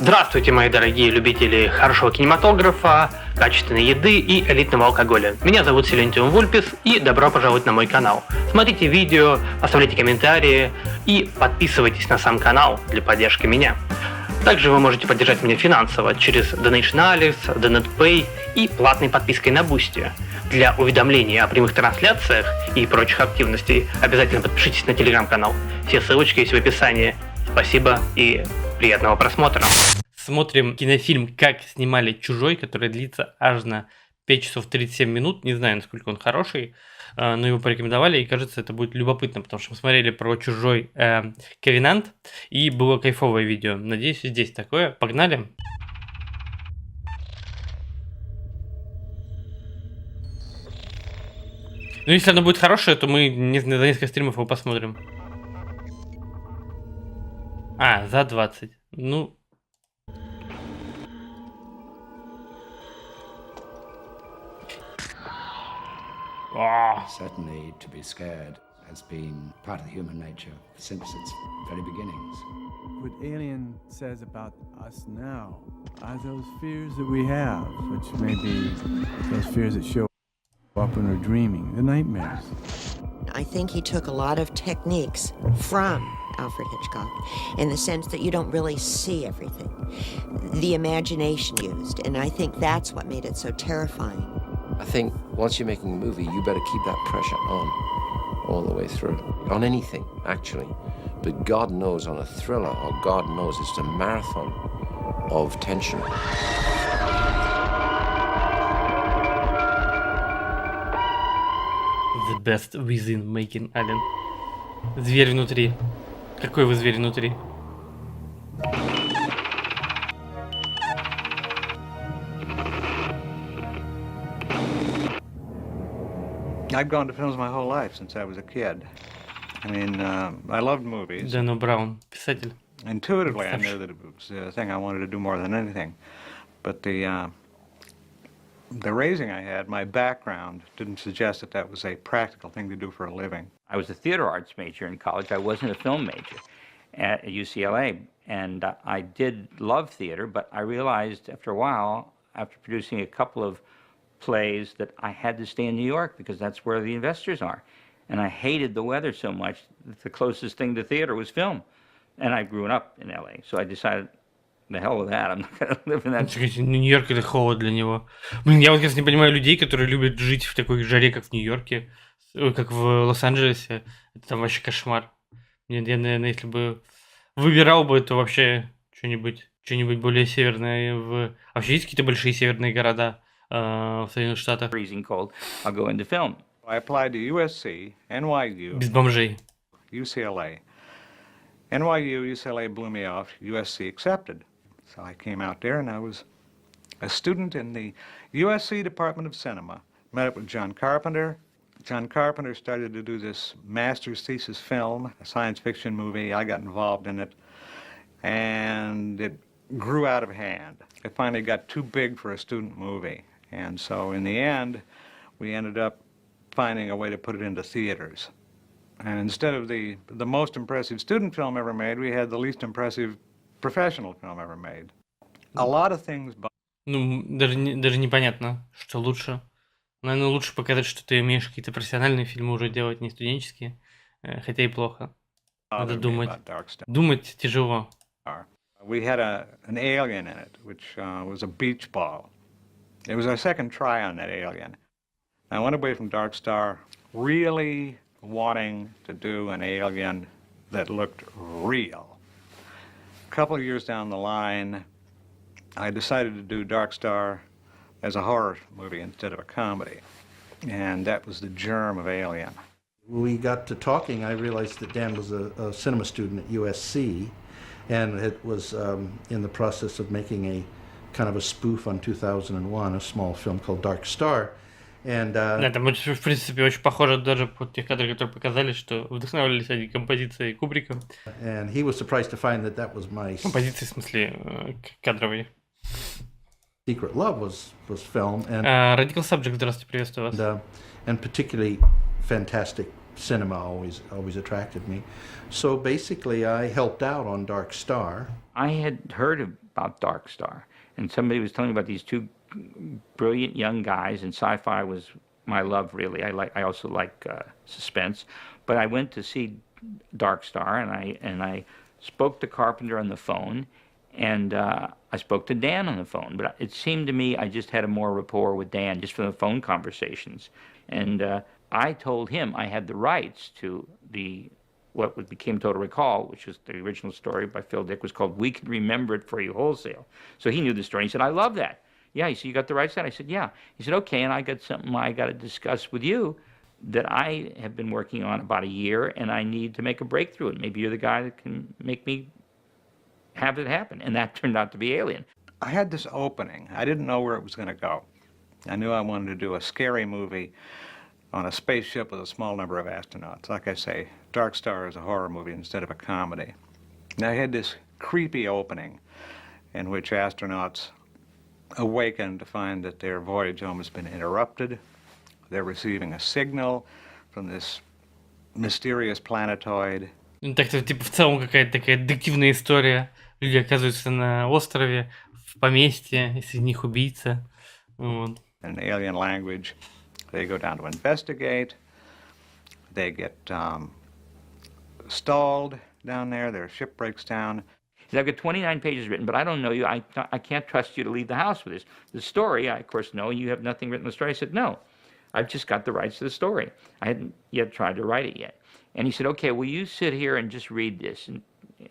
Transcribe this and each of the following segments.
Здравствуйте, мои дорогие любители хорошего кинематографа, качественной еды и элитного алкоголя. Меня зовут silentium.vulpes и добро пожаловать на мой канал. Смотрите видео, оставляйте комментарии и подписывайтесь на сам канал для поддержки меня. Также вы можете поддержать меня финансово через Donation Alex, DonatPay и платной подпиской на Boosty. Для уведомлений о прямых трансляциях и прочих активностей обязательно подпишитесь на телеграм-канал. Все ссылочки есть в описании. Спасибо и приятного просмотра. Смотрим кинофильм «Как снимали ЧУЖОЙ», который длится аж на 5 часов 37 минут. Не знаю, насколько он хороший, но его порекомендовали, и кажется, это будет любопытно, потому что мы смотрели про «ЧУЖОЙ» Ковенант, и было кайфовое видео. Надеюсь, и здесь такое. Погнали! Ну, если оно будет хорошее, то мы за несколько стримов его посмотрим. За 20. Ну... Certainly, to be scared has been part of human nature since its very beginnings. What Alien says about us now are those fears that we have, which may be those fears that show up when we're dreaming, the nightmares. I think he took a lot of techniques from Alfred Hitchcock in the sense that you don't really see everything. The imagination used, and I think that's what made it so terrifying. I think once you're making a movie, you better keep that pressure on all the way through. On anything, actually. But God knows on a thriller, or God knows it's a marathon of tension. The best within making Aline. Зверь внутри. Какой вы зверь внутри? I've gone to films my whole life since I was a kid. I mean, I loved movies. Дэну Браун, писатель. Intuitively, I knew that it was a thing I wanted to do more than anything. But the raising I had, my background, didn't suggest that that was a practical thing to do for a living. I was a theater arts major in college. I wasn't a film major at UCLA. And I did love theater, but I realized after a while, after producing a couple of plays, that I had to stay in New York because that's where the investors are. And I hated the weather so much that the closest thing to theater was film. And I grew up in LA, so I decided, the hell with that, I'm not going to live in that. Нью-Йорк — это холод для него. Блин, я вот сейчас не понимаю людей, которые любят жить в такой жаре, как в Нью-Йорке, как в Лос-Анджелесе. Это там вообще кошмар. Я, наверное, если бы выбирал бы, то вообще что-нибудь более северное. Вообще есть какие-то большие северные города в Соединенных Штатах? Freezing cold, I'll go into film. I applied to USC, NYU, Без бомжей. UCLA. NYU, UCLA blew me off. USC accepted. So I came out there and I was a student in the USC Department of Cinema. Met up with John Carpenter. John Carpenter started to do this master's thesis film, a science fiction movie. I got involved in it. And it grew out of hand. It finally got too big for a student movie. And so in the end, we ended up finding a way to put it into theaters. And instead of the most impressive student film ever made, we had the least impressive professional film ever made. A lot of things... Ну, даже непонятно, что лучше. Наверное, лучше показать, что ты умеешь какие-то профессиональные фильмы уже делать, не студенческие. Хотя и плохо. Надо думать. Думать тяжело. We had an alien in it, which was a beach ball. It was our second try on that alien. I went away from Dark Star really wanting to do an alien that looked real. A couple of years down the line, I decided to do Dark Star as a horror movie instead of a comedy. And that was the germ of Alien. When we got to talking, I realized that Dan was a cinema student at USC, and it was in the process of making a kind of a spoof on 2001, a small film called Dark Star. And, это, в принципе, очень похоже даже по тех кадрах, которые показали, что вдохновлялись они композицией Кубрика. And he was surprised to find that that was my... Композиции, в смысле, кадровой. Secret Love was film. And, Radical Subject, здравствуйте, приветствую вас. And particularly fantastic cinema always attracted me. So basically I helped out on Dark Star. I had heard of about Dark Star. And somebody was telling me about these two brilliant young guys, and sci-fi was my love, really. I also like suspense. But I went to see Dark Star, and I spoke to Carpenter on the phone, and I spoke to Dan on the phone. But it seemed to me I just had a more rapport with Dan just from the phone conversations. And I told him I had the rights to what became Total Recall, which was the original story by Phil Dick, was called We Can Remember It For You Wholesale. So he knew the story. He said, I love that. Yeah, he said, you got the rights to that? I said, yeah. He said, okay, and I got something I got to discuss with you that I have been working on about a year, and I need to make a breakthrough. And maybe you're the guy that can make me have it happen. And that turned out to be Alien. I had this opening. I didn't know where it was going to go. I knew I wanted to do a scary movie on a spaceship with a small number of astronauts. Like I say, Dark Star is a horror movie instead of a comedy. And I had this creepy opening in which astronauts awaken to find that their voyage home has been interrupted. They're receiving a signal from this mysterious planetoid. Ну, так-то, типа, в целом какая-то такая детективная история. Люди оказываются на острове, в поместье, и среди них убийца. Вот. In alien language, they go down to investigate. They get stalled down there. Their ship breaks down. I've got 29 pages written, but I don't know you. I can't trust you to leave the house with this. The story, I, of course, know. You have nothing written in the story. I said, no. I've just got the rights to the story. I hadn't yet tried to write it yet. And he said, okay, will you sit here and just read this? And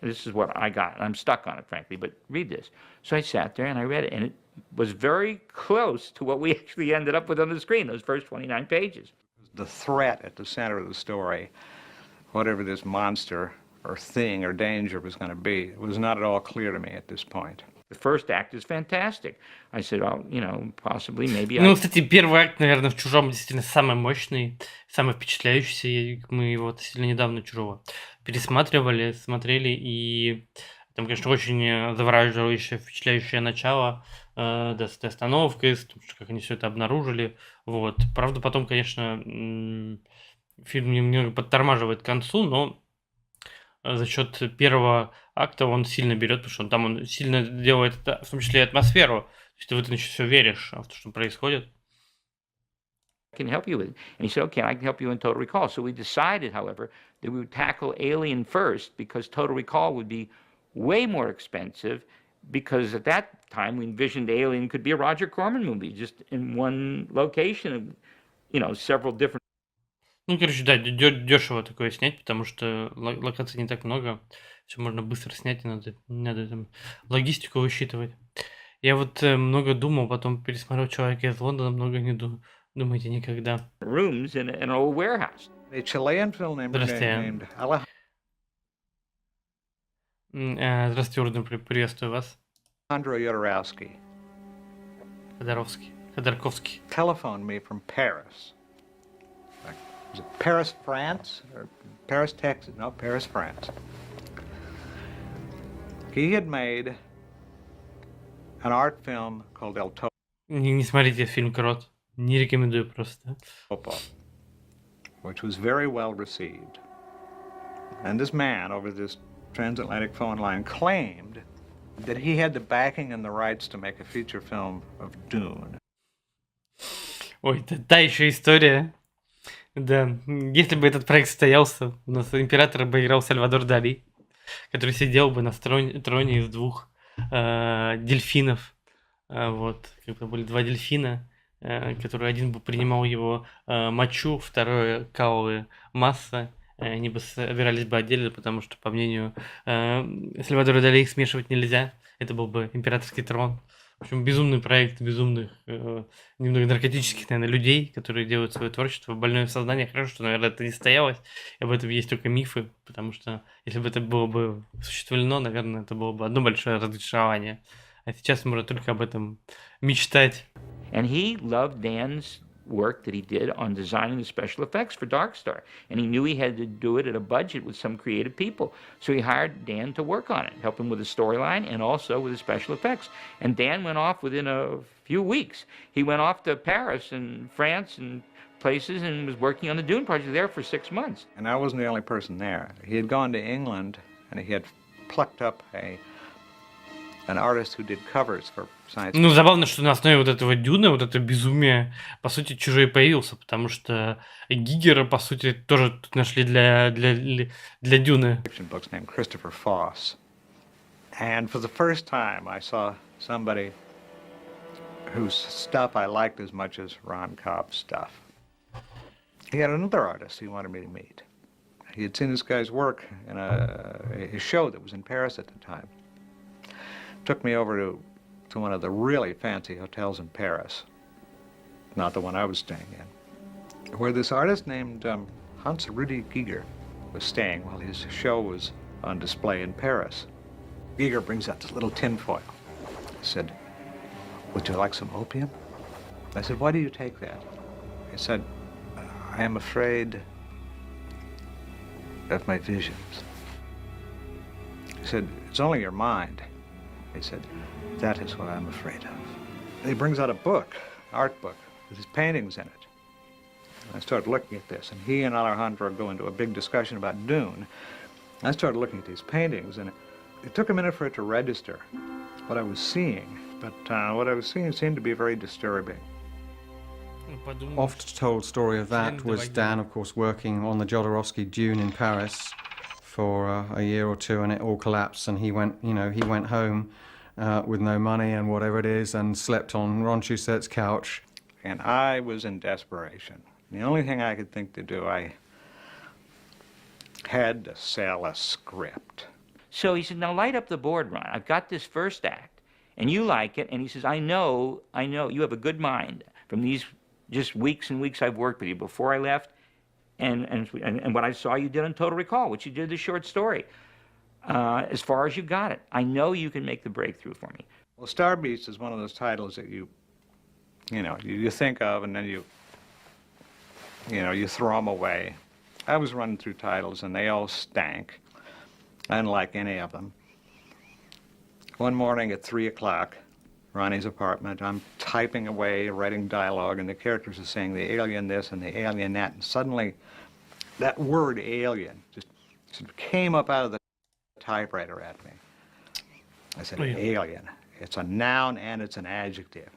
this is what I got. I'm stuck on it, frankly, but read this. So I sat there and I read it, and it was very close to what we actually ended up with on the screen, those first 29 pages. The threat at the center of the story, whatever this monster or thing or danger was going to be, it was not at all clear to me at this point. The first act is fantastic. I said, well, you know, possibly, maybe Ну, кстати, первый акт, наверное, в «Чужом» действительно самый мощный, самый впечатляющийся. Мы его относительно недавно «Чужого» пересматривали, смотрели, и там, конечно, очень завораживающее, впечатляющее начало, да, с этой остановкой, с том, как они все это обнаружили. Вот. Правда, потом, конечно, фильм немного подтормаживает к концу, но за счет первого акта он сильно берет, потому что он сильно делает, в том числе и атмосферу. То есть ты в это все веришь, в то, что происходит. I can help you with it. And he said, okay, I can help you in Total Recall. So we decided, however, that we would tackle Alien first because Total Recall would be way more expensive because at that time we envisioned Alien could be a Roger Corman movie, just in one location, you know, several different. Ну, короче, да, дешево такое снять, потому что локаций не так много. Все можно быстро снять, и надо там логистику высчитывать. Я вот много думал, потом пересмотрел «Человека из Лондона», много не думайте никогда. Rooms in an old warehouse. A Chilean filmmaker named Здравствуйте, Урден, приветствую вас. Alejandro Jodorowsky Ходорковский. telephoned me from Paris. Was it Paris, France? Or Paris, Texas? No, Paris, France. He had made an art film called El Topo, Не смотрите фильм «Крот». Не рекомендую просто. which was very well received. And this man over this transatlantic phone line claimed that he had the backing and the rights to make a feature film of Dune. Ой, это та еще история. Да, если бы этот проект состоялся, у нас императора бы играл Сальвадор Дали, который сидел бы на троне из двух дельфинов. Вот, как бы были два дельфина, которые один бы принимал его мочу, второй каловые массы. Они бы собирались бы отдельно, потому что, по мнению Сальвадора Дали, их смешивать нельзя. Это был бы императорский трон. В общем, безумный проект безумных, немного наркотических, наверное, людей, которые делают свое творчество. Больное сознание. Хорошо, что, наверное, это не состоялось. И об этом есть только мифы, потому что если бы это было бы осуществлено, наверное, это было бы одно большое разочарование. А сейчас можно только об этом мечтать. And he loved Dan's work that he did on designing the special effects for Dark Star. And he knew he had to do it at a budget with some creative people. So he hired Dan to work on it, help him with the storyline and also with the special effects. And Dan went off within a few weeks. He went off to Paris and France and places and was working on the Dune project there for 6 months. And I wasn't the only person there. He had gone to England and he had plucked up a an artist who did covers for science. Ну, забавно, что на основе вот этого Дюна, вот это безумие, по сути, «Чужой» появился, потому что Гигера, по сути, тоже тут нашли для Дюны. Fiction books named Christopher Foss. And for the first time, I saw somebody whose stuff I liked as much as Ron Cobb's stuff. He had another artist he wanted me to meet. He had seen this guy's work in a show that was in Paris at the time. Took me over to one of the really fancy hotels in Paris, not the one I was staying in, where this artist named Hans Rudi Giger was staying while his show was on display in Paris. Giger brings out this little tin foil. He said, "Would you like some opium?" I said, "Why do you take that?" He said, "I am afraid of my visions." He said, "It's only your mind." He said, "That is what I'm afraid of." He brings out a book, art book, with his paintings in it. And I started looking at this, and he and Alejandro go into a big discussion about Dune. I started looking at these paintings, and it took a minute for it to register what I was seeing, but what I was seeing seemed to be very disturbing. Oft-told story of that was Dan, of course, working on the Jodorowsky Dune in Paris for a year or two, and it all collapsed, and he went home with no money and whatever it is, and slept on Ron Shussett's couch. And I was in desperation. The only thing I could think to do, I had to sell a script. So he said, now light up the board, Ron. I've got this first act, and you like it. And he says, I know, you have a good mind from these just weeks and weeks I've worked with you before I left, and what I saw you did on Total Recall, which you did the short story. As far as you got it, I know you can make the breakthrough for me. Well, Star Beast is one of those titles that you think of, and then you throw them away. I was running through titles, and they all stank. I didn't like any of them. One morning at 3 o'clock, Ronnie's apartment, I'm typing away, writing dialogue, and the characters are saying the alien this and the alien that, and suddenly that word alien just came up out of the typewriter at me. I said, alien. It's a noun and it's an adjective.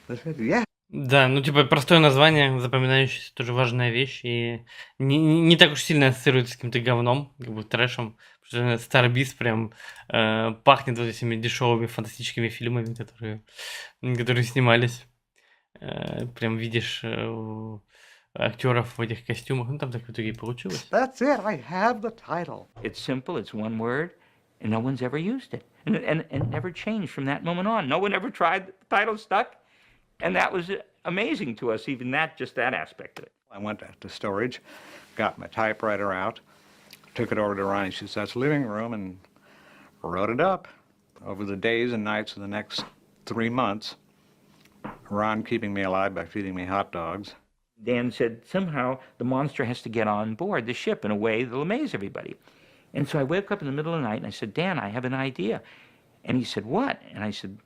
I said, yeah. Да, ну типа простое название, запоминающееся, тоже важная вещь, и не так уж сильно ассоциируется с каким-то говном, как бы трэшем. Потому что Star Beast прям пахнет вот этими дешевыми фантастическими фильмами, которые снимались. Прям видишь актеров в этих костюмах, ну там так в итоге и получилось. That's it, I have the title. It's simple, it's one word, and no one's ever used it. And it never changed from that moment on. No one ever tried, the title stuck. And that was amazing to us, even just that aspect of it. I went to storage, got my typewriter out, took it over to Ronnie Shussett's living room, and wrote it up. Over the days and nights of the next 3 months, Ron keeping me alive by feeding me hot dogs. Dan said, somehow the monster has to get on board the ship in a way that'll amaze everybody. And so I woke up in the middle of the night and I said, Dan, I have an idea. And he said, what? And I said,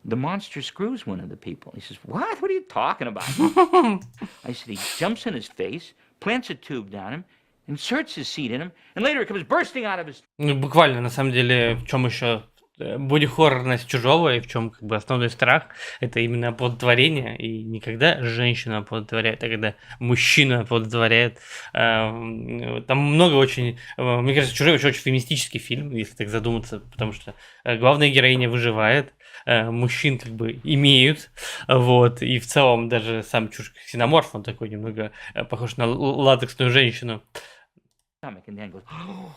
the monster screws one of the people. He says, what? What are you talking about? I said, he jumps in his face, plants a tube down him, inserts his seed in him, and later it comes bursting out of his... Ну, буквально, на самом деле, в чем еще боди-хоррорность «Чужого» и в чем как бы основной страх, это именно оплодотворение, и не когда женщину оплодотворяет, а когда мужчину оплодотворяет. Там много очень... Мне кажется, «Чужой» очень феминистический фильм, если так задуматься, потому что главная героиня выживает, мужчин как бы имеют, вот, и в целом даже сам ксеноморф, он такой немного похож на латексную женщину. And Dan goes, oh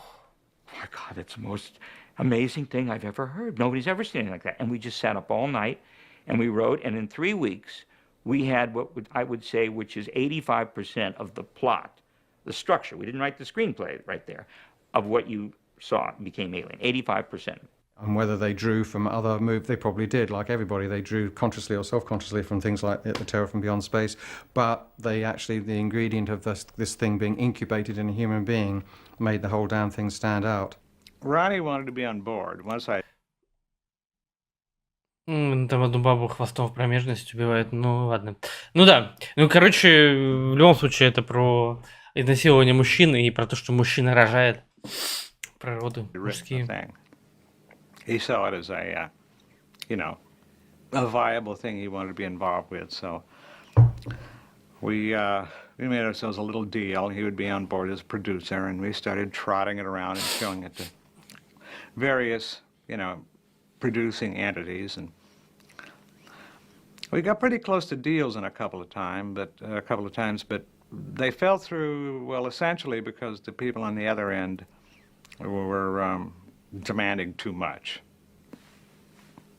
my God, that's the most amazing thing I've ever heard. Nobody's ever seen anything like that. And we just sat up all night and we wrote, and in 3 weeks we had what I would say, which is 85% of the plot, the structure. We didn't write the screenplay right there, of what you saw became Alien, 85%. And whether they drew from other movies, they probably did, like everybody. They drew consciously or self-consciously from things like The Terror from Beyond Space, but they actually, the ingredient of this thing being incubated in a human being made the whole damn thing stand out. Ronnie wanted to be on board. Once I... Там одну бабу хвостом в промежность убивает, ну ладно. Ну да, ну короче, в любом случае это про изнасилование мужчины и про то, что мужчина рожает, про роды мужские. He saw it as a viable thing he wanted to be involved with. So we made ourselves a little deal. He would be on board as producer, and we started trotting it around and showing it to various, producing entities. And we got pretty close to deals in a couple of times, but they fell through, well, essentially because the people on the other end were demanding too much.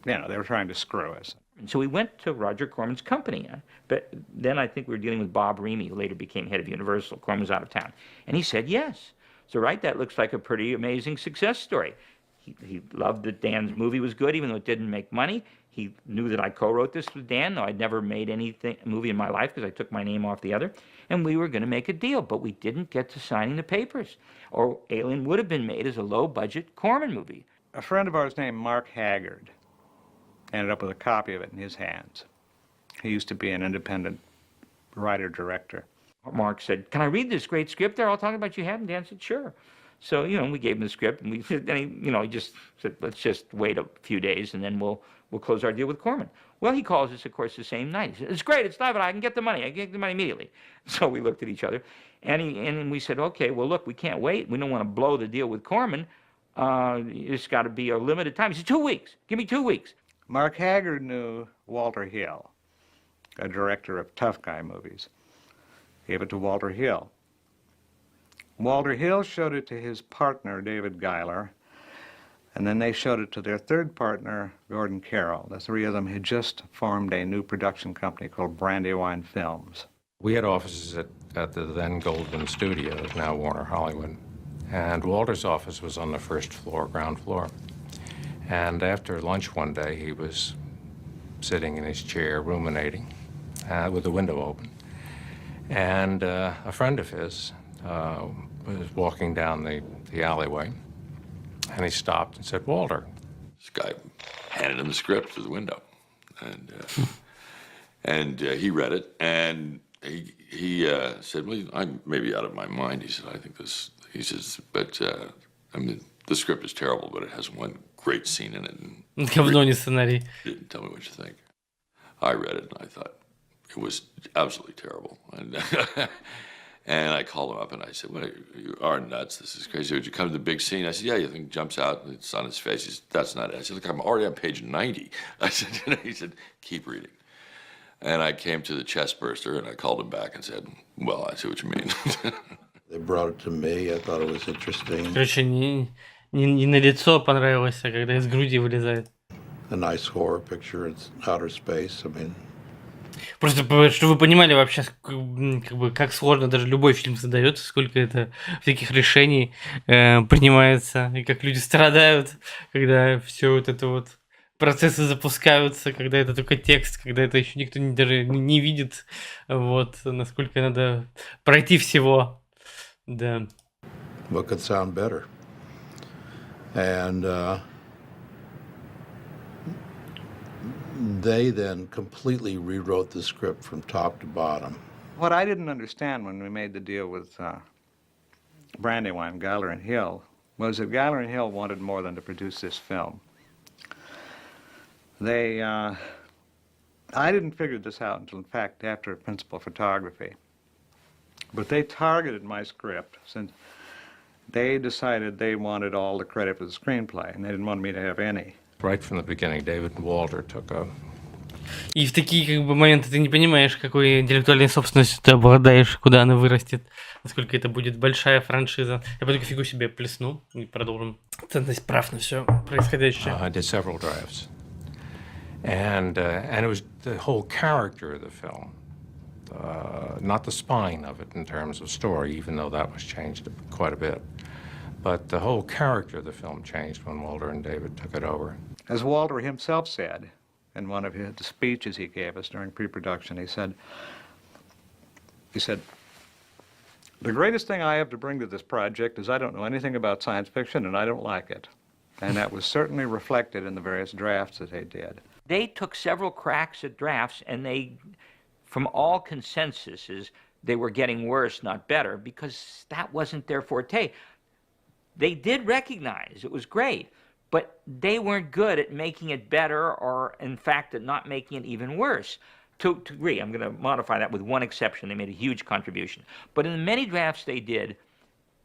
They were trying to screw us. And so we went to Roger Corman's company. But then I think we were dealing with Bob Reamy, who later became head of Universal. Corman was out of town. And he said, yes. So, right, that looks like a pretty amazing success story. He loved that Dan's movie was good, even though it didn't make money. He knew that I co-wrote this with Dan, though I'd never made a movie in my life because I took my name off the other. And we were going to make a deal, but we didn't get to signing the papers. Or Alien would have been made as a low-budget Corman movie. A friend of ours named Mark Haggard ended up with a copy of it in his hands. He used to be an independent writer-director. Mark said, can I read this great script they're all talking about you have? And Dan said, sure. So, we gave him the script, and he just said, let's just wait a few days, and then we'll close our deal with Corman. Well, he calls us, of course, the same night. He said, it's great, it's live, and I can get the money. I can get the money immediately. So we looked at each other, and we said, okay, well, look, we can't wait. We don't want to blow the deal with Corman. It's got to be a limited time. He said, 2 weeks. Give me 2 weeks. Mark Haggard knew Walter Hill, a director of tough guy movies. Gave it to Walter Hill. Walter Hill showed it to his partner, David Giler, and then they showed it to their third partner, Gordon Carroll. The three of them had just formed a new production company called Brandywine Films. We had offices at the then Goldwyn Studios, now Warner Hollywood, and Walter's office was on the first floor, ground floor. And after lunch one day, he was sitting in his chair, ruminating, with the window open. And a friend of his was walking down the alleyway, and he stopped and said, Walter. This guy handed him the script through the window, and he read it, and he said, well, I may be out of my mind. He said, I think this, he says, but I mean, the script is terrible, but it has one great scene in it. Говно, не сценарий. He didn't tell me what you think. I read it, and I thought it was absolutely terrible. And I called him up, and I said, well, you are nuts. This is crazy. Would you come to the big scene? I said, yeah, the thing jumps out, and it's on his face. He said, that's not it. I said, look, I'm already on page 90. I said, he said, keep reading. And I came to the chest burster, and I called him back and said, well, I see what you mean. They brought it to me. I thought it was interesting. Короче, не на лицо понравилось, а когда из груди вылезает. A nice horror picture in outer space. I mean... Просто, чтобы вы понимали вообще, как бы, как сложно даже любой фильм создается, сколько это всяких решений принимается, и как люди страдают, когда все вот это вот процессы запускаются, когда это только текст, когда это еще никто даже не видит, вот, насколько надо пройти всего, да. What could sound better? And they then completely rewrote the script from top to bottom. What I didn't understand when we made the deal with Brandywine, Giler and Hill, was that Giler and Hill wanted more than to produce this film. I didn't figure this out until, in fact, after principal photography. But they targeted my script since they decided they wanted all the credit for the screenplay, and they didn't want me to have any. Right from the beginning, David and Walter took a... И в такие как бы моменты ты не понимаешь, какой интеллектуальной собственностью ты обладаешь, куда она вырастет, насколько это будет большая франшиза. Я потом фигу себе плесну и продолжим. Ценность прав на все происходящее. I did several drafts. And it was the whole character of the film, not the spine of it in terms of story, even though that was changed quite a bit. But the whole character of the film changed when Walter and David took it over. As Walter himself said in one of the speeches he gave us during pre-production, he said, the greatest thing I have to bring to this project is I don't know anything about science fiction and I don't like it. And that was certainly reflected in the various drafts that they did. They took several cracks at drafts, and they, from all consensuses, they were getting worse, not better, because that wasn't their forte. They did recognize it was great, but they weren't good at making it better or, in fact, at not making it even worse. To agree, I'm going to modify that with one exception. They made a huge contribution. But in the many drafts they did,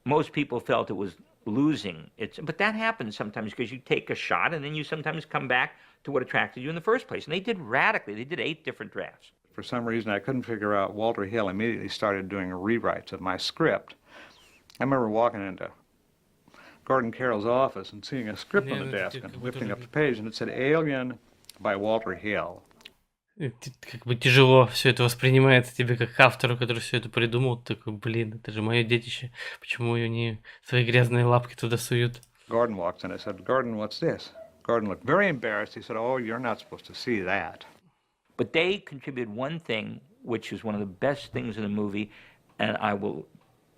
most people felt it was losing. But that happens sometimes because you take a shot and then you sometimes come back to what attracted you in the first place. And they did radically. They did 8 different drafts. For some reason, I couldn't figure out. Walter Hill immediately started doing rewrites of my script. I remember walking into Gordon Carroll's office and seeing a script on the desk and lifting up the page, and it said Alien by Walter Hill. Как бы тяжело все это воспринимается тебе как автору, который все это придумал. Такой, блин, это же мое детище. Почему они свои грязные лапки туда суют? Gordon walks in. I said, Gordon, what's this? Gordon looked very embarrassed. He said, oh, you're not supposed to see that. But they contributed one thing, which is one of the best things in the movie, and I will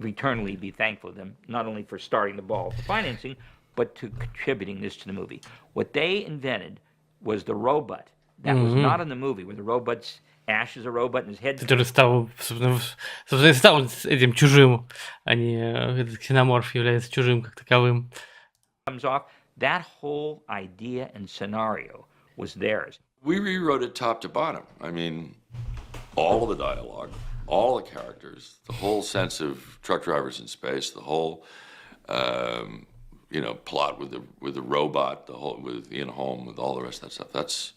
eternally be thankful to them, not only for starting the ball for financing, but to contributing this to the movie. What they invented was the robot. That was not in the movie, where the robot's Ash is a robot and his head... Который стал, собственно, стал этим чужим, а не этот ксеноморф является чужим как таковым. Comes off. That whole idea and scenario was theirs. We rewrote it top to bottom. I mean, all of the dialogue, all the characters, the whole sense of truck drivers in space, the whole, plot with the robot, the whole with Ian Holm, with all the rest of that stuff.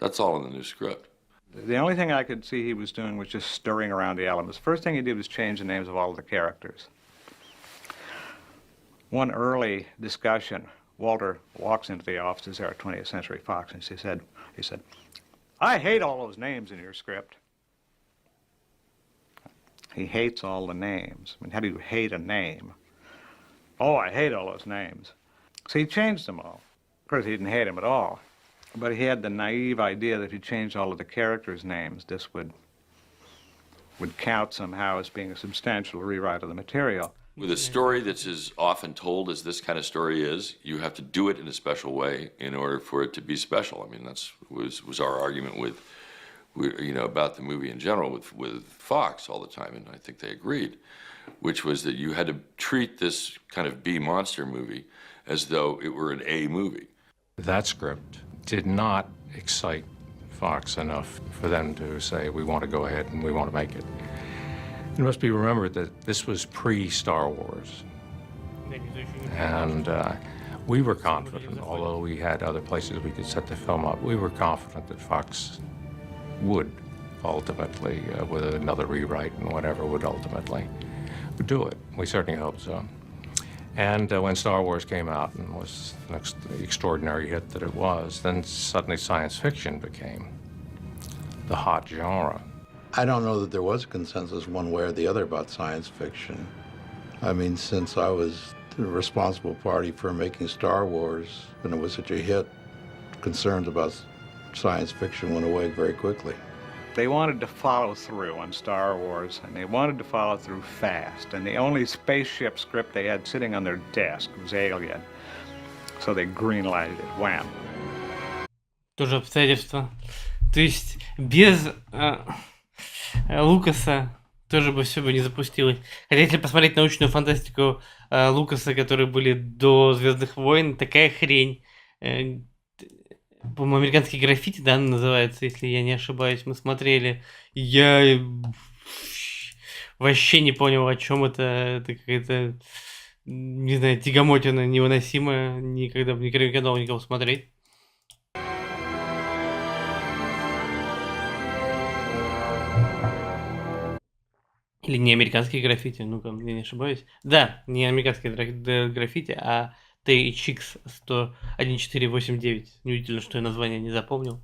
That's all in the new script. The only thing I could see he was doing was just stirring around the elements. First thing he did was change the names of all of the characters. One early discussion, Walter walks into the offices there at 20th Century Fox, and he said, I hate all those names in your script. He hates all the names. I mean, how do you hate a name? Oh, I hate all those names. So he changed them all. Of course, he didn't hate them at all. But he had the naive idea that if he changed all of the characters' names, this would count somehow as being a substantial rewrite of the material. With a story that's as often told as this kind of story is, you have to do it in a special way in order for it to be special. I mean, that's was our argument about the movie in general with Fox all the time, and I think they agreed, which was that you had to treat this kind of B monster movie as though it were an A movie. That script did not excite Fox enough for them to say, we want to go ahead and we want to make it. It must be remembered that this was pre-Star Wars. And we were confident, although we had other places we could set the film up, we were confident that Fox would ultimately, with another rewrite and whatever, would ultimately do it. We certainly hoped so. And when Star Wars came out and was the extraordinary hit that it was, then suddenly science fiction became the hot genre. I don't know that there was a consensus one way or the other about science fiction. I mean, since I was the responsible party for making Star Wars, and it was such a hit, concerns about science fiction went away very quickly. They wanted to follow through on Star Wars, and they wanted to follow through fast. And the only spaceship script they had sitting on their desk was Alien. So they green-lighted it. Wham. Тоже обстоятельства. То есть без Лукаса тоже бы все бы не запустилось. Хотя если посмотреть научную фантастику Лукаса, которые были до «Звездных войн», такая хрень. По-моему, «Американский граффити», да, называется, если я не ошибаюсь, мы смотрели. Я вообще не понял, о чем это. Это какая-то, не знаю, тягомотина невыносимая. Никогда бы не рекомендовал никого смотреть. Или не «Американский граффити», ну-ка, я не ошибаюсь. Да, не «Американский граффити», а THX 1489. Неудивительно, что я название не запомнил.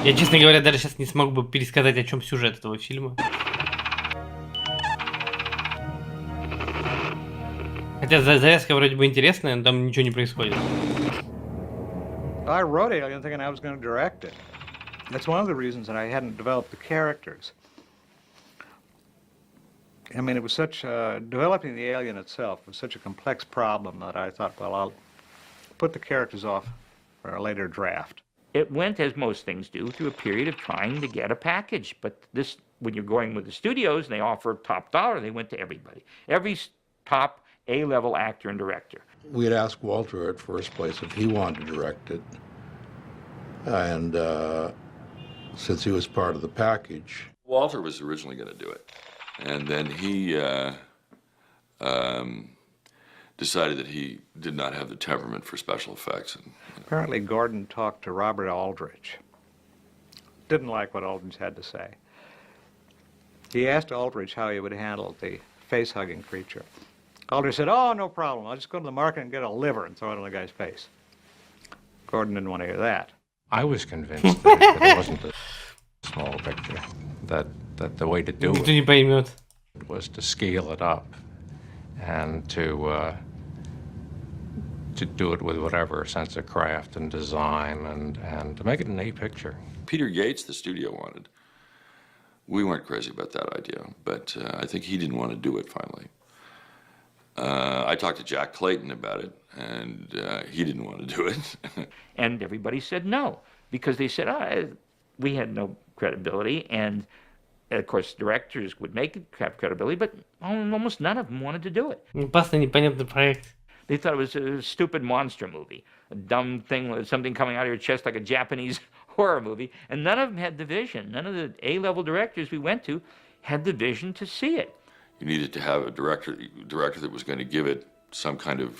Я, честно говоря, даже сейчас не смог бы пересказать, о чем сюжет этого фильма. Хотя завязка вроде бы интересная, но там ничего не происходит. I wrote Alien thinking I was going to direct it. That's one of the reasons that I hadn't developed the characters. I mean, it was developing the alien itself was such a complex problem that I thought, well, I'll put the characters off for a later draft. It went, as most things do, through a period of trying to get a package. But this, when you're going with the studios and they offer top dollar, they went to everybody. Every top A-level actor and director. We'd asked Walter at first place if he wanted to direct it. And since he was part of the package. Walter was originally going to do it. And then he decided that he did not have the temperament for special effects. Apparently Gordon talked to Robert Aldrich. Didn't like what Aldrich had to say. He asked Aldrich how he would handle the face-hugging creature. Aldrich said, "Oh, no problem. I'll just go to the market and get a liver and throw it on the guy's face." Gordon didn't want to hear that. I was convinced that it wasn't a small picture, that the way to do Никто не поймет. it was to scale it up and to do it with whatever sense of craft and design and to make it an A picture. Peter Yates, the studio wanted. We weren't crazy about that idea, but I think he didn't want to do it finally. I talked to Jack Clayton about it, and he didn't want to do it. And everybody said no, because they said, we had no credibility, and of course directors would have credibility, but almost none of them wanted to do it. Опасный, непонятный проект. They thought it was a stupid monster movie, a dumb thing with something coming out of your chest like a Japanese horror movie, and none of them had the vision. None of the A-level directors we went to had the vision to see it. You needed to have a director that was going to give it some kind of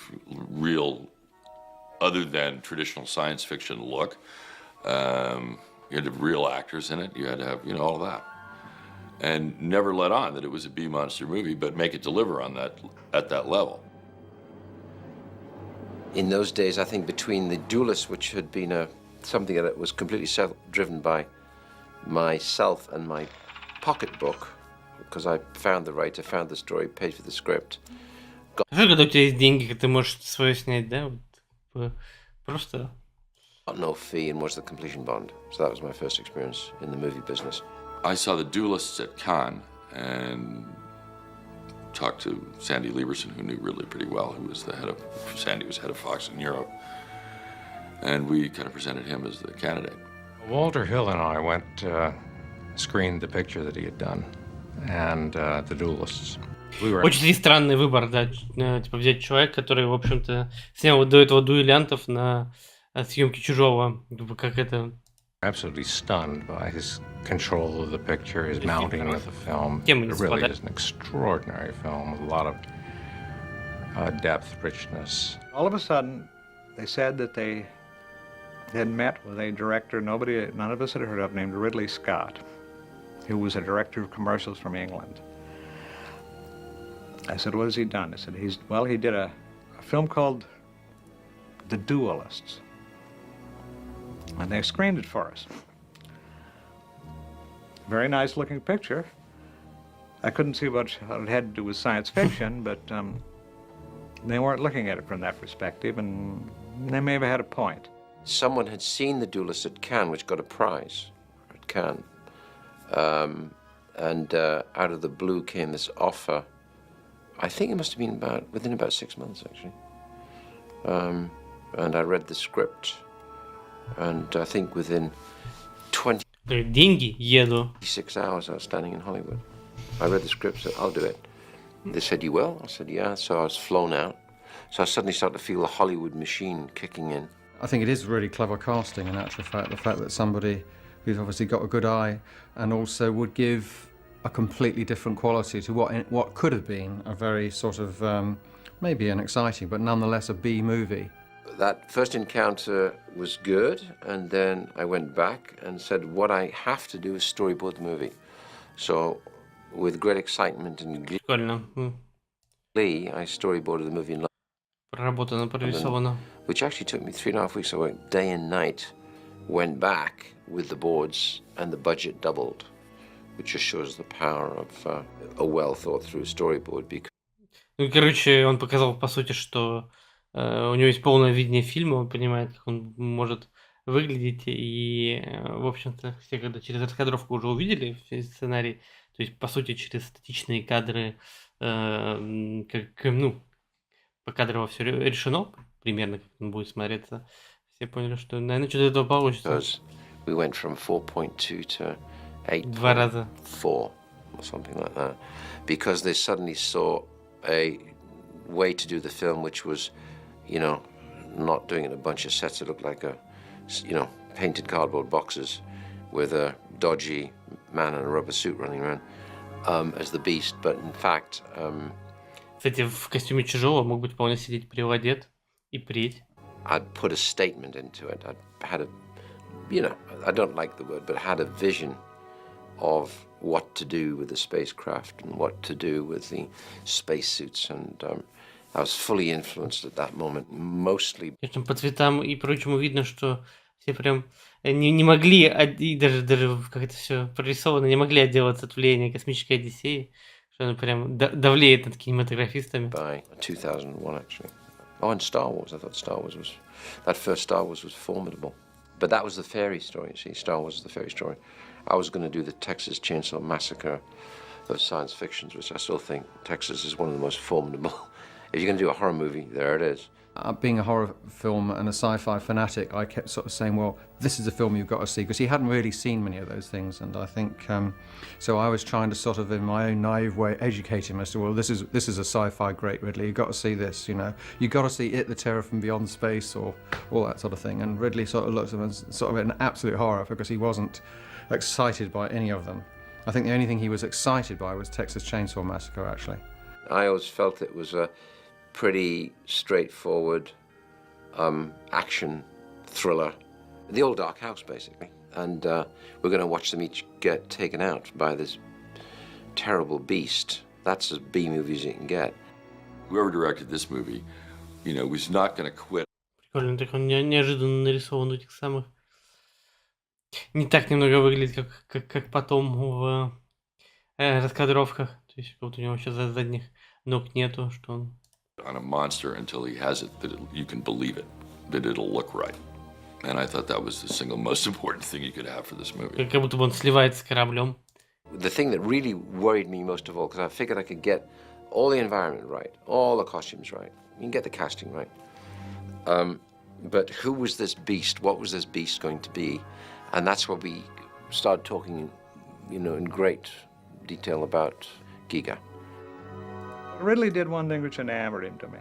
real, other than traditional science fiction look. You had to have real actors in it. You had to have, all of that. And never let on that it was a B-monster movie, but make it deliver on that, at that level. In those days, I think between The Duelist, which had been something that was completely driven by myself and my pocketbook, because I found the writer, found the story, paid for the script. Когда у тебя есть деньги, ты можешь свое снять, да? Просто. Got no fee and was the completion bond. So that was my first experience in the movie business. I saw The Duelists at Cannes and talked to Sandy Lieberson, who knew Ridley pretty well, who was Sandy was head of Fox in Europe. And we kind of presented him as the candidate. Walter Hill and I went, screened the picture that he had done, and The Duelists. Очень странный выбор, да, типа взять человека, который, в общем-то, снял до этого дуэлянтов на съемке «Чужого», как это... Absolutely stunned by his control of the picture, his mounting of the film. Темы It не really совпадают. is an extraordinary film with a lot of depth, richness. All of a sudden, they said that they had met with a director none of us had heard of, named Ridley Scott, who was a director of commercials from England. I said, "What has he done?" I said, he did a film called The Duelists. And they screened it for us. Very nice looking picture. I couldn't see what it had to do with science fiction, but they weren't looking at it from that perspective, and they may have had a point. Someone had seen The Duelist at Cannes, which got a prize at Cannes. And out of the blue came this offer. I think it must have been within about 6 months, actually. And I read the script. And I think within Деньги, еду. 26 hours I was standing in Hollywood. I read the script, said, "I'll do it." They said, "You will?" I said, "Yeah." So I was flown out. So I suddenly started to feel the Hollywood machine kicking in. I think it is really clever casting, in actual fact, the fact that somebody who's obviously got a good eye and also would give a completely different quality to what could have been a very sort of, maybe an exciting, but nonetheless a B movie. That first encounter was good, and then I went back and said, what I have to do is storyboard the movie. So, with great excitement and Прикольно. glee, I storyboarded the movie in London, Проработано, прорисовано. which actually took me 3.5 weeks. I worked day and night, went back with the boards, and the budget doubled, which just shows the power of a well-thought-through storyboard. Because Ну, короче, он показал, по сути, что у него есть полное видение фильма, он понимает, как он может выглядеть, и, в общем-то, все, когда через раскадровку уже увидели весь сценарий, то есть, по сути, через статичные кадры, покадрово все решено, примерно, как он будет смотреться, все поняли, что, наверное, что-то этого получится. we went from 4.2 to 2 раза. 8.4 or something like that, because they suddenly saw a way to do the film, which was, you know, not doing it in a bunch of sets that looked like painted cardboard boxes with a dodgy man in a rubber suit running around as the Beast, but in fact... Кстати, в костюме Чужого мог быть вполне сидеть приводед и преть. I'd put a statement into it. I had a, you know, I don't like the word, but had a vision of what to do with the spacecraft and what to do with the spacesuits, and I was fully influenced at that moment, mostly. По цветам и прочему видно, что все прям не могли, и даже как это все прорисовано, не могли отделаться от влияния космической Одиссеи, что оно прям давлеет над кинематографистами. By 2001, actually. Oh, and Star Wars. I thought that first Star Wars was formidable. But that was the fairy story, you see. Star Wars is the fairy story. I was going to do the Texas Chainsaw Massacre of science fictions, which I still think Texas is one of the most formidable. If you're going to do a horror movie, there it is. Being a horror film and a sci-fi fanatic, I kept sort of saying, well, this is a film you've got to see, because he hadn't really seen many of those things, and I think, so I was trying to sort of, in my own naive way, educate him as to, well, this is a sci-fi great, Ridley, you've got to see this, you know. You've got to see It, the Terror from Beyond Space, or all that sort of thing, and Ridley sort of looked at him as sort of an absolute horror, because he wasn't excited by any of them. I think the only thing he was excited by was Texas Chainsaw Massacre, actually. I always felt it was a pretty straightforward action thriller. The old dark house, basically. And we're going to watch them each get taken out by this terrible beast. That's as B-movie as you can get. Whoever directed this movie, you know, was not going to quit. Прикольно, так он неожиданно нарисован у этих самых. Не так немного выглядит, как потом в раскадровках. То есть как будто у него сейчас задних ног нету, что он... On a monster until he has it, you can believe it, that it'll look right. And I thought that was the single most important thing you could have for this movie. Как будто бы он сливается с кораблем. The thing that really worried me most of all, because I figured I could get all the environment right, all the costumes right, you can get the casting right. But who was this beast? What was this beast going to be? And that's what we started talking, you know, in great detail about Giga. Ridley did one thing which enamored him to me.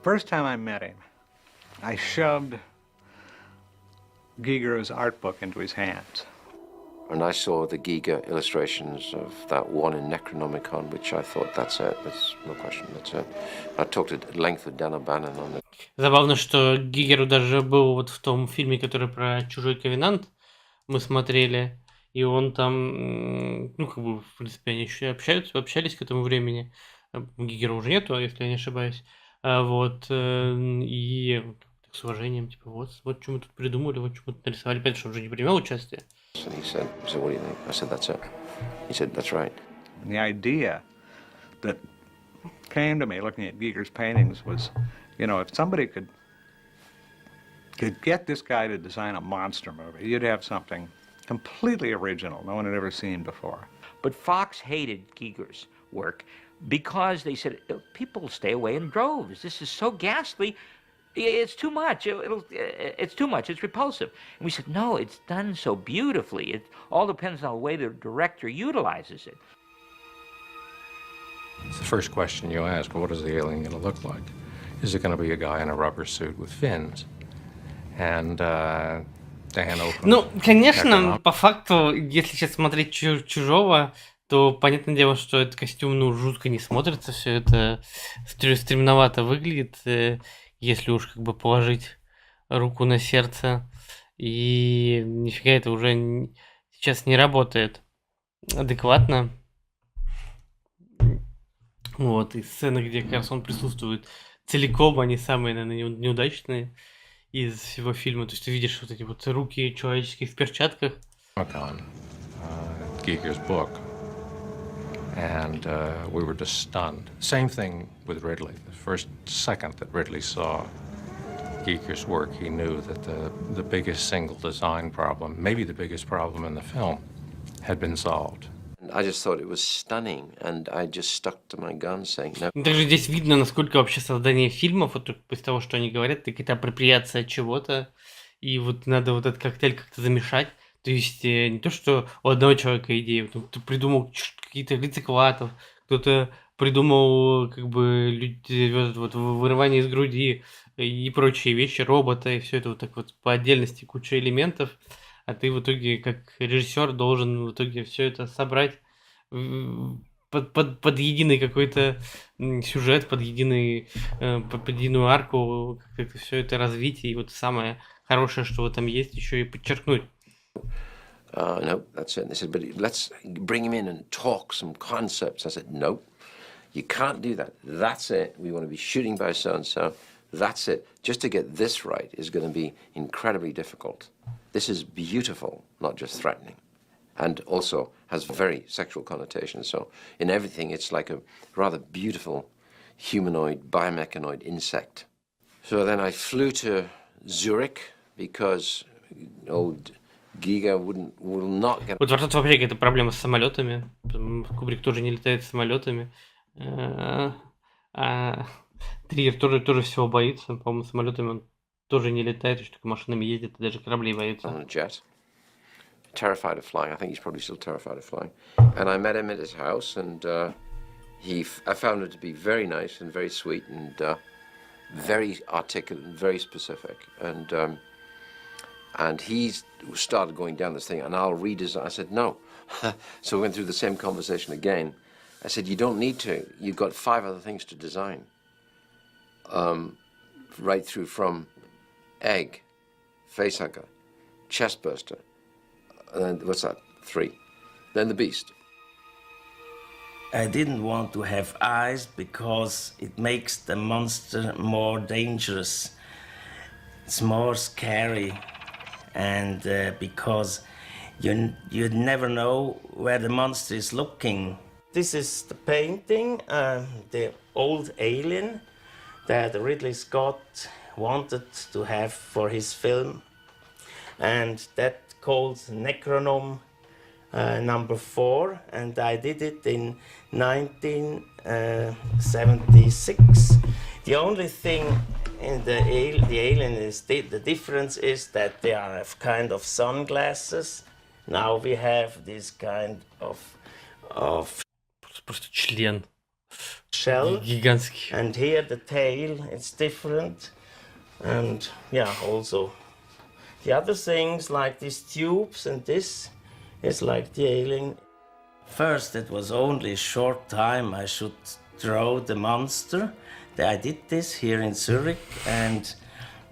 First time I met him, I shoved Giger's art book into his hands. And I saw the Giga illustrations of that one in Necronomicon, which I thought, that's it, that's no question, that's it. I talked at length with Dan O'Bannon on it. Забавно, что Гигеру даже был вот в том фильме, который про Чужой Ковенант мы смотрели, и он там, ну, как бы, в принципе, они еще общались к этому времени. Гигера уже нету, если я не ошибаюсь. Вот, и так, с уважением, типа, вот что мы тут придумали, вот что мы тут нарисовали. Понятно, что он уже не принимал участие. And he said, so what do you think? I said, that's it. He said, that's right. And the idea that came to me looking at Giger's paintings was, you know, if somebody could get this guy to design a monster movie, you'd have something completely original no one had ever seen before. But Fox hated Giger's work because they said, people stay away in droves. This is so ghastly. It's too much. It's too much. It's repulsive. And we said, no, it's done so beautifully. It all depends on the way the director utilizes it. It's the first question you ask, what is the alien going to look like? Is it going to be a guy in a rubber suit with fins? And Dan opened... Ну, конечно, по факту, если сейчас смотреть «Чужого», то понятное дело, что этот костюм, ну, жутко не смотрится, все это стремновато выглядит, если уж как бы положить руку на сердце, и нифига это уже сейчас не работает адекватно. Вот, и сцены, где как раз он присутствует целиком, они самые, наверное, неудачные из всего фильма. То есть ты видишь вот эти вот руки человеческие в перчатках. Giger's book. And we were just stunned. Same thing with Ridley. The first second that Ridley saw Giger's work, he knew that the biggest single design problem, maybe the biggest problem in the film, had been solved. I just thought it was stunning, and I just stuck to my gun, saying no. Также здесь видно, насколько вообще создание фильмов, вот из того, что они говорят, это какая-то апроприация чего-то, и вот надо вот этот коктейль как-то замешать. То есть не то, что у одного человека идея, кто-то придумал какие-то рецикватов, кто-то придумал как бы вот вырывание из груди и прочие вещи, робота, и все это вот так вот по отдельности, куча элементов, а ты в итоге как режиссер должен в итоге все это собрать под единый какой-то сюжет, под единую арку, как-то все это развить, и вот самое хорошее, что в этом есть, еще и подчеркнуть. No, that's it. And they said, but let's bring him in and talk some concepts. I said, no, you can't do that. That's it. We want to be shooting by so-and-so. That's it. Just to get this right is going to be incredibly difficult. This is beautiful, not just threatening. And also has very sexual connotations. So in everything, it's like a rather beautiful humanoid, biomechanoid insect. So then I flew to Zurich because old Giga will not get... Вот вообще какая-то проблема с самолетами. Кубрик тоже не летает самолетами. Триер тоже всего боится. По-моему, самолетами он тоже не летает, что только машинами ездит, и даже кораблей боится. On a jet. Terrified of flying. I think he's probably still terrified of flying. And I met him at his house, and I found him to be very nice and very sweet and very articulate and very specific. And he started going down this thing, and I'll redesign. I said, no. So we went through the same conversation again. I said, you don't need to. You've got 5 other things to design. Right through from egg, facehugger, chestburster, and what's that? 3. Then the beast. I didn't want to have eyes because it makes the monster more dangerous. It's more scary. And because you never know where the monster is looking. This is the painting, the old Alien that Ridley Scott wanted to have for his film, and that called Necronome number 4, and I did it in 1976. The only thing in the alien is the difference is that they are kind of sunglasses. Now we have this kind of Просто член. Shell. Гигантский. And here the tail is different. And yeah, also the other things like these tubes and this is like the alien. First it was only a short time I should draw the monster. I did this here in Zurich, and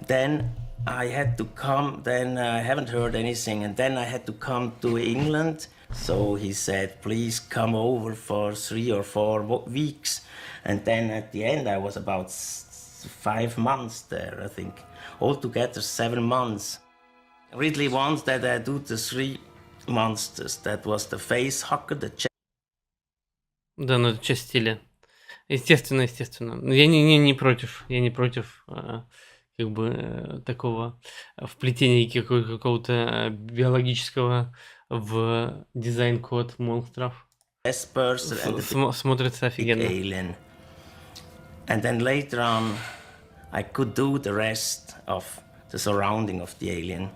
then I had to come, then I haven't heard anything, and then I had to come to England. So he said, please come over for 3 or 4 weeks. And then at the end I was about 5 months there, I think. Altogether 7 months. Ridley wants that I do the 3 monsters. That was the face hugger, the chest. Да, ну это часть стиля. Естественно. Я не против. Я не против как бы такого вплетения какого-то биологического в дизайн-код монстров. Смотрится офигенно. And then later on, I could do the rest of the surrounding of the alien.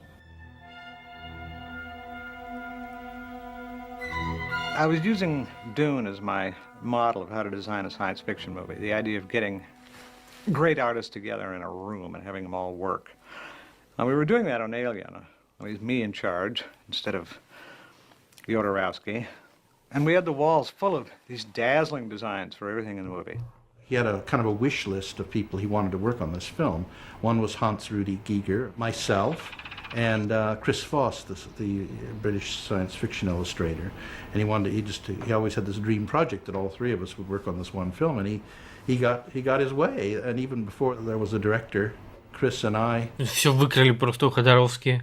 I was using Dune as my model of how to design a science fiction movie. The idea of getting great artists together in a room and having them all work. And we were doing that on Alien. It was me in charge instead of Jodorowsky. And we had the walls full of these dazzling designs for everything in the movie. He had a kind of a wish list of people he wanted to work on this film. One was Hans-Rudi Giger, myself, and Chris Voss, the British science fiction illustrator. And he always had this dream project that all 3 of us would work on this one film, and he got his way. And even before there was a director, Chris and I Все выкрали просто у Ходоровски.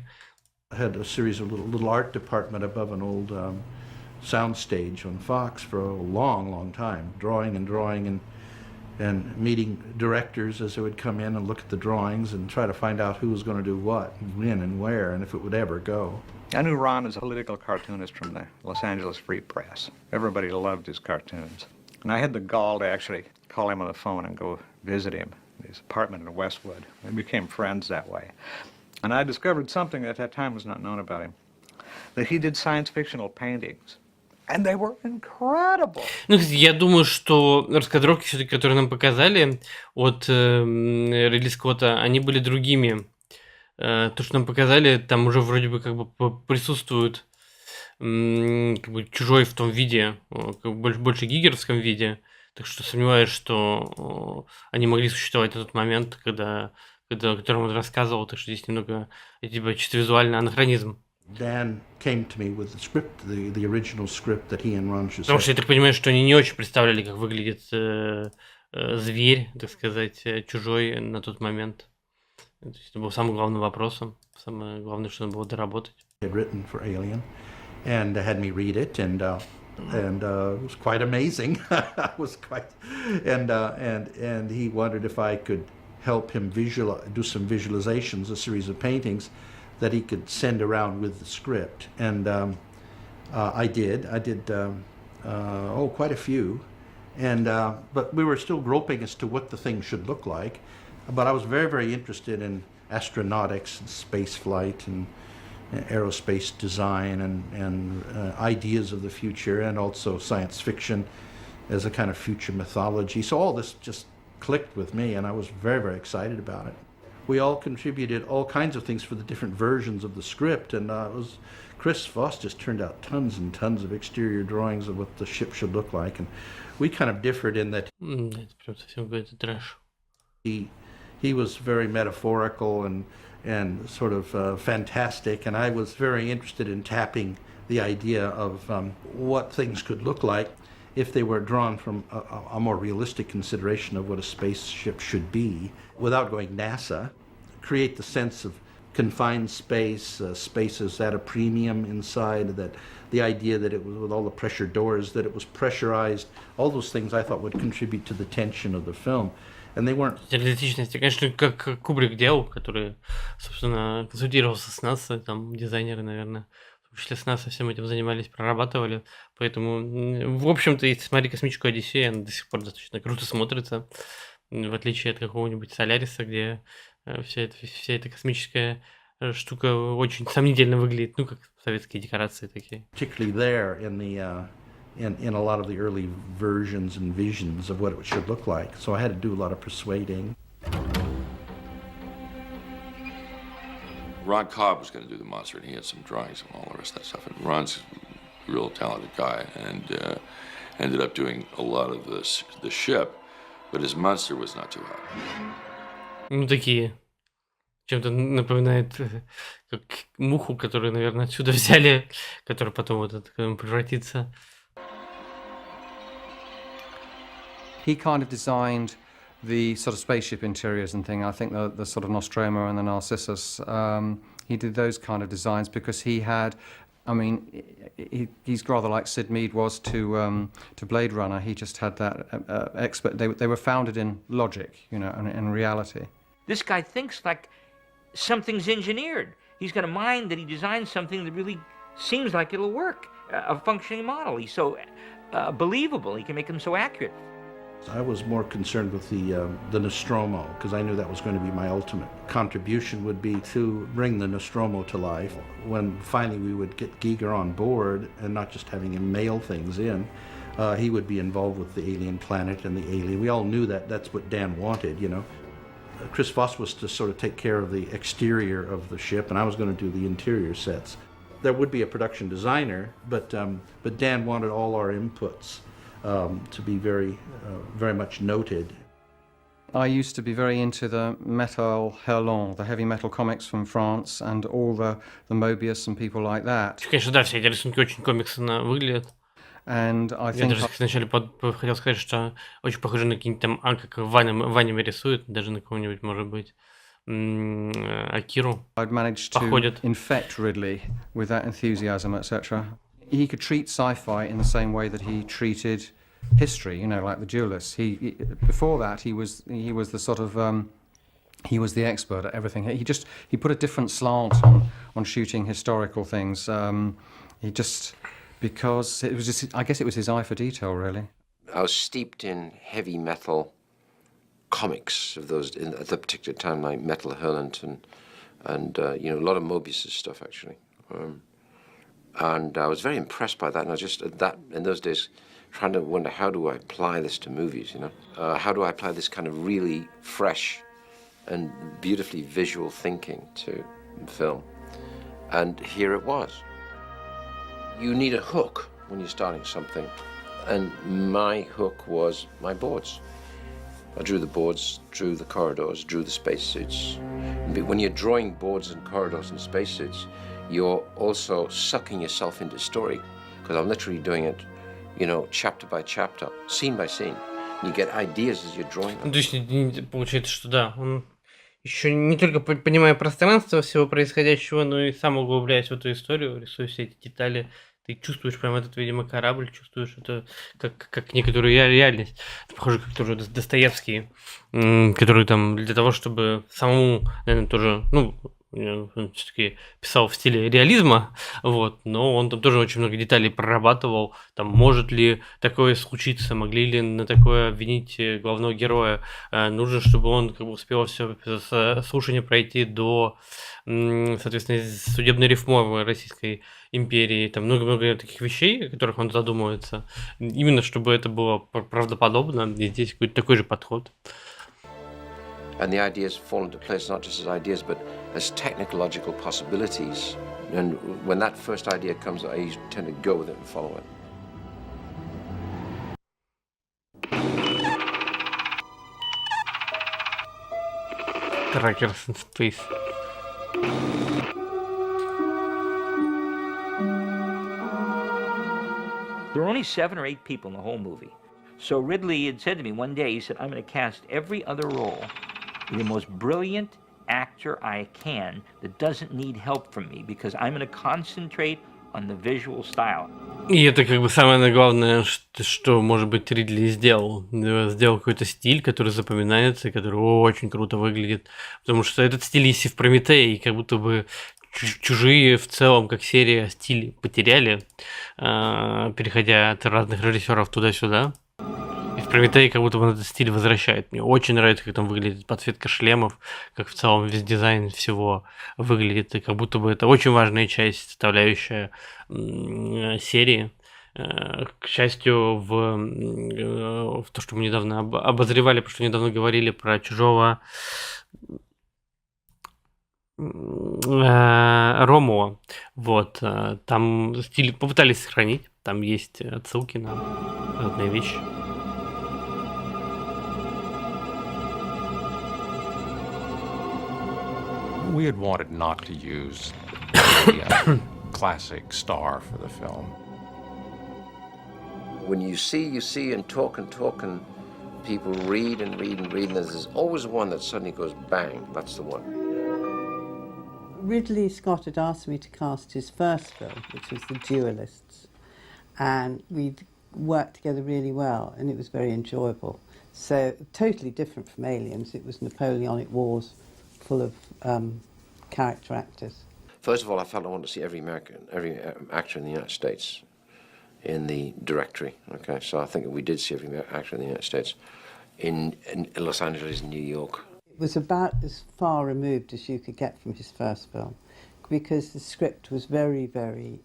Had a series of little art department above an old sound stage on Fox for a long time, drawing and meeting directors as they would come in and look at the drawings and try to find out who was going to do what, and when and where, and if it would ever go. I knew Ron as a political cartoonist from the Los Angeles Free Press. Everybody loved his cartoons. And I had the gall to actually call him on the phone and go visit him in his apartment in Westwood. We became friends that way. And I discovered something that at that time was not known about him, that he did science fictional paintings. And they were incredible. Ну, кстати, я думаю, что раскадровки, все-таки, которые нам показали от Ридли Скотта, они были другими. То, что нам показали, там уже вроде бы как бы присутствует как бы чужой в том виде, как бы больше гиггеровском виде. Так что сомневаюсь, что они могли существовать на тот момент, о котором он рассказывал. Так что здесь немного типа чисто визуальный анахронизм. Dan came to me with the script, the original script that he and Ron Shusett. Потому что я так понимаю, что они не очень представляли, как выглядит зверь, так сказать, чужой на тот момент. То есть это был самым главным вопросом. Самое главное, что надо было доработать. Had written for Alien, and had me read it, and it was quite amazing. And he wondered if I could help him do some visualizations, a series of paintings that he could send around with the script. And I did quite a few. And but we were still groping as to what the thing should look like. But I was very, very interested in astronautics and space flight and aerospace design and ideas of the future, and also science fiction as a kind of future mythology. So all this just clicked with me, and I was very, very excited about it. We all contributed all kinds of things for the different versions of the script, and Chris Voss just turned out tons and tons of exterior drawings of what the ship should look like, and we kind of differed in that he was very metaphorical and sort of fantastic, and I was very interested in tapping the idea of what things could look like if they were drawn from a more realistic consideration of what a spaceship should be, without going NASA, create the sense of confined space, spaces at a premium inside, that the idea that it was with all the pressure doors, that it was pressurized, all those things I thought would contribute to the tension of the film. And they weren't... Реалистичности, конечно, как Кубрик делал, который, собственно, консультировался с НАСА, там дизайнеры, наверное, в том числе с НАСА всем этим занимались, прорабатывали. Поэтому, в общем-то, если смотреть «Космическую Одиссею», она до сих пор достаточно круто смотрится, в отличие от какого-нибудь «Соляриса», где вся эта космическая штука очень сомнительно выглядит, ну, как советские декорации такие. Particularly there in a lot of the early versions and visions of what it should look like. So I had to do a lot of persuading. Ron Cobb was going to do the monster, and he had some drawings and all the rest of that stuff. And Ron's a real talented guy, and ended up doing a lot of the ship, but his monster was not too hot. Ну, такие. Чем-то напоминает как муху, которую, наверное, отсюда взяли, которая потом вот это превратится. He kind of designed the sort of spaceship interiors and thing. I think the sort of Nostromo and the Narcissus. He did those kind of designs because he had, I mean, he's rather like Sid Mead was to Blade Runner. He just had that expert. They were founded in logic, you know, and in reality. This guy thinks like something's engineered. He's got a mind that he designed something that really seems like it'll work. A functioning model. He's so believable. He can make them so accurate. I was more concerned with the Nostromo, because I knew that was going to be my ultimate contribution, would be to bring the Nostromo to life. When finally we would get Giger on board, and not just having him mail things in, he would be involved with the alien planet and the alien. We all knew that that's what Dan wanted, you know. Chris Voss was to sort of take care of the exterior of the ship, and I was going to do the interior sets. There would be a production designer, but Dan wanted all our inputs to be very much noted. I used to be very into the metal hurlant, the heavy metal comics from France, and all the Mobius and people like that. Конечно, да, все эти рисунки очень комиксно выглядят. And I think... Я даже вначале хотел сказать, что очень похоже на какие-нибудь там, как в аниме рисуют, даже на кого-нибудь, может быть, Акиру. I'd managed to infect Ridley with that enthusiasm, etc. He could treat sci-fi in the same way that he treated history, you know, like the duelists. He before that he was the sort of he was the expert at everything. He put a different slant on shooting historical things. Because it was just, I guess it was his eye for detail, really. I was steeped in heavy metal comics of those at the particular time, like Metal Hurlant and you know, a lot of Mobius's stuff actually. And I was very impressed by that, and I just, in those days, trying to wonder, how do I apply this to movies, you know? How do I apply this kind of really fresh and beautifully visual thinking to film? And here it was. You need a hook when you're starting something, and my hook was my boards. I drew the boards, drew the corridors, drew the spacesuits. But when you're drawing boards and corridors and spacesuits, you're also sucking yourself into story, because I'm literally doing it, you know, chapter by chapter, scene by scene. You get ideas as you're drawing them. То есть получается, что да, он еще не только понимая пространство всего происходящего, но и сам углубляясь в эту историю, рисуя все эти детали, ты чувствуешь прям этот, видимо, корабль, чувствуешь это как некоторую реальность. Это похоже, как тоже Достоевский, который там для того, чтобы самому, наверное, тоже, ну, он все-таки писал в стиле реализма, вот, но он там тоже очень много деталей прорабатывал, там, может ли такое случиться, могли ли на такое обвинить главного героя, нужно, чтобы он как бы успел все слушание пройти до, соответственно, судебной реформы Российской империи, там много-много таких вещей, о которых он задумывается, именно чтобы это было правдоподобно, и здесь какой-то такой же подход. And the ideas fall into place not just as ideas, but as technological possibilities. And when that first idea comes, I tend to go with it and follow it. Trackers in space. There were only 7 or 8 people in the whole movie. So Ridley had said to me one day, he said, I'm going to cast every other role the most brilliant actor I can that doesn't need help from me, because I'm going to concentrate on the visual style. И это как бы самое главное, что может быть, Ридли сделал. Сделал какой-то стиль, который запоминается, который очень круто выглядит. Потому что этот стиль есть и в Прометее, и как будто бы Чужие в целом, как серия, стиль потеряли, переходя от разных режиссеров туда-сюда. И в Прометее как будто бы этот стиль возвращает. Мне очень нравится, как там выглядит подсветка шлемов, как в целом весь дизайн всего выглядит. И как будто бы это очень важная часть, составляющая серии. К счастью, в то, что мы недавно обозревали, потому что недавно говорили про Чужого Ромула. Вот. Там стиль попытались сохранить. Там есть отсылки на разные вещи. We had wanted not to use the classic star for the film. When you see, and talk, and people read and read and read, and there's always one that suddenly goes bang, that's the one. Ridley Scott had asked me to cast his first film, which was The Duelists, and we'd worked together really well, and it was very enjoyable. So, totally different from Aliens. It was Napoleonic Wars full of character actors. First of all, I felt I wanted to see every actor in the United States in the directory. Okay, so I think we did see every actor in the United States in Los Angeles and New York. It was about as far removed as you could get from his first film, because the script was very, very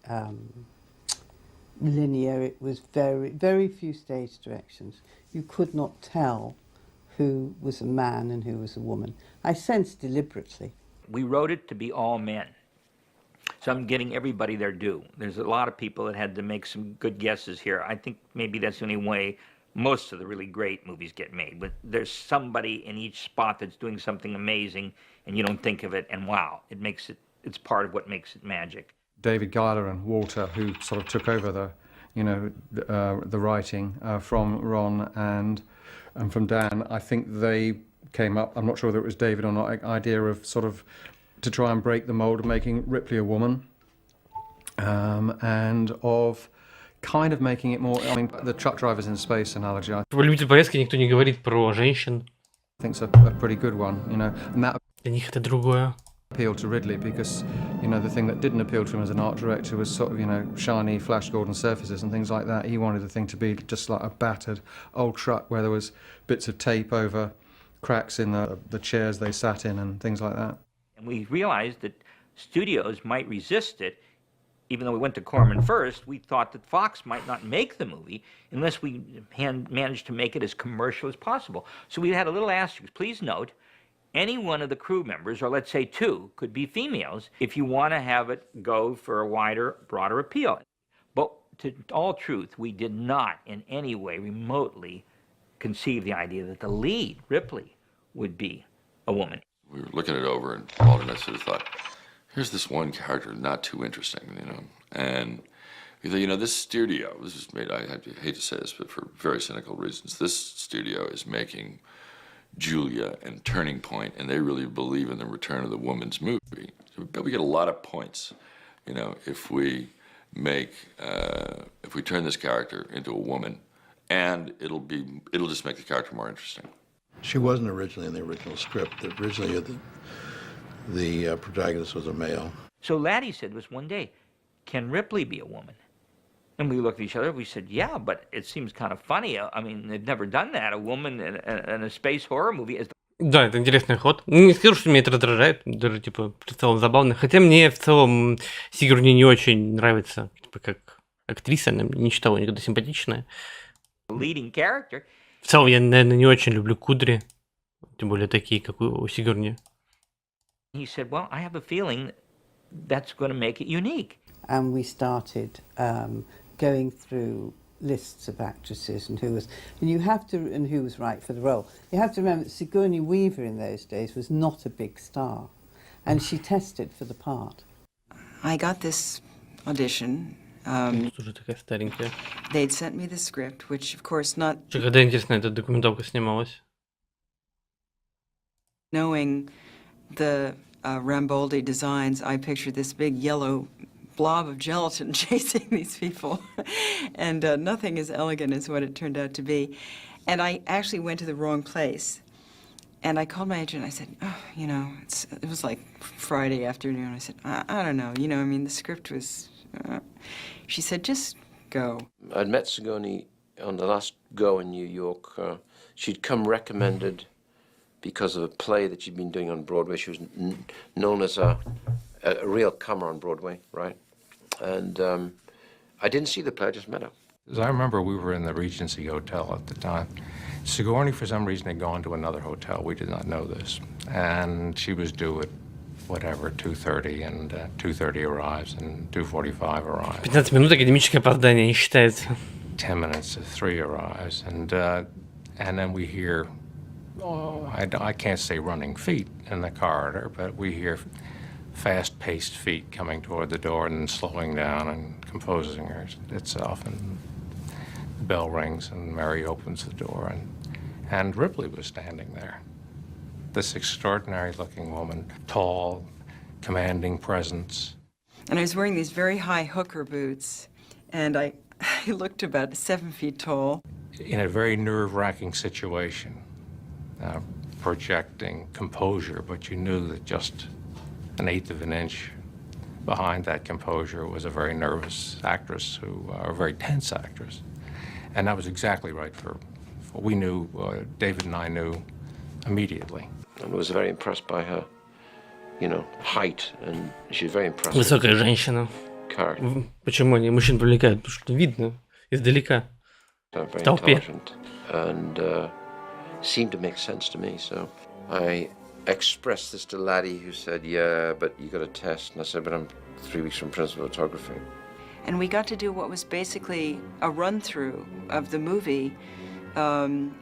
linear. It was very few stage directions. You could not tell who was a man and who was a woman. I sensed deliberately. We wrote it to be all men. So I'm getting everybody their due. There's a lot of people that had to make some good guesses here. I think maybe that's the only way most of the really great movies get made. But there's somebody in each spot that's doing something amazing, and you don't think of it, and wow, it's part of what makes it magic. David Giler and Walter, who sort of took over the writing from Ron and from Dan, I think they came up, I'm not sure whether it was David or not, idea of sort of to try and break the mold of making Ripley a woman, and of kind of making it more, I mean, the truck drivers in space analogy. Любитель поездки никто не говорит про женщин. I think it's a pretty good one, and that Для них это другое. appealed to Ridley because, the thing that didn't appeal to him as an art director was sort of, shiny flash golden surfaces and things like that. He wanted the thing to be just like a battered old truck where there was bits of tape over cracks in the chairs they sat in and things like that. And we realized that studios might resist it even though we went to Corman first, we thought that Fox might not make the movie unless we managed to make it as commercial as possible. So we had a little asterisk. Please note, any one of the crew members, or let's say 2, could be females if you want to have it go for a wider, broader appeal. But to all truth, we did not in any way remotely conceive the idea that the lead, Ripley, would be a woman. We were looking it over, and Walter and I sort of thought, here's this one character, not too interesting, And we thought, this studio, this is made, I hate to say this, but for very cynical reasons, this studio is making Julia and Turning Point, and they really believe in the return of the woman's movie. So we get a lot of points, if we if we turn this character into a woman, and it'll just make the character more interesting. She wasn't originally in the original script. Originally, the protagonist was a male. So Laddie said was one day, can Ripley be a woman? And we looked at each other, we said, yeah, but it seems kind of funny. I mean, they've never done that, a woman in a space horror movie. Да, это интересный ход. Не скажу, что меня это раздражает, даже, в целом забавно. Хотя мне, в целом, Сигурни не очень нравится, как актриса, она не считала никогда симпатичная. Leading character. В целом, я, наверное, не очень люблю кудри, тем более такие, как у Сигурни. He said, well, I have a feeling that's going to make it unique. And we started going through lists of actresses and who was right for the role. You have to remember that Sigourney Weaver in those days was not a big star, and she tested for the part. I got this audition. Тоже такая старенькая. They'd sent me the script, which of course not. Когда, интересно, эта документалка снималась? Knowing the Ramboldi designs, I pictured this big yellow blob of gelatin chasing these people, and nothing as elegant as what it turned out to be. And I actually went to the wrong place, and I called my agent. I said, it was like Friday afternoon. I said, I don't know, the script was. She said, just go. I'd met Sigourney on the last go in New York. She'd come recommended because of a play that she'd been doing on Broadway. She was known as a real comer on Broadway, right? And I didn't see the play, I just met her. As I remember, we were in the Regency Hotel at the time. Sigourney, for some reason, had gone to another hotel. We did not know this. And she was due at whatever, 2:30, and 2:30 arrives, and 2:45 arrives. 15 минут академическое опоздание не считается. 10 minutes to 3 arrives, and then we hear, I can't say running feet in the corridor, but we hear fast-paced feet coming toward the door and then slowing down and composing itself, and the bell rings and Mary opens the door, and Ripley was standing there. This extraordinary-looking woman, tall, commanding presence. And I was wearing these very high hooker boots, and I looked about 7 feet tall. In a very nerve-wracking situation, projecting composure, but you knew that just an eighth of an inch behind that composure was a very nervous actress, a very tense actress. And that was exactly right for we knew, David and I knew immediately. I was very impressed by her, height, and she's very impressive. Высокая женщина. Character. Почему они мужчин привлекают? Потому что видно издалека. Very В толпе. intelligent, and seemed to make sense to me. So I expressed this to Laddie, who said, "Yeah, but you got a test." And I said, "But I'm 3 weeks from principal photography." And we got to do what was basically a run-through of the movie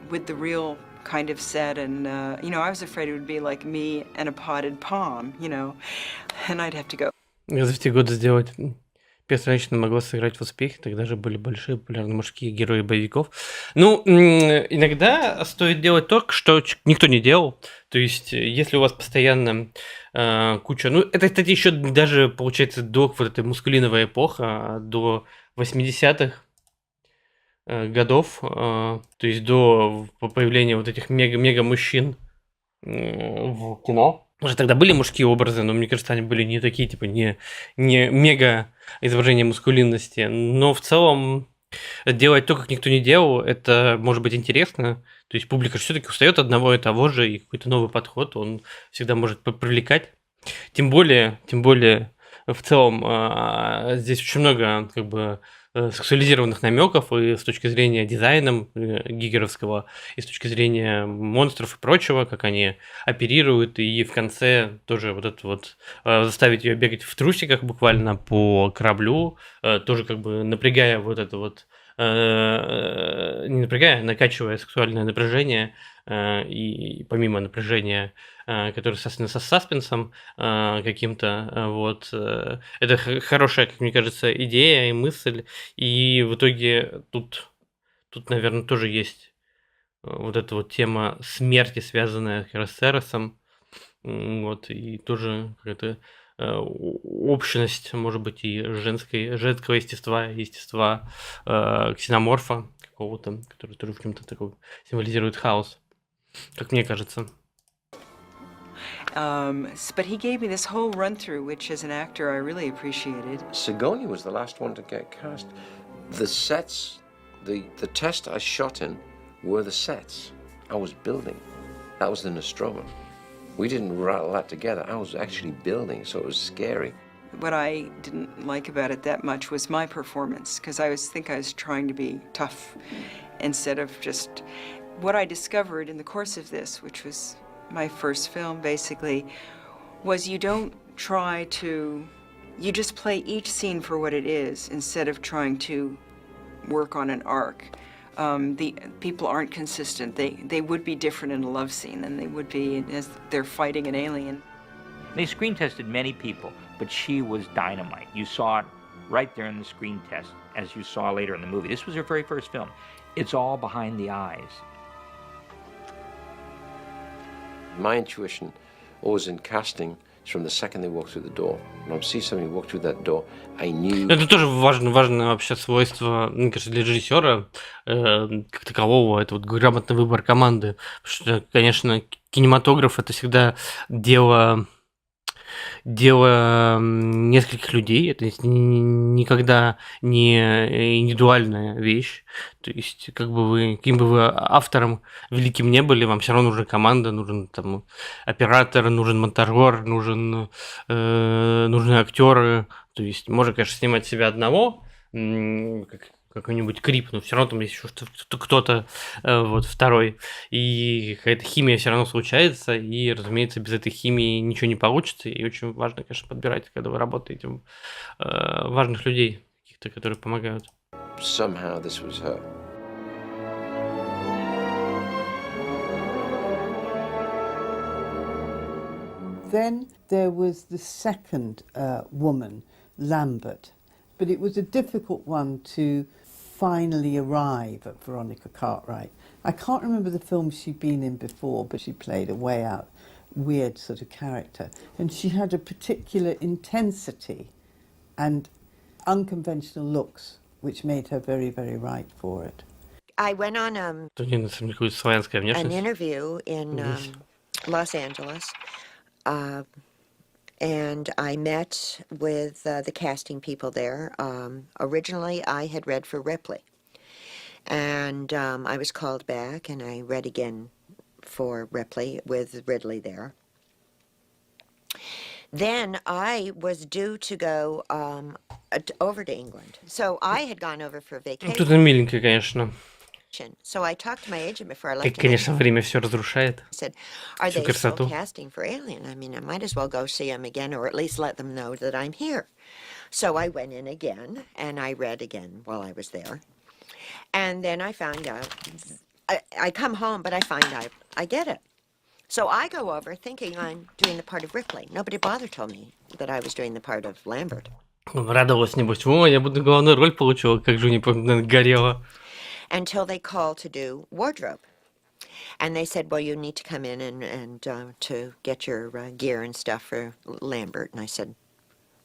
with the real kind of set, and I was afraid it would be like me and a potted palm, and I'd have to go. За те годы сделать первая женщина могла сыграть в успехе, тогда же были большие популярные мужские герои боевиков. Иногда стоит делать то, что никто не делал. То есть, если у вас постоянно куча... это, кстати, еще даже, получается, до вот этой мускулиновой эпохи, до 80-х годов, то есть до появления вот этих мега-мужчин в кино. Уже тогда были мужские образы, но мне кажется, они были не такие, не мега изображения мускулинности. Но в целом делать то, как никто не делал, это может быть интересно. То есть публика все-таки устает от одного и того же, и какой-то новый подход, он всегда может привлекать. Тем более в целом здесь очень много как бы сексуализированных намеков и с точки зрения дизайна гигеровского, и с точки зрения монстров и прочего, как они оперируют, и в конце тоже вот это вот заставить ее бегать в трусиках буквально по кораблю, тоже как бы напрягая вот это вот, не напрягая, а накачивая сексуальное напряжение, и помимо напряжения, которое связано со саспенсом каким-то, вот, это хорошая, как мне кажется, идея и мысль, и в итоге тут, наверное, тоже есть вот эта вот тема смерти, связанная как раз с Эросом, вот, и тоже какая-то общность, может быть, и женского естества, ксеноморфа какого-то, который тоже в чем-то такой символизирует хаос, как мне кажется. But he gave me this whole run-through, which as an actor I really appreciated. Sigourney was the last one to get cast. The sets, the test I shot in were the sets I was building. That was the Nostromo. We didn't rattle that together. I was actually building, so it was scary. What I didn't like about it that much was my performance, because I was trying to be tough instead of just what I discovered in the course of this, which was my first film basically, was you don't try to, you just play each scene for what it is instead of trying to work on an arc. The people aren't consistent. They would be different in a love scene than they would be as they're fighting an alien. They screen tested many people, but she was dynamite. You saw it right there in the screen test, as you saw later in the movie. This was her very first film. It's all behind the eyes. My intuition, always in casting, is from the second they walk through the door. When I see somebody walk through that door, I knew... Это тоже важное вообще свойство, мне кажется, для режиссера как такового, это вот грамотный выбор команды. Потому что, конечно, кинематограф — это всегда дело нескольких людей, это никогда не индивидуальная вещь. То есть, каким бы вы автором великим не были, вам все равно нужна команда, нужен там оператор, нужен монтажер, нужны актеры. То есть, можно, конечно, снимать себя одного, какой-нибудь Крип, но все равно там есть еще кто-то вот второй, и какая-то химия все равно случается, и, разумеется, без этой химии ничего не получится, и очень важно, конечно, подбирать, когда вы работаете, важных людей, каких-то, которые помогают. Somehow this was her. Then there was the second woman, Lambert, but it was a difficult one to finally arrive at Veronica Cartwright. I can't remember the films she'd been in before, but she played a way out, weird sort of character. And she had a particular intensity and unconventional looks, which made her very, very right for it. I went on an interview in Los Angeles, and I met with the casting people there. Originally, I had read for Ripley, and I was called back, and I read again for Ripley with Ridley there. Then I was due to go over to England, so I had gone over for vacation. Тут миленькая, конечно. So I talked to my agent before I Как, left. конечно, время все разрушает. Said, "Are Всю they still красоту. casting for Alien? I mean, I might as well go see them again, or at least let them know that I'm here." So I went in again, and I read again while I was there, and then I found out. I come home, but I find out I get it. So I go over thinking I'm doing the part of Ripley. Nobody bothered told me that I was doing the part of Lambert. Радовалась, небось. О, я буду главную роль получила, как же не горела. Until they called to do wardrobe. And they said, well, you need to come in and to get your gear and stuff for Lambert. And I said,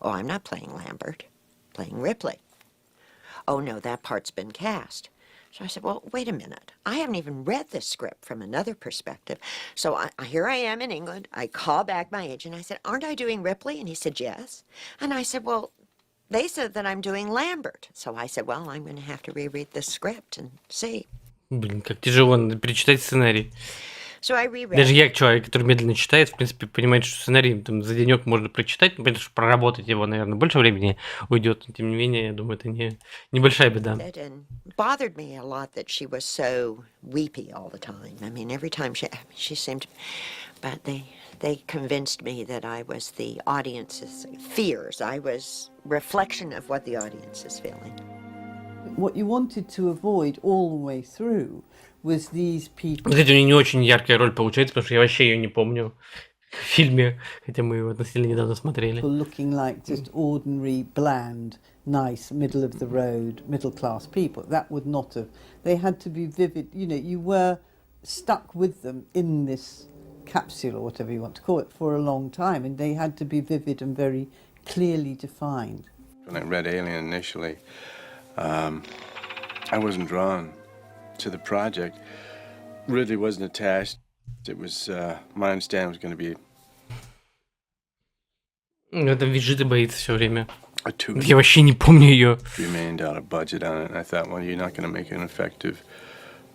oh, I'm not playing Lambert, I'm playing Ripley. Oh, no, that part's been cast. So I said, well, wait a minute. I haven't even read this script from another perspective. So here I am in England. I call back my agent. I said, aren't I doing Ripley? And he said, yes. And I said, well, they said that I'm doing Lambert. So I said, well, I'm going to have to reread this script and see. Блин, как тяжело, надо перечитать сценарий. So I reread. Даже я, человек, который медленно читает, в принципе, понимает, что сценарий там за денек можно прочитать, потому что проработать его, наверное, больше времени уйдет. Но, тем не менее, я думаю, это небольшая беда. It bothered me a lot that she was so weepy all the time. I mean, every time she seemed, but they convinced me that I was the audience's fears. I was reflection of what the audience is feeling. What you wanted to avoid all the way through was these people. Кстати, у нее не очень яркая роль получается, потому что я вообще ее не помню в фильме, хотя мы его относительно недавно смотрели. Looking like just ordinary, bland, nice, middle of the road, middle class people. That would not have. They had to be vivid. You know, you were stuck with them in this capsule or whatever you want to call it for a long time, and they had to be vivid and very clearly defined. When I read Alien initially, I wasn't drawn to the project. Ridley wasn't attached. It was my understanding was going to be. Там Виджита боится все время. Я вообще не помню ее. $3 million budget on it, and I thought, well, you're not going to make an effective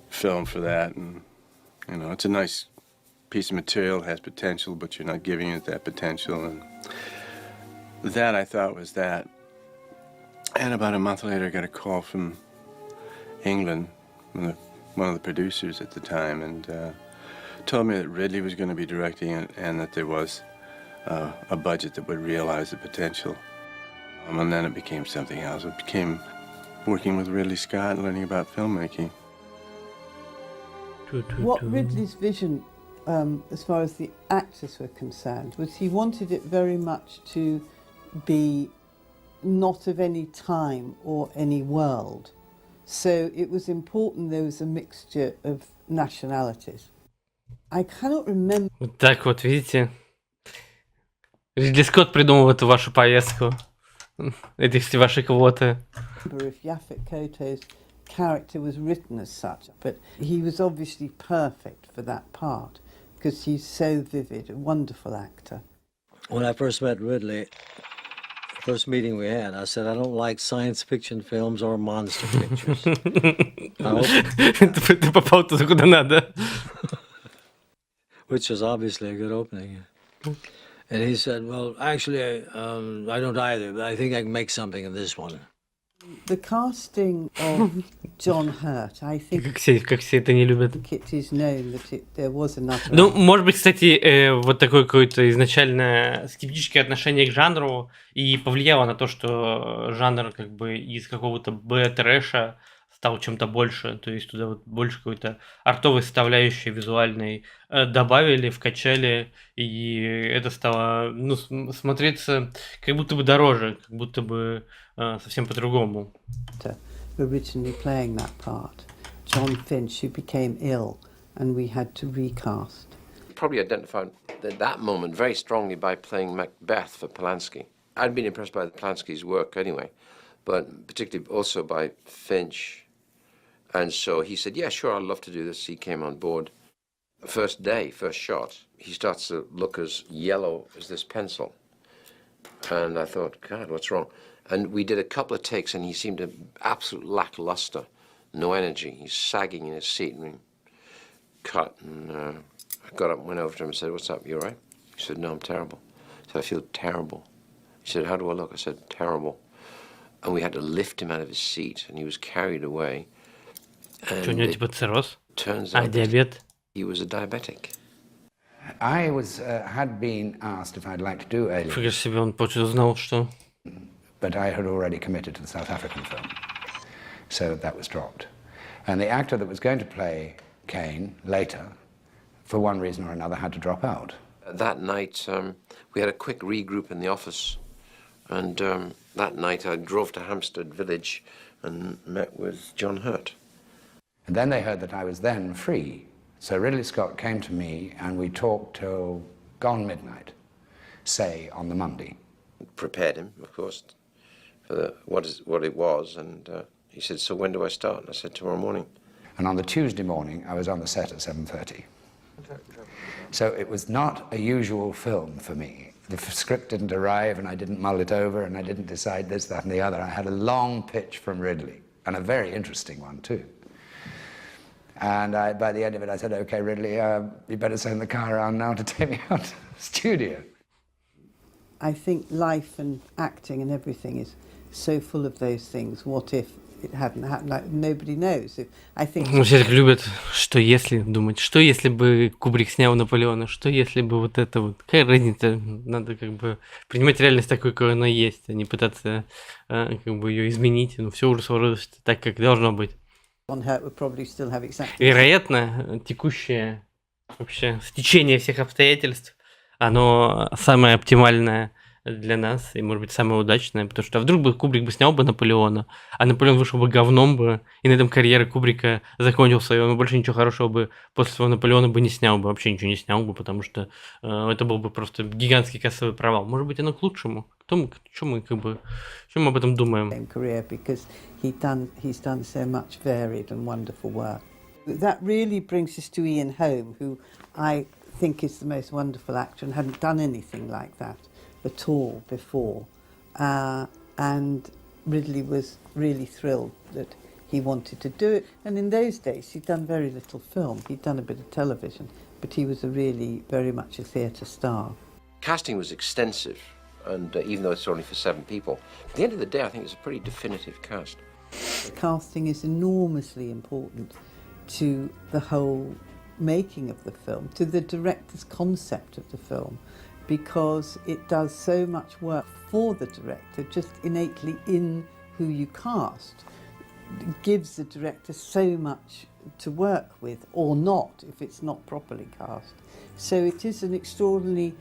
film for that, and you know, it's a nice piece of material, has potential, but you're not giving it that potential, and that I thought was that. And about a month later, I got a call from England, one of the producers at the time, and told me that Ridley was going to be directing it and that there was a budget that would realize the potential. And then it became something else. It became working with Ridley Scott and learning about filmmaking. What Ridley's vision, as far as the actors were concerned, was he wanted it very much to be not of any time or any world. So it was important there was a mixture of nationalities. I cannot remember. Вот так вот, видите? Ридли Скотт придумал эту вашу поездку. Эти все ваши квоты. If Yaphet Kotto's character was written as such, but he was obviously perfect for that part because he's so vivid, a wonderful actor. When I first met Ridley, first meeting we had, I said, I don't like science fiction films or monster pictures. Ты попал туда, куда надо. Which was obviously a good opening. And he said, well, actually, I don't either, but I think I can make something of this one. The casting of John Hurt, I think. Как все это не любят. It is known that there was another. Ну, может быть, кстати, вот такое какое-то изначально скептическое отношение к жанру и повлияло на то, что жанр как бы из какого-то Б-трэша стал чем-то больше, то есть туда вот больше какой-то артовой составляющей визуальной добавили, вкачали, и это стало, ну, смотреться как будто бы дороже, как будто бы совсем по-другому. Originally playing that part, John Finch, who became ill, and we had to recast. Probably identified that moment very strongly by playing Macbeth for Polanski. I'd been impressed by Polanski's work anyway, but particularly also by Finch. And so he said, yeah, sure, I'd love to do this. He came on board. First day, first shot, he starts to look as yellow as this pencil. And I thought, God, what's wrong? And we did a couple of takes, and he seemed absolute lackluster, no energy. He's sagging in his seat, and we cut. And I got up and went over to him and said, what's up, you all right? He said, no, I'm terrible. I said, I feel terrible. He said, how do I look? I said, terrible. And we had to lift him out of his seat, and he was carried away. Что у него типа цирроз? Turns out диабет? He was a diabetic. I had been asked if I'd like to do Alien. Фига себе, он узнал, что... But I had already committed to the South African film, so that was dropped. And the actor that was going to play Kane later, for one reason or another, had to drop out. That night, we had a quick regroup in the office, and that night I drove to Hampstead Village and met with John Hurt. And then they heard that I was then free. So Ridley Scott came to me and we talked till gone midnight, say on the Monday. Prepared him, of course, for what it was, and he said, so when do I start? And I said, tomorrow morning. And on the Tuesday morning, I was on the set at 7:30. So it was not a usual film for me. The script didn't arrive and I didn't mull it over and I didn't decide this, that and the other. I had a long pitch from Ridley, and a very interesting one too. And by the end of it, I said, okay, Ridley, you better send the car around now to take me out to the studio. I think life and acting and everything is so full of those things. What if it hadn't happened? Like, nobody knows. I think... Все так любят, что если думать, что если бы Кубрик снял Наполеона, что если бы вот это вот. Какая разница? Надо как бы принимать реальность такой, какой она есть, а не пытаться как бы ее изменить. Ну, все уже сложилось так, как должно быть. Вероятно, текущее вообще стечение всех обстоятельств, оно самое оптимальное для нас и, может быть, самое удачное, потому что вдруг бы Кубрик бы снял бы Наполеона, а Наполеон вышел бы говном бы, и на этом карьера Кубрика закончилась, и он больше ничего хорошего бы после своего Наполеона бы не снял бы, вообще ничего не снял бы, потому что это был бы просто гигантский кассовый провал. Может быть, оно к лучшему. Что мы об этом думаем? He's done so much varied and wonderful work. That really brings us to Ian Holm, who I think is the most wonderful actor and hadn't done anything like that at all before. And Ridley was really thrilled that he wanted to do it. And in those days, he'd done very little film. He'd done a bit of television, but he was really very much a theatre star. Casting was extensive, and even though it's only for 7 people, at the end of the day, I think it's a pretty definitive cast. The casting is enormously important to the whole making of the film, to the director's concept of the film, because it does so much work for the director, just innately in who you cast. It gives the director so much to work with, or not, if it's not properly cast. So it is an extraordinarily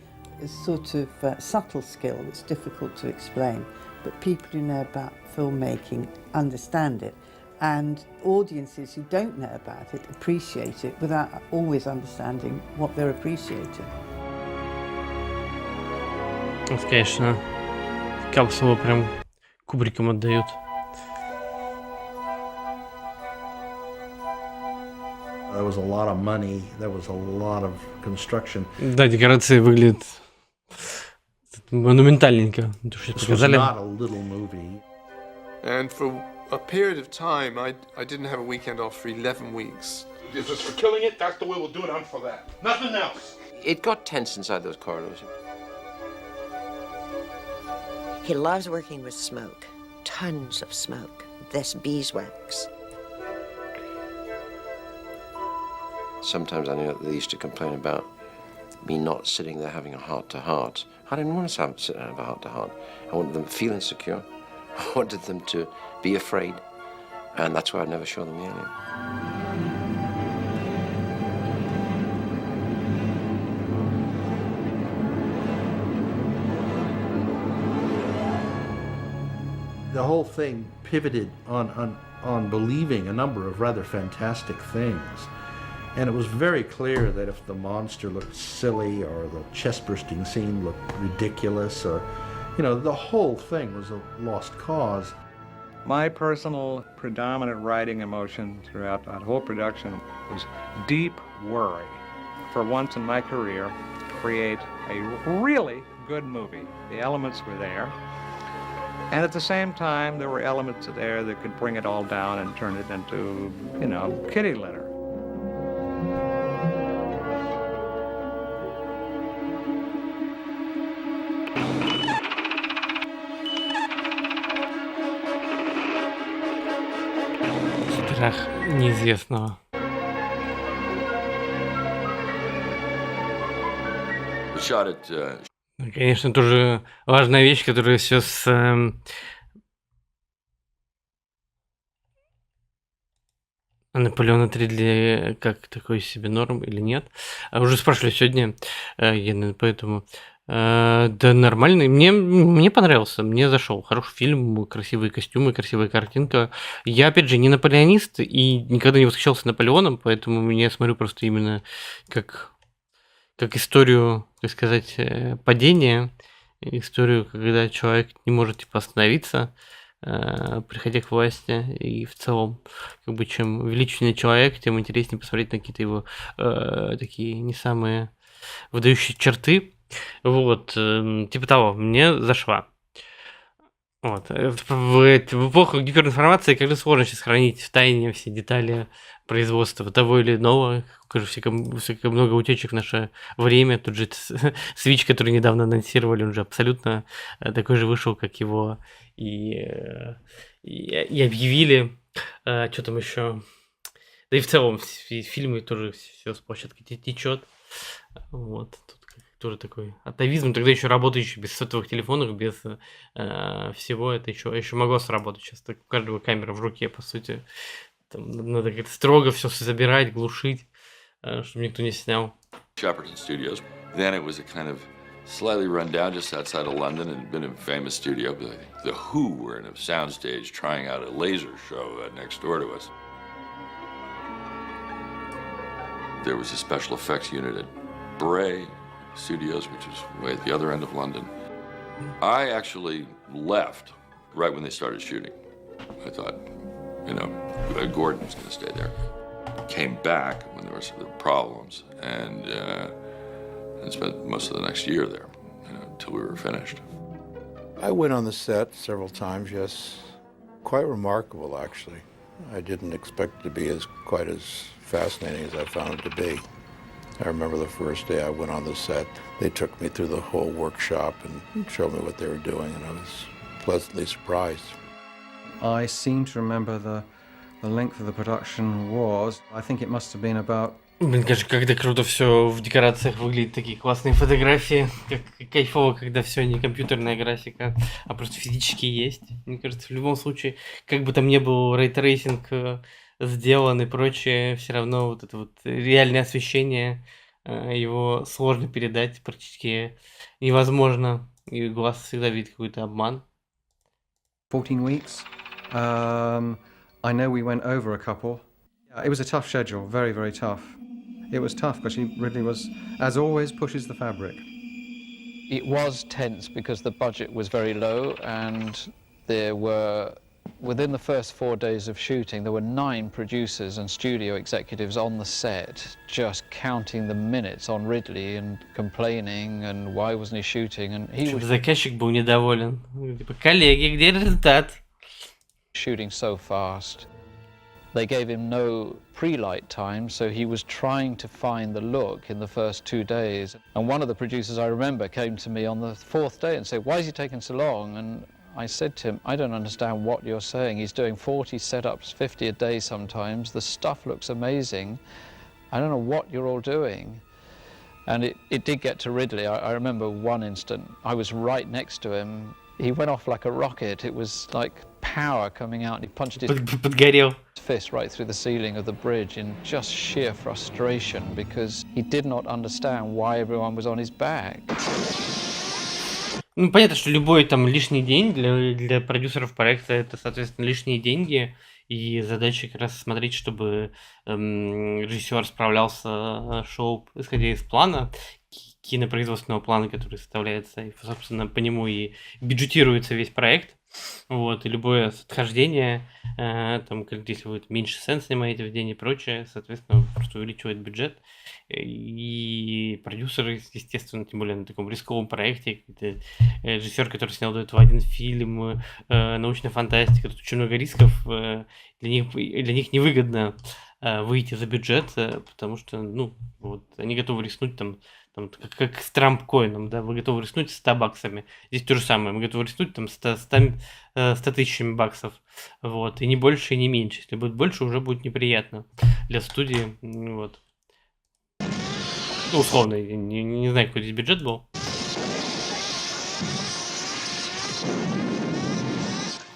sort of subtle skill that's difficult to explain, but people who know about filmmaking understand it, and audiences who don't know about it appreciate it without always understanding what they're appreciating. Конечно, капсулу прям Кубриком отдают. There was a lot of money, there was a lot of construction. Да, декорации выглядят монументальненько. This was not a little movie. And for a period of time, I didn't have a weekend off for 11 weeks. Is this for killing it? That's the way we'll do it. I'm for that. Nothing else. It got tense inside those corridors. He loves working with smoke, tons of smoke, this beeswax. Sometimes I know they used to complain about me not sitting there having a heart-to-heart. I didn't want to sit there and have a heart-to-heart. I wanted them to feel insecure. I wanted them to be afraid. And that's why I'd never show them the alien. The whole thing pivoted on believing a number of rather fantastic things. And it was very clear that if the monster looked silly or the chest-bursting scene looked ridiculous or, you know, the whole thing was a lost cause. My personal predominant writing emotion throughout that whole production was deep worry. For once in my career, create a really good movie. The elements were there. And at the same time, there were elements there that could bring it all down and turn it into, you know, kitty litter. Страх неизвестного. Конечно, тоже важная вещь, которая все с Наполеона 3 для как такой себе норм или нет. Уже спрашивали сегодня, я поэтому да нормальный. Мне понравился, мне зашел. Хороший фильм, красивые костюмы, красивая картинка. Я, опять же, не наполеонист и никогда не восхищался Наполеоном, поэтому я смотрю просто именно как историю, так сказать, падения, историю, когда человек не может типа остановиться, приходя к власти, и в целом, как бы, чем величественнее человек, тем интереснее посмотреть на какие-то его такие не самые выдающие черты. Вот, типа того, мне зашла. Вот. В эпоху гиперинформации как же сложно сейчас хранить в тайне все детали производства того или иного. Слишком много утечек в наше время. Тут же Switch, который недавно анонсировали, он же абсолютно такой же вышел, как его и объявили. Что там еще? Да и в целом фильмы тоже все с площадки течет. Вот. Тут тоже такой атовизм. Тогда еще работающий без сотовых телефонов, без всего, это еще могло сработать. Сейчас так у каждого камера в руке, по сути. Там надо как-то строго все забирать, глушить, чтобы никто не снял. Shepperton Studios. Then it was a kind of slightly run down just outside of London and been a famous studio. The Who were in a soundstage trying out a laser show next door to us. There was a special effects unit at Bray Studios, which was way at the other end of London. I actually left right when they started shooting. I thought, Gordon was going to stay there. Came back when there were problems and spent most of the next year there until we were finished. I went on the set several times, yes. Quite remarkable, actually. I didn't expect it to be quite as fascinating as I found it to be. I remember the first day I went on the set, they took me through the whole workshop and showed me what they were doing, and I was pleasantly surprised. I seem to remember the length of the production was, I think it must have been about... Блин, конечно, когда круто все в декорациях выглядит, такие классные фотографии, как кайфово, когда все не компьютерная графика, а просто физически есть. Мне кажется, в любом случае, как бы там ни был рейтрейсинг сделан и прочее, все равно вот это вот реальное освещение, его сложно передать, практически невозможно, и глаз всегда видит какой-то обман. 14 weeks. I know we went over a couple. It was a tough schedule, very, very tough. It was tough because she really was, as always, pushes the fabric. It was tense because the budget was very low, and there were, within the first 4 days of shooting, there were 9 producers and studio executives on the set just counting the minutes on Ridley and complaining and why wasn't he shooting, and he was... Заказчик был недоволен. Типа, коллеги, где результат? Shooting so fast. They gave him no pre-light time, so he was trying to find the look in the first 2 days. And one of the producers I remember came to me on the 4th day and said, "Why is he taking so long?" And I said to him, "I don't understand what you're saying. He's doing 40 setups, 50 a day sometimes. The stuff looks amazing. I don't know what you're all doing." And it did get to Ridley. I remember one instant, I was right next to him. He went off like a rocket. It was like power coming out, and he punched his fist right through the ceiling of the bridge in just sheer frustration because he did not understand why everyone was on his back. Ну, понятно, что любой там лишний день для продюсеров проекта это, соответственно, лишние деньги, и задача как раз смотреть, чтобы режиссер справлялся шоу, исходя из плана, кинопроизводственного плана, который составляется, и, собственно, по нему и бюджетируется весь проект. Вот, и любое отхождение, там, если вы меньше сцен снимаете в день и прочее, соответственно, просто увеличивает бюджет. И продюсеры, естественно, тем более на таком рисковом проекте, режиссер, который снял до этого один фильм, научная фантастика, тут очень много рисков, для них невыгодно выйти за бюджет, потому что, ну, вот, они готовы рискнуть там как с Трамп-коином, да, вы готовы рискнуть 100 баксами. Здесь то же самое, мы готовы рискнуть там 100 тысячами баксов, вот, и не больше, и не меньше. Если будет больше, уже будет неприятно для студии, вот. Ну, условно, я не знаю, какой здесь бюджет был.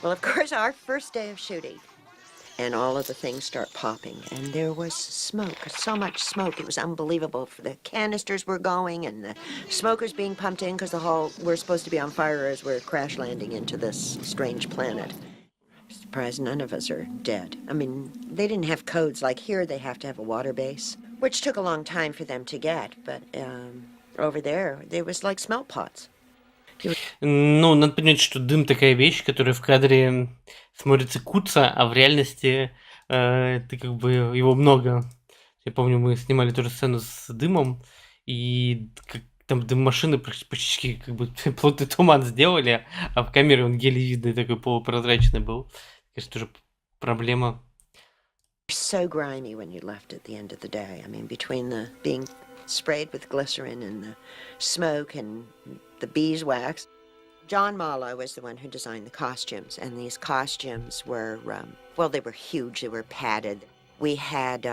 Well, of course, our first day of shooting, and all of the things start popping, and there was smoke, so much smoke, it was unbelievable. The canisters were going, and the smoke was being pumped in because we're supposed to be on fire as we're crash landing into this strange planet. Surprised none of us are dead. I mean, they didn't have codes like here, they have to have a water base, which took a long time for them to get, but over there was like smelt pots. Ну, надо понять, что дым такая вещь, которая в кадре смотрится куца, а в реальности ты как бы его много. Я помню, мы снимали тоже сцену с дымом, и Там машины почти как бы плотный туман сделали, а в камере он еле видный, такой полупрозрачный был. Конечно, тоже проблема. So grimy when you left at the end of the day. I mean, between the being sprayed with glycerin and the smoke and the beeswax. John Marlowe was the one who designed the costumes, and these costumes were, well, they were huge, they were padded. We had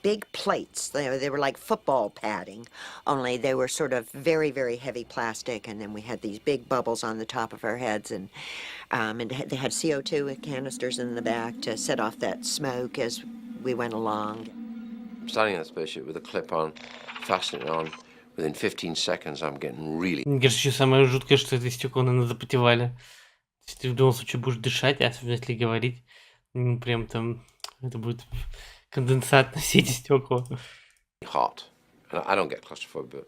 big plates. They were like football padding, only they were sort of very, very heavy plastic, and then we had these big bubbles on the top of our heads, and they had CO2 canisters in the back to set off that smoke as we went along. Standing in the spaceship with a clip on, fastening it on, within 15 seconds I'm getting really... Мне кажется, еще самое жуткое, что это стекло, наверное, запотевали. То есть ты в любом случае будешь дышать, особенно если говорить, прям там, это будет конденсат на все эти стекла. Hot. And I don't get claustrophobic, but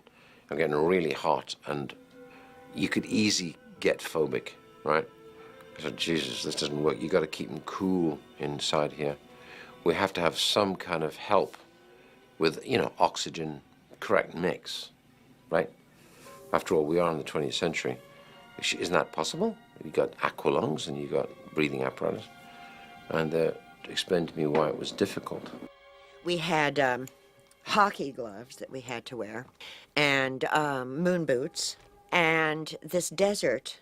I'm getting really hot, and you could easily get phobic, right? I said, Jesus, this doesn't work. You got to keep them cool inside here. We have to have some kind of help with, you know, oxygen, correct mix, right? After all, we are in the 20th century. Isn't that possible? You got aqua lungs and you got breathing apparatus. And explained to me why it was difficult. We had hockey gloves that we had to wear, and moon boots, and this desert.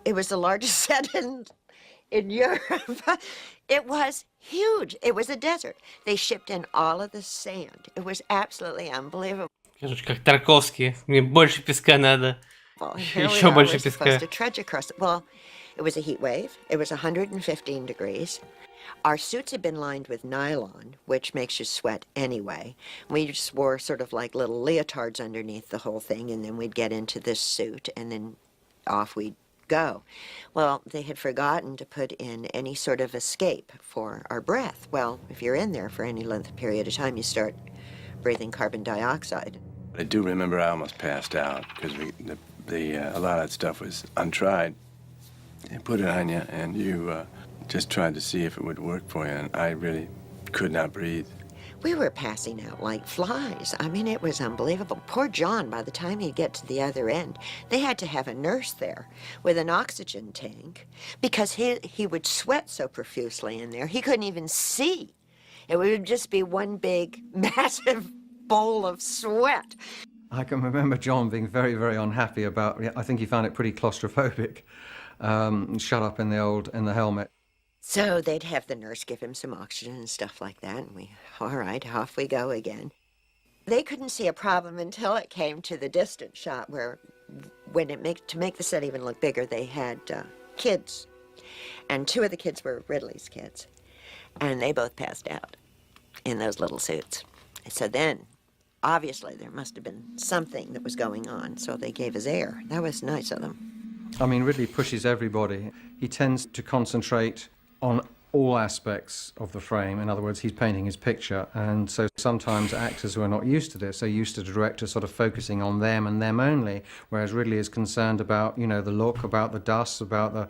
It was the largest set in Europe. It was huge. It was a desert. They shipped in all of the sand. It was absolutely unbelievable. Короче, как Тарковский. Мне больше песка надо. Еще больше песка. To trudge across. Well, it was a heat wave. It was 115 degrees. Our suits had been lined with nylon, which makes you sweat anyway. We just wore sort of like little leotards underneath the whole thing, and then we'd get into this suit, and then off we'd go. Well, they had forgotten to put in any sort of escape for our breath. Well, if you're in there for any length of period of time, you start breathing carbon dioxide. I do remember I almost passed out because a lot of that stuff was untried. They put it on you, and you just tried to see if it would work for you, and I really could not breathe. We were passing out like flies. I mean, it was unbelievable. Poor John, by the time he'd get to the other end, they had to have a nurse there with an oxygen tank because he would sweat so profusely in there, he couldn't even see. It would just be one big, massive bowl of sweat. I can remember John being very, very unhappy about, I think he found it pretty claustrophobic, shut up in the helmet. So they'd have the nurse give him some oxygen and stuff like that, and all right, off we go again. They couldn't see a problem until it came to the distant shot where, to make the set even look bigger, they had kids. And two of the kids were Ridley's kids, and they both passed out in those little suits. So then, obviously, there must have been something that was going on, so they gave us air. That was nice of them. I mean, Ridley pushes everybody. He tends to concentrate on all aspects of the frame. In other words, he's painting his picture, and so sometimes actors who are not used to this are used to the director sort of focusing on them and them only, whereas Ridley is concerned about, you know, the look, about the dust, about the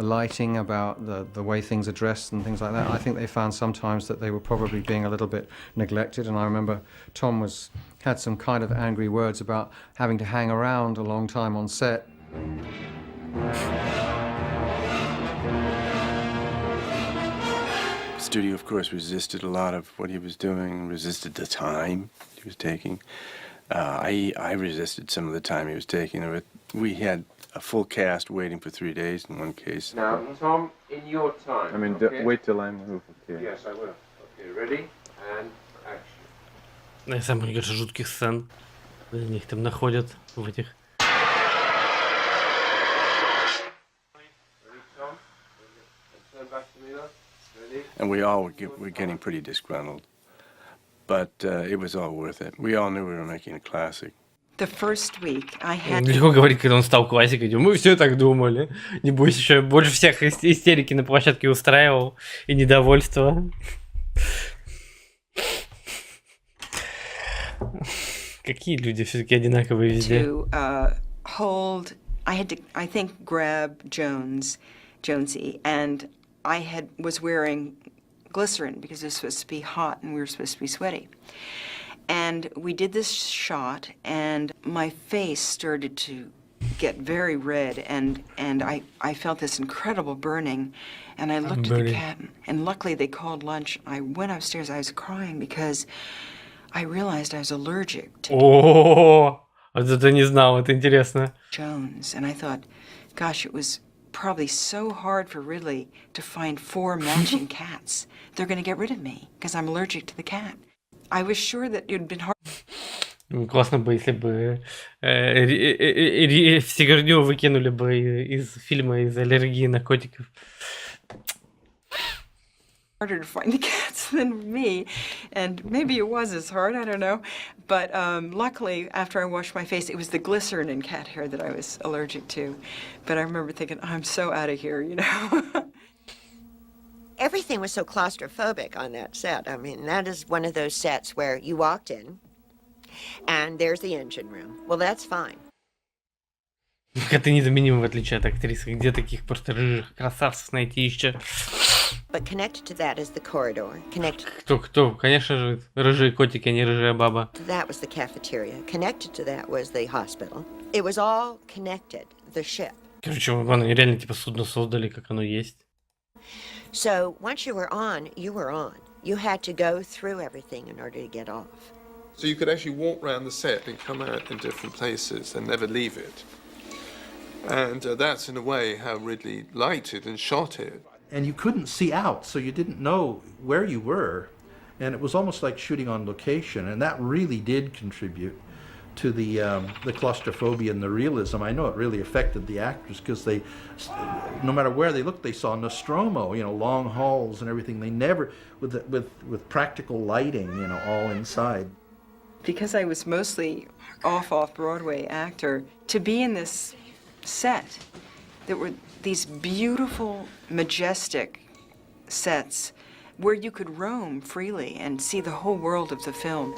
lighting, about the way things are dressed and things like that. I think they found sometimes that they were probably being a little bit neglected, and I remember Tom had some kind of angry words about having to hang around a long time on set. The studio, of course, resisted a lot of what he was doing, resisted the time he was taking. I resisted some of the time he was taking. We had a full cast waiting for 3 days in one case. Now, Tom, in your time. I mean, okay? Wait till I move. Okay. Yes, I will. Okay, ready and action. Самых, мне кажется, жутких сцен. Они их там находят в этих. And we all were getting pretty disgruntled, but it was all worth it. We all knew we were making a classic. The first week I had... Легко говорить, когда он стал классикой. Мы все так думали. Не бойся, еще больше всех истерики на площадке устраивал и недовольство. Какие люди все-таки одинаковые везде. I had to, I think, grab Jonesy, and was wearing glycerin because it was supposed to be hot and we were supposed to be sweaty. And we did this shot, and my face started to get very red, and I felt this incredible burning, and I looked at the cat, and luckily they called lunch. I went upstairs, I was crying because I realized I was allergic to О, вот это не знал, это интересно. Jones, and I thought, gosh, it was probably so hard for Ridley to find 4 matching cats. They're going to get rid of me because I'm allergic to the cat. I was sure that it would been hard. Классно бы, если бы Сигарню выкинули бы из фильма из аллергии на котиков. Harder to find the cats than me, and maybe it was as hard, I don't know. But luckily, after I washed my face, it was the glycerin in cat hair that I was allergic to. But I remember thinking, I'm so out of here, you know. Everything was so claustrophobic on that set. I mean, that is one of those sets where you walked in, and there's the engine room. Well, that's fine. Это незаменимо, в отличие от актрисы. Где таких просто рыжих красавцев найти еще? But connected to that is the corridor. Connected. Кто? Конечно же, рыжие котики, а не рыжая баба. To that was the cafeteria. Connected to that was the hospital. It was all connected. The ship. Короче, они реально типа судно создали, как оно есть. So once you were on, you were on. You had to go through everything in order to get off. So you could actually walk around the set and come out in different places and never leave it. And that's in a way how Ridley liked it and shot it. And you couldn't see out, so you didn't know where you were. And it was almost like shooting on location, and that really did contribute to the claustrophobia and the realism. I know it really affected the actors because they, no matter where they looked, they saw Nostromo, you know, long halls and everything. They never, with practical lighting, you know, all inside. Because I was mostly off-Broadway actor, to be in this set, there were these beautiful, majestic sets where you could roam freely and see the whole world of the film.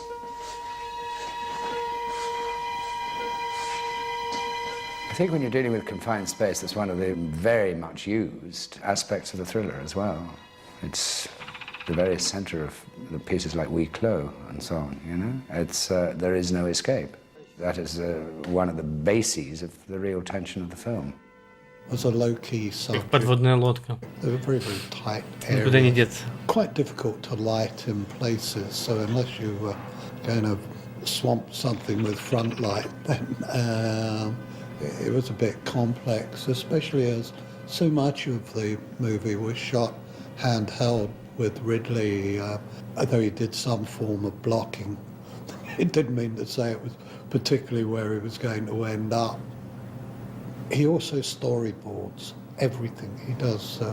I think when you're dealing with confined space, that's one of the very much used aspects of the thriller as well. It's the very center of the pieces like We Clo and so on, you know? It's, there is no escape. That is one of the bases of the real tension of the film. It was a low-key subject. Подводная лодка. They were very, very tight Никуда не areas. деться. Quite difficult to light in places, so unless you were going to swamp something with front light, then it was a bit complex, especially as so much of the movie was shot handheld with Ridley, although he did some form of blocking. It didn't mean to say it was particularly where he was going to end up. He also storyboards everything. He does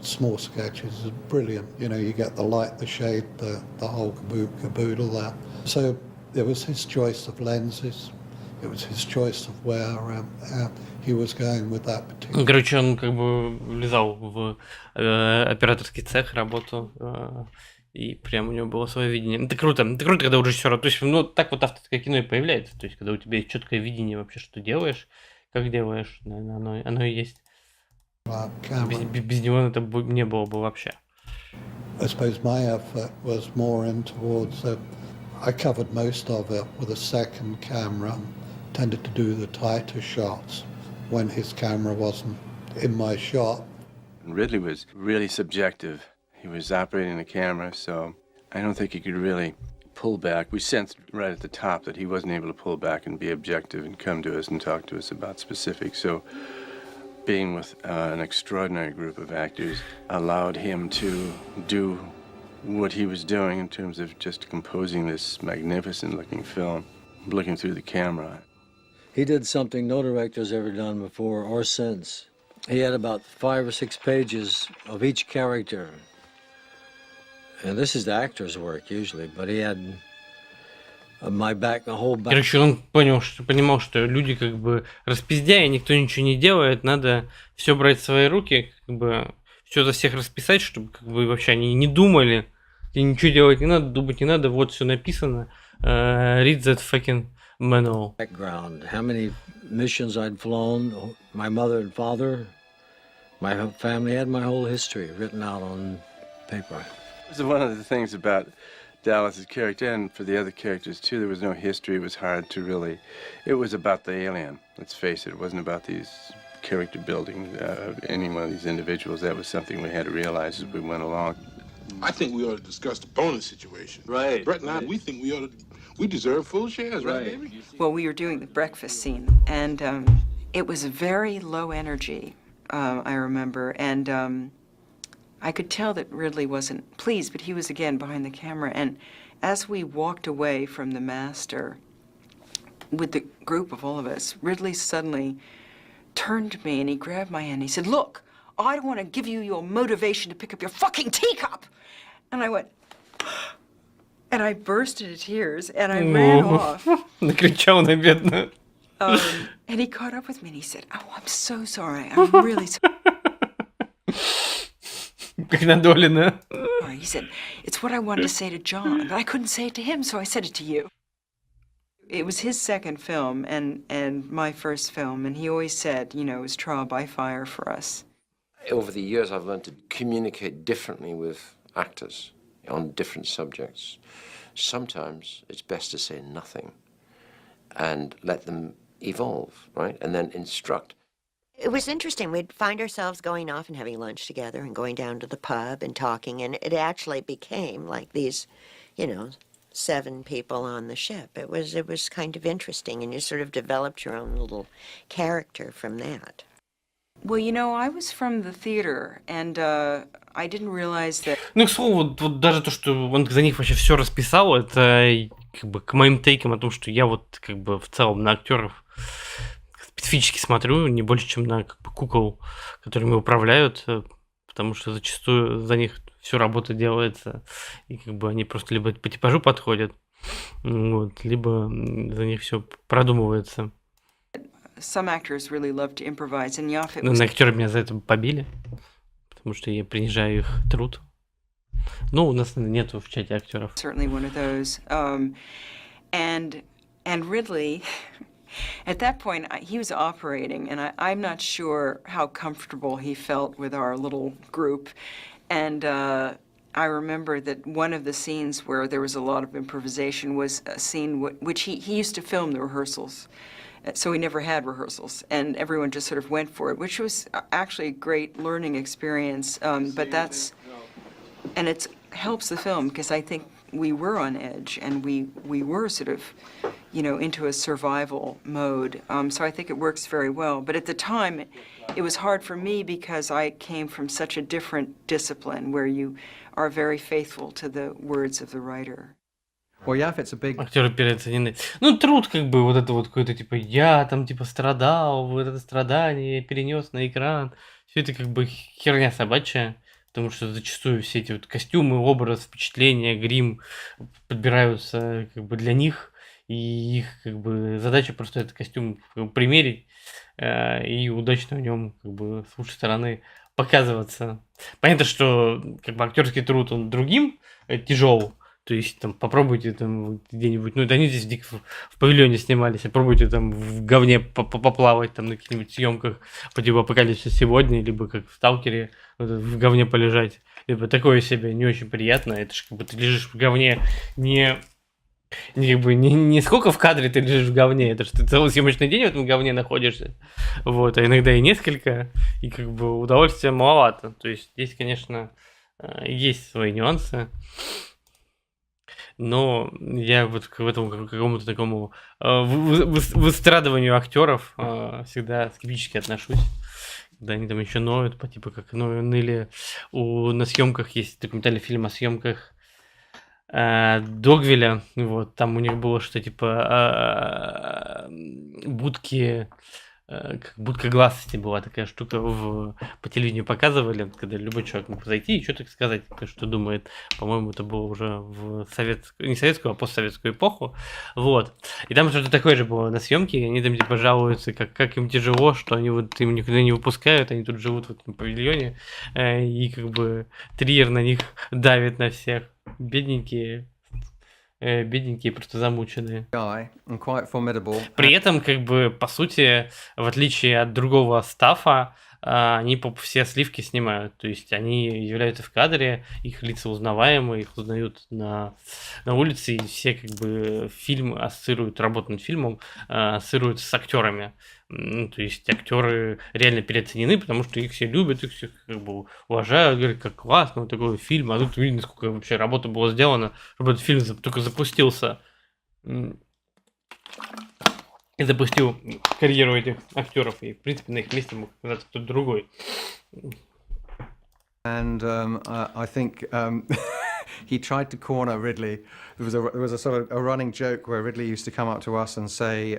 small sketches. It's brilliant. You know, you get the light, the shade, the whole caboodle there. So it was his choice of lenses. It was his choice of where he was going with that particular. Короче, он как бы влезал в операторский цех, работал, и прям у него было свое видение. Это круто, когда у режиссера, то есть, ну, так вот авторское кино и появляется, то есть, когда у тебя есть четкое видение вообще, что делаешь, как делаешь, наверное, оно и есть. Без него это не было бы вообще. I suppose my effort was more in towards I covered most of it with a second camera, tended to do the tighter shots when his camera wasn't in my shot. Ridley was really subjective. He was operating the camera, so I don't think he could really pull back. We sensed right at the top that he wasn't able to pull back and be objective and come to us and talk to us about specifics. So being with an extraordinary group of actors allowed him to do what he was doing in terms of just composing this magnificent looking film, looking through the camera. He did something no director's ever done before or since. He had about 5 or 6 pages of each character. And this is the actor's work usually, but he had my back, the whole back. Короче, он понимал, что люди как бы распиздяи, никто ничего не делает, надо все брать в свои руки, как бы все за всех расписать, чтобы как бы вообще они не думали, и ничего делать не надо, думать не надо, вот все написано. Read that fucking manual. Background, how many missions I'd flown, my mother and father, my family had my whole history written out on paper. One of the things about Dallas's character, and for the other characters too, there was no history. It was hard to really. It was about the alien. Let's face it. It wasn't about these character building of any one of these individuals. That was something we had to realize as we went along. I think we ought to discuss the bonus situation. Right. Brett and I, we think we deserve full shares, right, baby? Well, we were doing the breakfast scene, and it was very low energy, I remember, and I could tell that Ridley wasn't pleased, but he was again behind the camera, and as we walked away from the master with the group of all of us, Ridley suddenly turned to me and he grabbed my hand and he said, "Look, I want to give you your motivation to pick up your fucking teacup." And I went, and I burst into tears and I ran off. Накричал на бедную. And he caught up with me and he said, "Oh, I'm so sorry. I'm really sorry." Как надолено. He said, "It's what I wanted to say to John, but I couldn't say it to him, so I said it to you." It was his second film and my first film, and he always said, you know, it was trial by fire for us. Over the years, I've learned to communicate differently with actors on different subjects. Sometimes it's best to say nothing and let them evolve, right? And then instruct. It was interesting. We'd find ourselves going off and having lunch together and going down to the pub and talking, and it actually became like these, you know, 7 people on the ship. It was kind of interesting, and you sort of developed your own little character from that. Well, you know, I was from the theater, and I didn't realize that... Ну, к слову, вот даже то, что он за них вообще все расписал, это как бы к моим тейкам о том, что я вот как бы в целом на актеров специфически смотрю, не больше, чем на как бы кукол, которыми управляют, потому что зачастую за них всю работу делается, и как бы они просто либо по типажу подходят, вот, либо за них все продумывается. Some actors really love to improvise, and Yaphet Ну, актеры меня за это побили, потому что я принижаю их труд. Ну, у нас нету в чате актеров. Certainly one of those. And Ridley, at that point, he was operating, and I'm not sure how comfortable he felt with our little group. And I remember that one of the scenes where there was a lot of improvisation was a scene which he used to film the rehearsals. So he never had rehearsals, and everyone just sort of went for it, which was actually a great learning experience. But that's, and it helps the film, because I think we were on edge, and we were sort of, you know, into a survival mode. So I think it works very well. But at the time, it was hard for me because I came from such a different discipline where you are very faithful to the words of the writer. Well, Yaphet's a big... Актеры переоценены. Ну, труд, как бы, вот это вот какой-то, типа, я там, типа, страдал, вот это страдание перенес на экран. Все это, как бы, херня собачья, потому что зачастую все эти вот костюмы, образ, впечатления, грим подбираются, как бы, для них, и их, как бы, задача просто этот костюм примерить и удачно в нем, как бы, с лучшей стороны показываться. Понятно, что, как бы, актерский труд, он другим тяжел. То есть, там, попробуйте там где-нибудь, ну, это они здесь в павильоне снимались, попробуйте там в говне поплавать там на каких-нибудь съемках по типу «Апокалипсис сегодня», либо как в «Сталкере» в говне полежать. Либо такое себе не очень приятно, это же как бы ты лежишь в говне не сколько в кадре ты лежишь в говне, это же ты целый съемочный день в этом говне находишься, вот, а иногда и несколько, и как бы удовольствия маловато. То есть здесь, конечно, есть свои нюансы. Но я вот к этому какому-то такому выстрадыванию актеров всегда скептически отношусь. Когда они там еще ноют, по типу как ныли. На съемках есть документальный фильм о съемках Догвилля. Вот, там у них было что типа будки, как будка гласности была такая штука, по телевидению показывали, когда любой человек мог зайти и что-то сказать, что думает. По-моему, это было уже в не советскую, а постсоветскую эпоху. Вот. И там что-то такое же было на съемке, и они там типа жалуются, как им тяжело, что они вот им никуда не выпускают, они тут живут в этом павильоне, и как бы Триер на них давит на всех. Бедненькие, просто замученные. При этом, как бы, по сути, в отличие от другого стаффа, они все сливки снимают. То есть они являются в кадре, их лица узнаваемые, их узнают на улице, и все как бы фильм ассоциируют, работу над фильмом ассоциируют с актерами. То есть актеры реально переоценены, потому что их все любят, их все как бы уважают, говорят, как классно, вот такой фильм, а тут видно, сколько вообще работы было сделано, чтобы этот фильм только запустился и запустил карьеру этих актеров, и в принципе на их месте мог оказаться кто-то другой. And I think he tried to corner Ridley. There was a sort of a running joke where Ridley used to come up to us and say,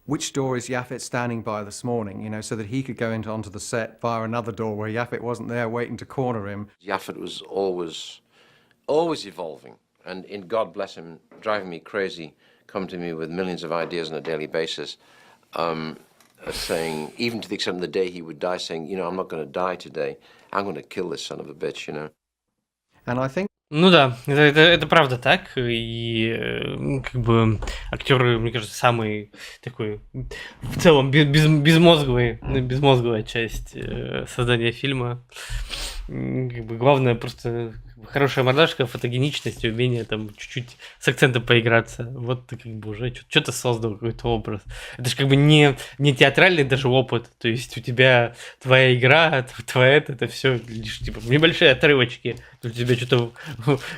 which door is Yaphet standing by this morning? You know, so that he could go onto the set via another door where Yaphet wasn't there waiting to corner him. Yaphet was always evolving, and in God bless him, driving me crazy, come to me with millions of ideas on a daily basis, saying, even to the extent of the day he would die, saying, you know, I'm not going to die today, I'm going to kill this son of a bitch, you know. And I think Ну да, это правда так, и как бы актеры, мне кажется, самый такой в целом безмозговая часть создания фильма. Как бы главное просто хорошая мордашка, фотогеничность и умение там чуть-чуть с акцентом поиграться. Вот ты как бы уже что-то создал, какой-то образ. Это же как бы не театральный даже опыт. То есть у тебя твоя игра, это все лишь типа небольшие отрывочки. У тебя что-то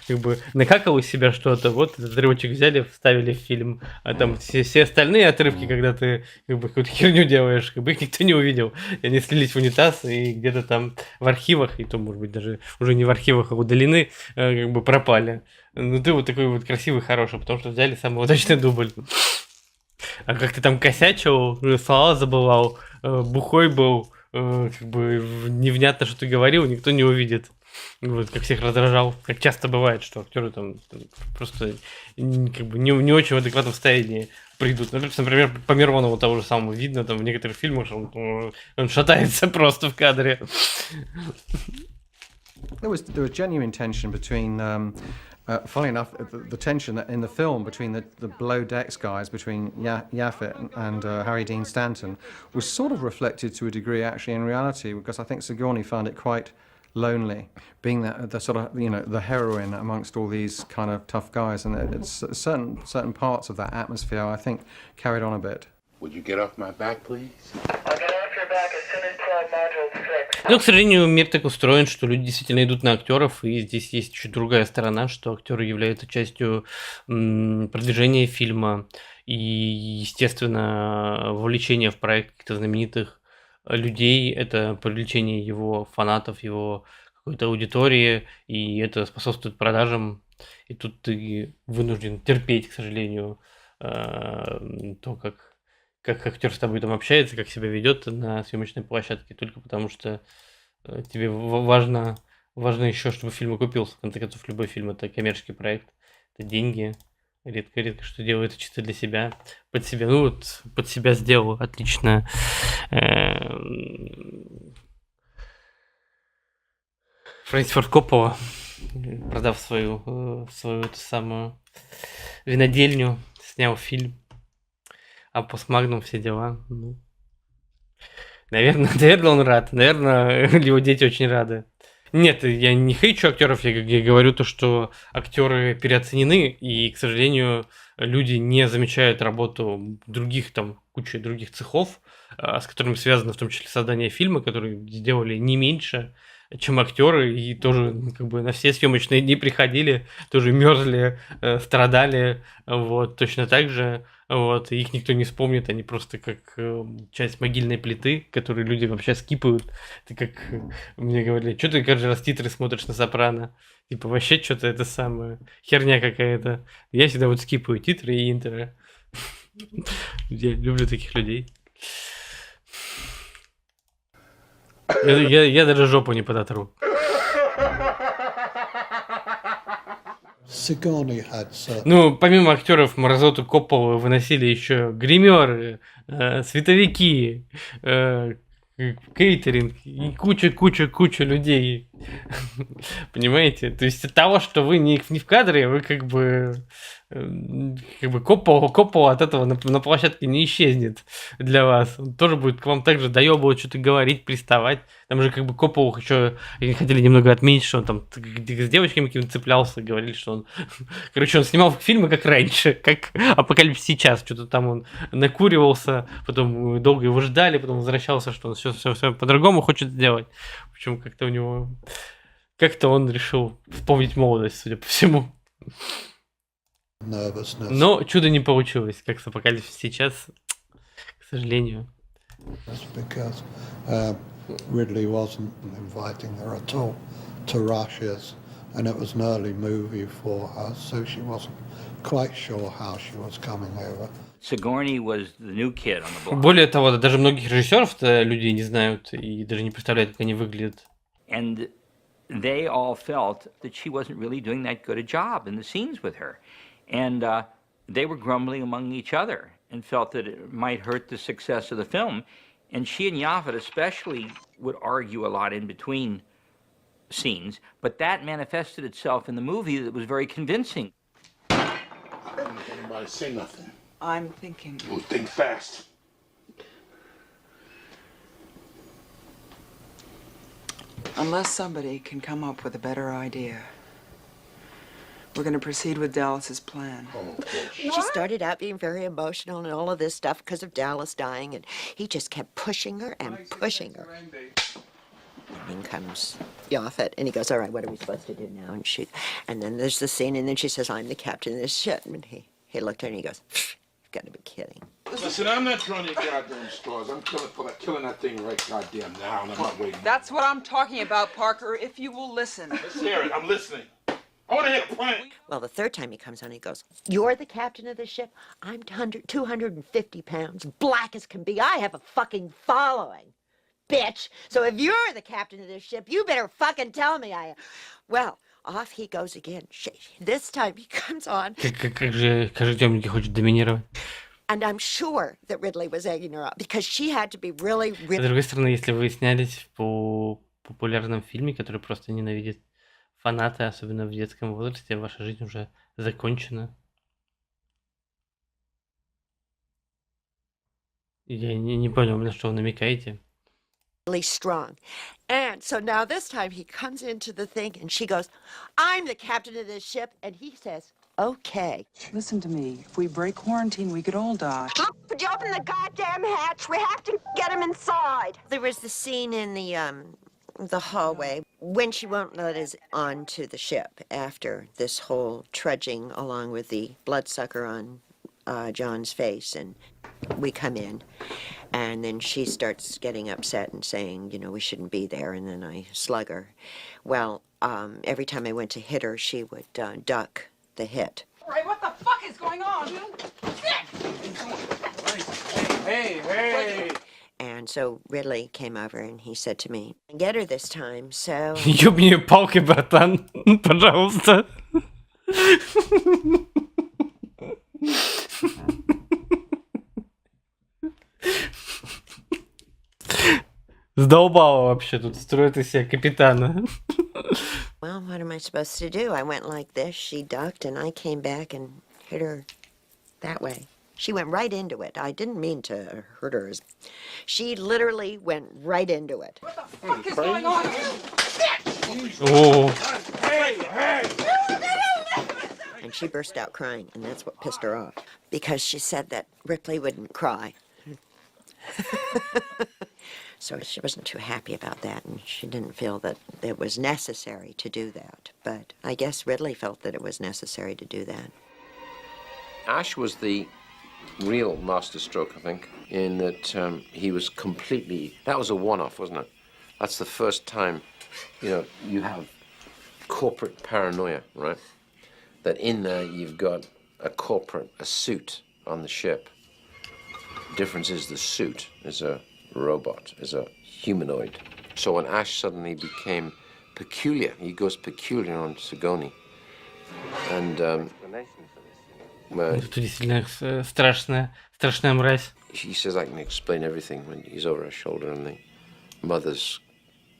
как бы накакал из себя что-то, вот этот отрывочек взяли, вставили в фильм. А там все остальные отрывки, когда ты как бы какую-то херню делаешь, как бы их никто не увидел. И они слились в унитаз и где-то там в архивах, и то, может быть, даже уже не в архивах, а удалены, как бы пропали. Ну ты вот такой вот красивый, хороший, потому что взяли самый удачный дубль. А как ты там косячил, слова забывал, бухой был, как бы невнятно, что ты говорил, никто не увидит. Вот, как всех раздражал, как часто бывает, что актеры там просто как бы не очень в адекватном состоянии придут. Например, по Миронову того же самого видно, там в некоторых фильмах, что он шатается просто в кадре. There was genuine tension between, funny enough, the tension in the film between the below decks guys, between Yaphet and Harry Dean Stanton, was sort of reflected to a degree actually in reality, because I think Sigourney found it quite lonely, being the sort of, you know, the heroine amongst all these kind of tough guys, and it's certain parts of that atmosphere I think carried on a bit. Would you get off my back, please? Но, к сожалению, мир так устроен, что люди действительно идут на актеров, и здесь есть еще другая сторона, что актеры являются частью продвижения фильма и, естественно, вовлечения в проект каких-то знаменитых людей, это привлечение его фанатов, его какой-то аудитории, и это способствует продажам, и тут ты вынужден терпеть, к сожалению, то, как актер с тобой там общается, как себя ведет на съемочной площадке, только потому что тебе важно еще, чтобы фильм окупился. В конце концов, любой фильм — это коммерческий проект, это деньги. Редко что делают чисто для себя, под себя. Ну вот, под себя сделал, отлично. Фрэнсис Форд Коппола, продав свою эту самую винодельню, снял фильм. А постмагнум все дела. Ну, наверное, он рад. Наверное, его дети очень рады. Нет, я не хейчу актеров, я говорю то, что актеры переоценены, и, к сожалению, люди не замечают работу других, там, кучи других цехов, с которыми связано в том числе создание фильма, которые сделали не меньше, чем актеры, и тоже как бы на все съемочные дни приходили, тоже мерзли, страдали, вот, точно так же. Вот, их никто не вспомнит, они просто как часть могильной плиты, которую люди вообще скипают. Это как мне говорили, что ты каждый раз титры смотришь на «Сопрано»? Типа вообще что-то это самое, херня какая-то. Я всегда вот скипаю титры и интро. Я люблю таких людей. Я даже жопу не подотру. Ну, помимо актеров Мразоту, Копполы выносили еще гримеры, световики, кейтеринг и куча людей. Понимаете? То есть от того, что вы не в кадре, вы как бы как бы Коппола от этого на площадке не исчезнет для вас. Он тоже будет к вам также доебывать, что-то говорить, приставать. Там же как бы Копполу еще хотели немного отметить, что он там с девочками какими-то цеплялся, говорили, что он... Короче, он снимал фильмы как раньше, как «Апокалипсис сейчас». Что-то там он накуривался, потом долго его ждали, потом возвращался, что он все по-другому хочет сделать. В общем, как-то у него... Как-то он решил вспомнить молодость, судя по всему. Но чудо не получилось, как с «Апокалипсис сейчас», к сожалению. Because Ridley wasn't inviting her at all to Russia's, and it was an early movie for her, so she wasn't quite sure how she was coming over. Sigourney was the new kid on the block. Более того, даже многих режиссеров-то люди не знают и даже не представляют, как они выглядят. And they all felt that she wasn't really doing that good a job in the scenes with her. And they were grumbling among each other and felt that it might hurt the success of the film. And she and Yaphet especially would argue a lot in between scenes, but that manifested itself in the movie that was very convincing. Anybody say nothing? I'm thinking. Well, think fast. Unless somebody can come up with a better idea, we're going to proceed with Dallas's plan. She started out being very emotional and all of this stuff because of Dallas dying, and he just kept pushing her and pushing her. And then comes Yaphet, and he goes, all right, what are we supposed to do now? And then there's the scene, and then she says, I'm the captain of this ship. And he looked at her, and he goes, you've got to be kidding. Listen, I'm not throwing you goddamn straws. I'm killing that thing right goddamn now, and I'm not waiting. That's what I'm talking about, Parker, if you will listen. Let's hear it. I'm listening. I want to hear the plan. Well, the third time he comes on, he goes, you're the captain of this ship? I'm 250 pounds, black as can be. I have a fucking following, bitch. So if you're the captain of this ship, you better fucking tell me I am. Well, off he goes again. This time he comes on. Как же темненький хочет доминировать. And I'm sure that Ridley was egging her up because she had to be really... С другой стороны, если вы снялись по популярном фильме, который просто ненавидит фанаты, особенно в детском возрасте, ваша жизнь уже закончена. Я не понял, на что вы намекаете. Really strong. And so now this time he comes into the thing and she goes, I'm the captain of this ship. And he says, okay. Listen to me. If we break quarantine, we could all die. Would you open the goddamn hatch? We have to get him inside. There was the scene in the hallway when she won't let us onto the ship after this whole trudging along with the bloodsucker on John's face, and we come in, and then she starts getting upset and saying, you know, we shouldn't be there, and then I slug her. Well, every time I went to hit her, she would duck the hit. All right, what the fuck is going on? Hey! And so Ridley came over and he said to me, get her this time, so... Ёбни её палкой, братан, пожалуйста. Сдолбала вообще тут, строит из себя капитана. Well, what am I supposed to do? I went like this, she ducked, and I came back and hit her that way. She went right into it. I didn't mean to hurt her. She literally went right into it. What the fuck is going on here? Oh. Hey! And she burst out crying, and that's what pissed her off. Because she said that Ripley wouldn't cry. So she wasn't too happy about that, and she didn't feel that it was necessary to do that. But I guess Ridley felt that it was necessary to do that. Ash was the real masterstroke, I think, in that he was completely... That was a one-off, wasn't it? That's the first time, you know, you have corporate paranoia, right? That in there you've got a suit on the ship. The difference is the suit is a robot, is a humanoid. So when Ash suddenly became peculiar, he goes peculiar on Sigourney. And... Тут действительно страшная мразь. He says I can explain everything when he's over her shoulder in the mother's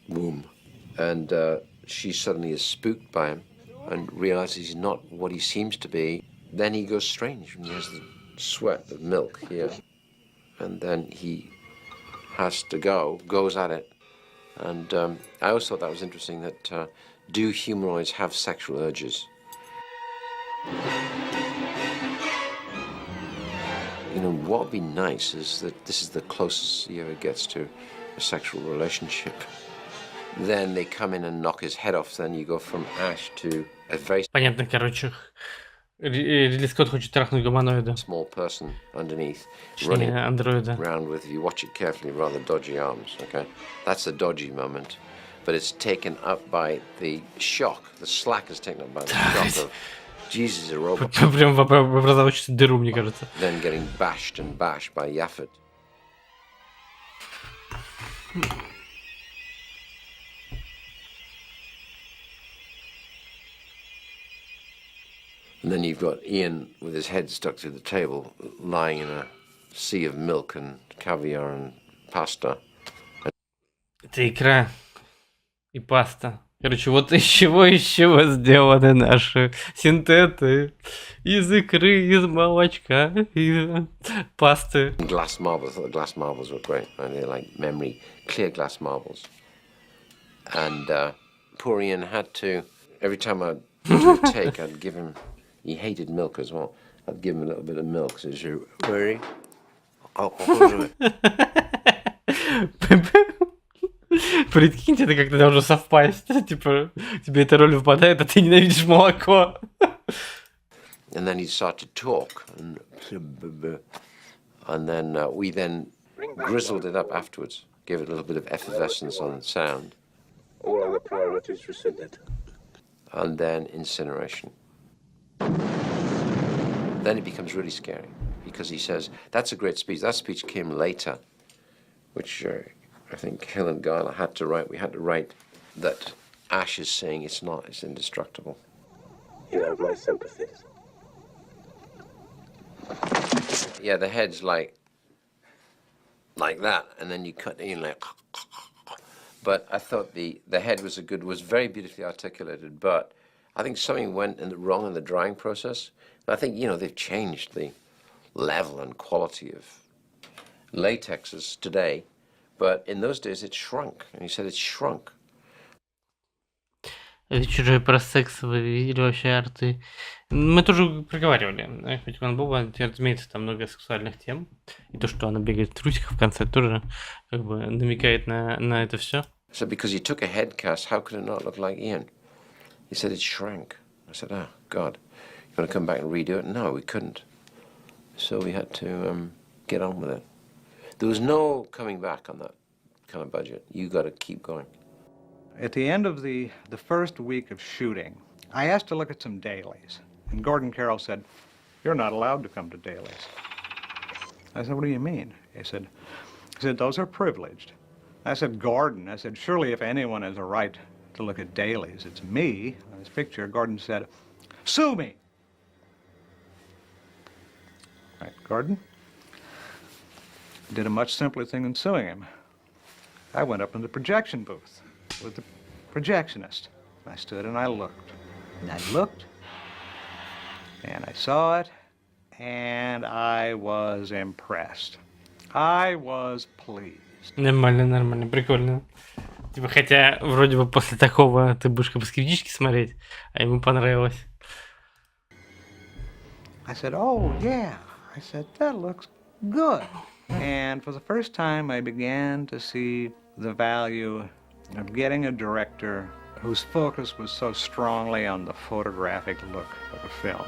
womb. And she suddenly is spooked by him and realizes he's not what he seems to be. then he goes strange and he has the sweat, the milk here. And then he has to goes at it. And I always thought that was interesting, that do humanoids have sexual urges? You know, what would be nice is that this is the closest he ever gets to a sexual relationship. Then they come in and knock his head off, then you go from Ash to a very... Понятно, короче. Ридли Скотт хочет трахнуть гуманоида. Small person underneath, Точнее, running андроида. around with, if you watch it carefully, rather dodgy arms, okay? That's the dodgy moment. But it's taken up by the shock. The slack is taken up by the shock of, Jesus, a robot. Прям образовывающую дыру, мне кажется. Then getting bashed and bashed by Yaphet. And then you've got Ian with his head stuck to the table, lying in a sea of milk and caviar and pasta. Это икра и паста. Короче, вот из чего сделаны наши синтеты. Из икры, из молочка, из пасты. Glass marbles. I thought the glass marbles were great. And they're like memory, clear glass marbles. And poor Ian had to, every time I'd do a take, I'd give him, he hated milk as well. I'd give him a little bit of milk. So he's very... Прикиньте, это как-то должно совпасть. Типа, тебе эта роль выпадает, а ты ненавидишь молоко. And then he'd start to talk. And then we then grizzled it up afterwards. Gave it a little bit of effervescence on sound. All other priorities rescinded. And then incineration. Then it becomes really scary. Because he says, that's a great speech. That speech came later. Which... I think Hill and Guile had to write. We had to write that Ash is saying it's not, it's indestructible. You have my sympathies. Yeah, the head's like that, and then you cut in like. But I thought the head was very beautifully articulated. But I think something went wrong in the drying process. And I think they've changed the level and quality of latexes today. But in those days it shrunk, and he said it shrunk. Это чужой про секс вы видели вообще арты. Мы тоже проговаривали. Хоть он был, разумеется, там много сексуальных тем. И то, что она бегает в трусиках в конце, тоже как бы намекает на это все. So because you took a head cast, how could it not look like Ian? He said it shrank. I said, oh, God, you want to come back and redo it? No, we couldn't. So we had to get on with it. There was no coming back on that kind of budget. You got to keep going. At the end of the first week of shooting, I asked to look at some dailies. And Gordon Carroll said, you're not allowed to come to dailies. I said, what do you mean? He said, those are privileged. I said, Gordon, surely if anyone has a right to look at dailies, it's me. On this picture, Gordon said, sue me. Right, Gordon? Did a much simpler thing than suing him. I went up in the projection booth with the projectionist. I stood and I looked. And I looked, and I saw it, and I was impressed. I was pleased. Нормально, прикольно. Типа, хотя вроде бы после такого ты будешь как бы скептически смотреть, а ему понравилось. I said, oh, yeah. I said, that looks good. And for the first time, I began to see the value of getting a director whose focus was so strongly on the photographic look of a film.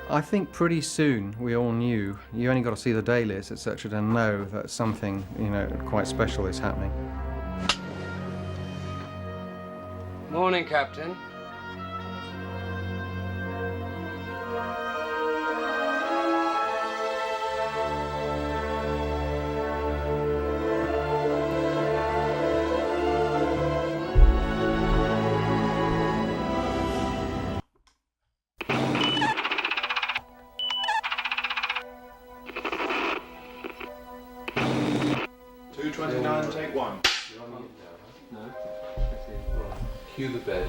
I think pretty soon we all knew, you only got to see the dailies, etc., to know that something, quite special is happening. Morning, Captain. Take one. No. Cue the bed.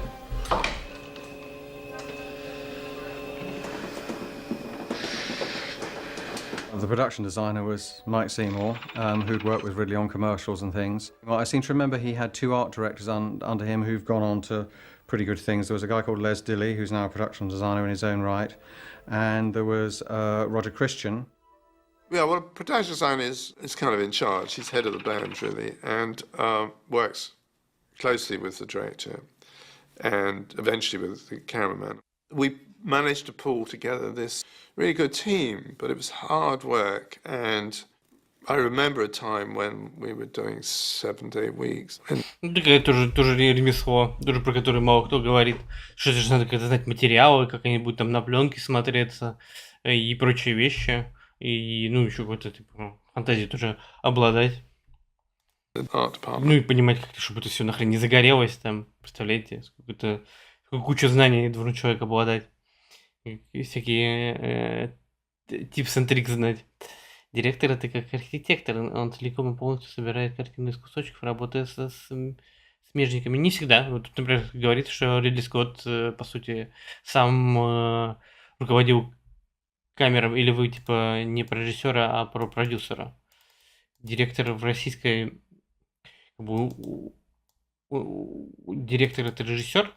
The production designer was Mike Seymour, who'd worked with Ridley on commercials and things. Well, I seem to remember he had two art directors under him who've gone on to pretty good things. There was a guy called Les Dilley, who's now a production designer in his own right, and there was Roger Christian. Yeah, well, a production designer is kind of in charge. He's head of the band, really, and works closely with the director and eventually with the cameraman. We managed to pull together this really good team, but it was hard work, and I remember a time when we were doing 7 to 8 weeks. Такое тоже ремесло, тоже про которое мало кто говорит, что же надо как-то знать материалы, как они будут там на пленке смотреться и прочие вещи, и ну еще какой-то типа фантазией тоже обладать. Ну и понимать как-то, чтобы это все нахрен не загорелось там, представляете, сколько кучу знаний должен человек обладать, и всякие tips and tricks знать. Директор — это как архитектор, он целиком и полностью собирает картину из кусочков, работая с смежниками. Не всегда. Вот тут, например, говорится, что Ридли Скотт, по сути, сам руководил камерой, или вы, типа, не про режиссера, а про продюсера. Директор в российской... Как бы, директор — это режиссер,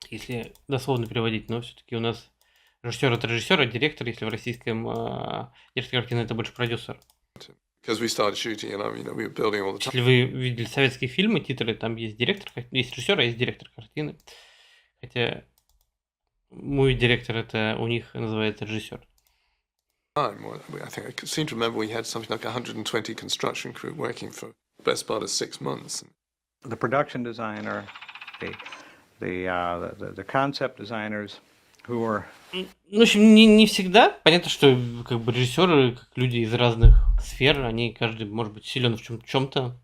если дословно переводить, но все-таки у нас режиссер — это режиссер, а директор, если в российском директор картины, это больше продюсер. Если вы видели советские фильмы, титры, там есть директор, есть режиссер, а есть директор картины. Хотя мой директор — это у них называется режиссер. I think I seem to remember we had something like 120 construction crew working for the best part of 6 months. The production designer, the concept designers who were... Ну, в общем, не всегда. Понятно, что как бы режиссеры, как люди из разных сфер, они каждый может быть силен в чем-то,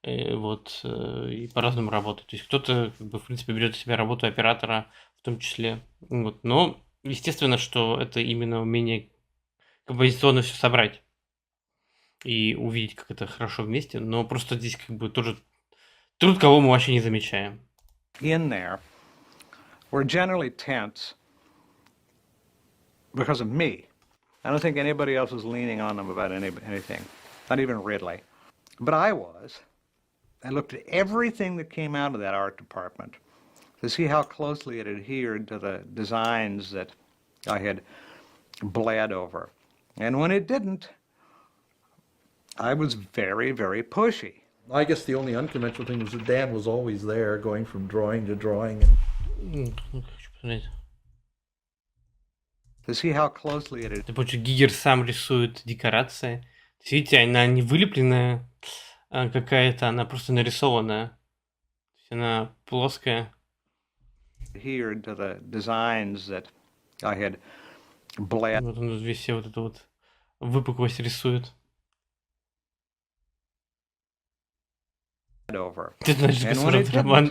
вот, и по-разному работают. То есть кто-то, как бы, в принципе, берет на себя работу оператора в том числе. Вот. Но, естественно, что это именно умение композиционно все собрать и увидеть, как это хорошо вместе. Но просто здесь как бы тоже труд, кого мы вообще не замечаем. In there were generally tense because of me. I don't think anybody else was leaning on them about anything, not even Ridley. But I was. I looked at everything that came out of that art department to see how closely it adhered to the designs that I had bled over. And when it didn't, I was very, very pushy. I guess the only unconventional thing was that Dan was always there, going from drawing to drawing. To see how closely it... Гигер сам рисует декорации. То есть, видите, она не вылепленная какая-то, она просто нарисованная. То есть она плоская. Adhered to the designs that I had bled. Вот он весь все вот эту вот выпуклость рисует. Over. Ты знаешь, Роман.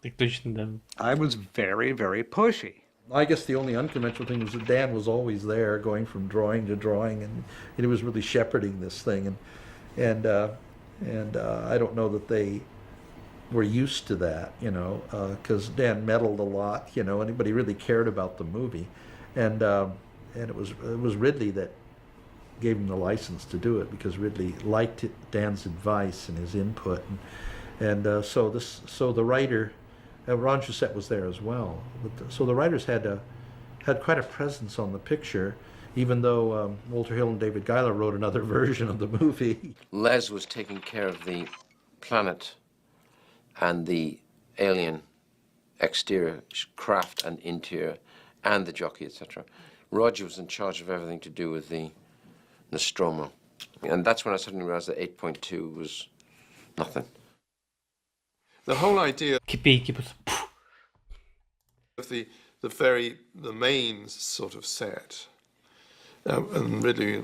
Так точно, да. I was very, very pushy. I guess the only unconventional thing was that Dan was always there, going from drawing to drawing, and he was really shepherding this thing, and I don't know that they were used to that, you know, because Dan meddled a lot, you know, anybody really cared about the movie, and it was Ridley that gave him the license to do it, because Ridley liked Dan's advice and his input, and so the writer. Ron Josette was there as well. So the writers had quite a presence on the picture, even though Walter Hill and David Giler wrote another version of the movie. Les was taking care of the planet and the alien exterior craft and interior and the jockey, etc. Roger was in charge of everything to do with the Nostromo. And that's when I suddenly realized that 8.2 was nothing. The whole idea of the main sort of set, and Ridley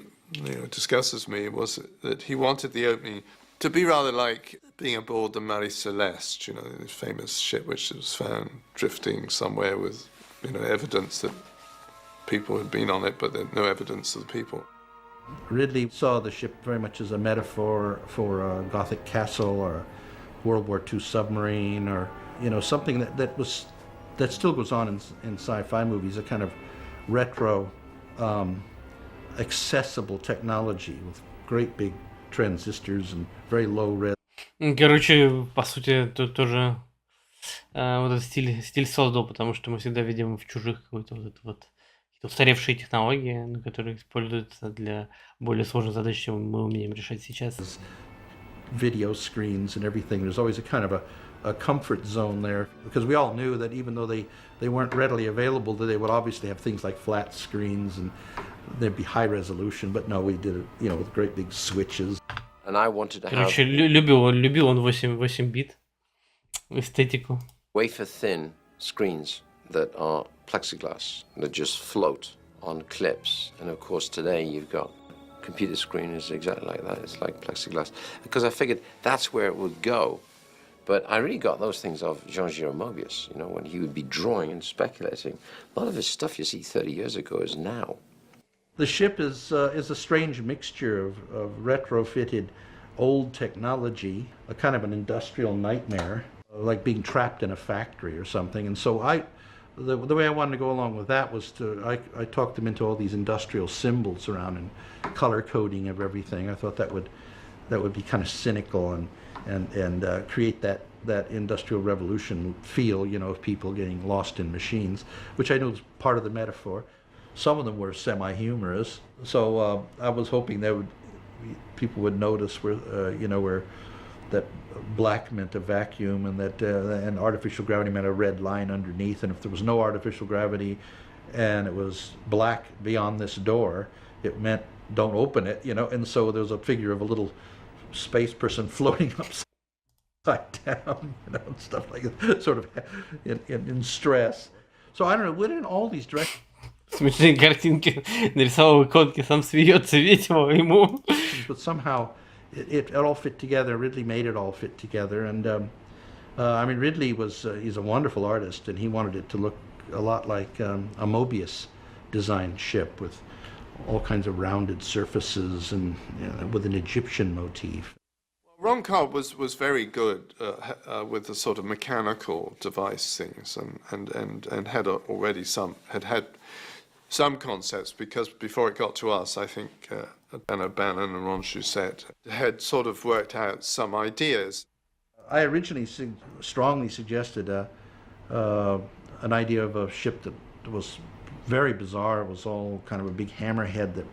discusses me, was that he wanted the opening to be rather like being aboard the Marie Celeste, you know, this famous ship which was found drifting somewhere with, you know, evidence that people had been on it, but there's no evidence of the people. Ridley saw the ship very much as a metaphor for a Gothic castle or World War II submarine, or, you know, something that still goes on in sci-fi movies, a kind of retro accessible technology with great big transistors and very low res. Короче, по сути, тут тоже вот этот стиль создал, потому что мы всегда видим в чужих какой-то вот устаревшие технологии, которые используются для более сложных задач, чем мы умеем решать сейчас. Video screens and everything. There's always a kind of a comfort zone there, because we all knew that even though they weren't readily available, that they would obviously have things like flat screens and there'd be high resolution, but no, we did it, you know, with great big switches. And I wanted to Короче, любил он 8 бит, эстетику. wafer-thin screens that are plexiglass, that just float on clips. And of course today you've got computer screen is exactly like that. It's like plexiglass. Because I figured that's where it would go. But I really got those things of Jean-Giraud Mobius, you know, when he would be drawing and speculating. A lot of his stuff you see 30 years ago is now. The ship is a strange mixture of retrofitted old technology, a kind of an industrial nightmare, like being trapped in a factory or something. And so the way I wanted to go along with that was I talked them into all these industrial symbols around and color coding of everything. I thought that would be kind of cynical and create that industrial revolution feel, you know, of people getting lost in machines, which I know is part of the metaphor. Some of them were semi-humorous, so I was hoping people would notice where that black meant a vacuum, and that and artificial gravity meant a red line underneath, and if there was no artificial gravity and it was black beyond this door, it meant don't open it, you know. And so there was a figure of a little space person floating upside down, you know, and stuff like that, sort of in stress. So I don't know, within all these directions. Смешные картинки нарисовал иконки, сам смеется весело ему. But somehow it all fit together. Ridley made it all fit together, and I mean, Ridley he's a wonderful artist, and he wanted it to look a lot like a Mobius designed ship with all kinds of rounded surfaces and, you know, with an Egyptian motif. Ron Cobb was very good with the sort of mechanical device things, and had already had some concepts, because before it got to us, I think Dan O'Bannon and Ron Shusett had sort of worked out some ideas. I originally strongly suggested an idea of a ship that was very bizarre. It was all kind of a big hammerhead that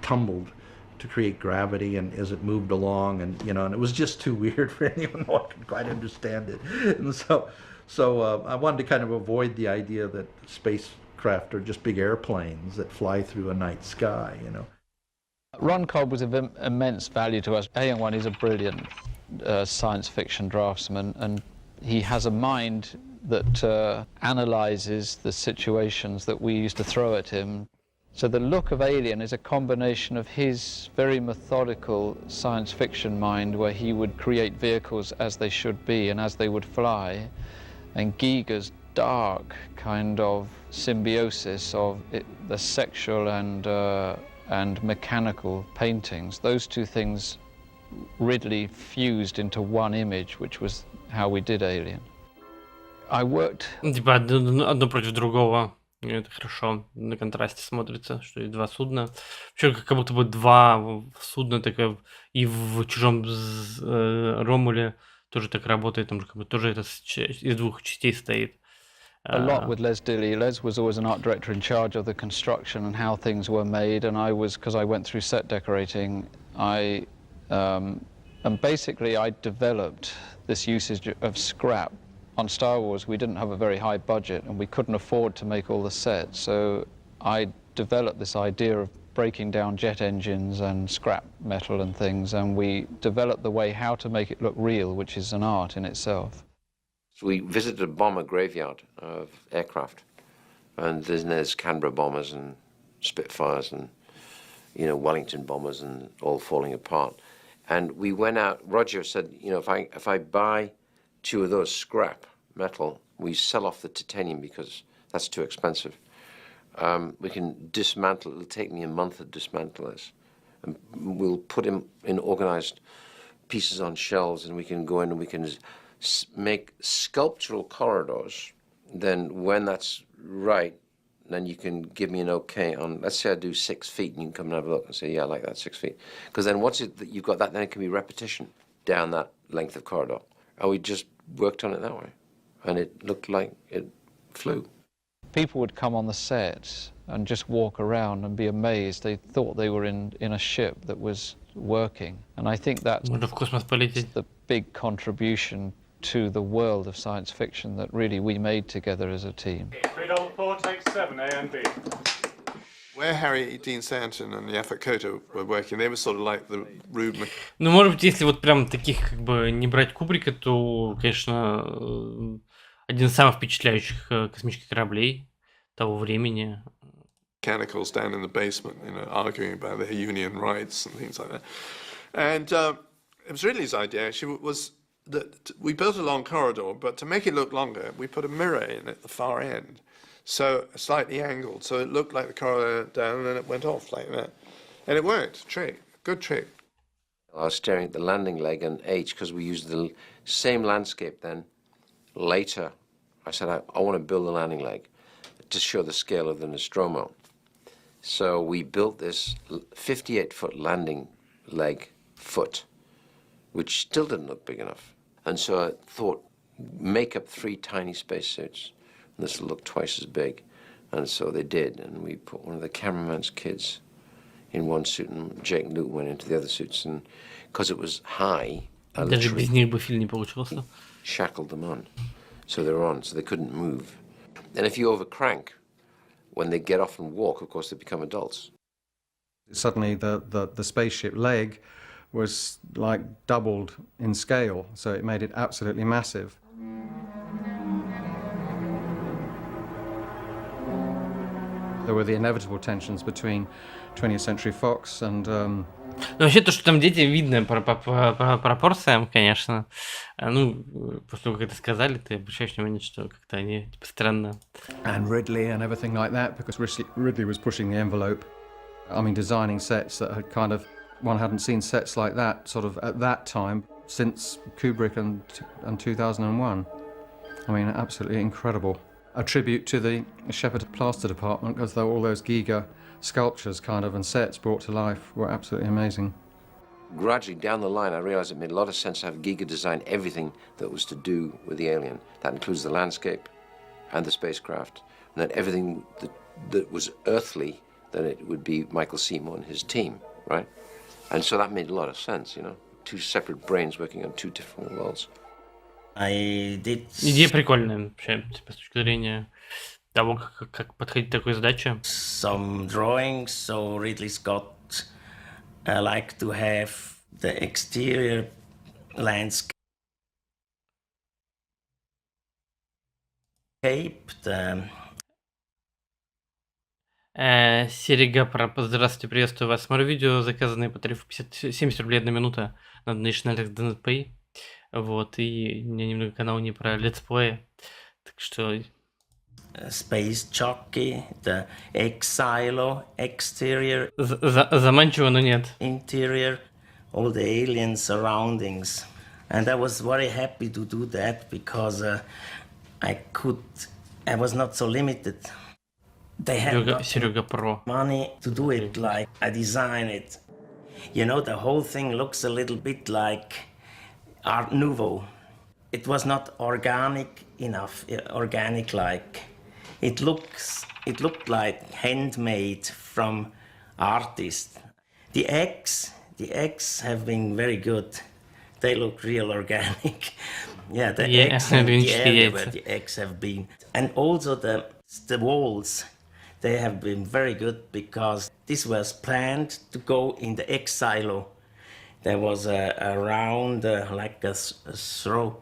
tumbled to create gravity, and as it moved along, and you know, and it was just too weird for anyone who could quite understand it. And so I wanted to kind of avoid the idea that spacecraft are just big airplanes that fly through a night sky, you know. Ron Cobb was of immense value to us. A1 is a brilliant science fiction draftsman, and he has a mind that analyzes the situations that we used to throw at him. So the look of Alien is a combination of his very methodical science fiction mind, where he would create vehicles as they should be and as they would fly, and Giger's dark kind of symbiosis of the sexual and mechanical paintings. Those two things Ridley fused into one image, which was how we did Alien. I worked... Типа одно против другого. И это хорошо на контрасте смотрится, что и два судна. Вообще как будто бы два судна, такое, и в «Чужом» Ромуле тоже так работает, там же как бы тоже это из двух частей стоит. A lot with Les Dilly. Les was always an art director in charge of the construction and how things were made, and I was, because I went through set decorating, and basically I developed this usage of scrap. On Star Wars, we didn't have a very high budget and we couldn't afford to make all the sets, so I developed this idea of breaking down jet engines and scrap metal and things, and we developed the way how to make it look real, which is an art in itself. So we visited a bomber graveyard of aircraft, and there's Canberra bombers and Spitfires and, you know, Wellington bombers and all falling apart. And we went out, Roger said, you know, if I buy 2 of those scrap metal, we sell off the titanium because that's too expensive. We can dismantle, it'll take me a month to dismantle this. And we'll put them in organized pieces on shelves, and we can go in and we can make sculptural corridors. Then when that's right, then you can give me an okay on, let's say I do 6 feet, and you can come and have a look and say, yeah, I like that 6 feet. Because then once you've got that, then it can be repetition down that length of corridor. And we just worked on it that way. And it looked like it flew. People would come on the set and just walk around and be amazed. They thought they were in a ship that was working. And I think that's the big contribution to the world of science fiction that really we made together as a team. 344, take 7, A and B. Where Harry Dean Stanton and Yaphet Kotto were working, they were sort of like the rude... Ну, может быть, если вот прям таких как бы не брать Кубрика, то, конечно, один из самых впечатляющих космических кораблей того времени. Mechanicals down in the basement, you know, arguing about their union rights and things like that. And it was Ridley's idea, actually, was that we built a long corridor, but to make it look longer, we put a mirror in at the far end. So slightly angled, so it looked like the corridor down, and then it went off like that. And it worked, trick, good trick. I was staring at the landing leg and H, because we used the same landscape then. Later, I said, I want to build a landing leg to show the scale of the Nostromo. So we built this 58-foot landing leg foot, which still didn't look big enough. And so I thought, make up 3 tiny spacesuits. This will look twice as big. And so they did, and we put one of the cameraman's kids in one suit, and Jake and Luke went into the other suits, and because it was high, I literally shackled them on. So they were on, so they couldn't move. And if you overcrank, when they get off and walk, of course, they become adults. Suddenly the spaceship leg was like doubled in scale, so it made it absolutely massive. There were the inevitable tensions between 20th Century Fox and... Ну, вообще, то, что там дети, видно по пропорциям, конечно. Ну, после того, как это сказали, ты обращаешь внимание, что как-то они типа странно. And Ridley and everything like that, because Ridley was pushing the envelope. I mean, designing sets that had kind of... One hadn't seen sets like that, sort of, at that time, since Kubrick and 2001. I mean, absolutely incredible. A tribute to the Shepard Plaster department, because all those Giga sculptures kind of and sets brought to life were absolutely amazing. Gradually down the line, I realized it made a lot of sense to have Giga design everything that was to do with the alien. That includes the landscape and the spacecraft, and then everything that was earthly, then it would be Michael Seymour and his team, right? And so that made a lot of sense, you know, 2 separate brains working on 2 different worlds. Идея прикольная, вообще, с точки зрения того, как подходить к такой задаче. Some drawings, so Ridley Scott liked to have the exterior landscape. Серега, здравствуйте, приветствую вас. Смотрю видео, заказанные по тарифу 70 рублей 1 минута на National Donut Pay. Вот, и у меня немного канал не про летсплеи, так что... Space Jockey, the Exilo exterior. Заманчиво, но нет. Interior, all the alien surroundings. And I was very happy to do that because I was not so limited. They had money to do it like I designed it. You know, the whole thing looks a little bit like Art Nouveau. It was not organic enough, organic-like. It looked like handmade from artists. The eggs have been very good. They look real organic. Yeah, the eggs and the area where the eggs have been. And also the walls, they have been very good because this was planned to go in the egg silo. There was a round, like a throw,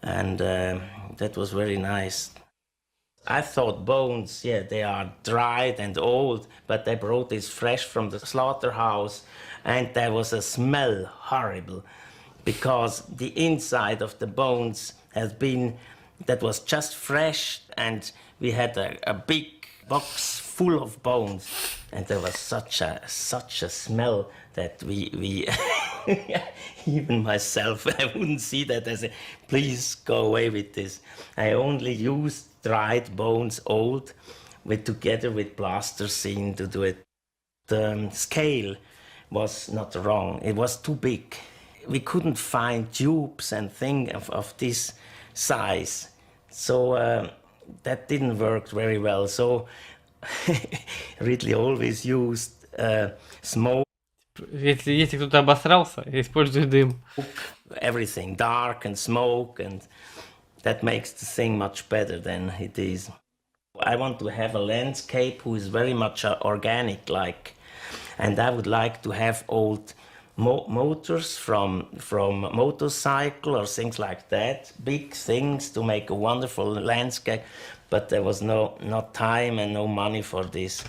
and that was very nice. I thought bones, yeah, they are dried and old, but they brought this fresh from the slaughterhouse, and there was a smell horrible, because the inside of the bones that was just fresh, and we had a big box full of bones, and there was such a smell that we even myself, I wouldn't see that. I said, please go away with this. I only used dried bones, old, together with plaster scene to do it. The scale was not wrong. It was too big. We couldn't find tubes and things of this size. So that didn't work very well. So Ridley always used smoke. Если кто-то обосрался, используй дым. Everything dark and smoke, and that makes the thing much better than it is. I want to have a landscape who is very much organic like, and I would like to have old motors from motorcycle or things like that, big things to make a wonderful landscape, but there was no time and no money for this.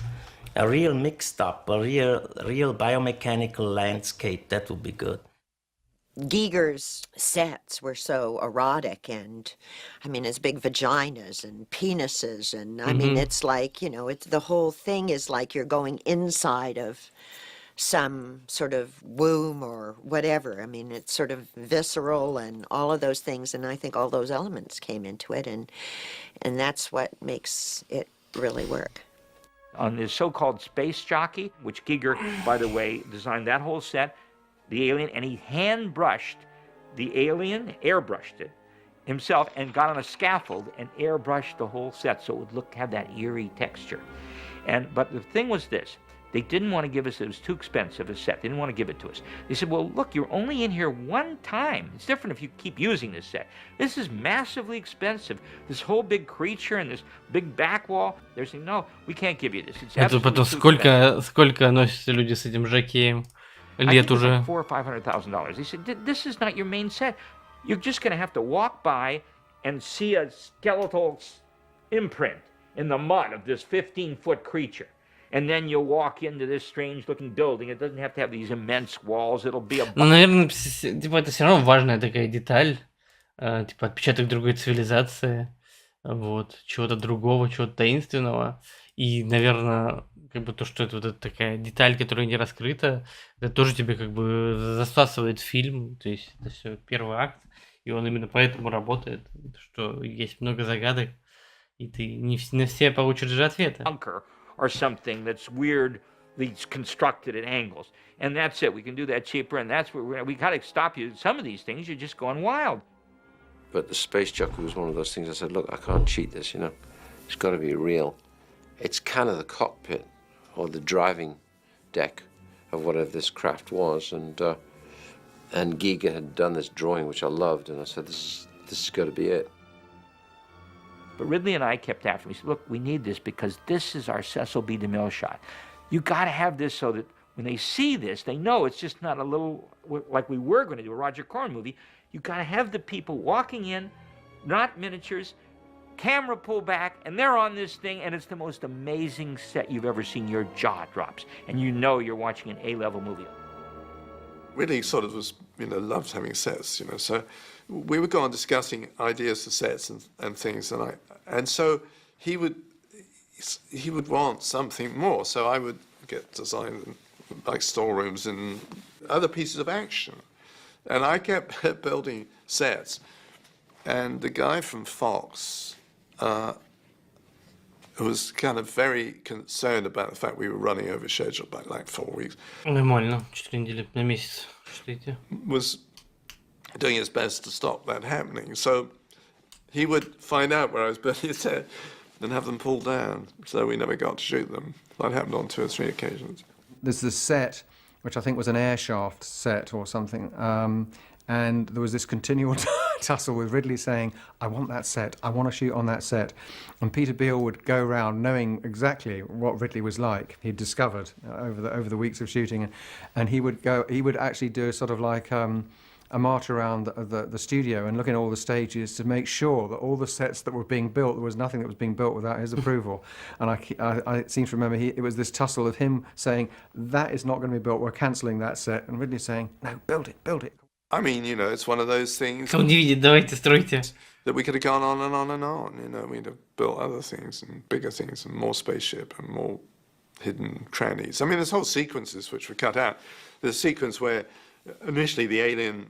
A real mixed up, a real biomechanical landscape, that would be good. Giger's sets were so erotic, and I mean, his big vaginas and penises, and I mean, it's like, you know, the whole thing is like you're going inside of some sort of womb or whatever. I mean, it's sort of visceral and all of those things, and I think all those elements came into it, and that's what makes it really work. On this so-called space jockey, which Giger, by the way, designed that whole set, the alien, and he hand-brushed the alien, airbrushed it himself, and got on a scaffold and airbrushed the whole set so it would have that eerie texture. But the thing was this, they didn't want to give us, it was too expensive a set, they didn't want to give it to us. They said, well, look, you're only in here one time. It's different if you keep using this set. This is massively expensive. This whole big creature and this big back wall. They're saying, no, we can't give you this. It's absolutely потом too expensive. сколько носятся люди с этим жокеем? Лет уже. I think it was like $400,000 or $500,000. They said, this is not your main set. You're just going to have to walk by and see a skeletal imprint in the mud of this 15-foot creature. And then you'll walk into this strange-looking building. It doesn't have to have these immense walls. It'll be a... Ну, наверное, типа, это все равно важная такая деталь, типа отпечаток другой цивилизации, вот, чего-то другого, чего-то таинственного. И, наверное, как бы то, что это вот эта такая деталь, которая не раскрыта, это тоже тебе как бы засасывает фильм. То есть это все первый акт, и он именно поэтому работает, что есть много загадок, и ты не все получишь же ответы. Or something that's weirdly constructed at angles. And that's it. We can do that cheaper, and that's where we got to stop you. Some of these things, you're just going wild. But the space jockey was one of those things I said, look, I can't cheat this, you know. It's got to be real. It's kind of the cockpit or the driving deck of whatever this craft was. And Giger had done this drawing, which I loved, and I said, this has got to be it. But Ridley and I kept after me. He said, look, we need this because this is our Cecil B. DeMille shot. You got to have this so that when they see this, they know it's just not a little, like we were going to do a Roger Corman movie. You got to have the people walking in, not miniatures, camera pull back, and they're on this thing, and it's the most amazing set you've ever seen. Your jaw drops, and you know you're watching an A-level movie. Really sort of was, you know, loved having sets, you know, so we would go on discussing ideas for sets and things, and so he would want something more, so I would get designed like storerooms and other pieces of action, and I kept building sets, and the guy from Fox was kind of very concerned about the fact we were running over schedule by like 4 weeks. Нормально, 4 недели на месяц. Was doing his best to stop that happening. So he would find out where I was building a set and have them pulled down. So we never got to shoot them. That happened on 2 or 3 occasions. There's this set, which I think was an air shaft set or something, and there was this continual tussle with Ridley saying, I want that set, I want to shoot on that set. And Peter Beale would go around knowing exactly what Ridley was like. He'd discovered over the weeks of shooting, and he would actually do sort of like a march around the studio and look in all the stages to make sure that all the sets that were being built, there was nothing that was being built without his approval. And I seem to remember it was this tussle of him saying, that is not going to be built, we're cancelling that set, and Ridley saying, no, build it, build it. I mean, you know, it's one of those things Он не видит, давайте стройте. That we could have gone on and on and on, you know, we'd have built other things and bigger things and more spaceship and more hidden crannies. I mean, there's whole sequences which were cut out. There's a sequence where initially the alien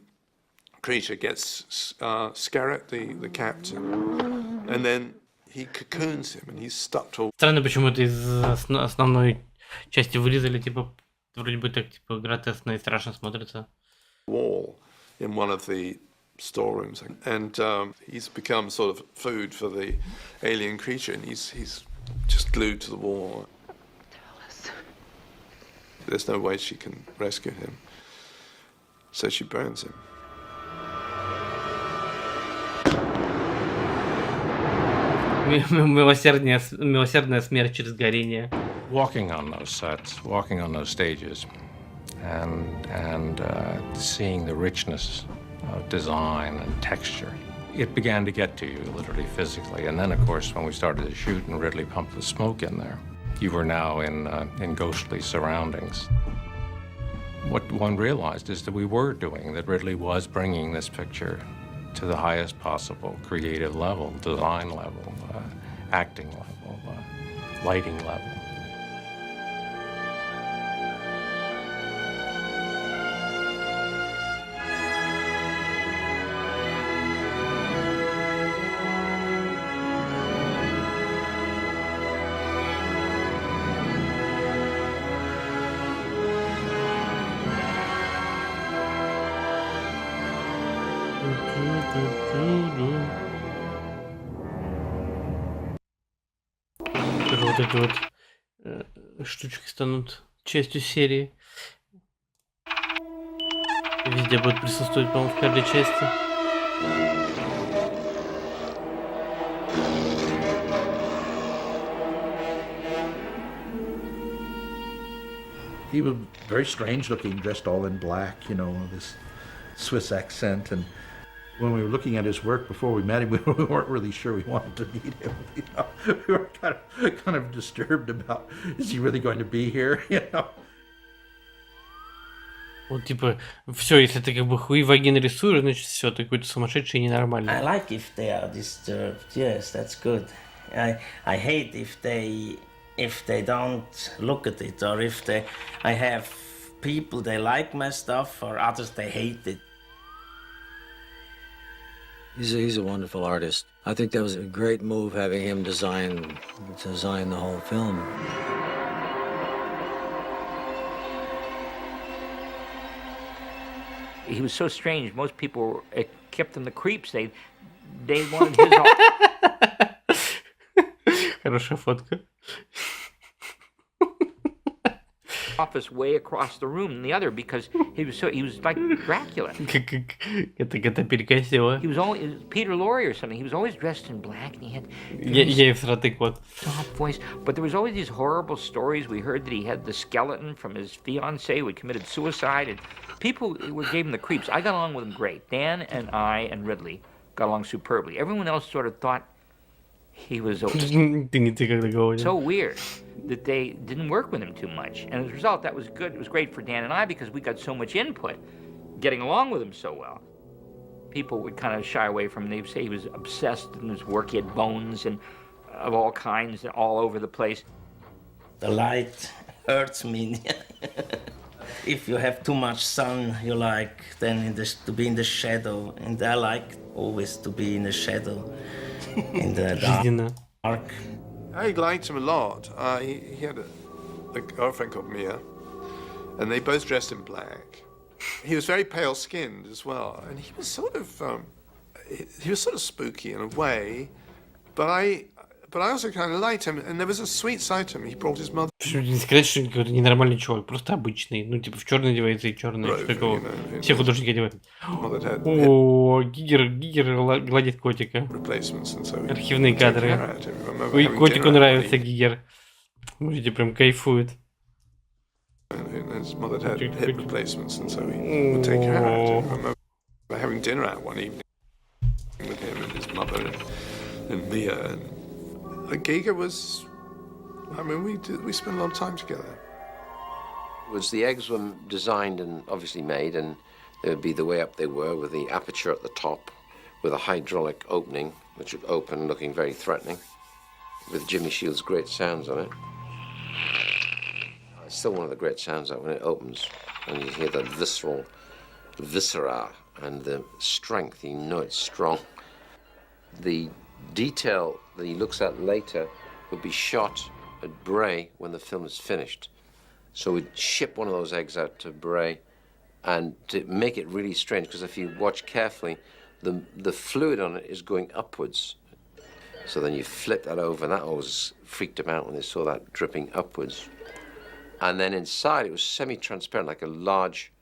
creature gets Scarrett, the captain, and then he cocoons him and he's stuck to. Странно, почему это из основной части вырезали, типа, вроде бы так, типа, гротескно и страшно смотрится. Wall in one of the storerooms, and he's become sort of food for the alien creature, and he's just glued to the wall. There's no way she can rescue him, so she burns him. Милосердная смерть через горение. Walking on those sets, walking on those stages, and seeing the richness of design and texture, it began to get to you, literally physically. And then, of course, when we started to shoot and Ridley pumped the smoke in there, you were now in ghostly surroundings. What one realized is that we were doing, that Ridley was bringing this picture to the highest possible creative level, design level, acting level, lighting level. Вот эти вот штучки станут частью серии. Везде будет присутствовать, по-моему, в каждой части. He was very strange looking, dressed all in black, you know, this Swiss accent. And when we were looking at his work before we met him, we weren't really sure we wanted to meet him. You know? We were kind of disturbed about, is he really going to be here? You know. Вот типа, все, если ты как бы хуевагин рисуешь, значит все, ты какой-то сумасшедший и ненормальный. I like if they are disturbed. Yes, that's good. I hate if they don't look at it, or if I have people they like my stuff, or others they hate it. He's a wonderful artist. I think that was a great move having him design the whole film. He was so strange. Most people kept him the creeps. They wanted his Хорошая фотка. office way across the room than the other because he was like Dracula. Это перекосило. He was always Peter Lorre or something. He was always dressed in black and he had Я всратый кот. soft voice. But there was always these horrible stories. We heard that he had the skeleton from his fiancée who had committed suicide, and people gave him the creeps. I got along with him great. Dan and I and Ridley got along superbly. Everyone else sort of thought he was so weird that they didn't work with him too much. And as a result, that was good. It was great for Dan and I because we got so much input, getting along with him so well. People would kind of shy away from him. They'd say he was obsessed in his work. He had bones and of all kinds all over the place. The light hurts me. If you have too much sun, you like then to be in the shadow. And I like always to be in the shadow. In the dark. I liked him a lot. He had a girlfriend called Mia, and they both dressed in black. He was very pale-skinned as well, and he was sort of spooky in a way, but I also kind of liked him, and there was a sweet side to him. He brought his mother. Не сказать, что какой-то ненормальный чувак, просто обычный. Ну, типа, в черный одевается и черный. Что такого? Все художники одевают. О, Гигер гладит котика. Архивные кадры. Ой, котику нравится Гигер. Смотрите, прям кайфует. His mother had hip replacements, and so he would take her out. I remember having dinner out one evening with him and his mother and Mia. And Giga was, I mean, we spent a lot of time together. The eggs were designed and obviously made, and they would be the way up they were, with the aperture at the top, with a hydraulic opening, which would open looking very threatening, with Jimmy Shields' great sounds on it. It's still one of the great sounds that when it opens, and you hear the viscera, and the strength, you know it's strong. The detail that he looks at later would be shot at Bray when the film is finished. So we'd ship one of those eggs out to Bray, and to make it really strange, because if you watch carefully, the fluid on it is going upwards. So then you flip that over, and that always freaked them out when they saw that dripping upwards. And then inside it was semi-transparent, like a large...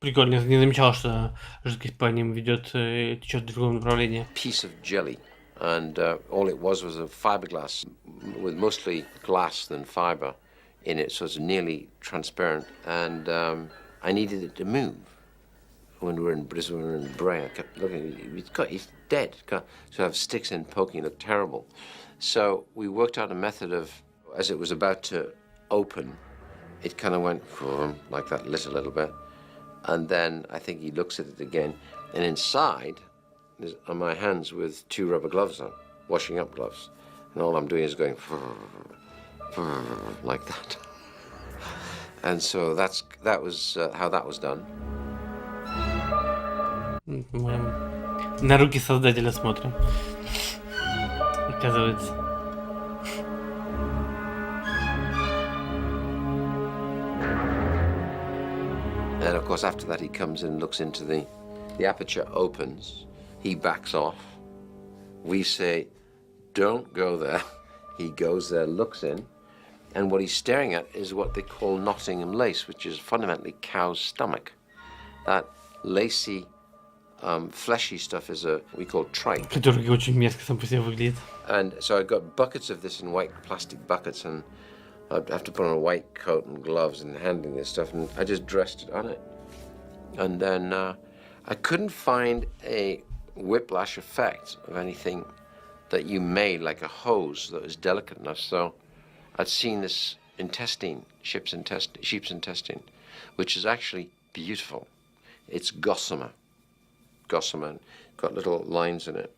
Прикольно, я не замечал, что жидкость по ним ведет, течет в другом направлении. Piece of jelly, and all it was a fiberglass with mostly glass than fiber in it, so it's nearly transparent. And I needed it to move. When we were in Brisbane, we were in Bray, I kept looking, he's dead. So I have sticks in poking, it looked terrible. So we worked out a method of, as it was about to open, it kind of went like that, lit a little bit. And then I think he looks at it again, and inside are my hands with 2 rubber gloves on, washing up gloves. And all I'm doing is going like that. And so that was how that was done. На руки создателя смотрим. Оказывается. And of course, after that, he comes in and looks into the aperture opens. He backs off. We say, don't go there. He goes there, looks in. And what he's staring at is what they call Nottingham lace, which is fundamentally cow's stomach. That lacy, fleshy stuff is we call tripe. Который очень мерзко сам по себе выглядит. And so I got buckets of this in white plastic buckets, and I'd have to put on a white coat and gloves and handling this stuff, and I just dressed it on it. And then I couldn't find a whiplash effect of anything that you made, like a hose that was delicate enough. So I'd seen this intestine, sheep's intestine, which is actually beautiful. It's gossamer, got little lines in it.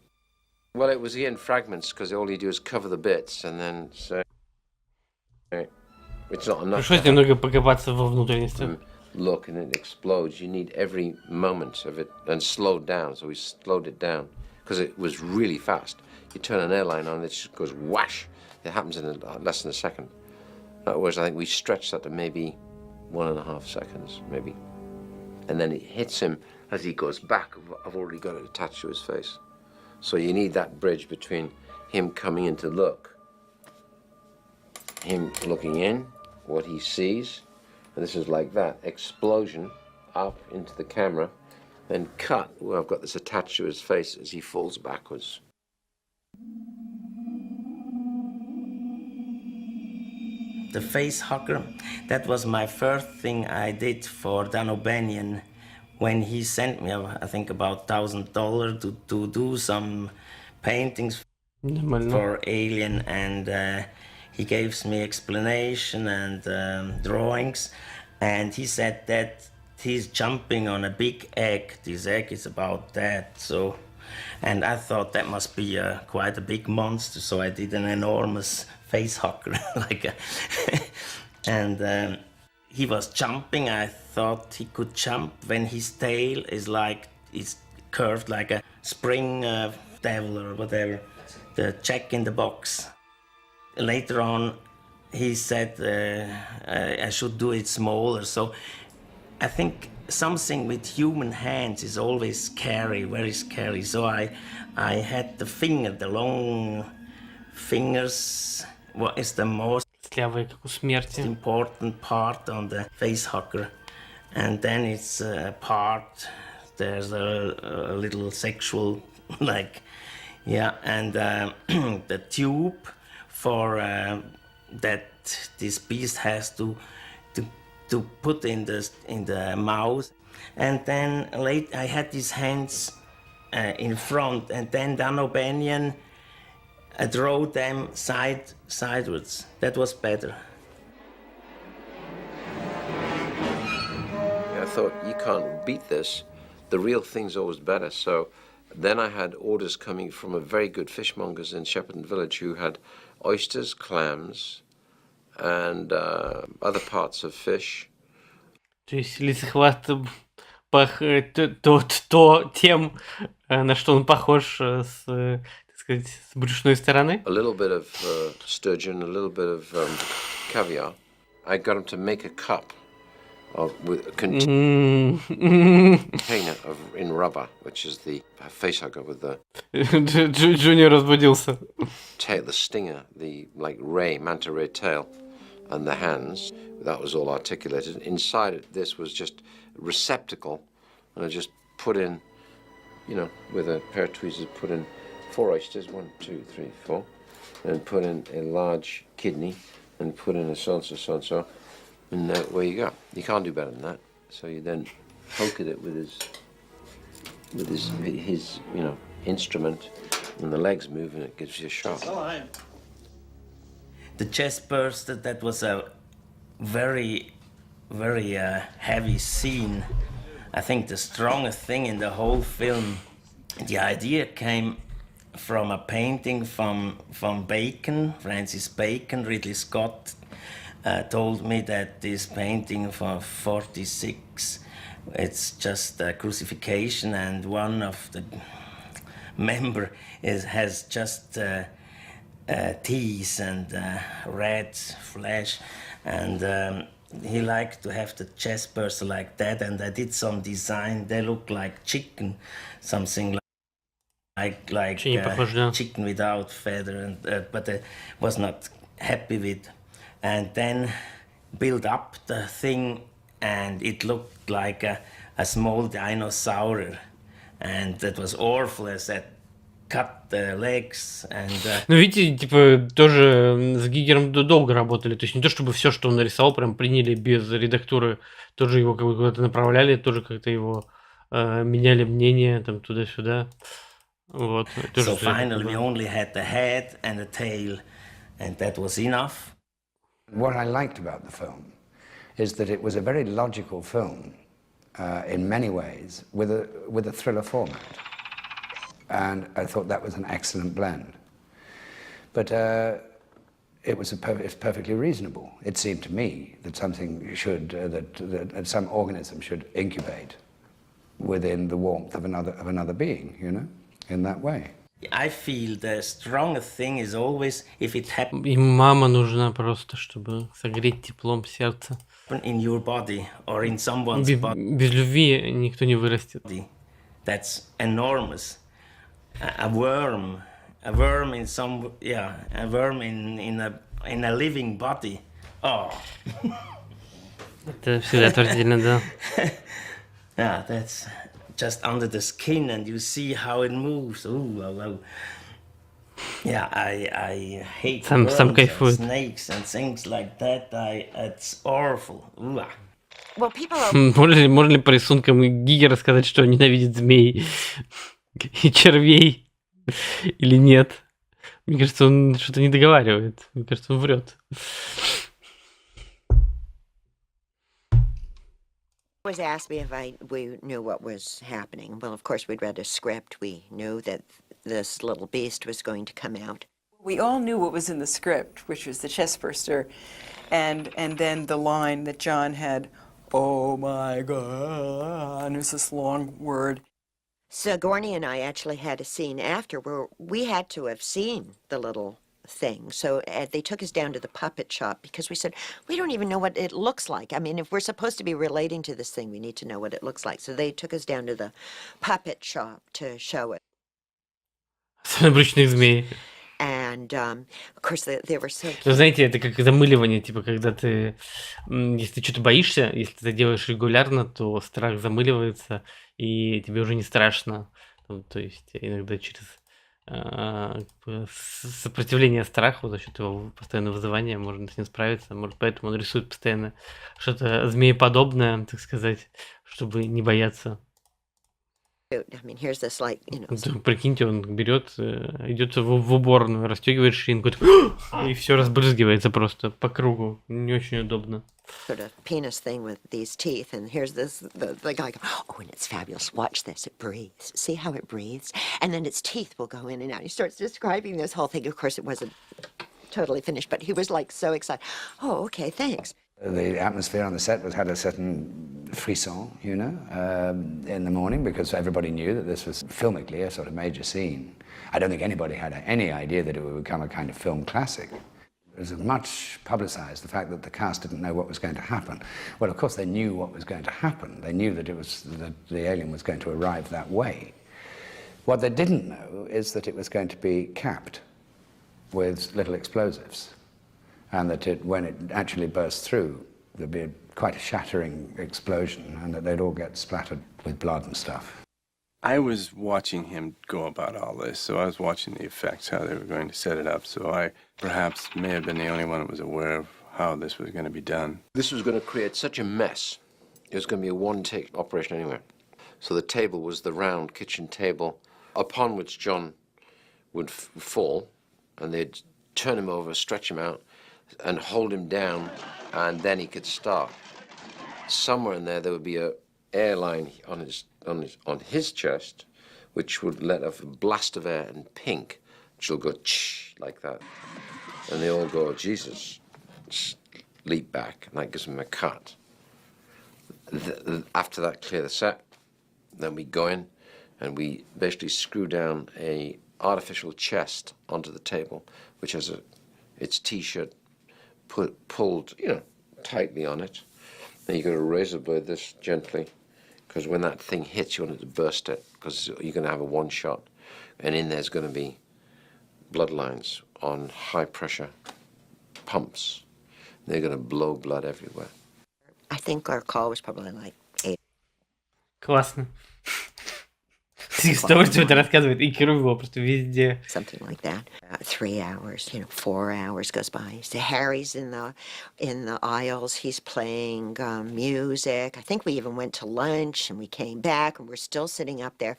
Well, it was in fragments, because all you do is cover the bits and then say, it's not enough. Пришлось немного покопаться во внутренности. Look, and it explodes. You need every moment of it, and slowed down. So we slowed it down because it was really fast. You turn an airline on, it just goes whash. It happens in less than a second. In other words, I think we stretched that to maybe 1.5 seconds, maybe. And then it hits him as he goes back. I've already got it attached to his face. So you need that bridge between him coming in to look, him looking in, what he sees, and this is like that, explosion up into the camera, then cut where I've got this attached to his face as he falls backwards. The face hugger, that was my first thing I did for Dan O'Banion when he sent me, I think, about $1,000 to do some paintings for Alien, and he gives me explanation and drawings, and he said that he's jumping on a big egg. This egg is about that, so, and I thought that must be quite a big monster, so I did an enormous face hugger, and he was jumping. I thought he could jump when his tail is curved like a spring devil or whatever, the Jack in the Box. Later on, he said I should do it smaller. So I think something with human hands is always scary, very scary. So I had the long fingers. What is the most important part on the face hugger? And then it's a part, there's a little sexual, and the tube for that this beast has to put in the mouth. And then I had these hands in front, and then Dan O'Banion draw them sideways. That was better. I thought, you can't beat this. The real thing's always better. So then I had orders coming from a very good fishmongers in Shepparton Village who had oysters, clams, and other parts of fish. То есть лицехват тем, на что он похож с, так сказать, с брюшной стороны. A little bit of sturgeon, a little bit of caviar. I got him to make a cup with a container in rubber, which is the facehugger with the Джуниор разбудился. tail, the stinger, the like manta ray tail, and the hands. That was all articulated. Inside it, this was just a receptacle, and I just put in, with a pair of tweezers, put in 4 oysters, 1, 2, 3, 4, and put in a large kidney, and put in a so-and-so, and away you go. You can't do better than that. So you then poke at it with his instrument, and the legs move, and it gives you a shot. The chest burster, that was a very, very heavy scene. I think the strongest thing in the whole film. The idea came from a painting from Bacon, Francis Bacon. Ridley Scott told me that this painting from 46, it's just a crucifixion, and one of the member has just teeth and red flesh, and he liked to have the chest burster like that, and I did some design. They look like chicken, something like chicken without feather, and but I was not happy with. And then build up the thing, and it looked like a small dinosaur, and that was awful as I cut the legs and. Ну, видите, типа, тоже с Гигером долго работали, то есть не то, чтобы все, что он нарисовал, прям приняли без редактуры, тоже его как бы куда-то направляли, тоже как-то его меняли мнение, там, туда-сюда. Вот. So finally we only had the head and the tail, and that was enough. What I liked about the film is that it was a very logical film in many ways with a thriller format. And I thought that was an excellent blend. But it's perfectly reasonable. It seemed to me that something should, that some organism should incubate within the warmth of another being, in that way. I feel the strongest thing is always if it happens. Им мама нужна просто, чтобы согреть теплом сердца. In your body or in someone's body. Без любви никто не вырастет. That's enormous. A worm in some, a worm in a living body. Oh. Это всегда отвратительно, да. Yeah, that's just under the skin, and you see how it moves. Ooh. Yeah, I hate worms and snakes and things like that. It's awful. Ooh. Well, people Можно ли по рисункам Гигера сказать, что он ненавидит змей и червей или нет? Мне кажется, он что-то не договаривает. Мне кажется, он врет. Was asked me if we knew what was happening. Well, of course, we'd read a script. We knew that this little beast was going to come out. We all knew what was in the script, which was the chest burster, and then the line that John had, "Oh my God," and it was this long word. Sigourney and I actually had a scene after where we had to have seen the little thing. So they took us down to the puppet shop because we said, we don't even know what it looks like. I mean, if we're supposed to be relating to this thing, we need to know what it looks like. So they took us down to the puppet shop to show it. Брючных змей. And, of course, they were so cute. Вы знаете, это как замыливание, типа, когда ты, если ты что-то боишься, если ты это делаешь регулярно, то страх замыливается, и тебе уже не страшно. То есть иногда через сопротивление страху за счет его постоянного вызывания можно с ним справиться. Может, поэтому он рисует постоянно что-то змееподобное, так сказать, чтобы не бояться. I mean, here's this, like, Прикиньте, он берет, идет в уборную, расстегивает ширинку, и все разбрызгивается просто по кругу. Не очень удобно. Sort of penis thing with these teeth, and here's this, the guy goes, oh, and it's fabulous, watch this, it breathes, see how it breathes, and then its teeth will go in and out. He starts describing this whole thing. Of course, it wasn't totally finished, but he was like so excited. Oh, okay, thanks. The atmosphere on the set had a certain frisson, you know, in the morning, because everybody knew that this was filmically a sort of major scene. I don't think anybody had any idea that it would become a kind of film classic. It was much publicised, the fact that the cast didn't know what was going to happen. Well, of course, they knew what was going to happen. They knew that the alien was going to arrive that way. What they didn't know is that it was going to be capped with little explosives, and that when it actually burst through, there'd be quite a shattering explosion, and that they'd all get splattered with blood and stuff. I was watching him go about all this, so I was watching the effects, how they were going to set it up, so I perhaps may have been the only one that was aware of how this was going to be done. This was going to create such a mess. It was going to be a one-take operation anyway. So the table was the round kitchen table upon which John would fall, and they'd turn him over, stretch him out, and hold him down, and then he could start. Somewhere in there would be a airline on his chest, which would let off a blast of air and pink, which will go ch like that, and they all go, Jesus, leap back, and that gives them a cut. After that, clear the set. Then we go in, and we basically screw down a artificial chest onto the table, which has its T-shirt pulled, you know, tightly on it. Then you've got to razor blade this gently, because when that thing hits, you want it to burst it, because you're going to have a one shot, and in there's going to be bloodlines on high pressure pumps. They're going to blow blood everywhere. I think our call was probably like 8. Классно. С удовольствием это рассказывает, и кровь была просто везде. Something like that. 3 hours, 4 hours goes by. So Harry's in the aisles. He's playing music. I think we even went to lunch, and we came back, and we're still sitting up there.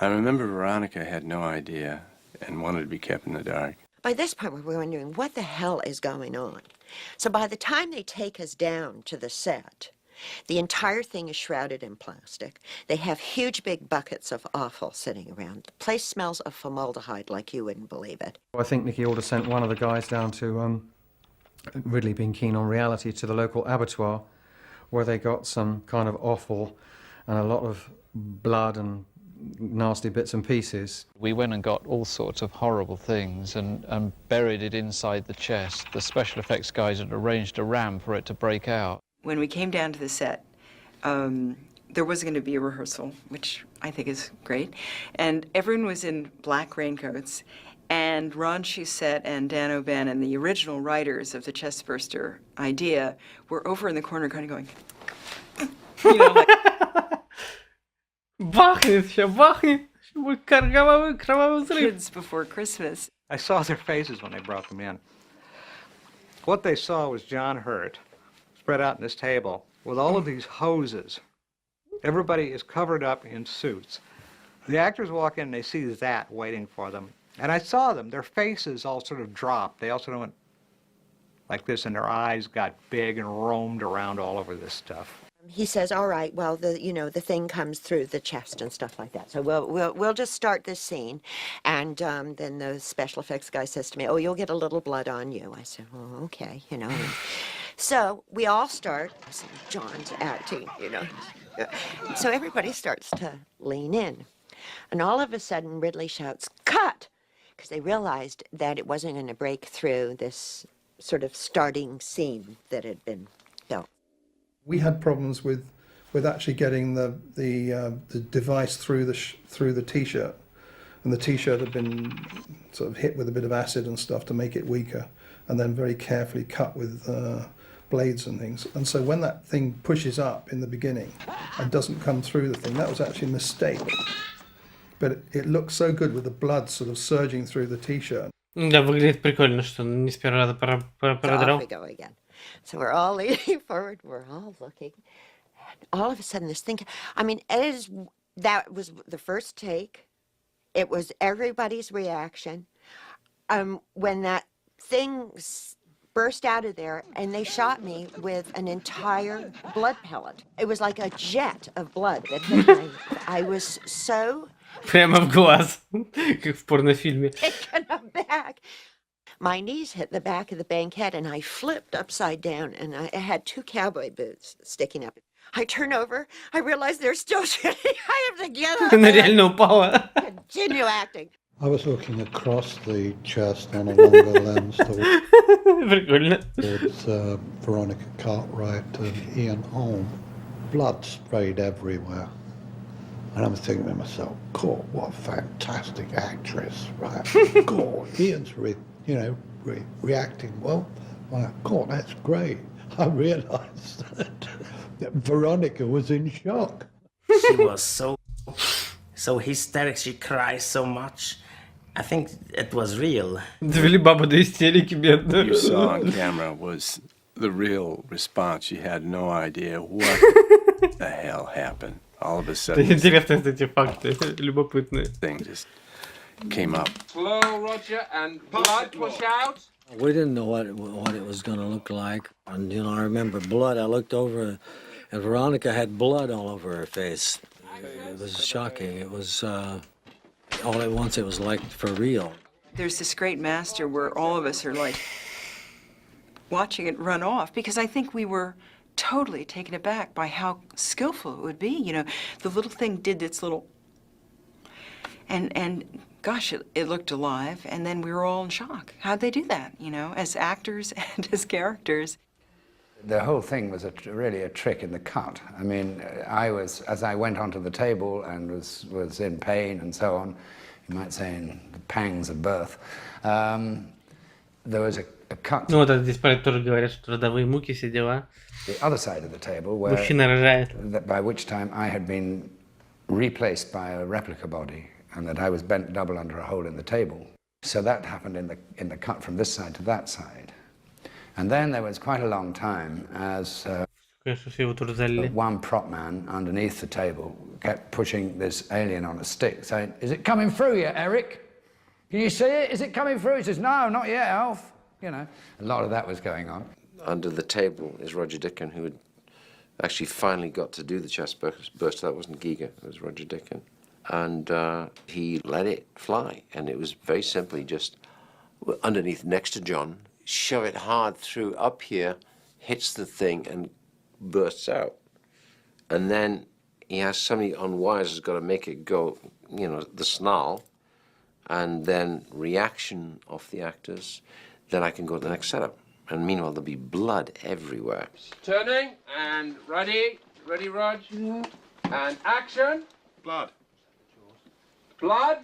I remember Veronica had no idea and wanted to be kept in the dark. By this point, we were wondering, what the hell is going on? So by the time they take us down to the set, the entire thing is shrouded in plastic. They have huge big buckets of offal sitting around. The place smells of formaldehyde like you wouldn't believe it. I think Nicky Alder sent one of the guys down to, Ridley being keen on reality, to the local abattoir, where they got some kind of offal and a lot of blood and nasty bits and pieces. We went and got all sorts of horrible things and buried it inside the chest. The special effects guys had arranged a ram for it to break out. When we came down to the set, there was going to be a rehearsal, which I think is great, and everyone was in black raincoats, and Ron Shusett and Dan O'Bannon, the original writers of the chestburster idea, were over in the corner kind of going, like... Бахнет еще, бахнет! Будет кровавый взрыв. Kids before Christmas. I saw their faces when they brought them in. What they saw was John Hurt spread out on this table with all of these hoses. Everybody is covered up in suits. The actors walk in and they see that waiting for them. And I saw them, their faces all sort of dropped. They all sort of went like this, and their eyes got big and roamed around all over this stuff. He says, all right, well, the thing comes through the chest and stuff like that. So we'll just start this scene. And then the special effects guy says to me, oh, you'll get a little blood on you. I said, oh, okay, So we all start, John's acting, So everybody starts to lean in. And all of a sudden, Ridley shouts, cut! Because they realized that it wasn't going to break through this sort of starting scene that had been built. We had problems with actually getting the device through the T-shirt, and the T-shirt had been sort of hit with a bit of acid and stuff to make it weaker, and then very carefully cut with blades and things. And so when that thing pushes up in the beginning and doesn't come through the thing, that was actually a mistake. But it looked so good with the blood sort of surging through the T-shirt. Да, выглядит прикольно, что он не с первого раза продрал. So off we go again. So we're all leaning forward, we're all looking. And all of a sudden this thing, that was the first take. It was everybody's reaction. When that thing burst out of there, and they shot me with an entire blood pellet. It was like a jet of blood that hit me. I was so... Прямо в глаз, как в порнофильме. Taken aback. My knees hit the back of the banquette, and I flipped upside down, and I had 2 cowboy boots sticking up. I turn over, I realize they're still shooting. I have to get up Она and реально упала. continue acting. I was looking across the chest on a longer lens Прикольно. towards Veronica Cartwright and Ian Holm. Blood sprayed everywhere. And I'm thinking to myself, God, what a fantastic actress, right? God, Ian's reacting well. Like, God, that's great. I realised that Veronica was in shock. She was so hysterical. She cries so much. I think it was real. Довели бабу до истерики, бедную. You saw on camera was the real response. She had no idea what the hell happened. All of a sudden, Интересные эти факты, любопытные. thing just came up. Slow, Roger, and blood push out. We didn't know what it was going to look like. And, I remember blood. I looked over, and Veronica had blood all over her face. It was shocking. It was, all at once, it was like for real. There's this great master where all of us are like watching it run off, because I think we were totally taken aback by how skillful it would be. The little thing did its little, and gosh, it looked alive, and then we were all in shock. How'd they do that, as actors and as characters? The whole thing was really a trick in the cut. I mean, as I went onto the table and was in pain and so on, you might say in the pangs of birth, there was a cut. Ну вот здесь про это тоже говорят, что родовые муки, все дела. The other side of the table, where, Мужчина рожает. by which time I had been replaced by a replica body, and that I was bent double under a hole in the table. So that happened in the cut from this side to that side. And then there was quite a long time as one prop man underneath the table kept pushing this alien on a stick, saying, "Is it coming through yet, Eric? Can you see it? Is it coming through?" He says, "No, not yet, Alf." A lot of that was going on. Under the table is Roger Deakins, who had actually finally got to do the chest burst. That wasn't Giga, it was Roger Deakins. And he let it fly, and it was very simply just underneath next to John, shove it hard through up here, hits the thing and bursts out. And then he has somebody on wires who's got to make it go, the snarl, and then reaction of the actors. Then I can go to the next setup. And meanwhile, there'll be blood everywhere. Turning, and ready, Rog. And action. Blood. Blood.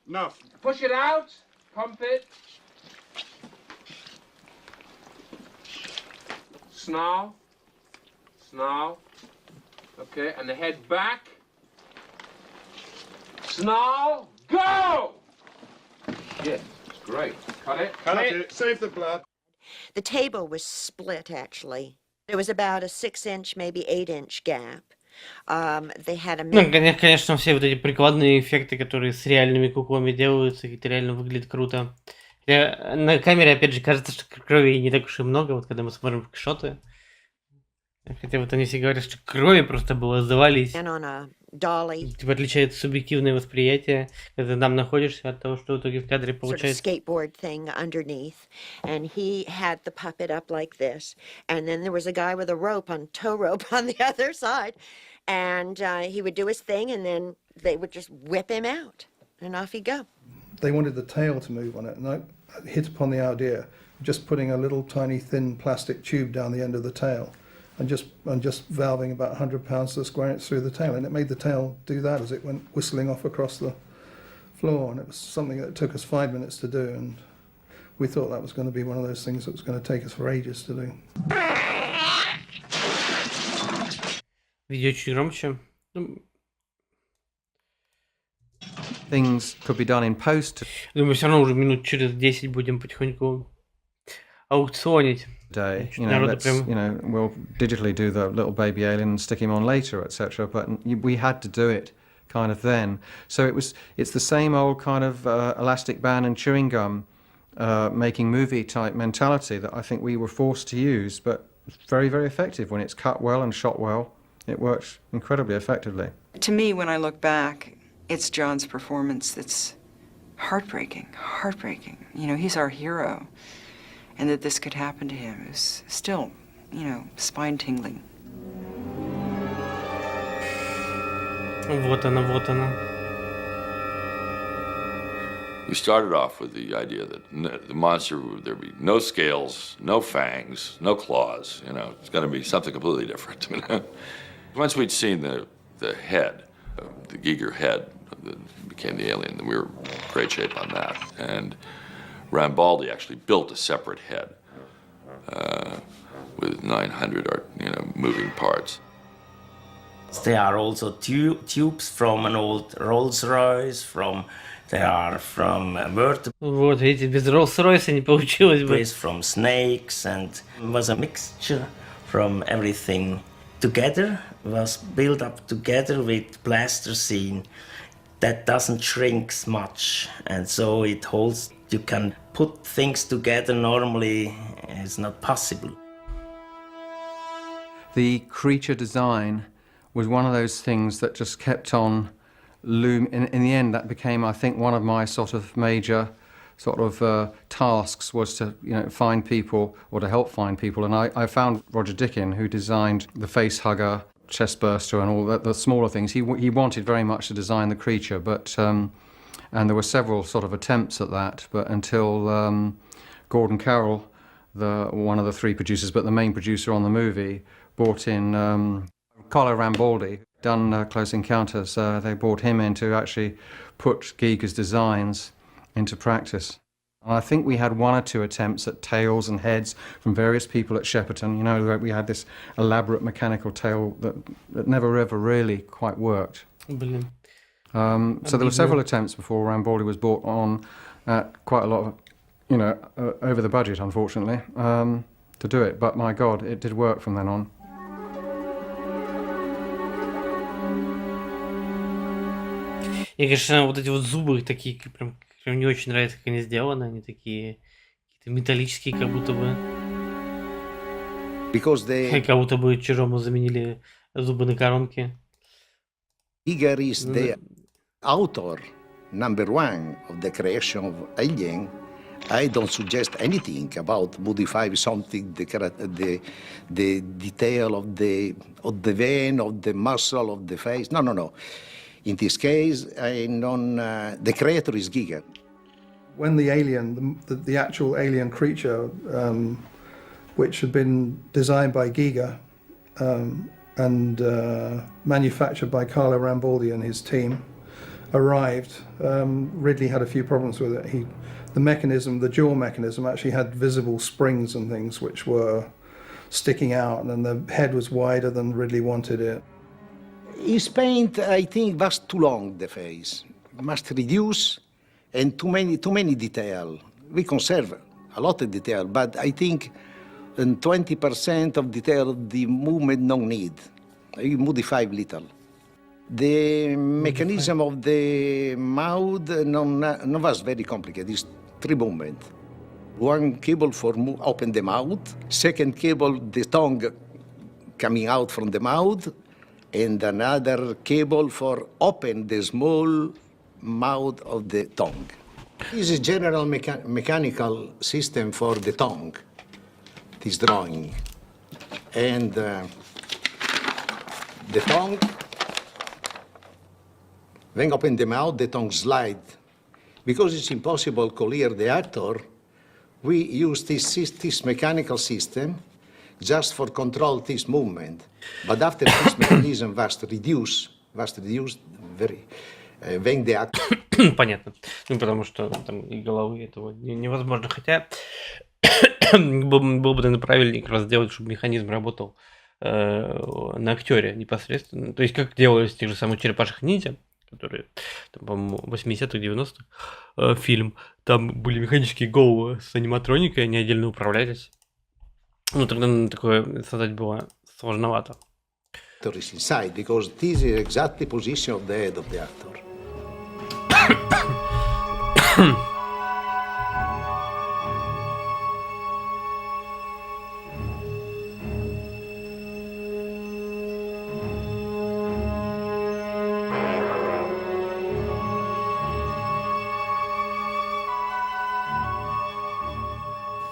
Enough. Push it out. Pump it. Snarl. Okay, and the head back. Snarl. Go! Yeah, it's great. Cut it. Cut it. Save the blood. The table was split, actually. There was about a 6-inch, maybe 8-inch gap. They had a... Ну, конечно, все вот эти прикладные эффекты, которые с реальными куклами делаются, это реально выглядит круто. На камере, опять же, кажется, что крови не так уж и много, вот когда мы смотрим шоты. Хотя вот они все говорят, что крови просто было, завались. Типа отличает субъективное восприятие, когда там находишься от того, что в итоге в кадре получается. Sort of skateboard thing underneath, and he had the puppet up like this, and then there was a guy with a tow rope on the other side, and he would do his thing, and then they would just whip him out, and off he'd go. They wanted the tail to move on it, and I hit upon the idea of just putting a little tiny thin plastic tube down the end of the tail. And just valving about 100 pounds to the square inch through the tail, and it made the tail do that as it went whistling off across the floor, and it was something that took us 5 minutes to do, and we thought that was going to be one of those things that was going to take us for ages to do. Видео чуть громче. Things could be done in post. Думаю, все равно уже минут через 10 будем потихоньку аукционить. Day, we'll digitally do the little baby alien and stick him on later, etc. But we had to do it kind of then. So it's the same old kind of elastic band and chewing gum making movie type mentality that I think we were forced to use, but it's very, very effective when it's cut well and shot well. It works incredibly effectively. To me, when I look back, it's John's performance that's heartbreaking. He's our hero. And that this could happen to him is still, spine-tingling. Вот она, вот она. We started off with the idea that the monster, there'd be no scales, no fangs, no claws, you know, it's going to be something completely different. Once we'd seen the head, the Giger head that became the alien, then we were in great shape on that. And Rambaldi actually built a separate head with 900 moving parts. There are also tubes from an old Rolls-Royce, they are from vertebrates. Вот, видите, без Rolls-Royce не получилось бы. From snakes, and it was a mixture from everything together, was built up together with plasticine that doesn't shrink much, and so it holds. You can put things together normally, it's not possible. The creature design was one of those things that just kept on looming. In the end, that became, I think, one of my sort of major tasks was to find people or to help find people. And I found Roger Dickin, who designed the face hugger, chest burster, and all the smaller things. He wanted very much to design the creature, but and there were several sort of attempts at that, but until Gordon Carroll, one of the three producers, but the main producer on the movie, brought in Carlo Rambaldi, done Close Encounters. They brought him in to actually put Giger's designs into practice. And I think we had one or two attempts at tails and heads from various people at Shepperton. You know, we had this elaborate mechanical tail that never ever really quite worked. So there were several attempts before Rambaldi was brought on at quite a lot of, over the budget, unfortunately, to do it. But my God, it did work from then on. И, конечно, вот эти вот зубы такие, прям мне очень нравится, как они сделаны. Они такие какие-то металлические, как будто бы. Как будто бы чужому заменили зубы на коронке. Giger is the author, number one, of the creation of Alien. I don't suggest anything about modify something, the detail of the vein, of the muscle, of the face. No. In this case, the creator is Giger. When the alien, the actual alien creature, which had been designed by Giger and manufactured by Carlo Rambaldi and his team, arrived, Ridley had a few problems with it. The jaw mechanism actually had visible springs and things which were sticking out, and the head was wider than Ridley wanted it. His paint, I think, was too long, the face. Must reduce, and too many detail. We conserve a lot of detail, but I think 20% of detail the movement no need. You modify little. The mechanism of the mouth no was very complicated. It's three movements. One cable for open the mouth, second cable the tongue coming out from the mouth, and another cable for open the small mouth of the tongue. This is general mechanical system for the tongue, this drawing. And the tongue, when open the mouth, the tongue slide. Because it's impossible to clear the actor, we use this mechanical system just for control this movement. But after this mechanism was reduced very, when the actor... Понятно. Потому что там и головы этого невозможно. Хотя было бы, наверное, правильнее как раз сделать, чтобы механизм работал на актере непосредственно. То есть как делались в тех же самых черепашьих ниндзя, которые, там, по-моему, 80-х, 90-х фильм. Там были механические головы с аниматроникой, они отдельно управлялись. Ну, тогда такое создать было сложновато. Is inside, because this is exactly position of the head of the actor.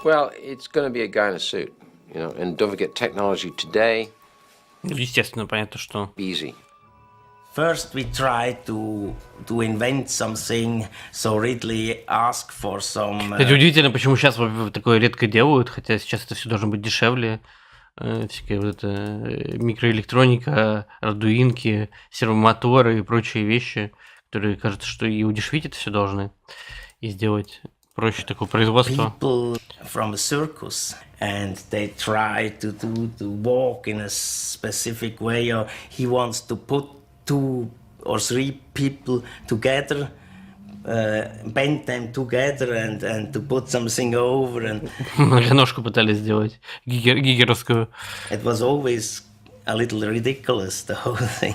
Well, it's going to be a guy in a suit, you know, and don't forget technology today. Естественно, понятно, что... Easy. First we tried to invent something, so Ridley asked for some... Кстати, удивительно, почему сейчас такое редко делают, хотя сейчас это все должно быть дешевле. Всякая вот эта микроэлектроника, ардуинки, сервомоторы и прочие вещи, которые, кажется, что и удешевить это все должны, и сделать проще такое производство. People from a circus, and they try to walk in a specific way, or he wants to put 2 or 3 people together, bend them together and to put something over. And многоножку пытались сделать, гигеровскую. It was always a little ridiculous, the whole thing,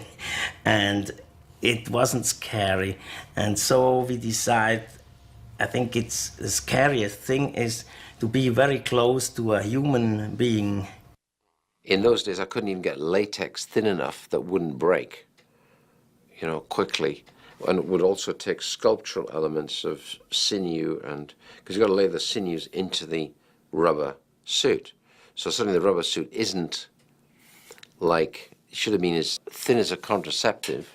and it wasn't scary. And so we decided, I think it's the scariest thing is to be very close to a human being. In those days, I couldn't even get latex thin enough that wouldn't break, quickly. And it would also take sculptural elements of sinew, and because you've got to lay the sinews into the rubber suit. So suddenly the rubber suit isn't like, it should have been as thin as a contraceptive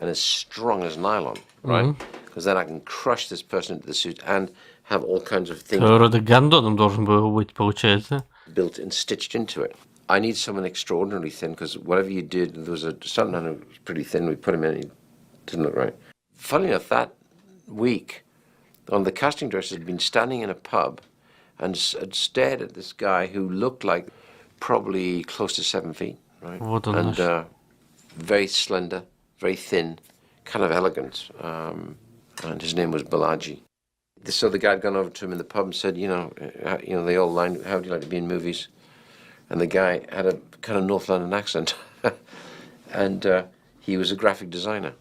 and as strong as nylon, right? Because then I can crush this person into the suit and have all kinds of things Рода гондоном должен был быть, получается. built and stitched into it. I need someone extraordinarily thin, because whatever you did, there was a stuntman who was pretty thin, we put him in, he didn't look right. Funnily enough, that week, one of the casting directors had been standing in a pub and had stared at this guy who looked like probably close to 7 feet, right? Вот он and наш. very slender, very thin, kind of elegant, and his name was Balaji. So the guy had gone over to him in the pub and said, they all lined, how would you like to be in movies? And the guy had a kind of North London accent, and he was a graphic designer.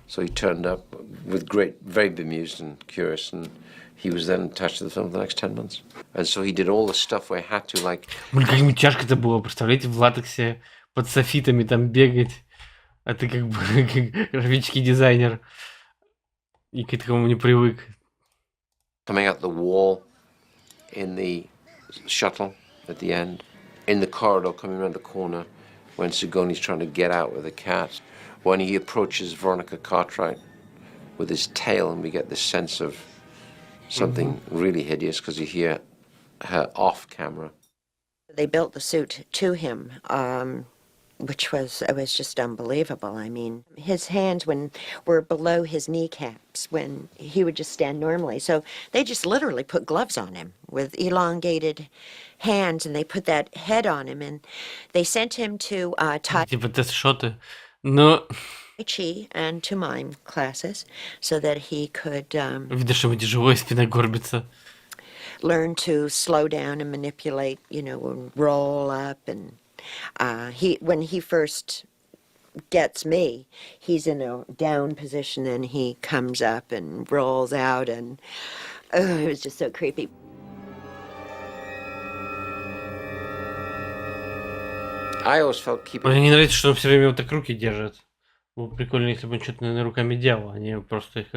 So he turned up with very bemused and curious, and he was then attached to the film for the next 10 months. And so he did all the stuff where he had to, like... Блин, как ему тяжко это было, представляете, в латексе под софитами там бегать, а ты как бы как графический дизайнер, и к этому не привык. Coming out the wall in the shuttle at the end, in the corridor coming around the corner when Sigoni's trying to get out with the cat, when he approaches Veronica Cartwright with his tail, and we get this sense of something really hideous because you hear her off camera. They built the suit to him, which was just unbelievable. I mean, his hands were below his kneecaps when he would just stand normally. So they just literally put gloves on him with elongated hands, and they put that head on him, and they sent him to Типа тест-шоты. Но... Tai Chi and to mime classes so that he could Видишь, ему тяжело, и спина горбится. learn to slow down and manipulate, and roll up. And when he first gets me, he's in a down position, and he comes up and rolls out, and it was just so creepy. I always felt keeping... Мне не нравится, что он все время вот так руки держит. Было бы прикольно, если бы он что-то, наверное, руками делал, а не просто их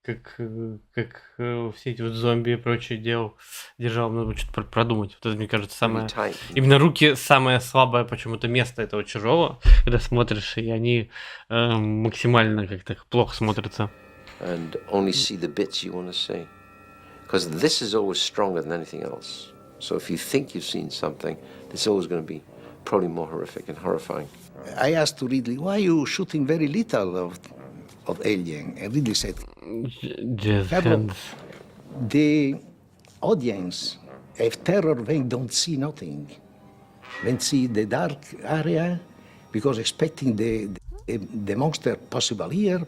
как все эти вот зомби и прочее держал. Надо бы что-то продумать. Вот это, мне кажется, самое... Именно руки самое слабое почему-то место этого чужого, когда смотришь, и они максимально как-то плохо смотрятся. And only see the bits you want to see. Because this is always stronger than anything else. So if you think you've seen something, it's always going to be probably more horrific and horrifying. I asked to Ridley, why are you shooting very little of Alien? And Ridley said, the audience have terror when don't see nothing. When see the dark area, because expecting the monster possible here.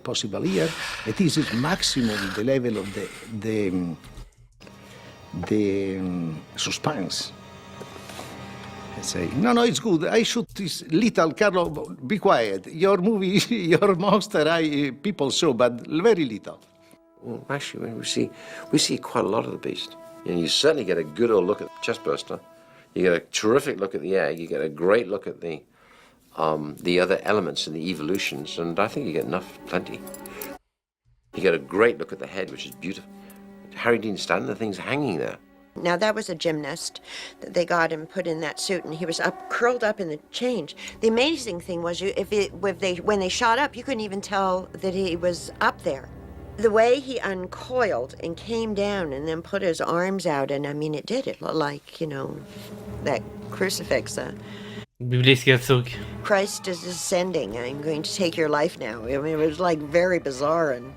It is maximum the level of the suspense. I say, no, it's good. I shoot this little, Carlo, be quiet. Your movie, your monster, people saw, but very little. Well, actually, we see quite a lot of the beast. And you certainly get a good old look at the chestburster. You get a terrific look at the egg. You get a great look at the other elements and the evolutions. And I think you get plenty. You get a great look at the head, which is beautiful. Harry Dean Stanton, the thing's hanging there. Now that was a gymnast that they got him put in that suit, and he was curled up in the change. The amazing thing was, when they shot up, you couldn't even tell that he was up there. The way he uncoiled and came down and then put his arms out, and I mean, it looked like, that crucifix. Библейские отсылки. Christ is ascending. I'm going to take your life now. I mean, it was like very bizarre and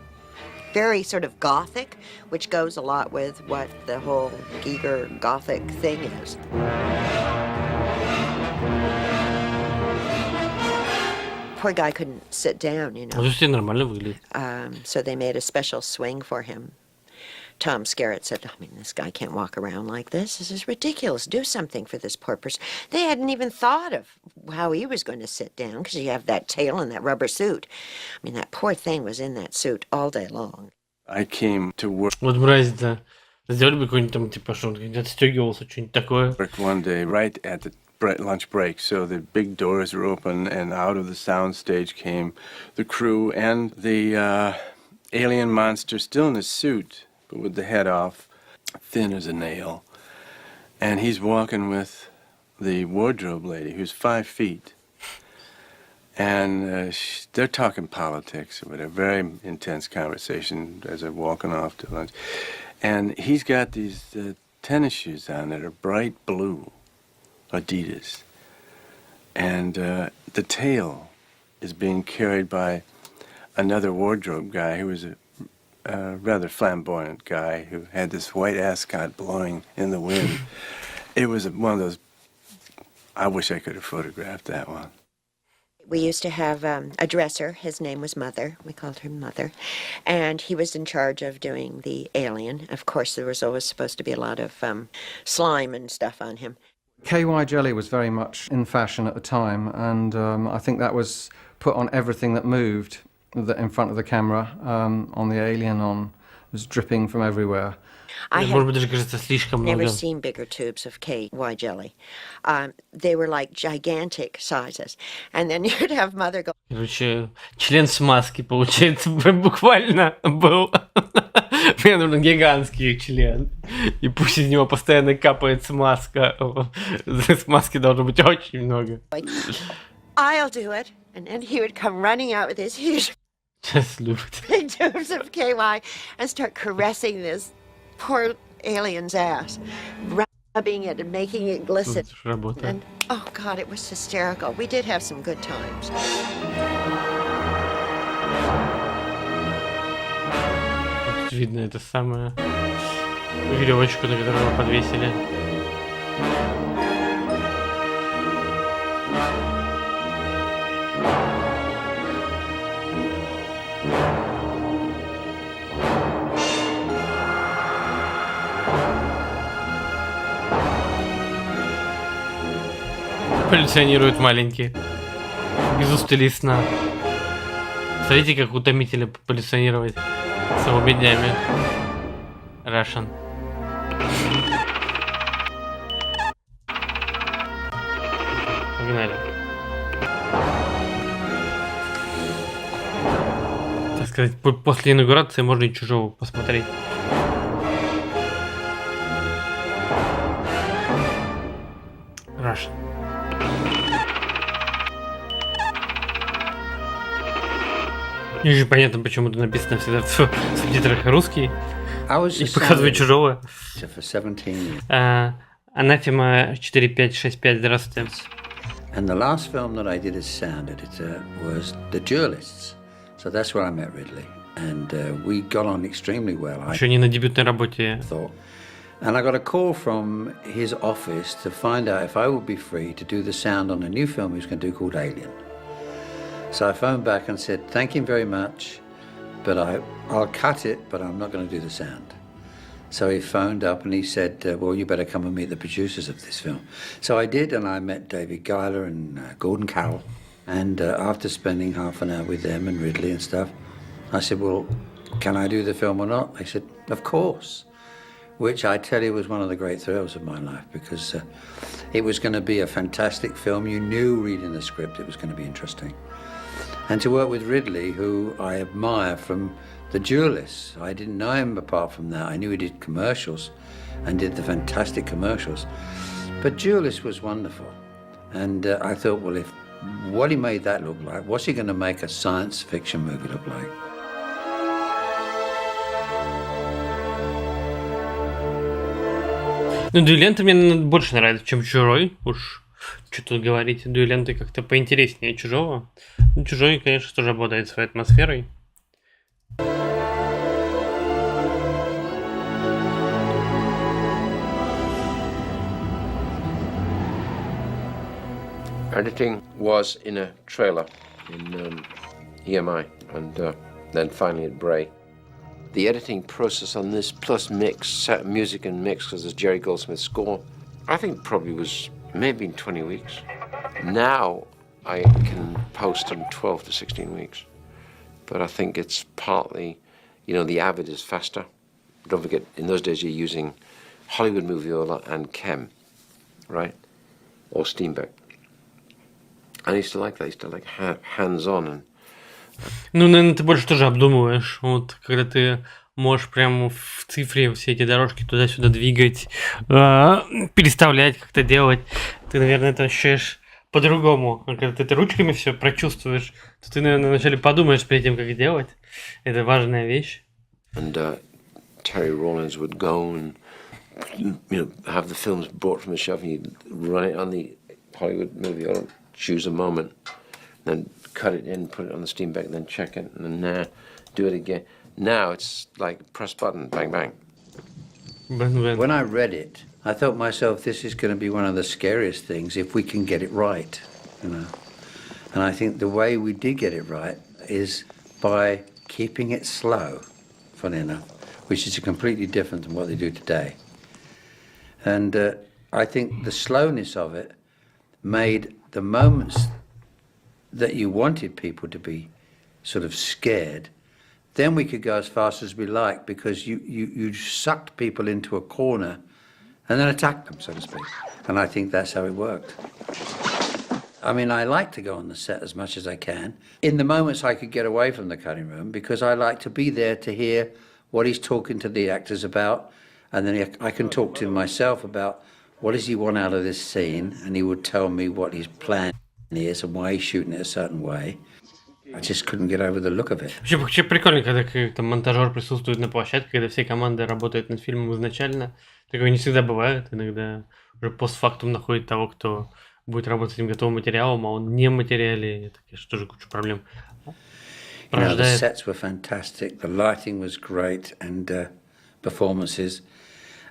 very sort of gothic, which goes a lot with what the whole Giger gothic thing is. Poor guy couldn't sit down, нормально выглядит. So they made a special swing for him. Tom Skerritt said, I mean, this guy can't walk around like this. This is ridiculous. Do something for this poor person. They hadn't even thought of how he was going to sit down because you have that tail and that rubber suit. I mean, that poor thing was in that suit all day long. I came to work. Вот мразь, да. Сделали бы какой-нибудь там, типа, что он отстегивался, что-нибудь такое. One day, right at the lunch break, so the big doors were open, and out of the sound stage came the crew and the alien monster still in his suit, but with the head off, thin as a nail. And he's walking with the wardrobe lady, who's 5 feet. And they're talking politics with a very intense conversation as they're walking off to lunch. And he's got these tennis shoes on that are bright blue, Adidas. And the tail is being carried by another wardrobe guy who was a rather flamboyant guy who had this white ascot blowing in the wind. It was one of those, I wish I could have photographed that one. We used to have a dresser. His name was Mother. We called her Mother. And he was in charge of doing the alien. Of course, there was always supposed to be a lot of slime and stuff on him. KY jelly was very much in fashion at the time, and I think that was put on everything that moved in front of the camera, on the alien, it was dripping from everywhere. I have never seen bigger tubes of KY jelly. They were like gigantic sizes. And then you'd have Mother go... Короче, член смазки, получается, буквально был. Мне нужен гигантский член. И пусть из него постоянно капает смазка. Смазки должно быть очень много. I'll do it. And then he would come running out with his huge big tubes of KY and start caressing this poor alien's ass, rubbing it and making it glisten. And oh God, it was hysterical. We did have some good times. Тут видно это самое веревочку, на которую его подвесили. Полиционируют маленькие. Без устали сна. Смотрите, как утомительно полиционировать целыми днями. Russian. Погнали. Так сказать, после инаугурации можно и «Чужого» посмотреть. Russian. Не очень понятно, почему тут написано всегда в субтитрах русский. И показывают «Чужого». Анафема 4565, здравствуйте. And the last film that I did as sound editor was The Duelists. So that's where I met Ridley. And we got on extremely well. Еще не на дебютной работе. And I got a call from his office to find out if I would be free to do the sound on a new film he was going to do called Alien. So I phoned back and said, thank you very much, but I'll cut it, but I'm not going to do the sound. So he phoned up and he said, well, you better come and meet the producers of this film. So I did, and I met David Giler and Gordon Carroll. And after spending half an hour with them and Ridley and stuff, I said, well, can I do the film or not? They said, of course. Which I tell you was one of the great thrills of my life, because it was going to be a fantastic film. You knew reading the script it was going to be interesting. And to work with Ridley, who I admire from The Duelist, I didn't know him apart from that. I knew he did commercials and did the fantastic commercials. But Duelist was wonderful. And I thought, well, if what he made that look like, what's he going to make a science fiction movie look like? Ну, дуэленты мне больше нравятся, чем Чужой. Уж что тут говорить, дуэленты как-то поинтереснее Чужого. Ну, Чужой, конечно, тоже обладает своей атмосферой. Editing was in a trailer in EMI and then finally at Bray. The editing process on this plus mix, music and mix, because there's Jerry Goldsmith's score, I think probably was maybe in 20 weeks. Now I can post in 12 to 16 weeks. But I think it's partly, you know, the Avid is faster. Don't forget, in those days you're using Hollywood Moviola and Chem, right? Or Steenbeck. I used to like that. I used to like hands-on. And... Ну, наверное, ты больше тоже обдумываешь. Вот, когда ты можешь прямо в цифре все эти дорожки туда-сюда двигать, переставлять, как-то делать, ты, наверное, это ощущаешь по-другому. А когда ты ручками все прочувствуешь, то ты, наверное, вначале подумаешь перед тем, как делать. Это важная вещь. And Terry Rawlins would go and, you know, have the films brought from the shelf and he'd run it on the Hollywood movie or choose a moment, then cut it in, put it on the Steenbeck, then check it, and then do it again. Now it's like press button, bang, bang. When I read it, I thought myself, this is going to be one of the scariest things if we can get it right, you know. And I think the way we did get it right is by keeping it slow, funny enough, which is completely different than what they do today. And I think the slowness of it made the moments that you wanted people to be sort of scared, then we could go as fast as we like because you sucked people into a corner and then attacked them, so to speak. And I think that's how it worked. I mean, I like to go on the set as much as I can. In the moments I could get away from the cutting room because I like to be there to hear what he's talking to the actors about, and then I can talk to him myself about what does he want out of this scene, and he would tell me what his plan is and why he's shooting it a certain way. I just couldn't get over the look of it. Вообще прикольно, когда там монтажер присутствует на площадке, когда все команды работают над фильмом изначально. Такое не всегда бывает. Иногда уже постфактум находит того, кто будет работать с этим готовым материалом, а он не в материале. Это, конечно, тоже куча проблем. You know, the sets were fantastic, the lighting was great, and performances.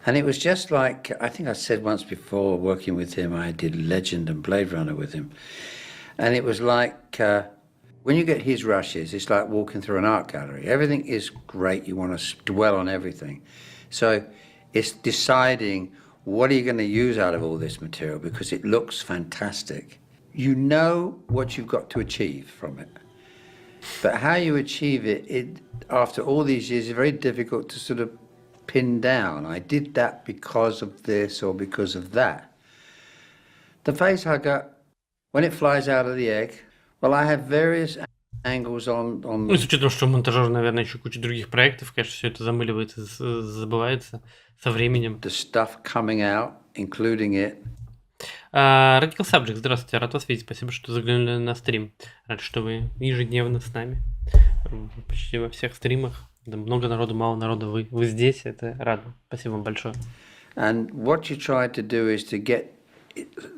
And it was just like, I think I said once before, working with him, I did Legend and Blade Runner with him. And it was like, when you get his rushes, it's like walking through an art gallery. Everything is great, you want to dwell on everything. So it's deciding what are you going to use out of all this material because it looks fantastic. You know what you've got to achieve from it. But how you achieve it, after all these years, is very difficult to sort of pin down. I did that because of this or because of that. The face hugger, when it flies out of the egg, well, I have various angles on... Ну, с учетом, что монтажер, наверное, еще куча других проектов, конечно, все это замыливается, забывается со временем. The stuff coming out, including it. Radical Subject, здравствуйте, рад вас видеть, спасибо, что заглянули на стрим. Рад, что вы ежедневно с нами, почти во всех стримах. Да, много народу, мало народу, вы здесь, это радно. Спасибо вам большое. And what you tried to do is to get,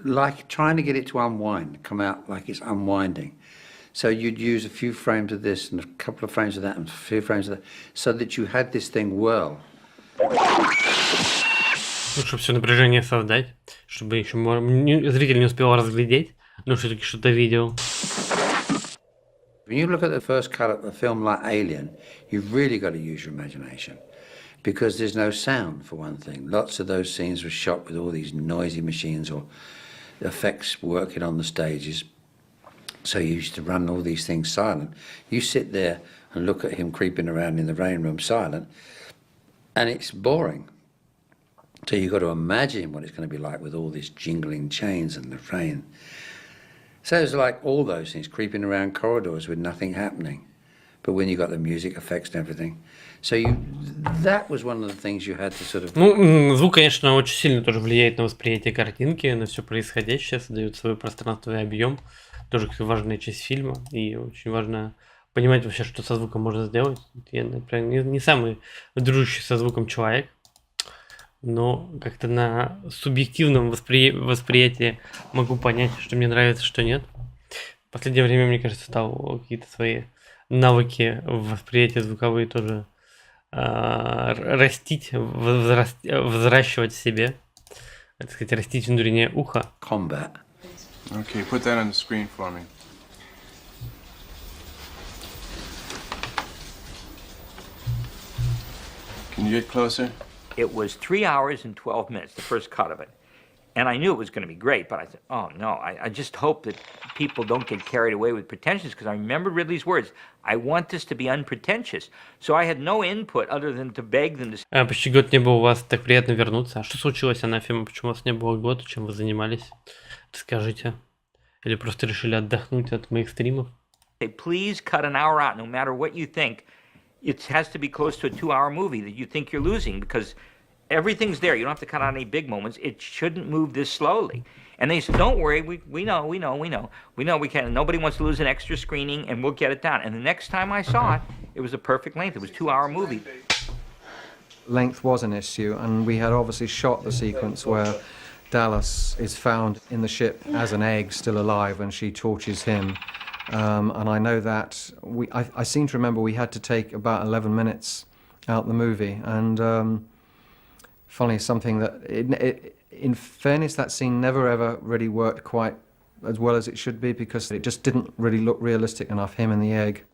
like trying to get it to unwind, come out like it's unwinding. So you'd use a few frames of this and a couple of frames of that and a few frames of that, so that you had this thing whirl. Ну, чтобы все напряжение создать, чтобы еще зритель не успел разглядеть, но все-таки что-то видел. When you look at the first cut of a film like Alien, you've really got to use your imagination because there's no sound, for one thing. Lots of those scenes were shot with all these noisy machines or effects working on the stages. So you used to run all these things silent. You sit there and look at him creeping around in the rain room silent, and it's boring. So you've got to imagine what it's going to be like with all these jingling chains and the rain. So it's like all those things, creeping around corridors with nothing happening. but when you got the music effects and everything. So that was one of the things you had to sort of... Ну, звук, конечно, очень сильно тоже влияет на восприятие картинки, на все происходящее, создает свое пространство и объем. Тоже важная часть фильма, и очень важно понимать вообще, что со звуком можно сделать. Я, например, не самый дружащий со звуком человек, но как-то на субъективном восприятии могу понять, что мне нравится, что нет. В последнее время, мне кажется, стал какие-то свои навыки восприятия звуковые тоже растить, взращивать в себе, так сказать, растить внутреннее ухо. Combat. Okay, put that on the screen for me. Can you get closer? It was 3 hours and 12 minutes, the first cut of it. And I knew it was going to be great, but I said, oh no, I just hope that people don't get carried away with pretensions, because I remember Ridley's words, I want this to be unpretentious. So I had no input other than to beg them to... Почти год не было у вас, так приятно вернуться. А что случилось, Анафема? Почему у вас не было год? Чем вы занимались? Расскажите. Или просто решили отдохнуть от моих стримов? Say, please cut an hour out, no matter what you think. It has to be close to a 2-hour movie that you think you're losing, because everything's there. You don't have to cut out any big moments. It shouldn't move this slowly. And they said, don't worry, we know we can. Nobody wants to lose an extra screening, and we'll get it down. And the next time I saw it, it was a perfect length. It was a 2-hour movie. Length was an issue, and we had obviously shot the sequence where Dallas is found in the ship as an egg, still alive, and she tortures him. And I know that I seem to remember we had to take about 11 minutes out the movie. And funny, something that, in fairness, that scene never ever really worked quite as well as it should be, because it just didn't really look realistic enough, him and the egg.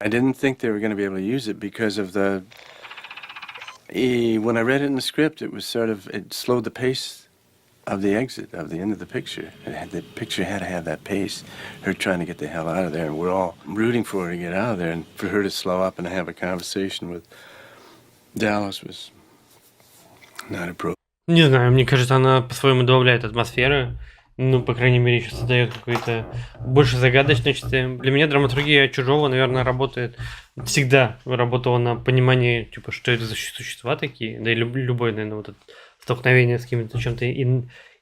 I didn't think they were going to be able to use it because of the... When I read it in the script, it was sort of... It slowed the pace of the exit, of the end of the picture. The picture had to have that pace, her trying to get the hell out of there, and we're all rooting for her to get out of there, and for her to slow up and have a conversation with Dallas was not appropriate. Не знаю, мне кажется, она по-своему добавляет атмосферы. Ну, по крайней мере, еще создает какой-то больше загадочности. Для меня драматургия «Чужого», наверное, работает. Всегда работала на понимании, типа, что это за существа такие. Да и любое, наверное, вот это столкновение с каким-то чем-то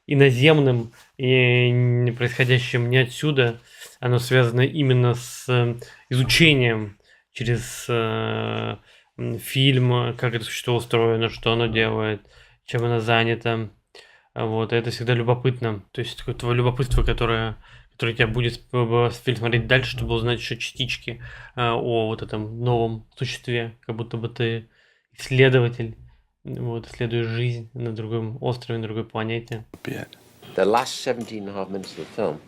иноземным и происходящим не отсюда. Оно связано именно с изучением через фильм, как это существо устроено, что оно делает, чем оно занято. Вот, это всегда любопытно. То есть такое твое любопытство, которое тебя будет фильм смотреть дальше, чтобы узнать еще частички о вот этом новом существе, как будто бы ты исследователь, вот, исследуешь жизнь на другом острове, на другой планете. The last 17.5 minutes of the film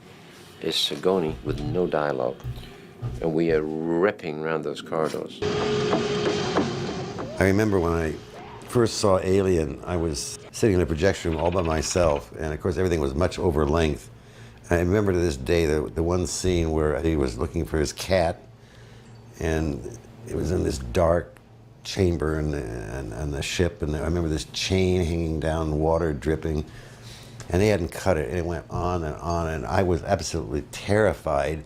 is Sigourney with no dialogue, and we are ripping around those corridors. I remember when I first saw Alien, I was sitting in a projection room all by myself, and of course everything was much over length. I remember to this day the one scene where he was looking for his cat, and it was in this dark chamber in the ship, and I remember this chain hanging down, water dripping, and they hadn't cut it, and it went on, and I was absolutely terrified.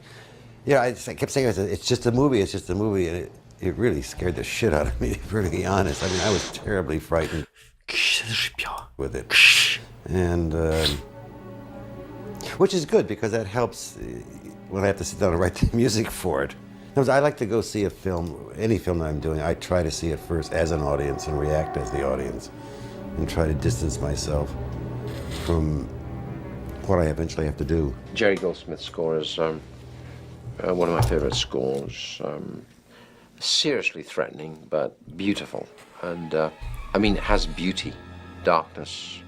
Yeah, I kept saying, it's just a movie, and it really scared the shit out of me, to be really honest. I mean, I was terribly frightened with it. And, which is good, because that helps when I have to sit down and write the music for it. I like to go see a film, any film that I'm doing, I try to see it first as an audience and react as the audience, and try to distance myself from what I eventually have to do. Jerry Goldsmith's score is one of my favorite scores. Seriously threatening, but beautiful. And, I mean, it has beauty, darkness,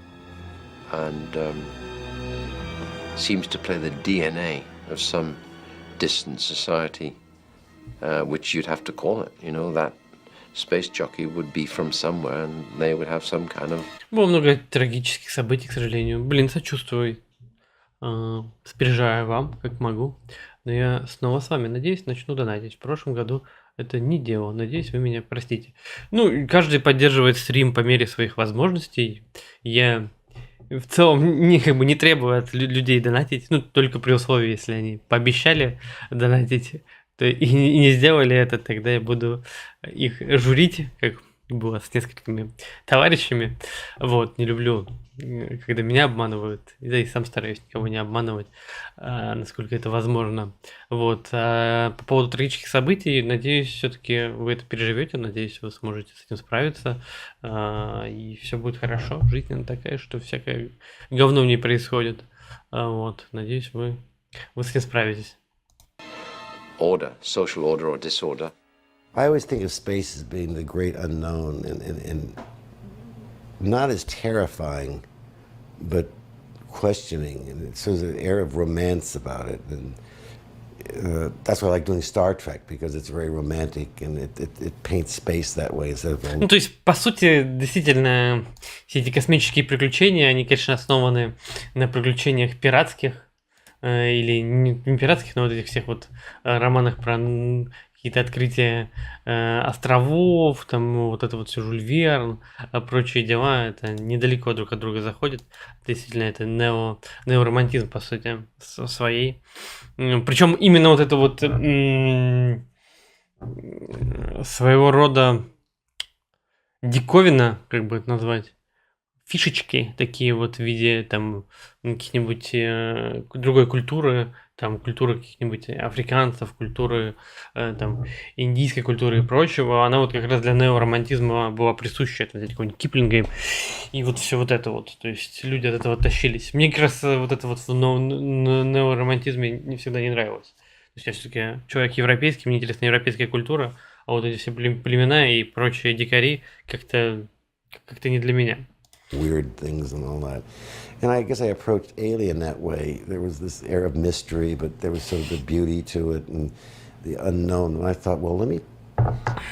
and seems to play the DNA of some distant society, which you'd have to call it. You know, that space jockey would be from somewhere, and they would have some kind of... Было много трагических событий, к сожалению. Блин, сочувствую. Сопережаю вам, как могу. Но я снова с вами, надеюсь, начну донатить. В прошлом году это не делал. Надеюсь, вы меня простите. Ну, каждый поддерживает стрим по мере своих возможностей. Я в целом не требую от людей донатить. Ну, только при условии, если они пообещали донатить. и не сделали это, тогда я буду их журить, как было с несколькими товарищами. Вот, не люблю, когда меня обманывают, да и сам стараюсь никого не обманывать, насколько это возможно. Вот, по поводу трагических событий, надеюсь, все-таки вы это переживете, надеюсь, вы сможете с этим справиться, и все будет хорошо. Жизнь она такая, что всякое говно в ней происходит. Вот, надеюсь, вы с этим справитесь. Order, social order or disorder. I always think of space as being the great unknown and not as terrifying, but questioning. And so there's an air of romance about it. And that's why I like doing Star Trek, because it's very romantic and it paints space that way instead of... Ну, то есть, по сути, действительно, все эти космические приключения, они, конечно, основаны на приключениях пиратских, или не пиратских, но вот этих всех вот романах про какие-то открытия островов, там вот это вот все Жюль Верн, прочие дела, это недалеко друг от друга заходит. Действительно, это неоромантизм, по сути, своей. Причем именно вот это вот своего рода диковина, как бы это назвать, фишечки такие вот в виде там каких-нибудь другой культуры, там культуры каких-нибудь африканцев, культуры там индийской культуры и прочего, она вот как раз для неоромантизма была присуща, это какой-нибудь Киплинга и вот все вот это вот, то есть люди от этого тащились. Мне как раз вот это вот в неоромантизме не всегда не нравилось. То есть я все-таки человек европейский, мне интересна европейская культура, а вот эти все племена и прочие дикари как-то не для меня. Weird things and all that. And I guess I approached Alien that way. There was this air of mystery, but there was sort of the beauty to it and the unknown. And I thought, well, let me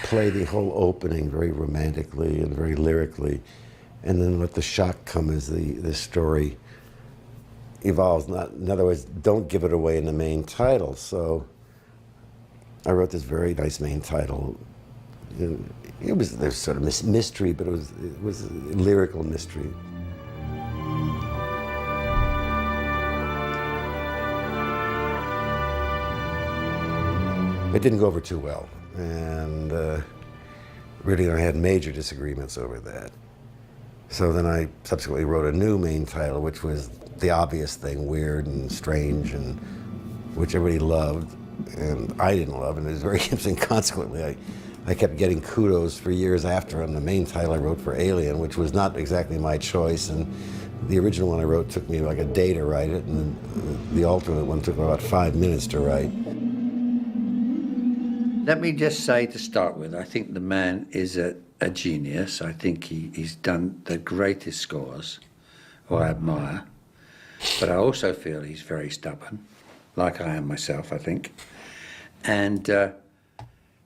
play the whole opening very romantically and very lyrically, and then let the shock come as the story evolves. In other words, don't give it away in the main title. So I wrote this very nice main title. There's sort of mystery, but it was a lyrical mystery. It didn't go over too well, and really I had major disagreements over that. So then I subsequently wrote a new main title, which was the obvious thing, weird and strange, and which everybody loved, and I didn't love, and it was very interesting. Consequently, I kept getting kudos for years after on the main title I wrote for Alien, which was not exactly my choice. And the original one I wrote took me like a day to write it, and the alternate one took about 5 minutes to write. Let me just say to start with, I think the man is a genius. I think he's done the greatest scores, who I admire. But I also feel he's very stubborn, like I am myself, I think. And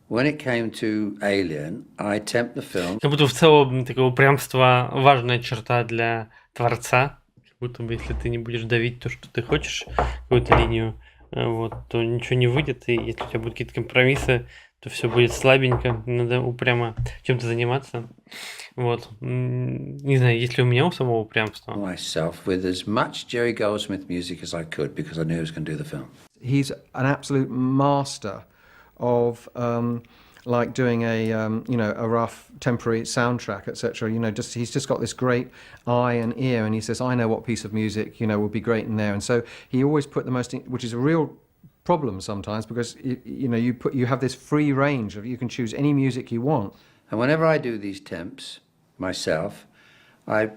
when it came to Alien, I temped the film. Как будто в целом такое упрямство важная черта для творца. Как будто бы если ты не будешь давить то, что ты хочешь, какую-то линию, вот, то ничего не выйдет. И если у тебя будут какие-то компромиссы, то все будет слабенько. Надо упрямо чем-то заниматься. Вот. Не знаю, есть ли у меня у самого упрямства. Myself with as much Jerry Goldsmith music as I could because I knew he was going to do the film. He's an absolute master of like doing a a rough temporary soundtrack, etc. He's just got this great eye and ear, and he says, I know what piece of music would be great in there, and so he always put the most, which is a real problem sometimes because you have this free range of you can choose any music you want. And whenever I do these temps myself, I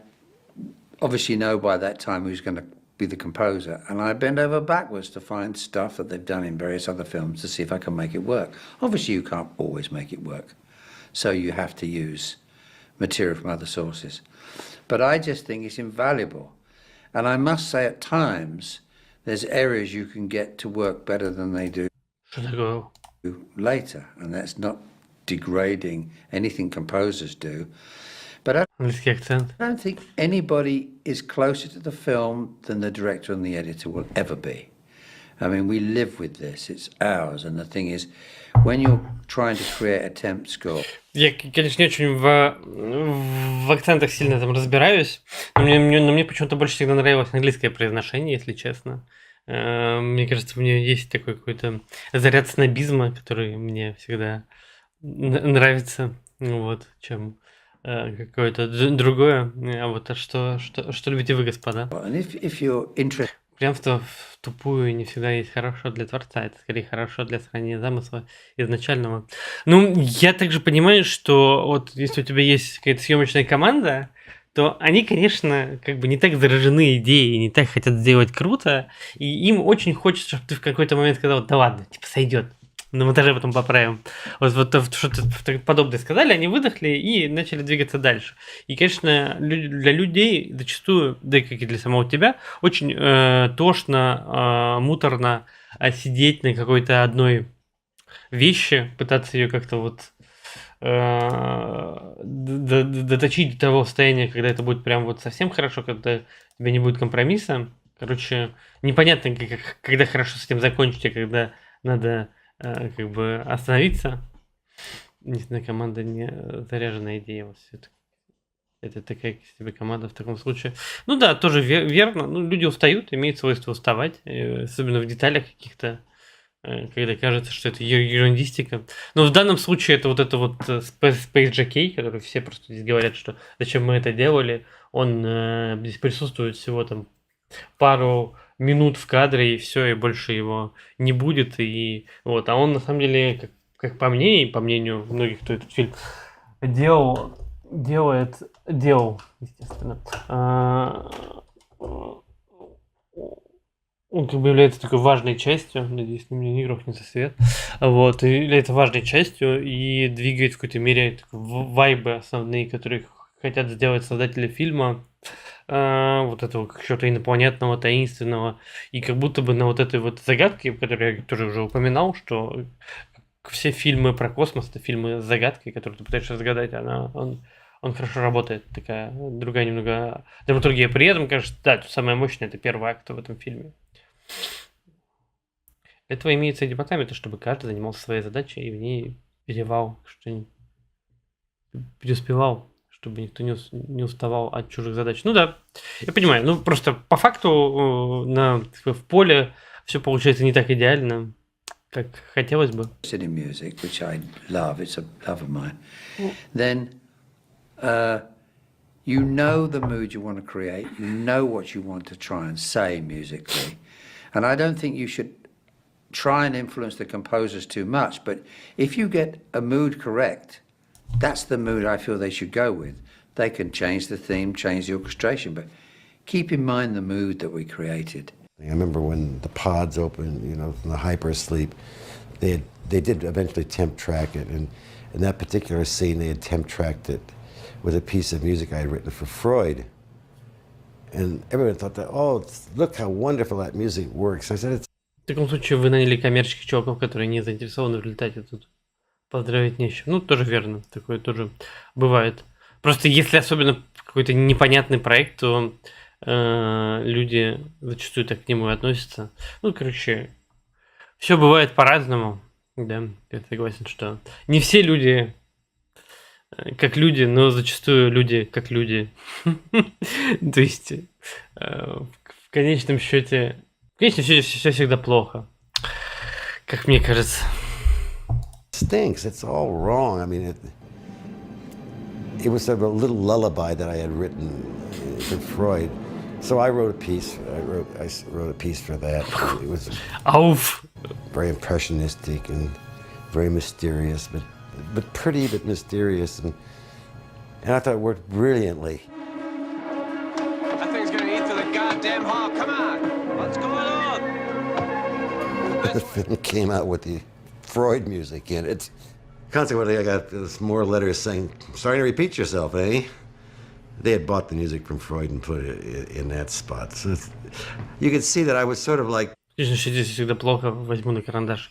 obviously know by that time who's going to be the composer, and I bend over backwards to find stuff that they've done in various other films to see if I can make it work. Obviously you can't always make it work, so you have to use material from other sources. But I just think it's invaluable, and I must say at times there's areas you can get to work better than they do later, and that's not degrading anything composers do. But I don't think anybody is closer to the film than the director and the editor will ever be. I mean, we live with this, it's ours, and the thing is, when you're trying to create a temp score... Я, конечно, не очень в акцентах сильно там разбираюсь, но мне почему-то больше всегда нравилось английское произношение, если честно. Мне кажется, у нее есть такой какой-то заряд снобизма, который мне всегда нравится, вот, чем какое-то другое. А вот что любите вы, господа? Прям в тупую не всегда есть хорошо для творца, это скорее хорошо для сохранения замысла изначального. Ну, я также понимаю, что вот если у тебя есть какая-то съемочная команда, то они, конечно, как бы не так заражены идеей, не так хотят сделать круто, и им очень хочется, чтобы ты в какой-то момент сказал, да ладно, типа сойдет, на монтаже потом поправим. Вот что-то подобное сказали, они выдохли и начали двигаться дальше. И, конечно, для людей зачастую, да как и для самого тебя, очень тошно, муторно сидеть на какой-то одной вещи, пытаться ее как-то вот доточить до того состояния, когда это будет прям вот совсем хорошо, когда у тебя не будет компромисса. Короче, непонятно, когда хорошо с этим закончить, а когда надо как бы остановиться. Единственная команда не заряженная идея. Вот это такая себе команда в таком случае. Ну да, тоже верно. Ну, люди устают, имеют свойство уставать, особенно в деталях каких-то, когда кажется, что это ерундистика. Но в данном случае это вот Space Jockey, который все просто здесь говорят, что зачем мы это делали. Он здесь присутствует всего там пару минут в кадре, и все, и больше его не будет. И вот, а он на самом деле, как по мне, и по мнению многих, кто этот фильм делал, естественно, он как бы является такой важной частью, надеюсь, мне не грохнется свет, вот, и является важной частью и двигает в какой-то мере вайбы основные, которые хотят сделать создатели фильма, вот этого чего-то инопланетного, таинственного, и как будто бы на вот этой вот загадке, которую я тоже уже упоминал, что все фильмы про космос, это фильмы с загадкой, которые ты пытаешься разгадать, он хорошо работает, такая другая немного драматургия. При этом, кажется, да, самое мощное — это первый акт в этом фильме. Для этого имеется и департамент, чтобы каждый занимался своей задачей и в ней перевал, что преуспевал, чтобы никто не уставал от чужих задач. Ну да, я понимаю, ну просто по факту в поле все получается не так идеально, как хотелось бы. Music, which I love, it's a love of mine. Then you know the mood you want to create, you know what you want to try and say musically, and I don't think you should try and influence the composers too much, but if you get a mood correct, that's the mood I feel they should go with. They can change the theme, change the orchestration, but keep in mind the mood that we created. I remember when the pods opened, you know, from the hypersleep, they did eventually temp track it, and in that particular scene they had temp tracked it with a piece of music I had written for Freud. And everyone thought that, oh, look how wonderful that music works. I said, it's... В таком случае вы наняли коммерческих чуваков, которые не заинтересованы в результате, тут поздравить не с чем. Ну, тоже верно, такое тоже бывает. Просто если особенно какой-то непонятный проект, то люди зачастую так к нему и относятся. Ну, короче, все бывает по-разному. Да, я согласен, что не все люди как люди, но зачастую люди как люди. То есть в конечном счете все всегда плохо, как мне кажется. Stinks. It's all wrong. I mean, it was sort of a little lullaby that I had written for Freud. So I wrote a piece. I wrote a piece for that. It was very impressionistic and very mysterious, but pretty, but mysterious, and I thought it worked brilliantly. That thing's gonna eat through the goddamn hall. Come on, what's going on? The film came out with the Freud music in it. Consequently, I got more letters saying, "Starting to repeat yourself, eh?" They had bought the music from Freud and put it in that spot. So you could see that I was sort of like... Здесь всегда плохо, возьму на карандаш.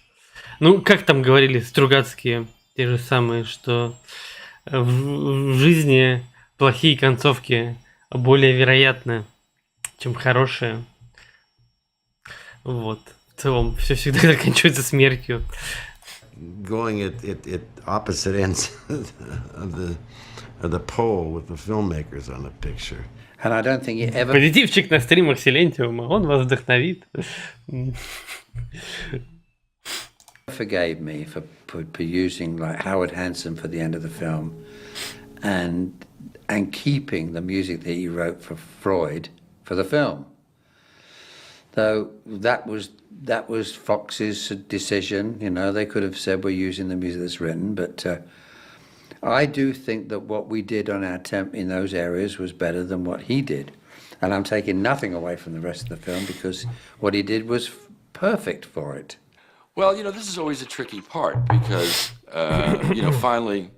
Ну, как там говорили Стругацкие, те же самые, что в жизни плохие концовки более вероятны, чем хорошие. Вот. В целом, все всегда заканчивается смертью. Going at opposite ends or the poll with the filmmakers on the picture. And I don't think it ever Позитивчик на стримах Силентиума, он вас вдохновит. forgave me for using like Howard Hanson for the end of the film, and keeping the music that he wrote for Freud for the film. Though that was Fox's decision. You know, they could have said we're using the music that's written, but I do think that what we did on our temp in those areas was better than what he did, and I'm taking nothing away from the rest of the film because what he did was perfect for it. Well, you know, this is always a tricky part because, you know, finally,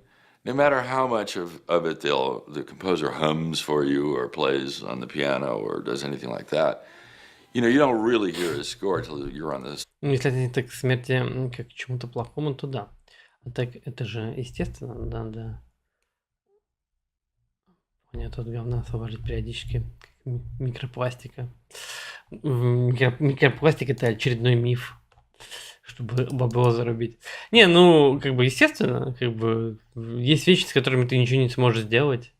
no matter how much of it the composer hums for you or plays on the piano or does anything like that, you know, you don't really hear his score until you're on this. Ну, если это не так к смерти, как к чему-то плохому, то да. А так, это же естественно, да. Понятно, от говна освобождать периодически, как микропластика. Микропластик — это очередной миф, чтобы бабло зарубить. Не, ну, как бы, естественно, как бы, есть вещи, с которыми ты ничего не сможешь сделать.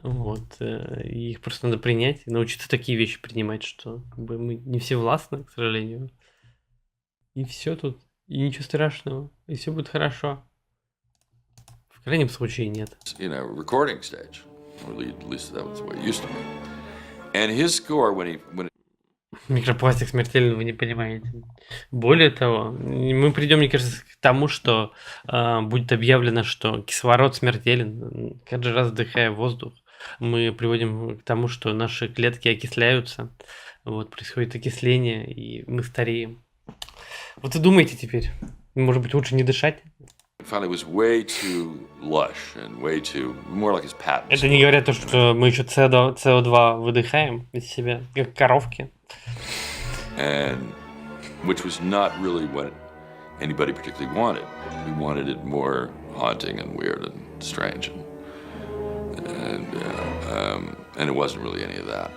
Вот, и их просто надо принять, и научиться такие вещи принимать, что как бы, мы не все властны, к сожалению. И все тут, и ничего страшного, и все будет хорошо. В крайнем случае нет. You know, recording stage, or at least that was the way it used to be. And his score, when Микропластик смертельный, вы не понимаете. Более того, мы придем, мне кажется, к тому, что будет объявлено, что кислород смертелен. Каждый раз вдыхая воздух, мы приводим к тому, что наши клетки окисляются. Вот, происходит окисление, и мы стареем. Вот и думайте теперь. Может быть, лучше не дышать? finally was way too lush and way too, more like his patents. Это не говоря то, что мы еще CO2 выдыхаем из себя, как коровки. And which was not really what anybody particularly wanted. We wanted it more haunting and weird and strange, and it wasn't really any of that.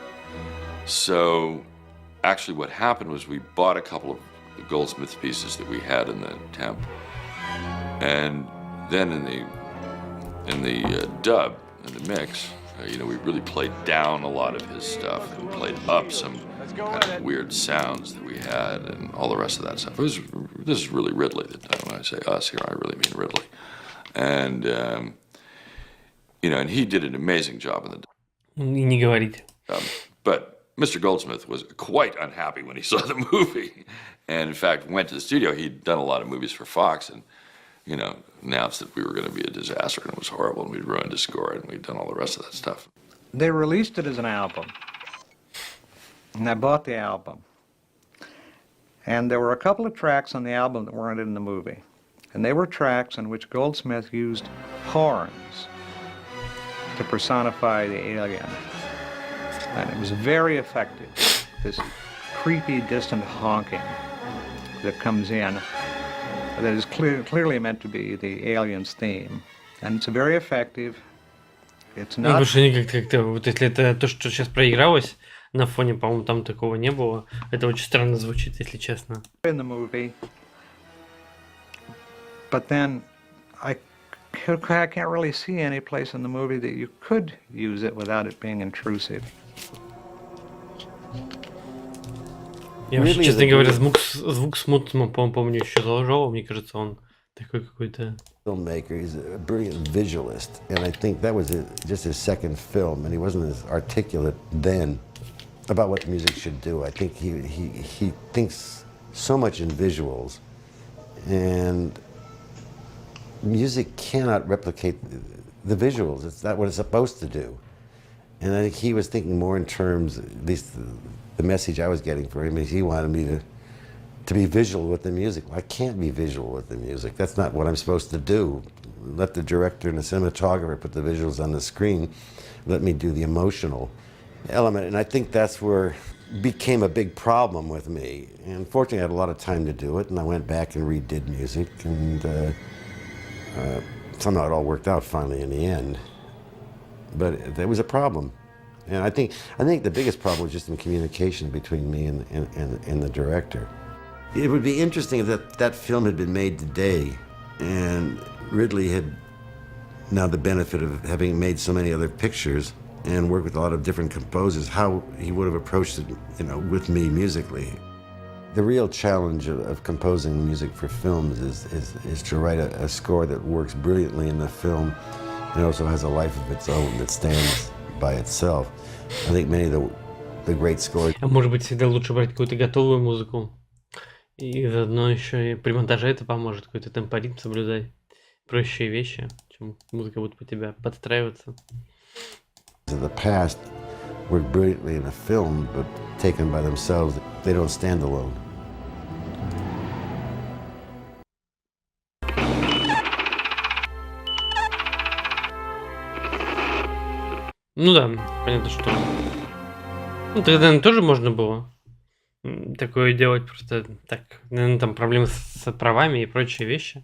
So actually what happened was we bought a couple of the Goldsmith's pieces that we had in the temp, and then in the dub, in the mix, you know, we really played down a lot of his stuff and played up some kind of weird sounds that we had and all the rest of that stuff. This is really Ridley. When I say us here, I really mean Ridley. And, you know, and he did an amazing job in the dub. Не говорите. But Mr. Goldsmith was quite unhappy when he saw the movie, and in fact went to the studio. He'd done a lot of movies for Fox, and you know, announced that we were going to be a disaster and it was horrible, and we'd ruined his score, and we'd done all the rest of that stuff. They released it as an album, and I bought the album. And there were a couple of tracks on the album that weren't in the movie, and they were tracks in which Goldsmith used horns to personify the alien. And it was very effective, this creepy, distant honking that comes in, that is clearly meant to be the alien's theme. And it's very effective. It's not... Больше никак как-то, вот если это то, что сейчас проигралось, на фоне, по-моему, там такого не было. Это очень странно звучит, если честно. In the movie, but then I can't really see any place in the movie that you could use it without it being intrusive. Я вообще, честно говоря, звук смутно, помню еще Ложова, мне кажется, он такой какой-то... Filmmaker, he's a brilliant visualist, and I think that was just his second film, and he wasn't as articulate then about what the music should do. I think he thinks so much in visuals, and music cannot replicate the visuals. It's not what it's supposed to do. And I think he was thinking more in terms, at least the message I was getting for him is he wanted me to be visual with the music. I can't be visual with the music. That's not what I'm supposed to do. Let the director and the cinematographer put the visuals on the screen. Let me do the emotional element. And I think that's where it became a big problem with me. And fortunately, I had a lot of time to do it, and I went back and redid music, and somehow it all worked out finally in the end. But there was a problem. And I think the biggest problem was just in communication between me and the director. It would be interesting if that film had been made today and Ridley had now the benefit of having made so many other pictures and worked with a lot of different composers, how he would have approached it, with me musically. The real challenge of composing music for films is to write a score that works brilliantly in the film and also has a life of its own that stands by itself. I think many of the great scores... А может быть, всегда лучше брать какую-то готовую музыку, и заодно еще и при монтаже это поможет, какой-то темпоритм соблюдать. Проще вещи, чем музыка будет под тебя подстраиваться. The past work brilliantly in a film, but taken by themselves, they don't stand alone. Ну да, понятно, что... Ну, тогда, наверное, тоже можно было такое делать, просто так, наверное, там проблемы с правами и прочие вещи.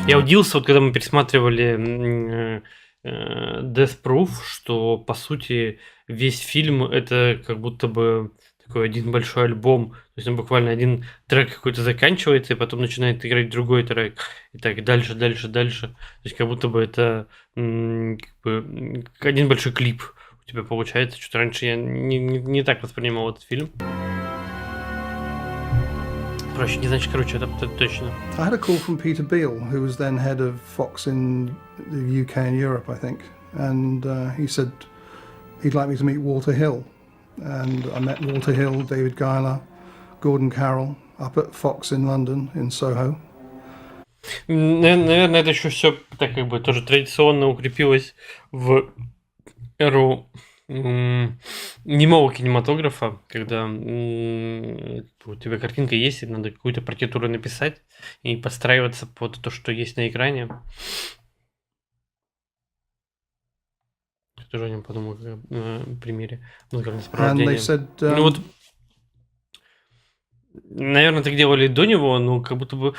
Я удивился, вот когда мы пересматривали Death Proof, что, по сути, весь фильм это как будто бы такой один большой альбом. То есть он буквально один трек какой-то заканчивается, и потом начинает играть другой трек. И так дальше, дальше, дальше. То есть как будто бы это как бы один большой клип у тебя получается. Что-то раньше я не так воспринимал этот фильм. Проще, не значит, короче, это точно. I had a call from Peter Beale, who was then head of Fox in the UK and Europe, I think. And he said he'd like me to meet Walter Hill. And I met Walter Hill, David Giler, Gordon Carroll up at Fox in London, in Soho. Наверное, это еще все так как бы тоже традиционно укрепилось в эру немого кинематографа, когда у тебя картинка есть, и надо какую-то партитуру написать и подстраиваться под то, что есть на экране. Я тоже о нем подумал как примере музыкального сопровождения. Ну вот, наверное, так делали до него, но как будто бы...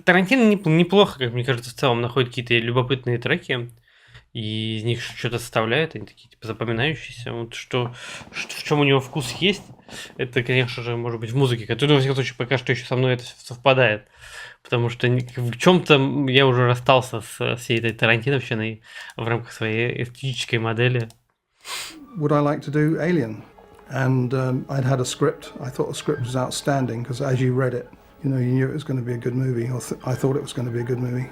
Тарантино неплохо, как мне кажется, в целом находит какие-то любопытные треки, и из них что-то составляет, они такие типа запоминающиеся. Вот что в чем у него вкус есть, это, конечно же, может быть в музыке, которая, во всяком случае, пока что еще со мной это совпадает. Потому что в чем-то я уже расстался с всей этой тарантиновщиной в рамках своей эстетической модели. Would I like to do Alien? And I'd had a script. I thought the script was outstanding because as you read it, you knew it was going to be a good movie, or I thought it was going to be a good movie.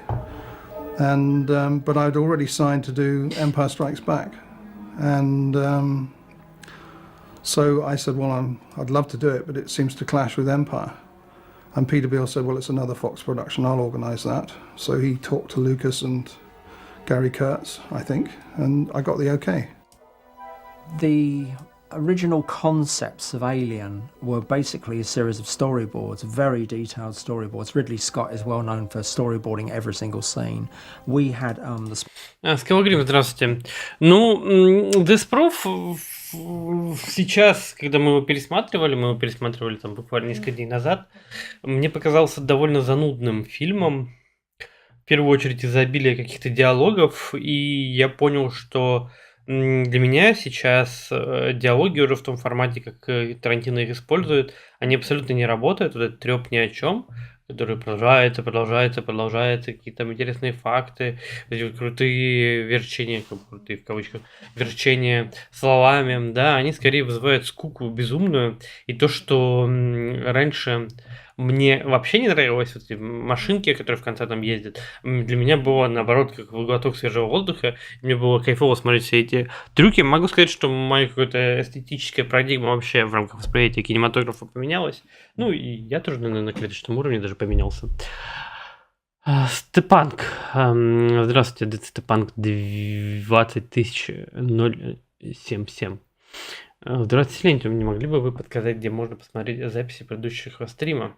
And but I'd already signed to do Empire Strikes Back, and so I said, well, I'd love to do it, but it seems to clash with Empire. And Peter Beale said, well, it's another Fox production, I'll organise that. So he talked to Lucas and Gary Kurtz, I think, and I got the okay. The original concepts of Alien were basically a series of storyboards, very detailed storyboards. Ridley Scott is well known for storyboarding every single scene. We had Скалогрим, здравствуйте. Ну, Death Proof сейчас, когда мы его пересматривали там буквально несколько дней назад, мне показался довольно занудным фильмом. В первую очередь из-за обилия каких-то диалогов, и я понял, что для меня сейчас диалоги уже в том формате, как Тарантино их использует, они абсолютно не работают. Вот этот трёп ни о чем, который продолжается, какие-то там интересные факты, эти крутые верчения, крутые в кавычках, верчения словами, да, они скорее вызывают скуку безумную. И то, что раньше мне вообще не нравилось, вот эти машинки, которые в конце там ездят, для меня было, наоборот, как глоток свежего воздуха, мне было кайфово смотреть все эти трюки. Могу сказать, что моя какая-то эстетическая парадигма вообще в рамках восприятия кинематографа поменялась. Ну, и я тоже, наверное, на клеточном уровне даже поменялся. Степанк. Здравствуйте, Степанк 20077. Здравствуйте, Силентиум. Не могли бы вы подсказать, где можно посмотреть записи предыдущих стрима?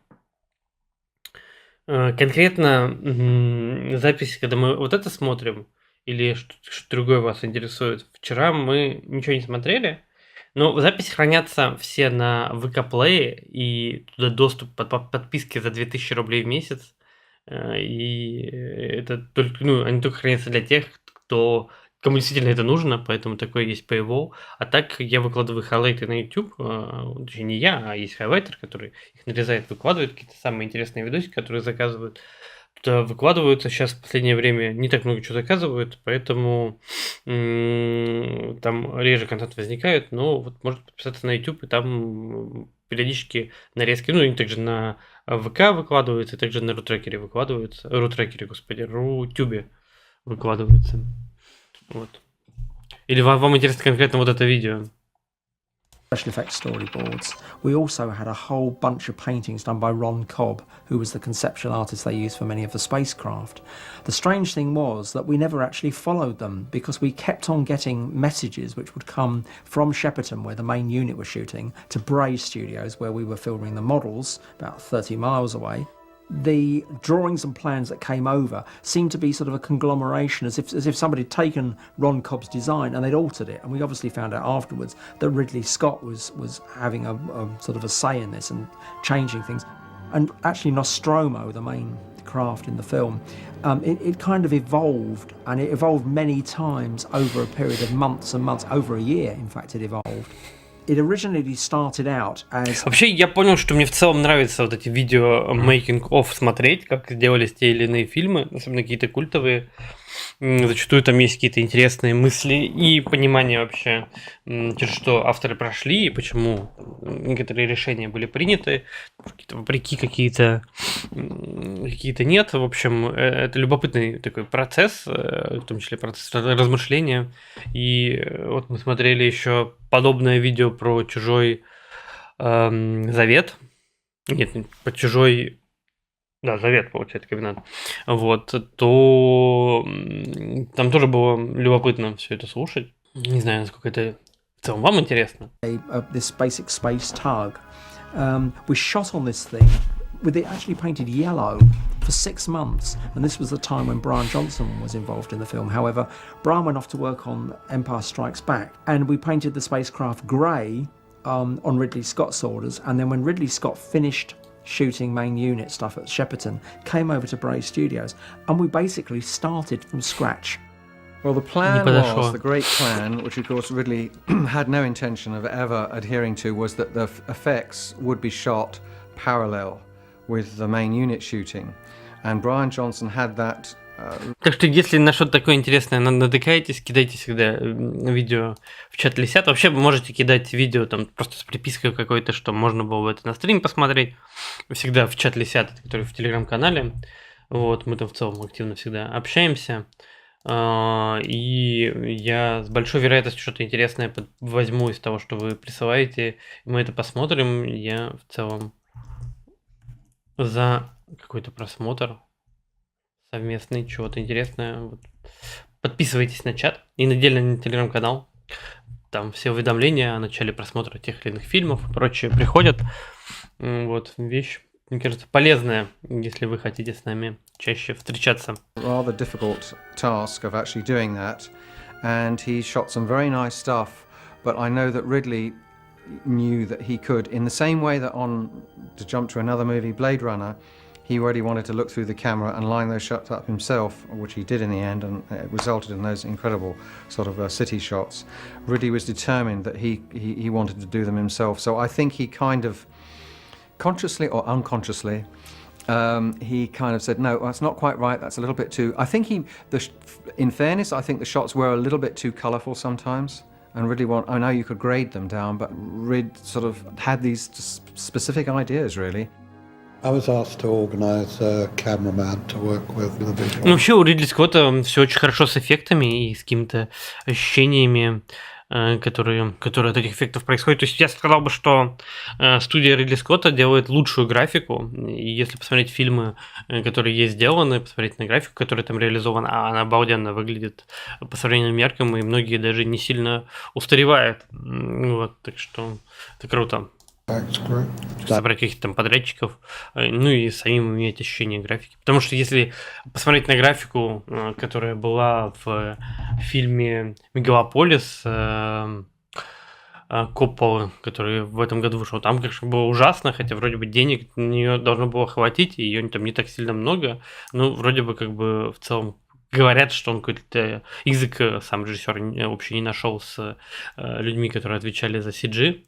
Конкретно записи, когда мы вот это смотрим, или что-то другое вас интересует? Вчера мы ничего не смотрели, но записи хранятся все на ВК-плее, и туда доступ по подписке за 2000 рублей в месяц. И это только, они только хранятся для тех, кому действительно это нужно, поэтому такое есть paywall. А так я выкладываю хайлайты на YouTube, точнее не я, а есть хайлайтер, который их нарезает, выкладывает какие-то самые интересные видосики, которые заказывают. выкладываются. Сейчас в последнее время не так много чего заказывают, поэтому там реже контент возникает, но вот можно подписаться на YouTube, и там периодически нарезки, ну и также на ВК выкладываются, и также на Рутрекере выкладываются, Рутюбе выкладываются. Вот. Или вам интересно конкретно вот это видео? Special effects storyboards. We also had a whole bunch of paintings done by Ron Cobb, who was the conceptual artist they used for many of the spacecraft. The strange thing was that we never actually followed them because we kept on getting messages which would come from Shepperton, where the main unit was shooting, to Bray Studios, where we were filming the models, about 30 miles away. The drawings and plans that came over seemed to be sort of a conglomeration, as if somebody had taken Ron Cobb's design and they'd altered it. And we obviously found out afterwards that Ridley Scott was having a sort of a say in this and changing things. And actually Nostromo, the main craft in the film, it kind of evolved, and it evolved many times over a period of months and months, over a year in fact it evolved. It originally started out as... Вообще, я понял, что мне в целом нравятся вот эти видео making-of смотреть, как сделались те или иные фильмы, особенно какие-то культовые. Зачастую там есть какие-то интересные мысли и понимание вообще, через что авторы прошли и почему некоторые решения были приняты, вопреки какие-то нет. В общем, это любопытный такой процесс, в том числе процесс размышления. И вот мы смотрели еще подобное видео про «Чужой завет». Нет, про «Чужой...» Да, завет, получается, комбинат. Вот, то там тоже было любопытно все это слушать. Не знаю, насколько это в целом вам интересно. This basic space tug. We shot on this thing with it actually painted yellow for 6 months, and this was the time when Brian Johnson was involved in the film. However, Brian went off to work on Empire Strikes Back, and we painted the spacecraft grey on Ridley Scott's orders, and then when Ridley Scott finished shooting main unit stuff at Shepperton, came over to Bray Studios, and we basically started from scratch. Well, the plan was, the great plan, which of course Ridley had no intention of ever adhering to, was that the effects would be shot parallel with the main unit shooting. And Brian Johnson had that. Так что, если на что-то такое интересное натыкаетесь, кидайте всегда видео в чат лисят. Вообще, вы можете кидать видео там просто с припиской какой-то, что можно было бы это на стриме посмотреть. Всегда в чат лисят, который в телеграм-канале. Вот, мы там в целом активно всегда общаемся. И я с большой вероятностью что-то интересное возьму из того, что вы присылаете. Мы это посмотрим. Я в целом за какой-то просмотр совместный, чего-то интересное. Вот. Подписывайтесь на чат и отдельно на телеграм-канал. Там все уведомления о начале просмотра тех или иных фильмов и прочее приходят. Вот, вещь, мне кажется, полезная, если вы хотите с нами чаще встречаться. Rather difficult task of actually doing that, and he shot some very nice stuff, but I know that Ridley knew that he could, in the same way that to jump to another movie, Blade Runner, he already wanted to look through the camera and line those shots up himself, which he did in the end, and it resulted in those incredible sort of city shots. Ridley was determined that he wanted to do them himself, so I think he kind of, consciously or unconsciously, he kind of said, no, that's not quite right, that's a little bit too... I think in fairness, I think the shots were a little bit too colourful sometimes, and Ridley I know you could grade them down, but Rid sort of had these specific ideas, really. I was asked to organize a cameraman to work with the visual. Ну, вообще у Ридли Скотта все очень хорошо с эффектами и с какими-то ощущениями, которые от этих эффектов происходят. То есть я сказал бы, что студия Ридли Скотта делает лучшую графику. И если посмотреть фильмы, которые есть сделаны, посмотреть на графику, которая там реализована, она обалденно выглядит по современным меркам, и многие даже не сильно устаревают. Вот, так что это круто. Собрать каких-то там подрядчиков, ну и самим иметь ощущение графики. Потому что если посмотреть на графику, которая была в фильме «Мегалополис» Копполы, который в этом году вышел, там, конечно, было ужасно, хотя вроде бы денег на нее должно было хватить, и ее там не так сильно много, но вроде бы как бы в целом говорят, что он какой-то язык сам режиссер вообще не нашел с людьми, которые отвечали за CG.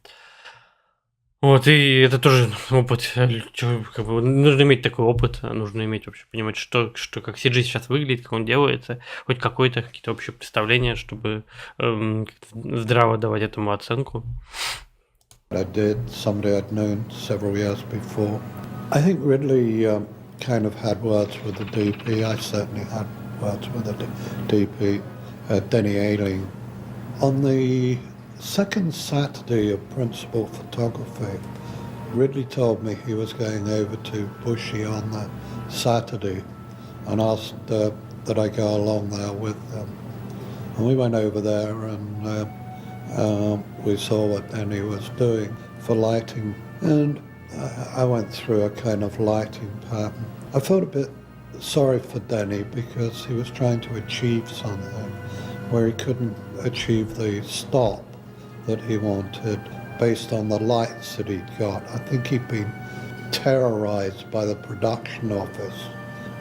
Вот, и это тоже опыт, как бы, нужно иметь такой опыт, нужно иметь вообще понимать, что как CG сейчас выглядит, как он делается, хоть какие-то общие представления, чтобы здраво давать этому оценку. I did, somebody I'd known several years before. I think Ridley kind of had words with the DP. I certainly had words with the DP, Denny Aline. On the second Saturday of principal photography, Ridley told me he was going over to Bushy on the Saturday and asked that I go along there with them. And we went over there and we saw what Denny was doing for lighting. And I went through a kind of lighting pattern. I felt a bit sorry for Denny because he was trying to achieve something where he couldn't achieve the stop that he wanted based on the lights that he'd got. I think he'd been terrorized by the production office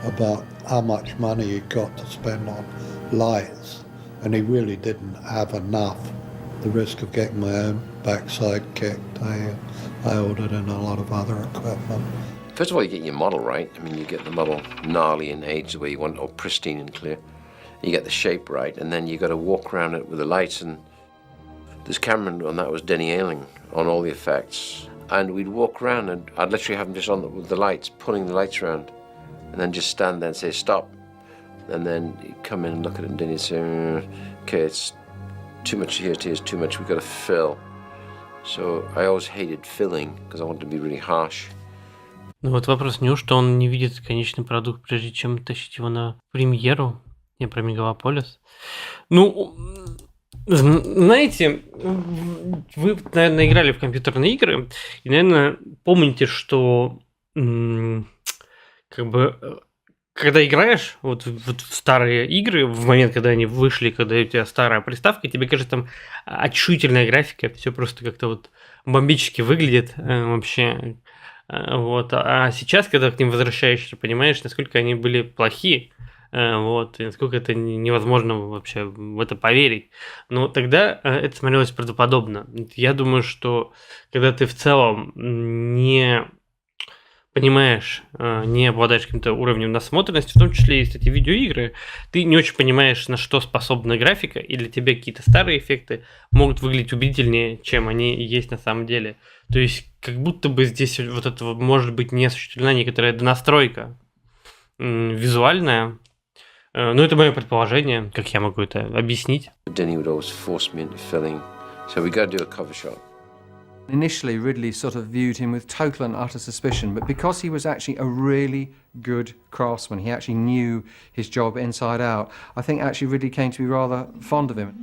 about how much money he'd got to spend on lights, and he really didn't have enough. The risk of getting my own backside kicked, I ordered in a lot of other equipment. First of all, you get your model right. I mean, you get the model gnarly and aged the way you want it, or pristine and clear. You get the shape right, and then you got to walk around it with the lights. And this camera on that was Denny Ailing on all the effects. And we'd walk around, and I'd literally have him just on with the lights, pulling the lights around, and then just stand there and say stop. And then he'd come in and look at it, and Denny'd say, "Okay, it's too much here. Here's too much. We've got to fill." So I always hated filling because I wanted to be really harsh. Ну вот вопрос, неужто он не видит конечный продукт, прежде чем тащить его на премьеру? Я про Мегаполис. Ну, знаете, вы, наверное, играли в компьютерные игры, и, наверное, помните, что как бы когда играешь вот в старые игры, в момент, когда они вышли, когда у тебя старая приставка, тебе кажется, там очутительная графика, все просто как-то вот бомбически выглядит вообще. Вот. А сейчас, когда к ним возвращаешься, понимаешь, насколько они были плохи, вот, и насколько это невозможно вообще в это поверить. Но тогда это смотрелось правдоподобно. Я думаю, что когда ты в целом не понимаешь, не обладаешь каким-то уровнем насмотренности, в том числе и, кстати, видеоигры, ты не очень понимаешь, на что способна графика, и для тебя какие-то старые эффекты могут выглядеть убедительнее, чем они есть на самом деле. То есть, как будто бы здесь вот это может быть не осуществлена некоторая донастройка визуальная. Ну, это мое предположение, как я могу это объяснить. Denny would always force me into filling, so we got to do a cover shot. Initially, Ridley sort of viewed him with total and utter suspicion, but because he was actually a really good craftsman, he actually knew his job inside out, I think actually Ridley came to be rather fond of him.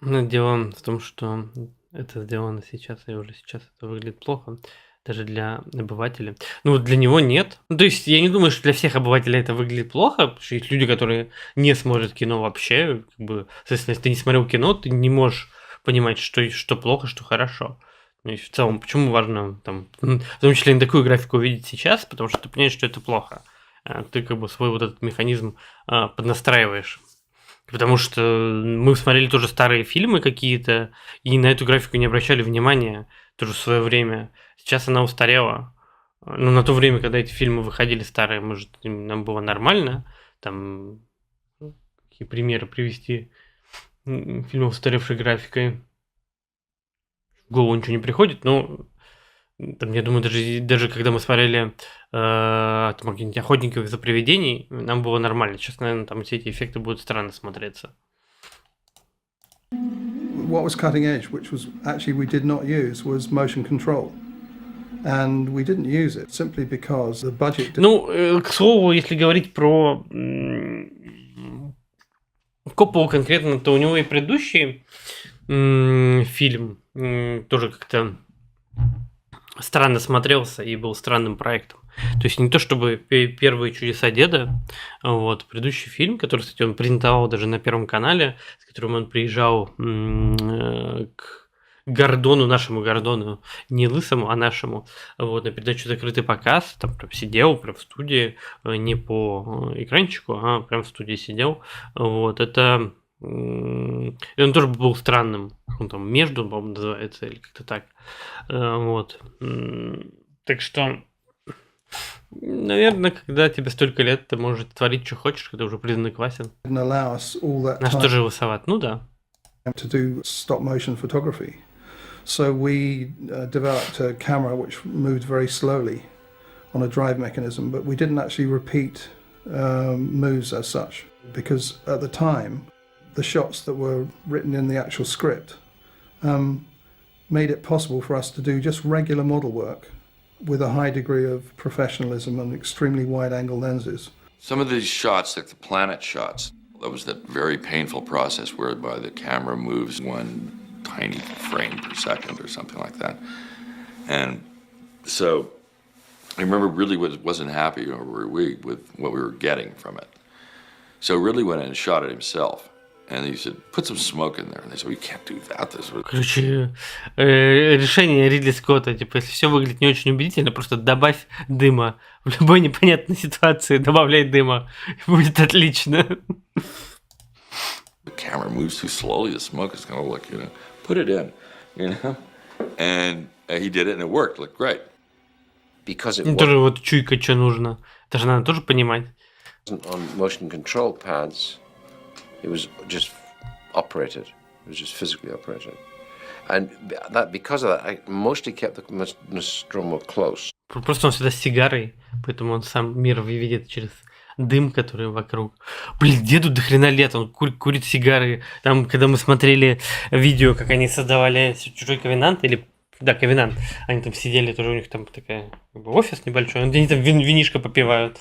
Но дело в том, что это сделано сейчас, и уже сейчас это выглядит плохо, даже для обывателя. Ну, для него нет. Ну, то есть, я не думаю, что для всех обывателей это выглядит плохо, потому что есть люди, которые не смотрят кино вообще, как бы, соответственно, если ты не смотрел кино, ты не можешь понимать, что плохо, что хорошо. Ну, и в целом, почему важно, там, в том числе и такую графику увидеть сейчас, потому что ты понимаешь, что это плохо. Ты как бы свой вот этот механизм поднастраиваешь. Потому что мы смотрели тоже старые фильмы какие-то, и на эту графику не обращали внимания тоже в свое время. Сейчас она устарела. Ну, на то время, когда эти фильмы выходили старые, может, нам было нормально. Там, какие примеры привести фильмов с устаревшей графикой. В голову ничего не приходит, но там, я думаю, даже когда мы смотрели там, какие-нибудь охотников за привидений, нам было нормально. Сейчас, наверное, там все эти эффекты будут странно смотреться. What was cutting edge, which was actually we did not use, was motion control. And we didn't use it simply because the budget... Ну, к слову, если говорить про Копполу конкретно, то у него и предыдущий фильм тоже как-то странно смотрелся и был странным проектом. То есть не то чтобы «Первые чудеса деда», вот, предыдущий фильм, который, кстати, он презентовал даже на Первом канале, с которым он приезжал к Гордону, нашему Гордону, не лысому, а нашему, вот, на передачу «Закрытый показ», там прям сидел, прям в студии, не по экранчику, а прям в студии сидел, вот, это И он тоже был странным. Он там между, по-моему, называется, или как-то так. Вот. Так что, наверное, когда тебе столько лет, ты можешь творить, что хочешь, когда уже признанный классен. Наш тоже высоват. Ну да. To do stop motion photography. So we developed a camera which moved very slowly on a drive mechanism, but we didn't actually repeat moves as such, because at the time the shots that were written in the actual script made it possible for us to do just regular model work with a high degree of professionalism and extremely wide-angle lenses. Some of these shots, like the planet shots, that was that very painful process whereby the camera moves one tiny frame per second or something like that. And so I remember really wasn't happy, or were we, with what we were getting from it. So really went in and shot it himself. And he said, put some smoke in there. And they said, we can't do that. Короче, решение Ридли Скотта, типа, если все выглядит не очень убедительно, просто добавь дыма. В любой непонятной ситуации добавляй дыма. Будет отлично. The camera moves too slowly. The smoke is going to look, put it in, And he did it and it worked. Looked great. Because it тоже вот чуйка, что нужно. Это же надо тоже понимать. On motion control pads, it was just operated. It was just physically operated. And that, because of that, I mostly kept the Nostromo close. Просто он всегда с сигарой, поэтому он сам мир видит через дым, который вокруг. Блин, деду до хрена лет, он курит сигары. Там, когда мы смотрели видео, как они создавали «Чужой ковенант», или, да, «Ковенант», они там сидели, тоже у них там такая офис небольшой, где они там винишко попивают.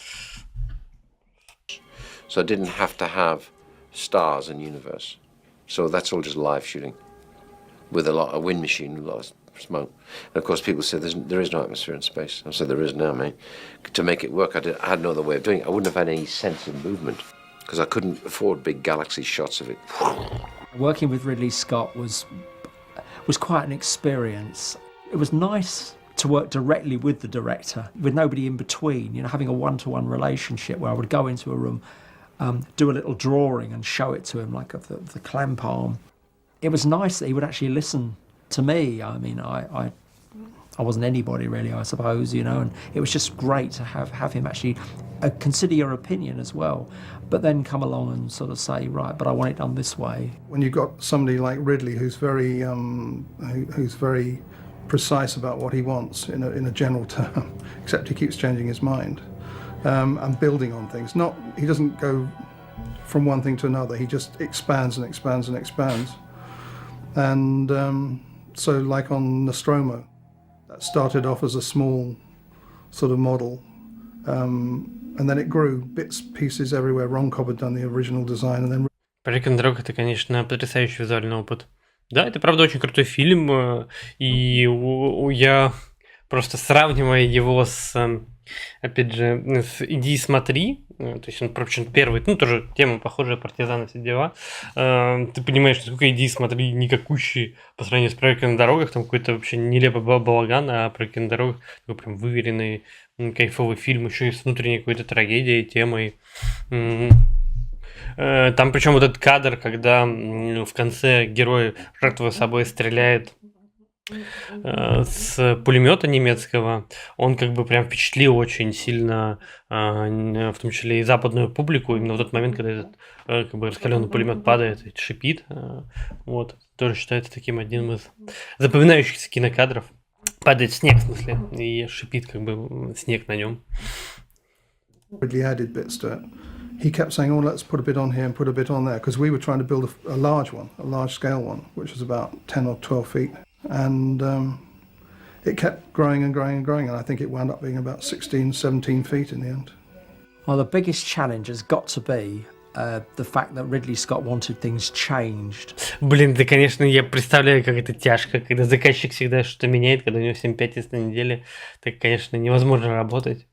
So I didn't have to have stars in universe. So that's all just live shooting with a wind machine, a lot of smoke. And of course people said there is no atmosphere in space. I said there is now, mate. To make it work, I had no other way of doing it. I wouldn't have had any sense of movement because I couldn't afford big galaxy shots of it. Working with Ridley Scott was quite an experience. It was nice to work directly with the director, with nobody in between, having a one-to-one relationship where I would go into a room, do a little drawing and show it to him, like of the clamp arm. It was nice that he would actually listen to me. I mean, I wasn't anybody really, I suppose, and it was just great to have him actually consider your opinion as well, but then come along and sort of say, right, but I want it done this way. When you've got somebody like Ridley who's very precise about what he wants in a general term, except he keeps changing his mind. And building on things. He doesn't go from one thing to another. He just expands and expands and expands. And so, like on Nostromo, that started off as a small sort of model, and then it grew, bits, pieces everywhere. Ron Cobb had done the original design, and then. American Dog — это, конечно, потрясающий визуальный опыт. Да, это правда очень крутой фильм, и я просто сравнивая его с, опять же, с «Иди и смотри», то есть он, причем, первый, тоже тема похожая, партизаны, все дела, ты понимаешь, насколько «Иди и смотри» никакущий по сравнению с «Проектом на дорогах», там какой-то вообще нелепый балаган, а «Проект на дорогах» такой прям выверенный, кайфовый фильм, еще и с внутренней какой-то трагедией, темой. Там причем вот этот кадр, когда в конце герой, жертвуя собой, стреляет с пулемета немецкого, он как бы прям впечатлил очень сильно, в том числе и западную публику, именно в тот момент, когда этот как бы раскаленный пулемет падает и шипит. Вот, тоже считается таким одним из запоминающихся кинокадров. Падает снег, в смысле, и шипит как бы снег на нем. He kept saying, oh, let's put a bit on here and put a bit on there, because we were trying to build a large one, a large scale one, which was about 10 or 12 feet. And it kept growing and growing and growing, and I think it wound up being about 16, 17 feet in the end. Well, the biggest challenge has got to be the fact that Ridley Scott wanted things changed. Блин, да, конечно, я представляю, как это тяжко, когда заказчик всегда что-то меняет, когда у него 7-5 есть на неделе, так, конечно, невозможно работать.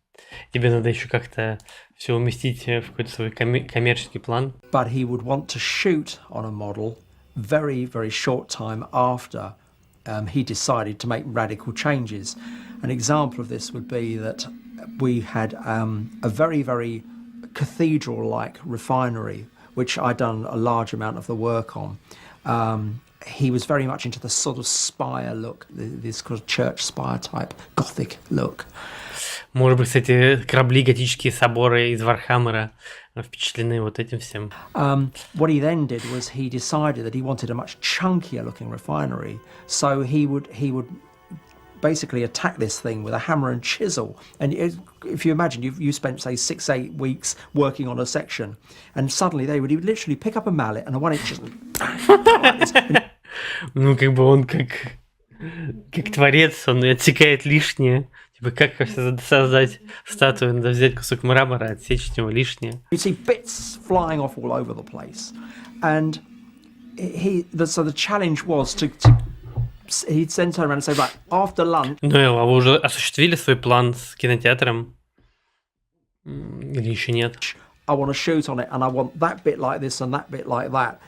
Тебе надо еще как-то все уместить в какой-то свой коммерческий план. But he would want to shoot on a model very, very short time after he decided to make radical changes. An example of this would be that we had a very, very cathedral-like refinery which I'd done a large amount of the work on, he was very much into the sort of spire look, this kind of church spire type Gothic look. Может быть, кстати, корабли, готические соборы из Вархаммера впечатлены вот этим всем. What he then did was he decided that he wanted a much chunkier looking refinery, so he would basically attack this thing with a hammer and chisel. And if you imagine, you spent, say, 6-8 weeks working on a section, and suddenly he would literally pick up a mallet and a 1-inch chisel. Ну, как бы он как творец, он отсекает лишнее. Типа, как создать статую? Надо взять кусок мрамора, отсечь от него лишнее. You see bits flying off all over the place. And so the challenge was to he'd then turn around and say, right, after lunch... Ну, а вы уже осуществили свой план с кинотеатром? Или еще нет? I want to shoot on it, and I want that bit like this and that bit like that.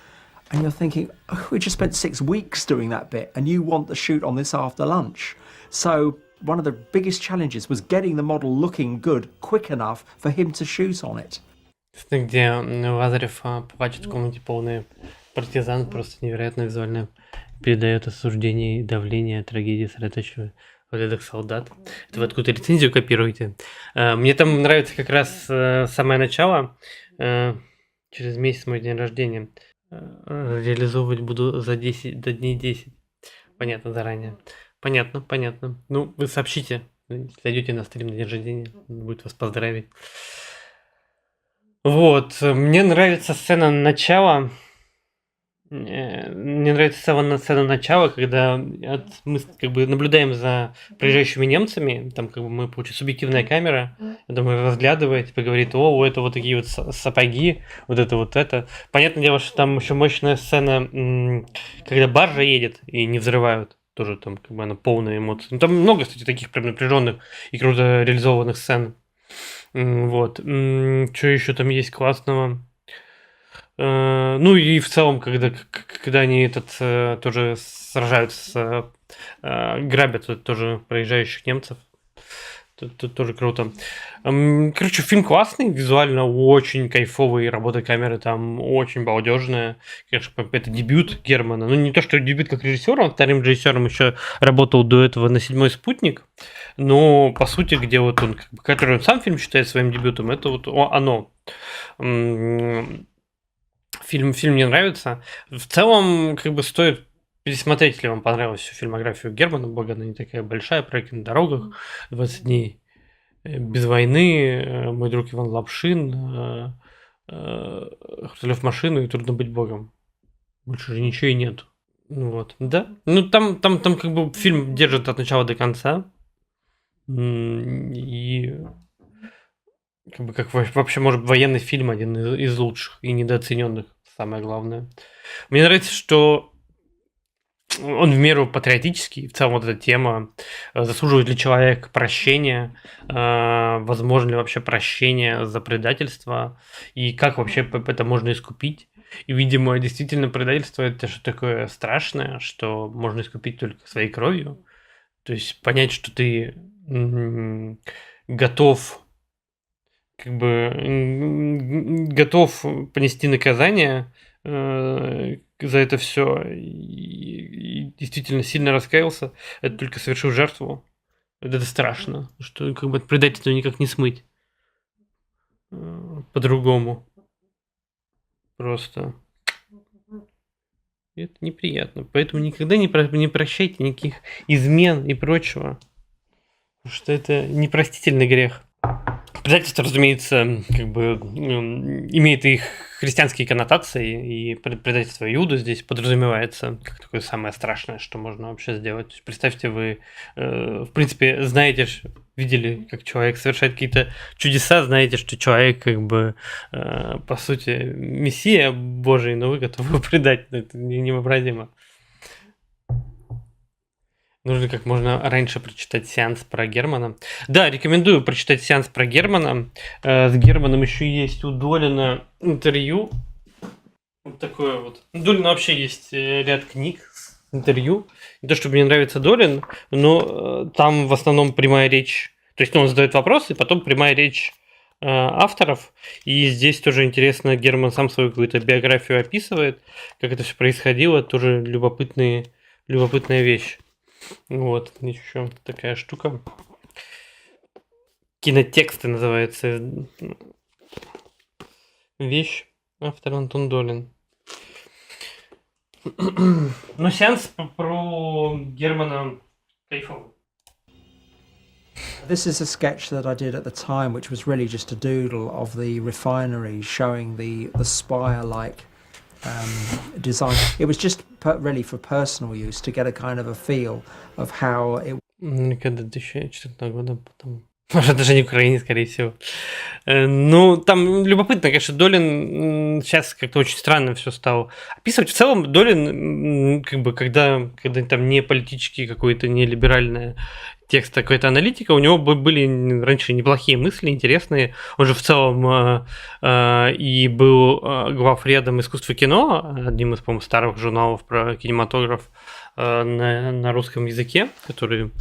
And you're thinking, oh, we just spent 6 weeks doing that bit, and you want the shoot on this after lunch. So one of the biggest challenges was getting the model looking good quick enough for him to shoot on it. Это где Лазарев плачет в комнате полный партизан, просто невероятно визуально передает осуждение и давление трагедии сосредоточивая вот этих солдат. Это вы откуда рецензию копируете? Мне там нравится как раз самое начало. Через месяц мой день рождения. Реализовывать буду за 10 до дней 10. Понятно заранее. Понятно. Ну, вы сообщите, зайдете на стрим на день рождения, будет вас поздравить. Вот, мне нравится сцена начала. Мне нравится сцена начала, когда мы как бы наблюдаем за проезжающими немцами, там как бы мы получим субъективная камера, я думаю, разглядывает, типа говорит, о, это вот такие вот сапоги, вот это. Понятное дело, что там еще мощная сцена, когда баржа едет и не взрывают, тоже там как бы она полная эмоций. Ну, там много, кстати, таких прям напряженных и круто реализованных сцен. Вот. Что еще там есть классного? Ну и в целом, когда они тоже сражаются, грабят тоже проезжающих немцев, это тоже круто. Короче, фильм классный, визуально очень кайфовый, работа камеры там очень балдежная. Конечно, это дебют Германа. Ну, не то, что дебют как режиссер, он вторым режиссером еще работал до этого на «Седьмой спутник». Но, по сути, где вот он, который он сам фильм считает своим дебютом, это вот оно. Фильм мне нравится. В целом, как бы стоит пересмотреть, если вам понравилась всю фильмографию Германа, благо она не такая большая, «Проект на дорогах», «20 дней без войны», «Мой друг Иван Лапшин», «Хрусталев машину» и «Трудно быть богом». Больше же ничего и нету. Вот. Да. Ну, там как бы фильм держит от начала до конца. И как бы как вообще, может, военный фильм один из лучших и недооцененных, самое главное. Мне нравится, что он в меру патриотический, в целом вот эта тема, заслуживает ли человек прощения, возможно ли вообще прощение за предательство, и как вообще это можно искупить. И, видимо, действительно предательство это что-то такое страшное, что можно искупить только своей кровью. То есть понять, что ты готов понести наказание за это все и действительно сильно раскаялся, это только совершив жертву. Это страшно, что как бы от предательства никак не смыть по-другому. Просто это неприятно. Поэтому никогда не прощайте никаких измен и прочего. Потому что это непростительный грех. Предательство, разумеется, как бы имеет их христианские коннотации, и предательство Иуда здесь подразумевается как такое самое страшное, что можно вообще сделать. То есть представьте, вы, в принципе, знаете, видели, как человек совершает какие-то чудеса, знаете, что человек, как бы, по сути, мессия Божий, но вы готовы его предать. Это невообразимо. Нужно как можно раньше прочитать сеанс про Германа. Да, рекомендую прочитать сеанс про Германа. С Германом еще есть у Долина интервью. Вот такое вот. У Долина вообще есть ряд книг с интервью. Не то, чтобы мне нравится Долин, но там в основном прямая речь. То есть он задает вопросы, и потом прямая речь авторов. И здесь тоже интересно, Герман сам свою какую-то биографию описывает, как это все происходило, тоже любопытная вещь. Вот, еще такая штука. Кинотексты называется вещь. Автор Антон Долин. Ну, сеанс про Германа кайфовый. This is a sketch that I did at the time, which was really just a doodle of the refinery showing the spire-like design. It was just really for personal use, to get a kind of a feel of how it... Когда 2004 года потом... Может, даже не в Украине, скорее всего. Ну, там любопытно, конечно, Долин сейчас как-то очень странно все стал описывать. В целом, Долин, как бы, когда там не политический какой-то, не либеральный текст, а какой-то аналитика, у него были раньше неплохие мысли, интересные. Он же в целом и был главредом искусства кино, одним из, по-моему, старых журналов про кинематограф на русском языке, который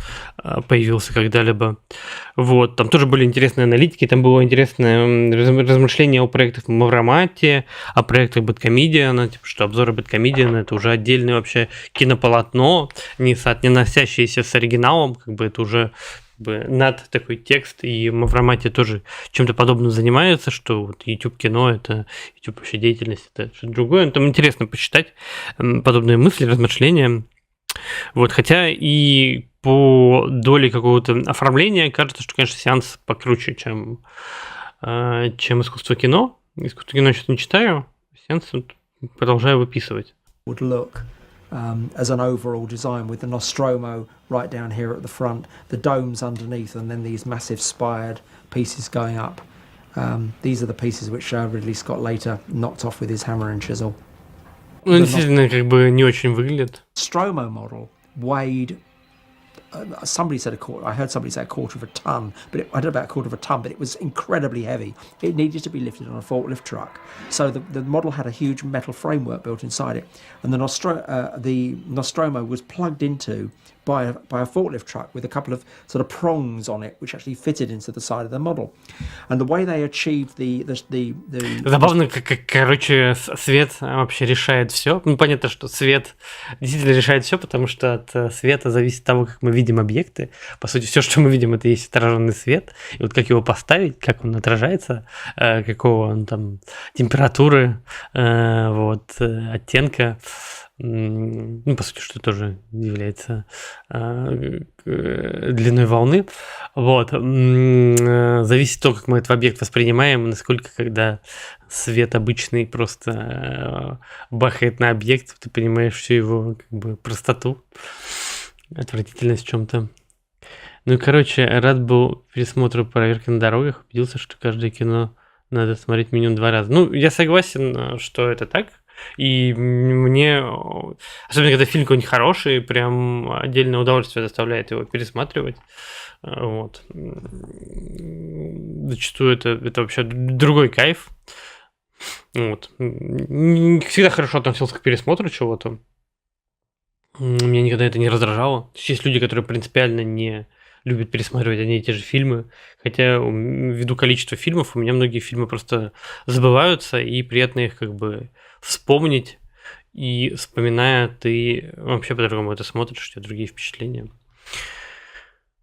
появился когда-либо. Вот, там тоже были интересные аналитики, там было интересное размышление о проектах Мавромате, о проектах Бэдкомедиана, типа, что обзоры Бэдкомедиана — это уже отдельное вообще кинополотно, не соотносящееся с оригиналом, как бы это уже над такой текст, и Мавромате тоже чем-то подобным занимается, что вот YouTube кино, это YouTube вообще деятельность, это что-то другое. Но там интересно почитать подобные мысли, размышления. Вот, хотя и по доле какого-то оформления кажется, что, конечно, сеанс покруче, чем искусство кино. Искусство кино я сейчас не читаю, сеанс вот продолжаю выписывать. Would look as an overall design, with the Nostromo right down here at the front, the domes underneath, and then these massive spired pieces going up. These are the pieces which Ridley Scott later knocked off with his hammer and chisel. Ну, действительно, как бы не очень выглядит. Nostromo model weighed, somebody said I heard somebody say a quarter of a ton, but I don't know about a quarter of a ton, but it was incredibly heavy. It needed to be lifted on a forklift truck. So the model had a huge metal framework built inside it, and the Nostromo was plugged into by a forklift truck with a couple of sort of prongs on it, which actually fitted into the side of the model. And the way they achieved the Забавно, короче, свет вообще решает все. Ну, понятно, что свет действительно решает все, потому что от света зависит того, как мы видим объекты. По сути, все, что мы видим, это есть отраженный свет. И вот как его поставить, как он отражается, какого он там температуры, вот, оттенка. Ну, по сути, что тоже является длиной волны. Вот. Зависит от того, как мы этот объект воспринимаем, насколько, когда свет обычный просто бахает на объект, ты понимаешь всю его как бы простоту, отвратительность в чем-то. Ну и, короче, рад был пересмотру проверки на дорогах, убедился, что каждое кино надо смотреть минимум 2 раза. Ну, я согласен, что это так. И мне, особенно когда фильм какой-нибудь хороший, прям отдельное удовольствие доставляет его пересматривать. Вот. Зачастую это вообще другой кайф. Вот. Всегда хорошо относился к пересмотру чего-то. Меня никогда это не раздражало. Есть люди, которые принципиально не любят пересматривать одни и те же фильмы. Хотя ввиду количества фильмов у меня многие фильмы просто забываются, и приятно их как бы вспомнить, и вспоминая, ты вообще по-другому это смотришь, у тебя другие впечатления.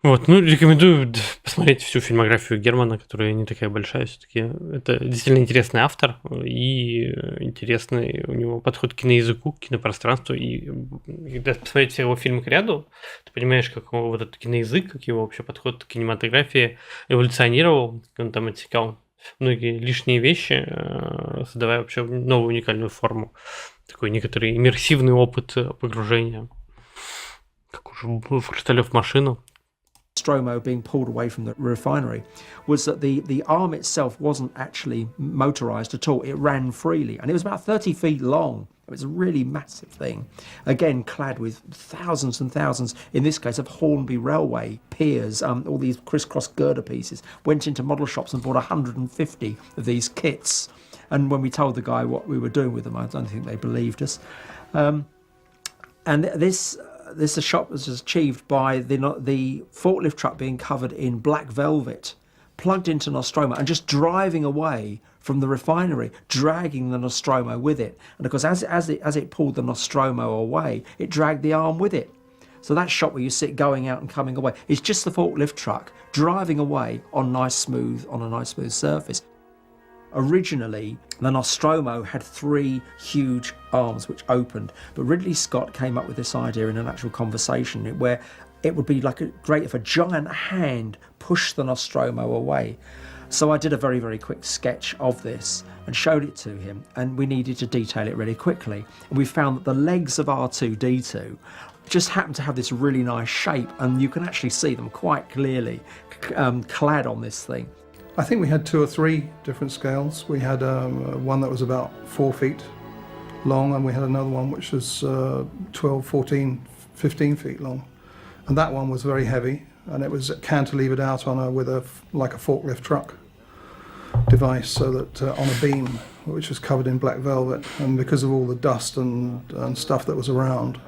Вот, ну, рекомендую посмотреть всю фильмографию Германа, которая не такая большая все-таки. Это действительно интересный автор, и интересный у него подход к киноязыку, к кинопространству. И когда посмотреть все его фильмы к ряду, ты понимаешь, как вот этот киноязык, как его вообще подход к кинематографии эволюционировал, как он там отсекал многие лишние вещи, создавая вообще новую уникальную форму. Такой некоторый иммерсивный опыт погружения, как уже в «Хрусталев машину». Nostromo being pulled away from the refinery was that the arm itself wasn't actually motorized at all. It ran freely, and it was about 30 feet long. It was a really massive thing, again clad with thousands and thousands, in this case, of Hornby Railway piers, all these crisscross girder pieces. Went into model shops and bought 150 of these kits, and when we told the guy what we were doing with them, I don't think they believed us. And this shot was achieved by the forklift truck being covered in black velvet plugged into Nostromo and just driving away from the refinery, dragging the Nostromo with it. And of course, as it pulled the Nostromo away, it dragged the arm with it. So that shot where you see it going out and coming away is just the forklift truck driving away on a nice smooth surface. Originally, the Nostromo had 3 huge arms which opened, but Ridley Scott came up with this idea in an actual conversation where it would be great if a giant hand pushed the Nostromo away. So I did a very, very quick sketch of this and showed it to him, and we needed to detail it really quickly. And we found that the legs of R2-D2 just happened to have this really nice shape, and you can actually see them quite clearly clad on this thing. I think we had 2 or 3 different scales. We had one that was about 4 feet long, and we had another one which was 12, 14, 15 feet long. And that one was very heavy, and it was cantilevered out on with a forklift truck device, so that on a beam which was covered in black velvet. And because of all the dust and stuff that was around,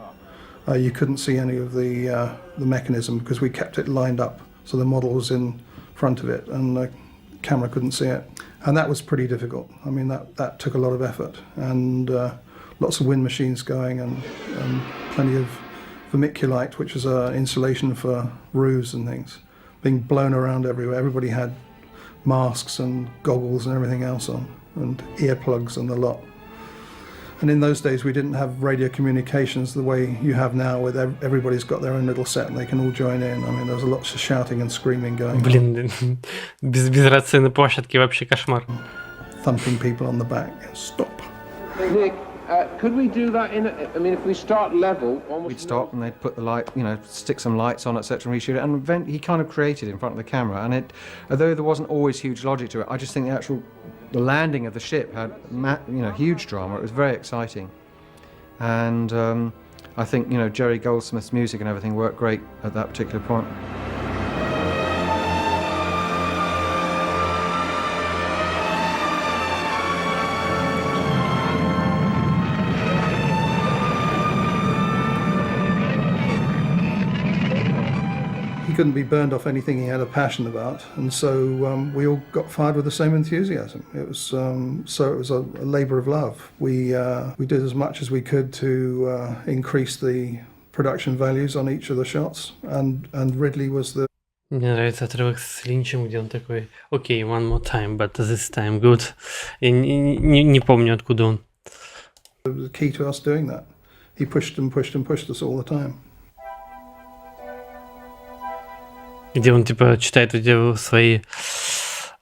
you couldn't see any of the mechanism, because we kept it lined up so the model was in front of it and the camera couldn't see it. And that was pretty difficult. I mean, that took a lot of effort, and lots of wind machines going, and plenty of vermiculite, which is insulation for roofs and things, being blown around everywhere. Everybody had masks and goggles and everything else on, and earplugs and the lot. And in those days we didn't have radio communications the way you have now, where everybody's got their own little set and they can all join in. I mean, there was lots of shouting and screaming going on. Блин, без рации на площадке вообще кошмар. Thumping people on the back. Stop. Nick, could we do that I mean, if we start level... We'd stop and they'd put the light, stick some lights on, etc., and reshoot it. And he kind of created in front of the camera. And although there wasn't always huge logic to it, I just think the landing of the ship had, huge drama. It was very exciting. And I think, Jerry Goldsmith's music and everything worked great at that particular point. Couldn't be burned off anything he had a passion about, and so we all got fired with the same enthusiasm. It was a labour of love. We did as much as we could to increase the production values on each of the shots, and Ridley was the... Мне нравится отрывок с Линчем, где он такой: "Okay, one more time, but this time good." Я не помню, откуда он. It was the key to us doing that. He pushed and pushed and pushed us all the time. Где он читает свои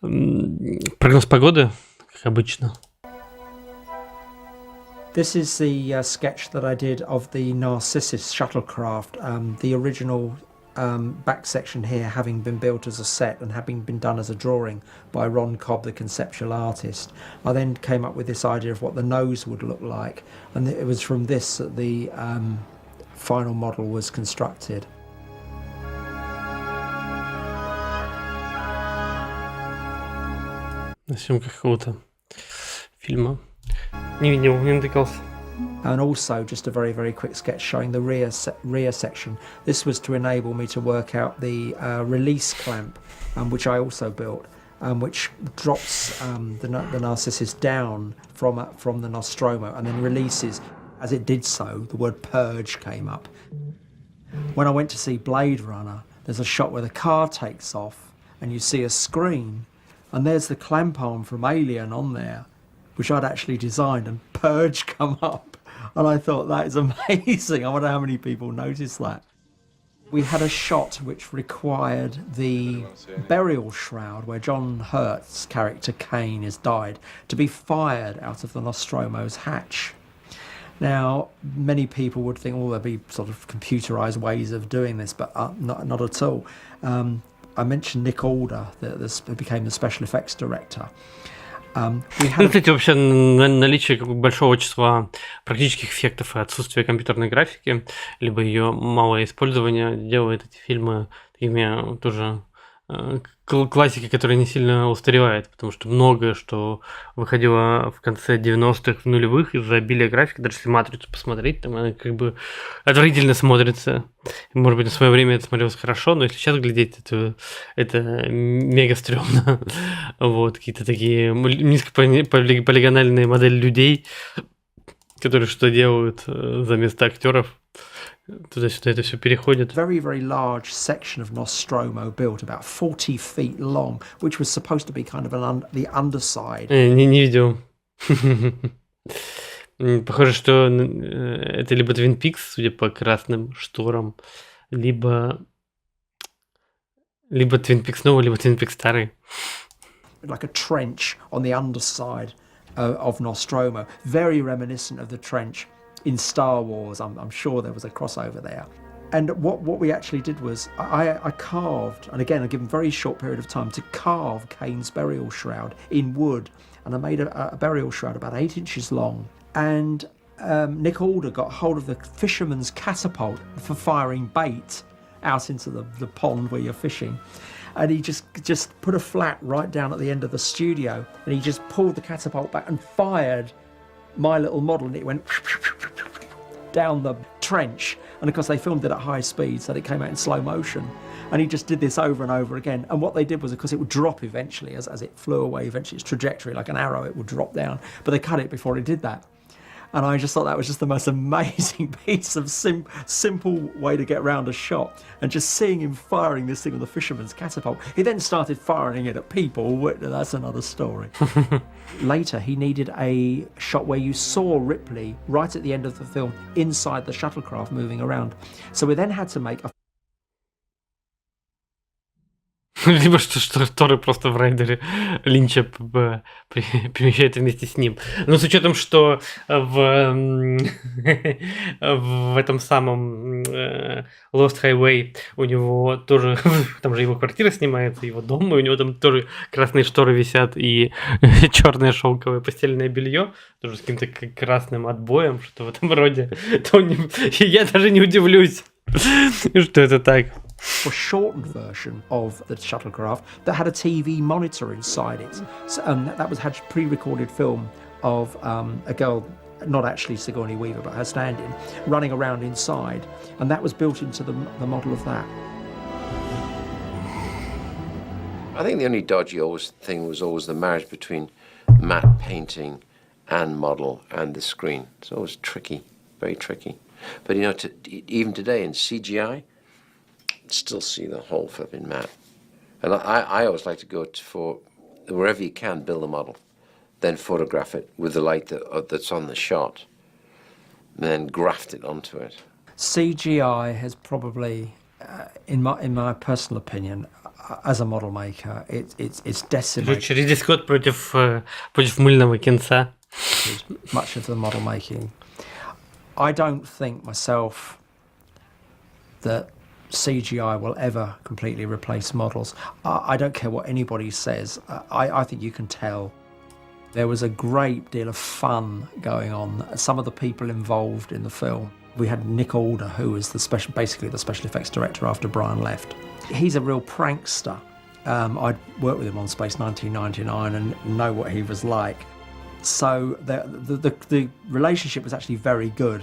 прогноз погоды, как обычно. This is the sketch that I did of the Narcissus shuttlecraft, the original back section here having been built as a set and having been done as a drawing by Ron Cobb, the conceptual artist. I then came up with this idea of what the nose would look like, and it was from this that the final model was constructed. На съемках какого-то фильма. Не видел, не натыкался. And also just a very, very quick sketch showing the rear section. This was to enable me to work out the release clamp, which I also built, which drops the Narcissus down from the Nostromo and then releases. As it did so, the word purge came up. When I went to see Blade Runner, there's a shot where the car takes off and you see a screen, and there's the clamp arm from Alien on there, which I'd actually designed, and purge come up. And I thought, that is amazing. I wonder how many people noticed that. We had a shot which required the burial shroud where John Hurt's character Kane has died to be fired out of the Nostromo's hatch. Now, many people would think, well, there'd be sort of computerised ways of doing this, but not at all. I mentioned Nick Alder, that became the special effects director. Кстати, вообще наличие большого числа практических эффектов и отсутствие компьютерной графики, либо ее малое использование, делает эти фильмы такими тоже классика, которая не сильно устаревает, потому что многое, что выходило в конце 90-х, в нулевых, из-за обилия графики, даже если «Матрицу» посмотреть, там она как бы отвратительно смотрится. Может быть, на свое время это смотрелось хорошо, но если сейчас глядеть, это мега стрёмно. Вот, какие-то такие низкополигональные модели людей, которые что делают за место актеров. Туда-сюда это все переходит. Very, very large section of Nostromo built, about 40 feet long, which was supposed to be kind of the underside. Не видел. Похоже, что это либо Twin Peaks, судя по красным шторам, либо Twin Peaks новый, либо Twin Peaks старый. Like a trench on the underside of Nostromo, very reminiscent of the trench in Star Wars. I'm sure there was a crossover there. And what we actually did was I carved, and again I given a very short period of time to carve Kane's burial shroud in wood, and I made a burial shroud about 8 inches long. And Nick Alder got hold of the fisherman's catapult for firing bait out into the pond where you're fishing. And he just put a flat right down at the end of the studio, and he just pulled the catapult back and fired my little model, and it went down the trench. And of course they filmed it at high speed, so that it came out in slow motion. And he just did this over and over again. And what they did was, of course, it would drop eventually as it flew away, eventually its trajectory, like an arrow, it would drop down. But they cut it before it did that. And I just thought that was just the most amazing piece of simple way to get around a shot. And just seeing him firing this thing with the fisherman's catapult. He then started firing it at people. That's another story. Later, he needed a shot where you saw Ripley right at the end of the film inside the shuttlecraft moving around. So we then had to make a... Либо что шторы просто в райдере Линча перемещают вместе с ним. Но с учетом, что в этом самом Lost Highway у него тоже, там же его квартира снимается, его дом, и у него там тоже красные шторы висят и черное шелковое постельное белье, тоже с каким-то красным отбоем, что в этом роде, то я даже не удивлюсь, что это так. A shortened version of the shuttlecraft that had a TV monitor inside it. So, that had pre-recorded film of a girl, not actually Sigourney Weaver, but her stand-in, running around inside, and that was built into the model of that. I think the only dodgy thing was always the marriage between matte painting and model and the screen. It's always tricky, very tricky. But you know, even today in CGI, still see the whole flipping matte. And I always like to go for wherever you can, build a model, then photograph it with the light that's on the shot, and then graft it onto it. CGI has probably, in my personal opinion, as a model maker, it's decimated. Через Скотт против мыльного кинца. Much of the model making. I don't think myself that CGI will ever completely replace models. I don't care what anybody says. I think you can tell. There was a great deal of fun going on. Some of the people involved in the film. We had Nick Alder, who was basically the special effects director after Brian left. He's a real prankster. I'd worked with him on Space 1999 and know what he was like. So the relationship was actually very good.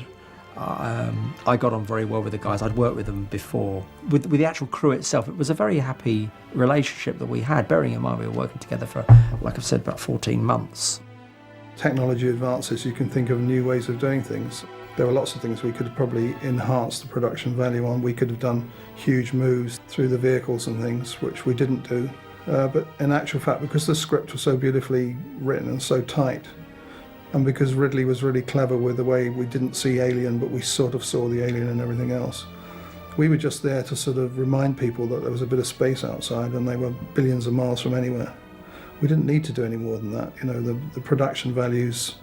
I got on very well with the guys. I'd worked with them before. With the actual crew itself, it was a very happy relationship that we had, bearing in mind we were working together for, like I've said, about 14 months. Technology advances, you can think of new ways of doing things. There were lots of things we could have probably enhanced the production value on. We could have done huge moves through the vehicles and things, which we didn't do. But in actual fact, because the script was so beautifully written and so tight, and because Ridley was really clever with the way we didn't see Alien, but we sort of saw the alien and everything else, we were just there to sort of remind people that there was a bit of space outside and they were billions of miles from anywhere. We didn't need to do any more than that. You know, the production values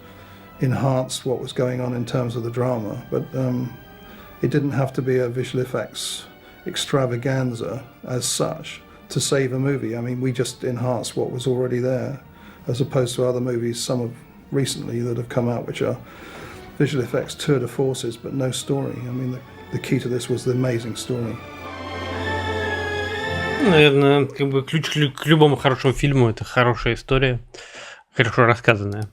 enhanced what was going on in terms of the drama, but it didn't have to be a visual effects extravaganza as such to save a movie. I mean, we just enhanced what was already there, as opposed to other movies, some of recently that have come out, which are visual effects tour de forces, but no story. I mean, the key to this was the amazing story. Наверное, как бы ключ к любому хорошему фильму — это хорошая история, хорошо рассказанная.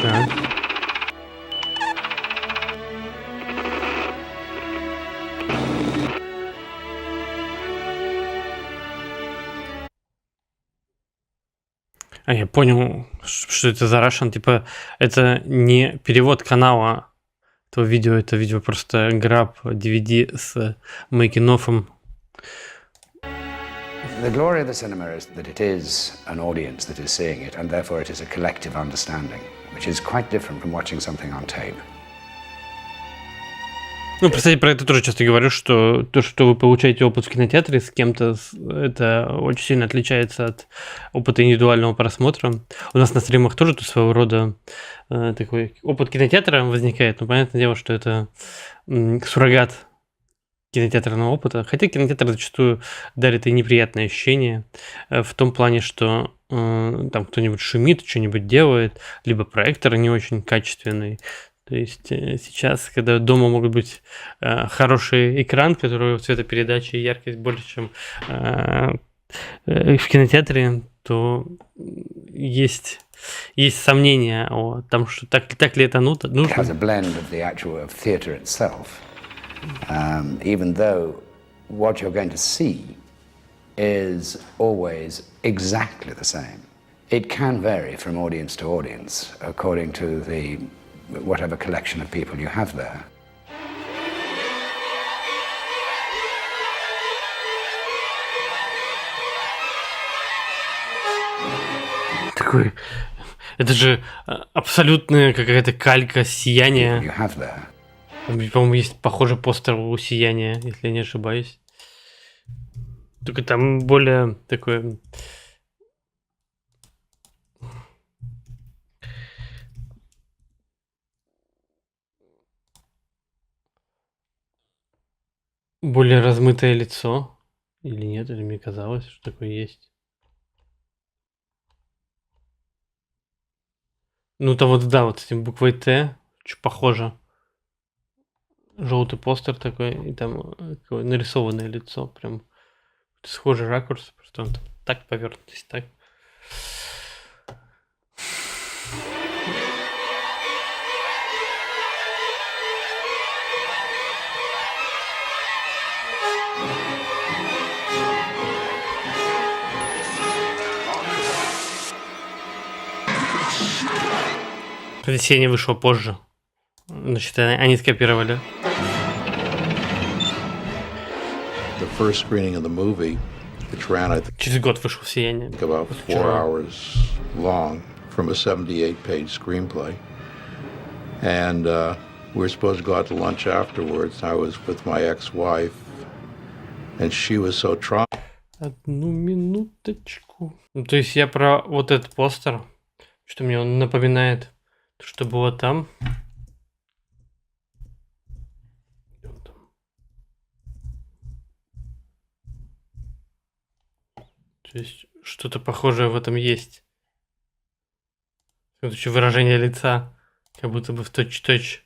Так. А я понял, что это за Russian. Типа, это не перевод канала этого видео, это видео просто граб DVD с мейкинг-оффом. The glory of the cinema is that it is an audience that is seeing it, and therefore it is a collective understanding, which is quite different from watching something on tape. Ну, кстати, про это тоже часто говорю, что то, что вы получаете опыт в кинотеатре с кем-то, это очень сильно отличается от опыта индивидуального просмотра. У нас на стримах тоже тут своего рода такой опыт кинотеатра возникает, но понятное дело, что это суррогат кинотеатрного опыта. Хотя кинотеатр зачастую дарит и неприятные ощущения в том плане, что там кто-нибудь шумит, что-нибудь делает, либо проектор не очень качественный. То есть сейчас, когда дома могут быть хороший экран, который цветопередача и яркость больше, чем в кинотеатре, то есть сомнения о том, что так ли это нужно. It has a blend of the actual theatre itself, even though what you're going to see is always exactly the same. It can vary from audience to audience according to the whatever collection of people you have there. Такой, это же абсолютная какая-то калька сияния. You have there. По-моему, есть похожий постер у сияния, если я не ошибаюсь. Только там более такое... более размытое лицо. Или нет, или мне казалось, что такое есть. Ну, то вот, да, вот с этим буквой Т, чуть похоже. Желтый постер такой, и там такое нарисованное лицо. Прям схожий ракурс, просто он там так повернут, здесь так. Весенний вышел позже. Значит, они скопировали. The first screening of the movie, which ran, I think, Через год вышел «Сияние». about 4 hours long, from a 78-page screenplay. And we were supposed to go out to lunch afterwards. I was with my ex-wife, and she was so traumatized. Одну минуточку. Ну, то есть я про вот этот постер, что мне он напоминает, что было там. То есть что-то похожее в этом есть. Выражение лица, как будто бы в точь-в-точь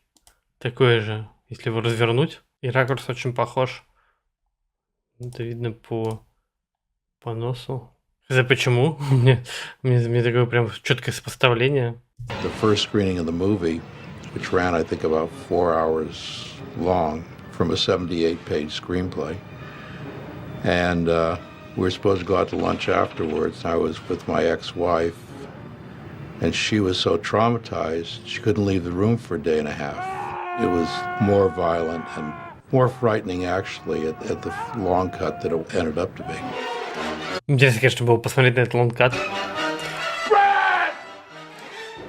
такое же, если его развернуть. И ракурс очень похож. Это видно по носу. За почему? мне такое прям четкое сопоставление. The first screening of the movie, which ran, I think, about 4 hours long, from a 78-page screenplay. And we were supposed to go out to lunch afterwards. I was with my ex-wife, and she was so traumatized, she couldn't leave the room for a day and a half. It was more violent and more frightening, actually, at the long cut that it ended up to be. Интересно, конечно, было посмотреть на этот лонгкат.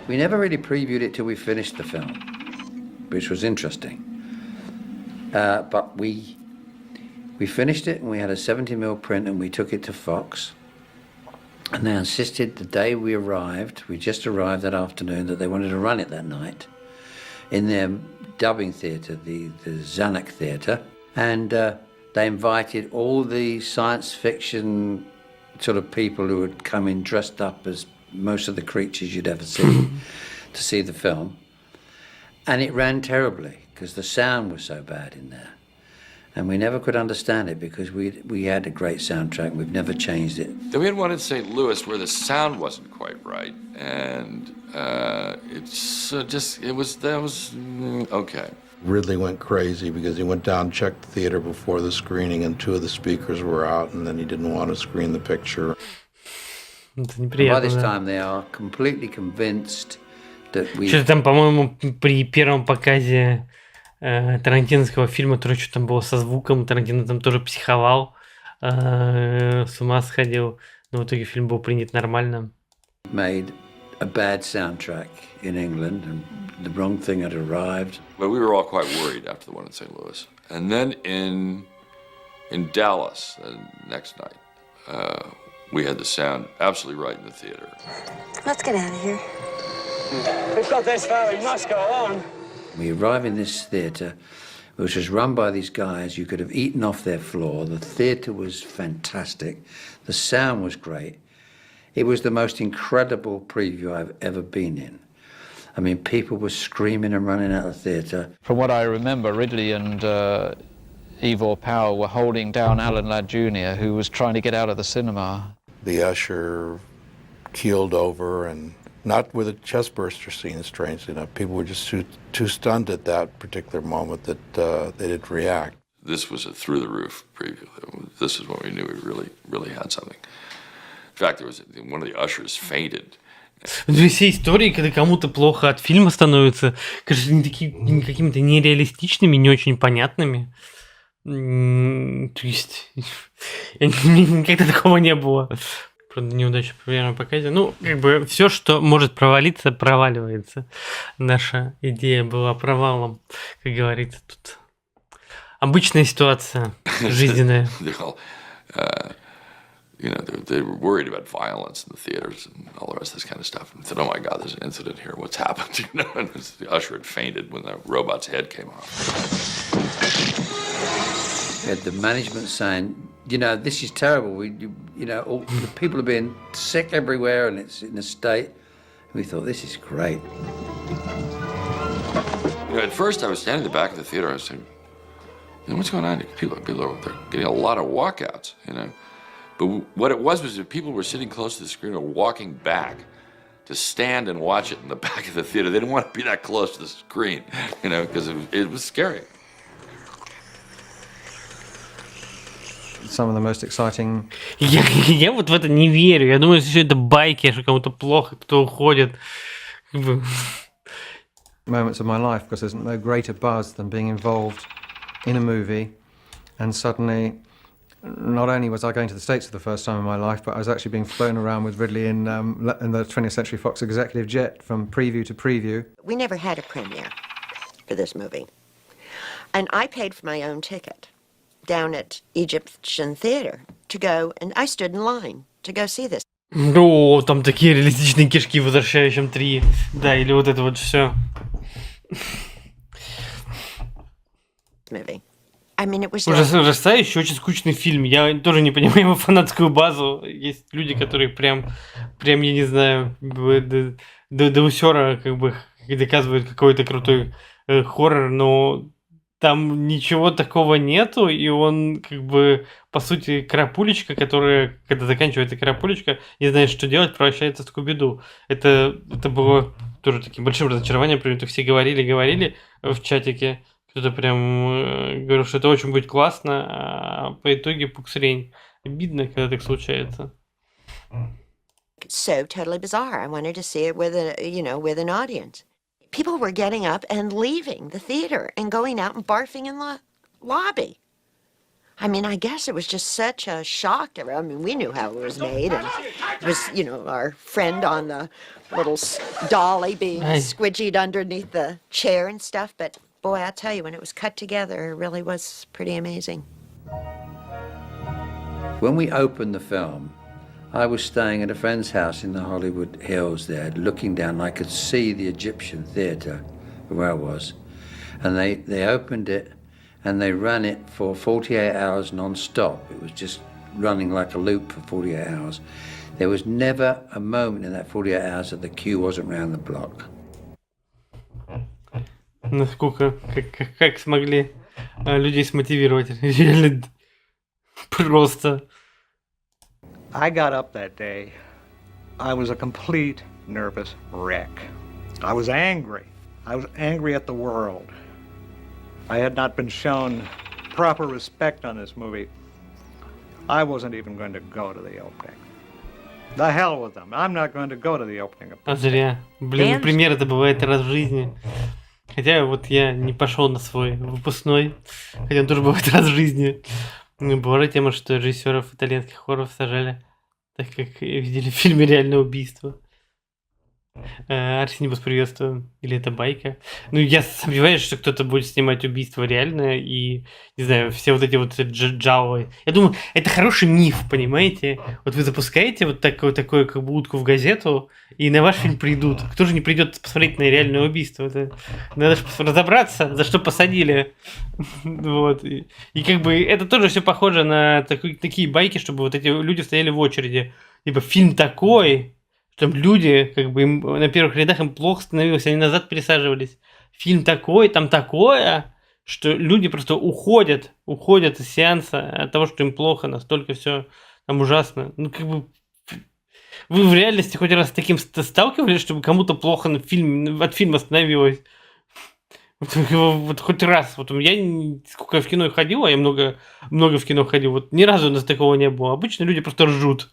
We never really previewed it till we finished the film, which was interesting. But we finished it and we had a 70mm print and we took it to Fox. And they insisted the day we just arrived that afternoon, that they wanted to run it that night in their dubbing theatre, the Zanuck Theatre. And they invited all the science fiction sort of people who would come in dressed up as most of the creatures you'd ever see to see the film. And it ran terribly because the sound was so bad in there. And we never could understand it because we had a great soundtrack. We've never changed it. Then we had one in St. Louis where the sound wasn't quite right, and that was okay. Ridley went crazy because he went down, checked the theater before the screening, and 2 of the speakers were out, and then he didn't want to screen the picture. By this time they are completely convinced that we... Что-то там, по-моему, при первом показе тарантиновского фильма тоже что-то там было со звуком, Тарантино там тоже психовал, с ума сходил, но в итоге фильм был принят нормально. Made a bad soundtrack in England, and the wrong thing had arrived. But we were all quite worried after the one in St. Louis. And then in Dallas, the next night, we had the sound absolutely right in the theater. Let's get out of here. We've got this far, we must go on. We arrive in this theatre, which was run by these guys. You could have eaten off their floor. The theatre was fantastic. The sound was great. It was the most incredible preview I've ever been in. I mean, people were screaming and running out of the theatre. From what I remember, Ridley and Ivor Powell were holding down Alan Ladd Jr., who was trying to get out of the cinema. The usher keeled over, and not with a chest burster scene, strangely enough. People were just too stunned at that particular moment that they didn't react. This was a through-the-roof preview. This is when we knew we really had something. In fact, there was one of the ushers fainted. Все истории, когда кому-то плохо от фильма становится, кажется, они такими какими-то нереалистичными, не очень понятными. То есть, никогда такого не было. Правда, неудача при первом показе. Ну, как бы, все, что может провалиться, проваливается. Наша идея была провалом, как говорится, тут. Обычная ситуация, жизненная. You know, they were worried about violence in the theaters and all the rest of this kind of stuff. And said, "Oh my God, there's an incident here. What's happened?" You know, and the usher had fainted when the robot's head came off. We had the management saying, you know, this is terrible. You know, all the people are being sick everywhere, and it's in a state. We thought, this is great. You know, at first I was standing in the back of the theater. I was saying, you know, what's going on? People are getting a lot of walkouts. You know. But what it was that people were sitting close to the screen or walking back to stand and watch it in the back of the theater. They didn't want to be that close to the screen, you know, because it was scary. Some of the most exciting... Я вот в это не верю. Я думаю, что это байки, что кому-то плохо, кто уходит. Moments of my life, because there's no greater buzz than being involved in a movie and suddenly... Not only was I going to the States for the first time in my life, but I was actually being flown around with Ridley in the 20th Century Fox executive jet from preview to preview. We never had a premiere for this movie. And I paid for my own ticket down at Egyptian Theatre to go, and I stood in line to go see this. О, там такие реалистичные кишки в «Возвращающем 3». Да, или вот это вот все. Movie. I mean, it was ужасающий, очень скучный фильм. Я тоже не понимаю его фанатскую базу. Есть люди, которые прям я не знаю, до усера как бы доказывают какой-то крутой хоррор, но там ничего такого нету, и он как бы, по сути, карапулечка, которая, когда заканчивается карапулечка, не знает, что делать, превращается в Скуби-Ду. Это было тоже таким большим разочарованием, потому что все говорили в чатике. Кто-то прям говорил, что это очень будет классно, а по итоге пуксрень. Обидно, когда так случается. So totally bizarre. I wanted to see it with an audience. People were getting up and leaving the theater and going out and barfing in the lobby. I mean, I guess it was just such a shock to everyone. I mean, we knew how it was made, and it was, our friend on the little dolly being squidgied underneath the chair and stuff, but boy, I'll tell you, when it was cut together, it really was pretty amazing. When we opened the film, I was staying at a friend's house in the Hollywood Hills there, looking down. I could see the Egyptian theatre where I was. And they opened it, and they ran it for 48 hours non-stop. It was just running like a loop for 48 hours. There was never a moment in that 48 hours that the queue wasn't round the block. Насколько, как смогли людей смотивировать? Реально просто. I got up that day. I was a complete nervous wreck. I was angry. I was angry at the world. I had not been shown proper respect on this movie. I wasn't even going to go to the opening. The hell with them. I'm not going to go to the opening. А зря. Блин, например, это бывает раз в жизни. Хотя вот я не пошел на свой выпускной, хотя он тоже бывает раз в жизни. Была тема, что режиссеров итальянских хорроров сажали, так как видели в фильме «Реальное убийство». Арсений, вас приветствую. Или это байка? Ну, я сомневаюсь, что кто-то будет снимать убийство реальное и, не знаю, все вот эти вот джавы. Я думаю, это хороший миф, понимаете? Вот вы запускаете вот такую как бы утку в газету, и на ваш фильм придут. Кто же не придет посмотреть на реальное убийство? Это надо же разобраться, за что посадили. Вот. И как бы это тоже все похоже на такие байки, чтобы вот эти люди стояли в очереди. Типа, фильм такой... Там люди, как бы, им на первых рядах им плохо становилось, они назад пересаживались. Фильм такой, там такое, что люди просто уходят из сеанса от того, что им плохо, настолько все там ужасно. Ну, как бы, вы в реальности хоть раз с таким сталкивались, чтобы кому-то плохо от фильма становилось? Вот хоть раз. Вот я сколько в кино ходил, а я много в кино ходил, вот ни разу у нас такого не было. Обычно люди просто ржут.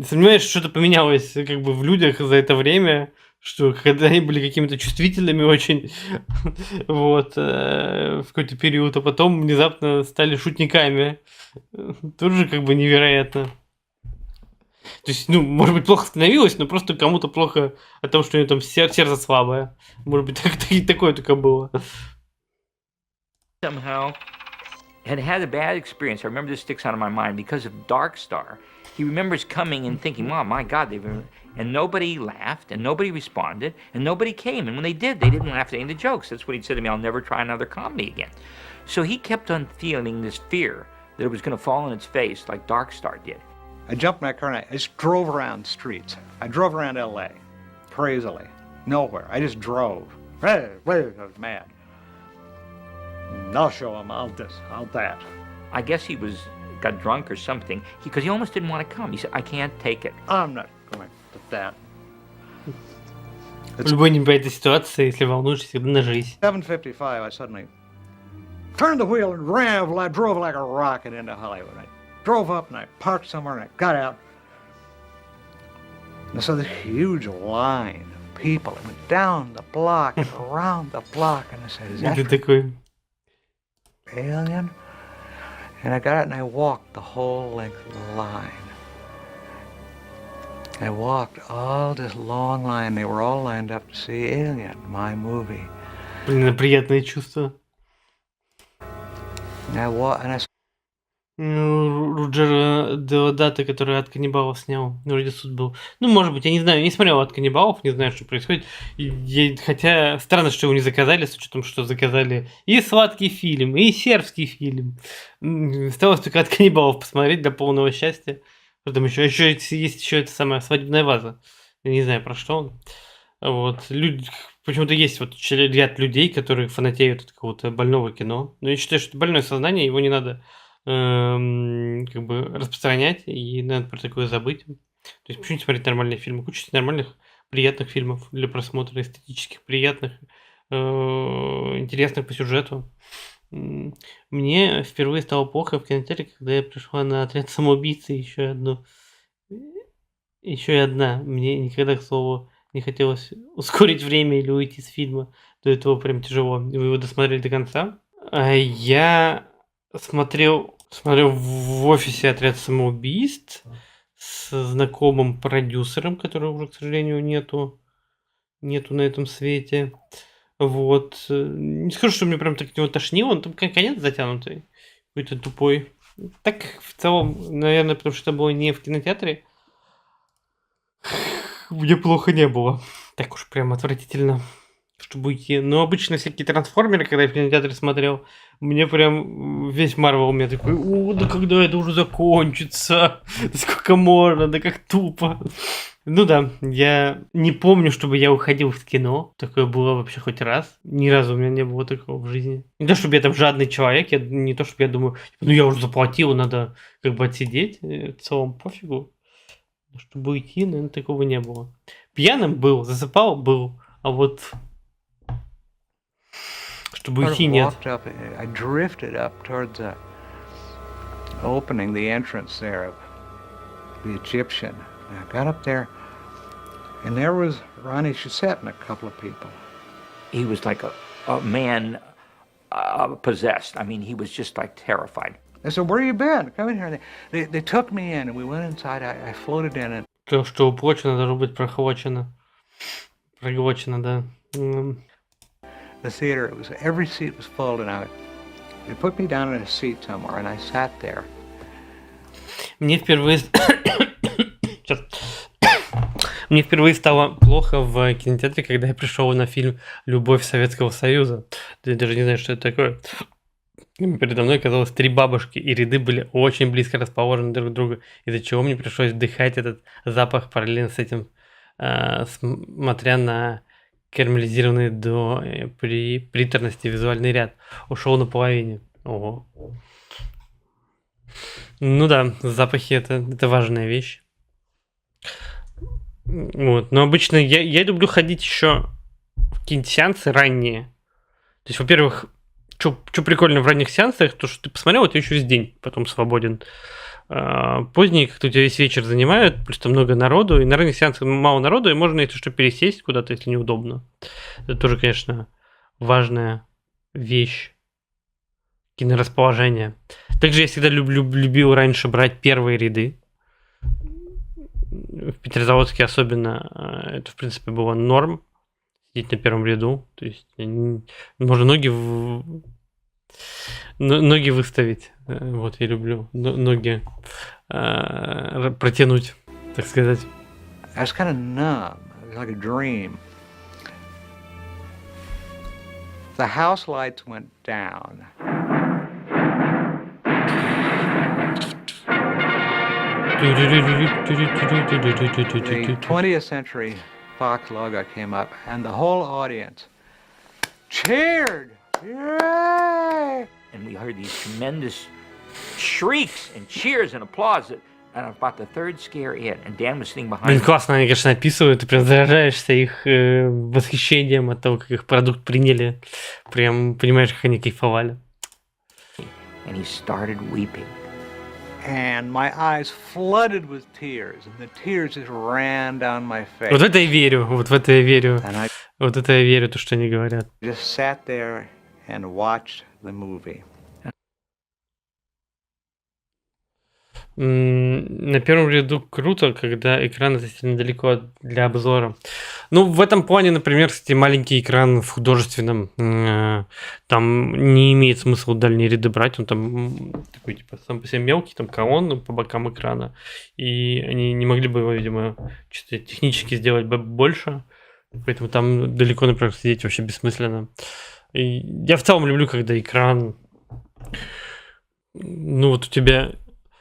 Сомневаюсь, что что-то поменялось как бы в людях за это время, что когда они были какими-то чувствительными очень, вот, в какой-то период, а потом внезапно стали шутниками. Тоже как бы невероятно. То есть, ну, может быть, плохо становилось, но просто кому-то плохо от того, что у него там сердце слабое. Может быть, такое только было. Somehow had a bad experience. I remember this sticks out of my mind because of Dark Star. He remembers coming and thinking, "Oh my God!" And nobody laughed, and nobody responded, and nobody came. And when they did, they didn't laugh at any of the jokes. That's what he said to me. I'll never try another comedy again. So he kept on feeling this fear that it was going to fall on its face, like Dark Star did. I jumped in my car and I just drove around the streets. I drove around L.A. crazily, nowhere. I just drove. I was mad. I'll show him. I'll this. I'll that. I guess he got drunk or something, because he almost didn't want to come. He said, "I can't take it. I'm not going to that." В любой неприятной ситуации, если волнуешься, всегда нажись. 7:55, I suddenly turned the wheel and ran. I drove like a rocket into Hollywood. I drove up and I parked somewhere and I got out. And I saw this huge line of people. It went down the block and around the block. And I said, "Is that Alien?" And I got out and I walked the whole length of the line. I walked all this long line. They were all lined up to see Alien, my movie. Блин, приятное чувство. And I Руджера Деодата, который от каннибалов снял. Вроде суд был. Ну, может быть, я не знаю, не смотрел от каннибалов, не знаю, что происходит. Хотя странно, что его не заказали, с учетом, что заказали и сладкий фильм, и сербский фильм. Осталось только от каннибалов посмотреть для полного счастья. Потом еще есть еще эта самая свадебная ваза. Я не знаю, про что он. Вот. Почему-то есть вот ряд людей, которые фанатеют от какого-то больного кино. Но я считаю, что это больное сознание, его не надо как бы распространять, и надо про такое забыть. То есть почему не смотреть нормальные фильмы? Куча нормальных, приятных фильмов для просмотра, эстетических, приятных, интересных по сюжету. Мне впервые стало плохо в кинотеатре, когда я пришла на «Отряд самоубийц» и еще и одна. Мне никогда, к слову, не хотелось ускорить время или уйти с фильма. До этого прям тяжело. Вы его досмотрели до конца. А я смотрел в офисе «Отряд самоубийств» с знакомым продюсером, которого уже, к сожалению, нету на этом свете. Вот. Не скажу, что мне прям так от него тошнило, он там конец затянутый, какой-то тупой. Так, в целом, наверное, потому что это было не в кинотеатре, мне плохо не было. Так уж прям отвратительно. чтобы уйти. Но обычно всякие трансформеры, когда я в кинотеатре смотрел, мне прям весь Марвел у меня такой, да когда это уже закончится? Да сколько можно? Да как тупо. Ну да, я не помню, чтобы я уходил в кино. Такое было вообще хоть раз. Ни разу у меня не было такого в жизни. Не то, чтобы я там жадный человек, не то, чтобы я думаю, ну я уже заплатил, надо как бы отсидеть. В целом пофигу. Чтобы уйти, наверное, такого не было. Пьяным был, засыпал был, а вот чтобы уйти нет. I drifted up towards the opening, the entrance there of the Egyptian. And I got up there, and there was Ronnie Shusett and a couple of people. He was like a man possessed. I mean, he was just like terrified. They said, "Where you been? Come in here." They took me in, and we went inside. I floated in it. То, что уплочено, должно быть прохвачено. Проглочено, да. The theater, it was every seat was full, and they put me down in a seat somewhere, and I sat there. Мне впервые Мне впервые стало плохо в кинотеатре, когда я пришел на фильм «Любовь Советского Союза». Ты даже не знаешь, что это такое. Передо мной оказалось 3 бабушки, и ряды были очень близко расположены друг к другу, из-за чего мне пришлось вдыхать этот запах параллельно с этим, смотря на карамелизированный до приторности визуальный ряд. Ушел наполовине. Ого. Ну да, запахи это важная вещь. Вот. Но обычно я люблю ходить еще в киносеансы ранние. То есть, во-первых, что прикольно в ранних сеансах, то что ты посмотрел, ты еще весь день потом свободен. Поздние как-то у тебя весь вечер занимают, плюс там много народу, и на ранних сеансах мало народу, и можно, если что, пересесть куда-то, если неудобно. Это тоже, конечно, важная вещь кинорасположения. Также я всегда любил раньше брать первые ряды. В Петрозаводске особенно это, в принципе, было норм. Сидеть на первом ряду. То есть можно ноги выставить. Вот, я люблю ноги протянуть, так сказать. I was kind of numb. It was like a dream. The house lights went down. The 20th Century Fox logo came up, and the whole audience cheered. Yay! And we heard these tremendous shrieks and cheers and applause. And about the third scare in, and Dan was sitting behind. Блин, классно они, конечно, описывают, ты прям заражаешься их восхищением от того, как их продукт приняли. Прям понимаешь, как они кайфовали. And he started weeping. And my eyes flooded with tears, and the tears just ran down my face. Вот в это я верю, вот в это я верю. Вот это я верю, то, что они говорят. Just sat there and watched the movie. На первом ряду круто, когда экран относительно далеко для обзора. Ну, в этом плане, например, кстати, маленький экран в художественном, там не имеет смысла дальние ряды брать, он там такой, типа, сам по себе мелкий, там колонны по бокам экрана, и они не могли бы его, видимо, чисто технически сделать бы больше, поэтому там далеко, например, сидеть вообще бессмысленно. И я в целом люблю, когда экран, ну, вот у тебя...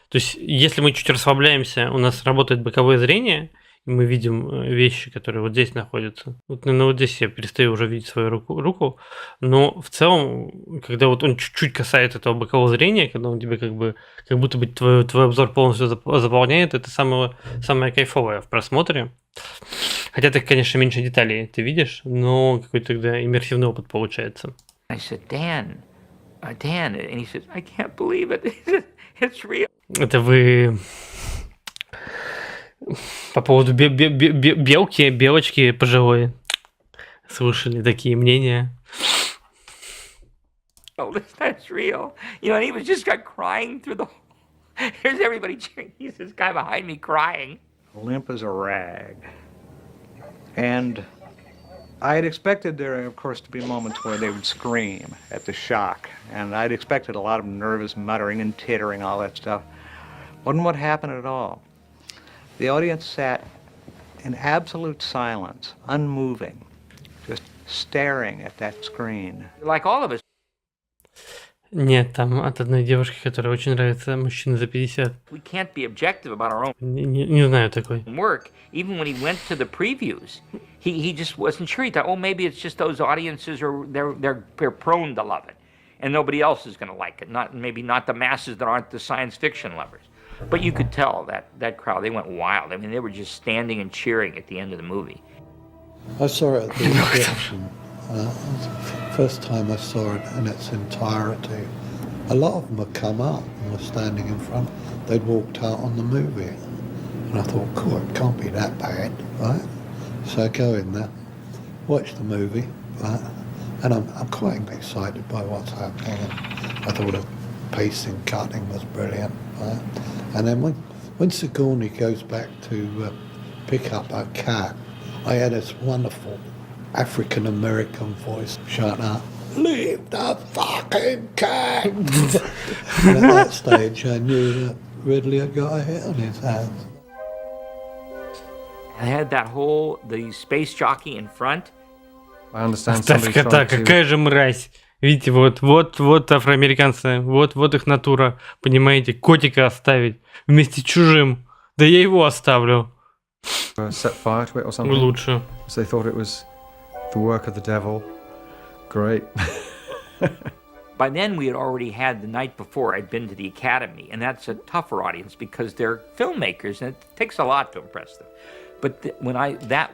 То есть, если мы чуть расслабляемся, у нас работает боковое зрение, и мы видим вещи, которые вот здесь находятся. Вот, наверное, вот здесь я перестаю уже видеть свою руку. Но в целом, когда вот он чуть-чуть касается этого бокового зрения, когда он тебе как будто бы твой обзор полностью заполняет, это самое кайфовое в просмотре. Хотя ты, конечно, меньше деталей ты видишь, но какой-то тогда иммерсивный опыт получается. I said, Dan, and he says, I can't believe it. It's real. Это вы по поводу белочки пожилой слушали такие мнения? Oh, that's real. You know, and he was just crying through the... Here's everybody cheering. He's this guy behind me crying. Limp as a rag. And I had expected there, of course, to be moments where they would scream at the shock. And I'd expected a lot of nervous muttering and tittering, all that stuff. Wasn't what happened at all. The audience sat in absolute silence, unmoving, just staring at that screen. Like all of us. Нет, там от одной девушки, которая очень нравится мужчина за 50. We can't be objective about our own Не знаю такой. work. Even when he went to the previews, he just wasn't sure. He thought, oh, maybe it's just those audiences are they're prone to love it, and nobody else is going to like it. Maybe not the masses that aren't the science fiction lovers. But you could tell that crowd, they went wild. I mean, they were just standing and cheering at the end of the movie. I saw it at the reception. First time I saw it in its entirety. A lot of them had come up and were standing in front. They'd walked out on the movie. And I thought, cool, it can't be that bad, right? So I go in there, watch the movie, right? And I'm quite excited by what's happening. And I thought the pacing, cutting was brilliant, right? And then when Sigourney goes back to pick up her cat, I had this wonderful African-American voice shout out, "Leave the fucking cat!" And at that stage I knew that Ridley had got a hit on his hands. I had the space jockey in front. I understand. Ставь-кота, какая же мразь. Видите, вот афроамериканцы, вот их натура. Понимаете, котика оставить вместе с чужим. Да я его оставлю. Set fire to it or something. Лучше. So they thought it was the work of the devil. Great. By then, we had already had the night before, I'd been to the Academy, and that's a tougher audience because they're filmmakers, and it takes a lot to impress them. But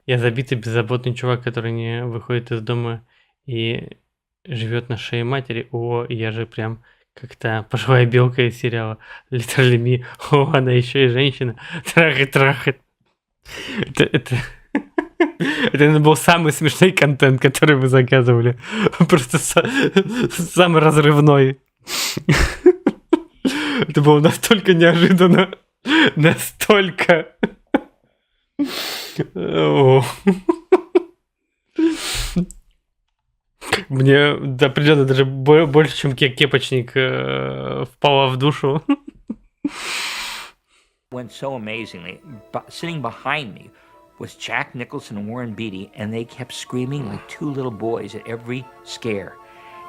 Я забитый беззаботный чувак, который не выходит из дома и живет на шее матери. О, я же прям как та пожилая белка из сериала Literally Me. О, она еще и женщина. Трахает. Это был самый смешной контент, который мы заказывали. Просто самый разрывной. Это было настолько неожиданно. Настолько. Мне определенно даже больше, чем кепочник, впало в душу. Went so amazingly. Sitting behind me was Jack Nicholson and Warren Beatty, and they kept screaming like two little boys at every scare.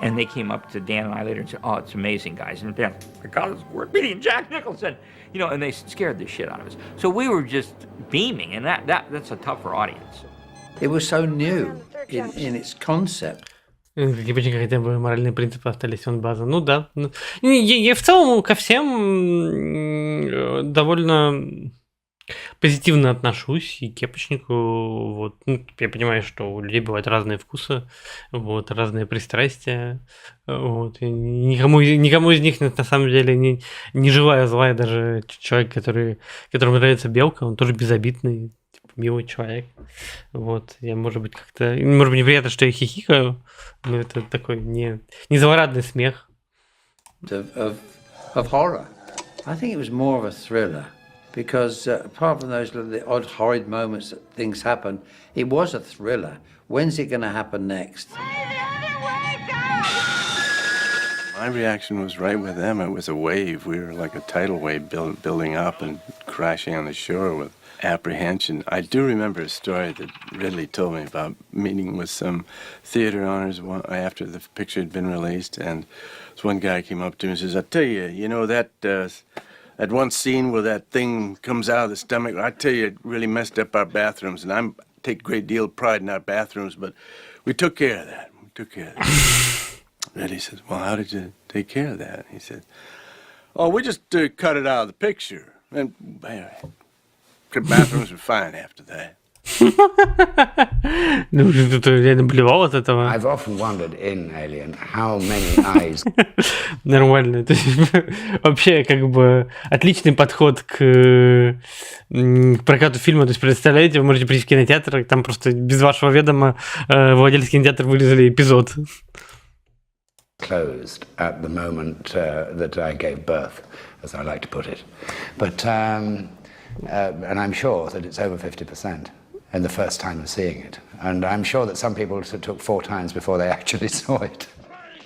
And they came up to Dan and I later and said, "Oh, it's amazing, guys." And Dan, my God, it's Warren Beatty and Jack Nicholson. You know, and they scared the shit out of us. So we were just beaming, and that's a tougher audience. It was so new in its concept. Кепочник хотя бы моральные принципы остались, он база. Ну да. Я в целом ко всем довольно позитивно отношусь и к кепочнику. Вот. Ну, я понимаю, что у людей бывают разные вкусы, вот, разные пристрастия. Вот. И никому из них на самом деле не желаю зла. Я даже человек, которому нравится белка, он тоже безобидный, типа, милый человек. Вот. Я, может быть, неприятно, что я хихикаю, но это такой не злорадный смех. Of horror. I think it was more of a thriller. Because apart from those the odd horrid moments that things happen, it was a thriller. When's it going to happen next? My reaction was right with them. It was a wave. We were like a tidal wave building up and crashing on the shore with apprehension. I do remember a story that Ridley told me about meeting with some theater owners after the picture had been released, and this one guy came up to me and says, "I tell you, you know that one scene where that thing comes out of the stomach, I tell you, it really messed up our bathrooms, and I take a great deal of pride in our bathrooms, but we took care of that. Ridley says, "Well, how did you take care of that?" He said, "Oh, we just cut it out of the picture, and the bathrooms were fine after that." Ну, что-то я наблевал от этого. I've often wondered in Alien how many eyes. Нормально. То есть, вообще, как бы, отличный подход к прокату фильма. То есть, представляете, вы можете прийти в кинотеатр, там просто без вашего ведома владельцы кинотеатра вырезали эпизод. Closed at the moment that I gave birth, as I like to put it. But, and I'm sure that it's over 50%. In the first time of seeing it. And I'm sure that some people took 4 times before they actually saw it.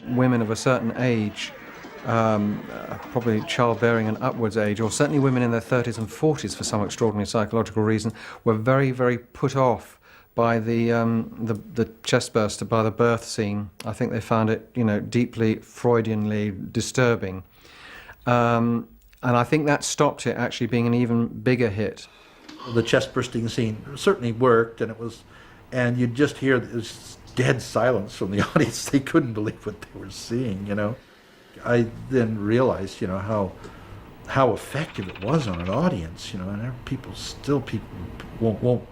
Women of a certain age, probably childbearing and upwards age, or certainly women in their 30s and 40s for some extraordinary psychological reason, were very, very put off by the chest burster, by the birth scene. I think they found it, deeply Freudianly disturbing. And I think that stopped it actually being an even bigger hit. The chest bursting scene certainly worked, and you'd just hear this dead silence from the audience. They couldn't believe what they were seeing, I then realized, how effective it was on an audience, and people won't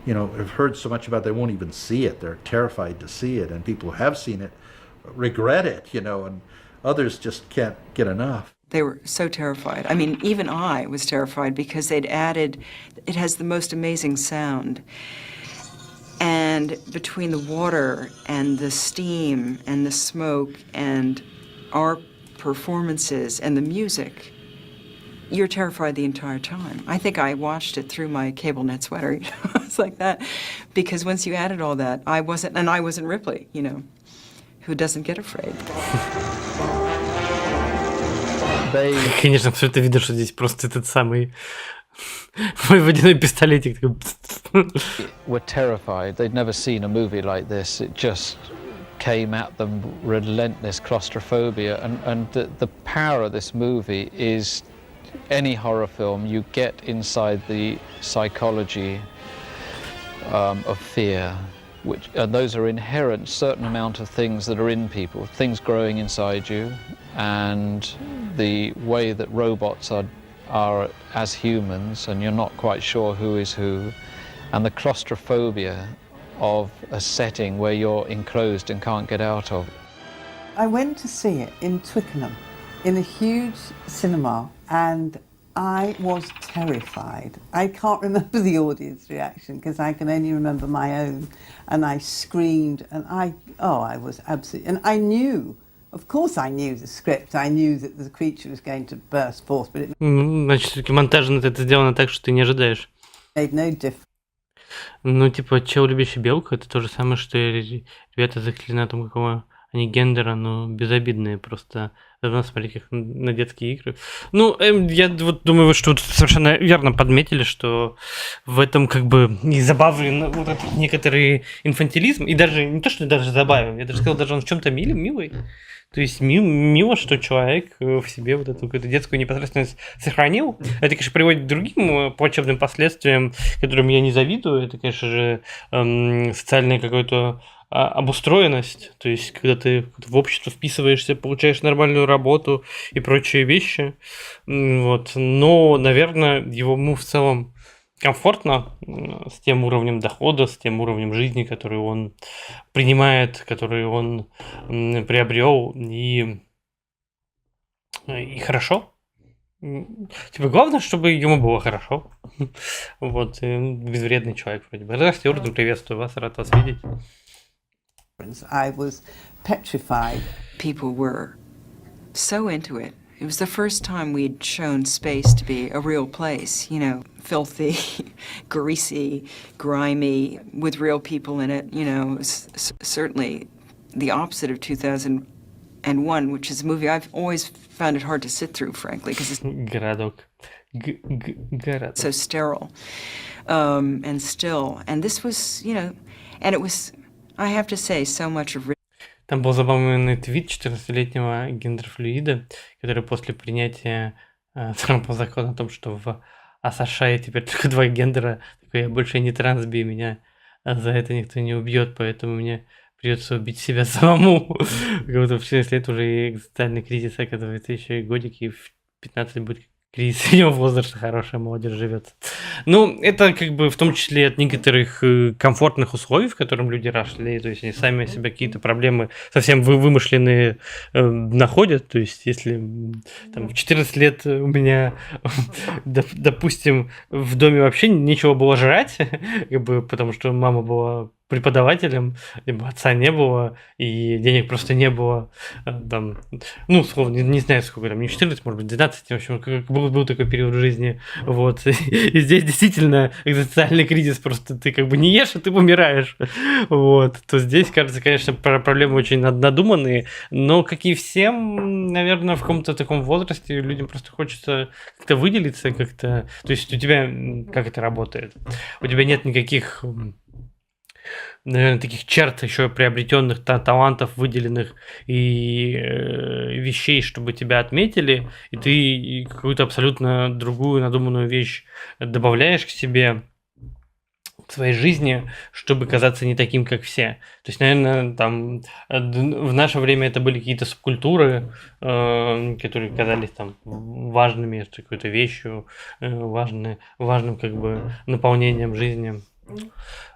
have heard so much about it, they won't even see it. They're terrified to see it, and people who have seen it regret it, and others just can't get enough. They were so terrified. I mean, even I was terrified because they'd added, it has the most amazing sound. And between the water and the steam and the smoke and our performances and the music, you're terrified the entire time. I think I watched it through my cable net sweater, it's like that. Because once you added all that, I wasn't Ripley, who doesn't get afraid. Конечно, все это видно, что здесь просто этот самый водяной пистолетик. Were terrified. They'd never seen a movie like this. It just came at them, relentless claustrophobia. And the power of this movie is any horror film, you get inside the psychology of fear. And those are inherent, certain amount of things that are in people, things growing inside you, and the way that robots are as humans, and you're not quite sure who is who, and the claustrophobia of a setting where you're enclosed and can't get out of. I went to see it in Twickenham, in a huge cinema, and I was terrified. I can't remember the audience reaction because I can only remember my own. And I screamed, and I was absolutely... And I knew, of course I knew the script. I knew that the creature was going to burst forth, but it... Значит, все-таки монтажно это сделано так, что ты не ожидаешь. made no difference. Ну, типа, чел, любящий белку, это то же самое, что и ребята заклина там какого... Они гендера, но безобидные, просто давно смотреть как на детские игры. Ну, я вот думаю, что вот совершенно верно подметили, что в этом как бы и забавлен вот этот некоторый инфантилизм, и даже не то, что даже забавен, я даже сказал, даже он в чем-то милый. То есть мило, что человек в себе вот эту какую-то детскую непосредственность сохранил. Это, конечно, приводит к другим плачевным последствиям, которым я не завидую. Это, конечно же, социальное какое-то обустроенность, то есть когда ты в общество вписываешься, получаешь нормальную работу и прочие вещи, вот. Но, наверное, ему в целом комфортно с тем уровнем дохода, с тем уровнем жизни, который он принимает, который он приобрел, и хорошо. Типа, главное, чтобы ему было хорошо. Вот, безвредный человек вроде бы. Здравствуйте, Урду, приветствую вас, рад вас видеть. I was petrified. People were so into it. It was the first time we'd shown space to be a real place, you know, filthy, greasy, grimy, with real people in it, you know, certainly the opposite of 2001, which is a movie I've always found it hard to sit through, frankly, because it's so sterile and still. And this was, you know, and it was, I have to say, so much of... Там был забавный твит 14-летнего гендерфлюида, который после принятия Трампа закона о том, что в США теперь только два гендера, такой, я больше не трансби, меня за это никто не убьет, поэтому мне придется убить себя самому. Как будто в 14 лет уже и экзистенциальный кризис, оказывается, еще и годик, и в 15 будет кризис среднего возраста, хорошая молодежь живет. Ну, это как бы в том числе от некоторых комфортных условий, в которых люди росли, то есть они сами себе какие-то проблемы совсем вымышленные находят, то есть если там, в 14 лет у меня, допустим, в доме вообще нечего было жрать, как бы, потому что мама была преподавателем, либо отца не было, и денег просто не было, там, ну, условно, не знаю, сколько там, не 14, может быть, 12, в общем, был такой период в жизни, вот, и здесь действительно экзистенциальный кризис, просто ты как бы не ешь, а ты умираешь, вот, то здесь, кажется, конечно, проблемы очень надуманные, но, как и всем, наверное, в каком-то таком возрасте людям просто хочется как-то выделиться, как-то, то есть у тебя, как это работает, у тебя нет никаких наверное, таких черт еще приобретенных талантов, выделенных и вещей, чтобы тебя отметили, и ты какую-то абсолютно другую надуманную вещь добавляешь к себе, к своей жизни, чтобы казаться не таким, как все. То есть, наверное, там в наше время это были какие-то субкультуры, которые казались там важными, какой-то вещью, важным как бы наполнением жизни.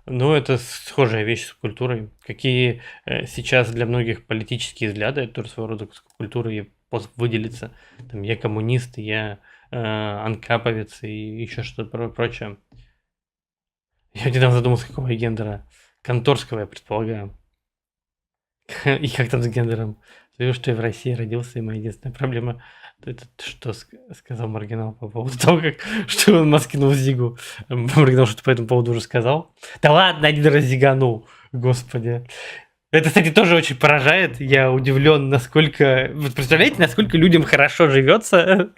Ну, это схожая вещь с культурой. Какие сейчас для многих политические взгляды, это тоже своего рода культура, способ выделиться. Там, я коммунист, я анкаповец и еще что-то прочее. Я недавно задумался, какого я гендера. Конторского, я предполагаю. И как там с гендером? Потому что я в России родился, и моя единственная проблема — это что сказал маргинал по поводу того, что он маскинул Зигу. Маргинал что-то по этому поводу уже сказал. Да ладно, один раз зиганул. Господи. Это, кстати, тоже очень поражает. Я удивлен, насколько... Вы представляете, насколько людям хорошо живется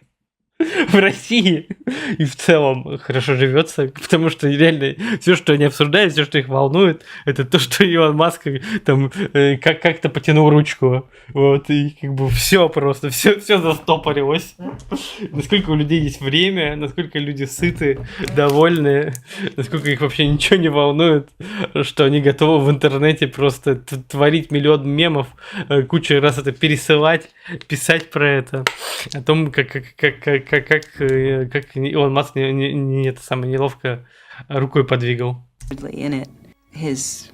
в России и в целом хорошо живется, потому что реально все, что они обсуждают, все, что их волнует, это то, что Илон Маск там как-то потянул ручку, вот, и как бы все просто, все застопорилось. Насколько у людей есть время, насколько люди сыты, довольны, насколько их вообще ничего не волнует, что они готовы в интернете просто творить миллион мемов, кучу раз это пересылать, писать про это, о том, как Илон Маск не это самое неловко рукой подвигал. In it, his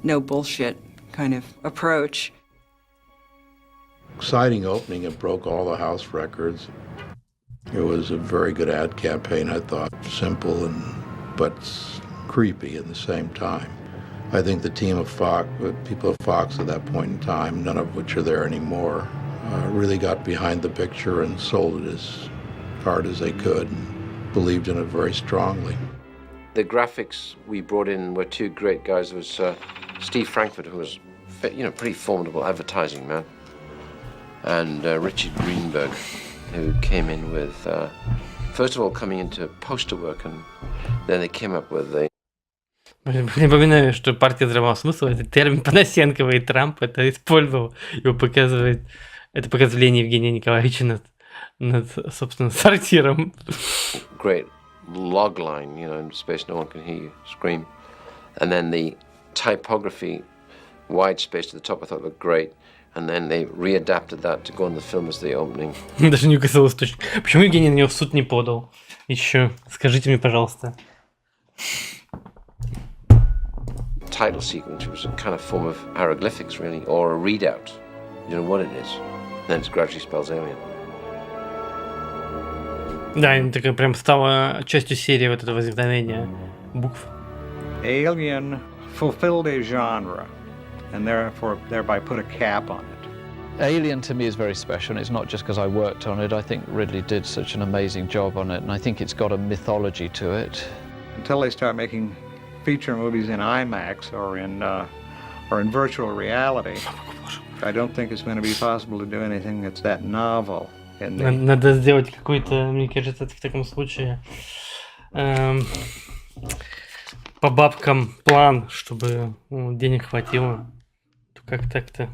no bullshit kind of approach. Exciting opening. It broke all the house records. It was a very good ad campaign, I thought. Simple but creepy at the same time. I think the team of Fox, people of Fox at that point in time, none of which are there anymore, really got behind the picture and sold it as hard as they could and believed in it very strongly. The graphics we brought in were two great guys. There was Steve Frankfurt, who was, pretty formidable advertising man, and Richard Greenberg, who came in with, first of all, coming into poster work, and then they came up with the... Напоминаю, что партия здравого смысла — это термин Панасенкова, и Трамп это использовал. Его показывает, это показывание Евгения Николаевича над собственно, сортиром. Great log line, in space no one can hear you scream. And then the typography, wide space to the top, I thought looked great. And then they readapted that to go on the film as the opening. Даже не указал источник. Почему Евгений на него в суд не подал? Еще скажите мне, пожалуйста. Title sequence was a kind of form of hieroglyphics, really, or a readout. You know what it is. Then it gradually spells alien. Да, это прям стало частью серии вот этого возникновения букв. Alien fulfilled a genre, and thereby put a cap on it. Alien to me is very special, and it's not just because I worked on it. I think Ridley did such an amazing job on it, and I think it's got a mythology to it. Until they start making feature movies in IMAX or in virtual reality, I don't think it's going to be possible to do anything that's that novel. Надо сделать какой-то, мне кажется, в таком случае по бабкам план, чтобы денег хватило. Как так-то?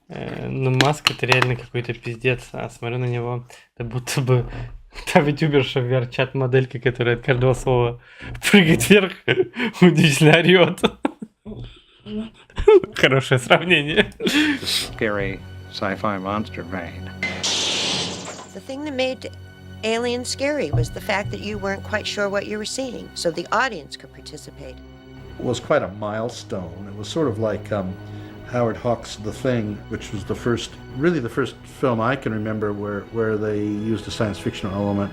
Ну, Маск — это реально какой-то пиздец. А смотрю на него, как будто бы та ютуберша VR-чат-моделька, которая от каждого слова прыгает вверх, удивительно орёт. Хорошее сравнение. Scary sci-fi monster vein. The thing that made Alien scary was the fact that you weren't quite sure what you were seeing, so the audience could participate. It was quite a milestone. It was sort of like Howard Hawks' The Thing, which was the first film I can remember where they used a science fiction element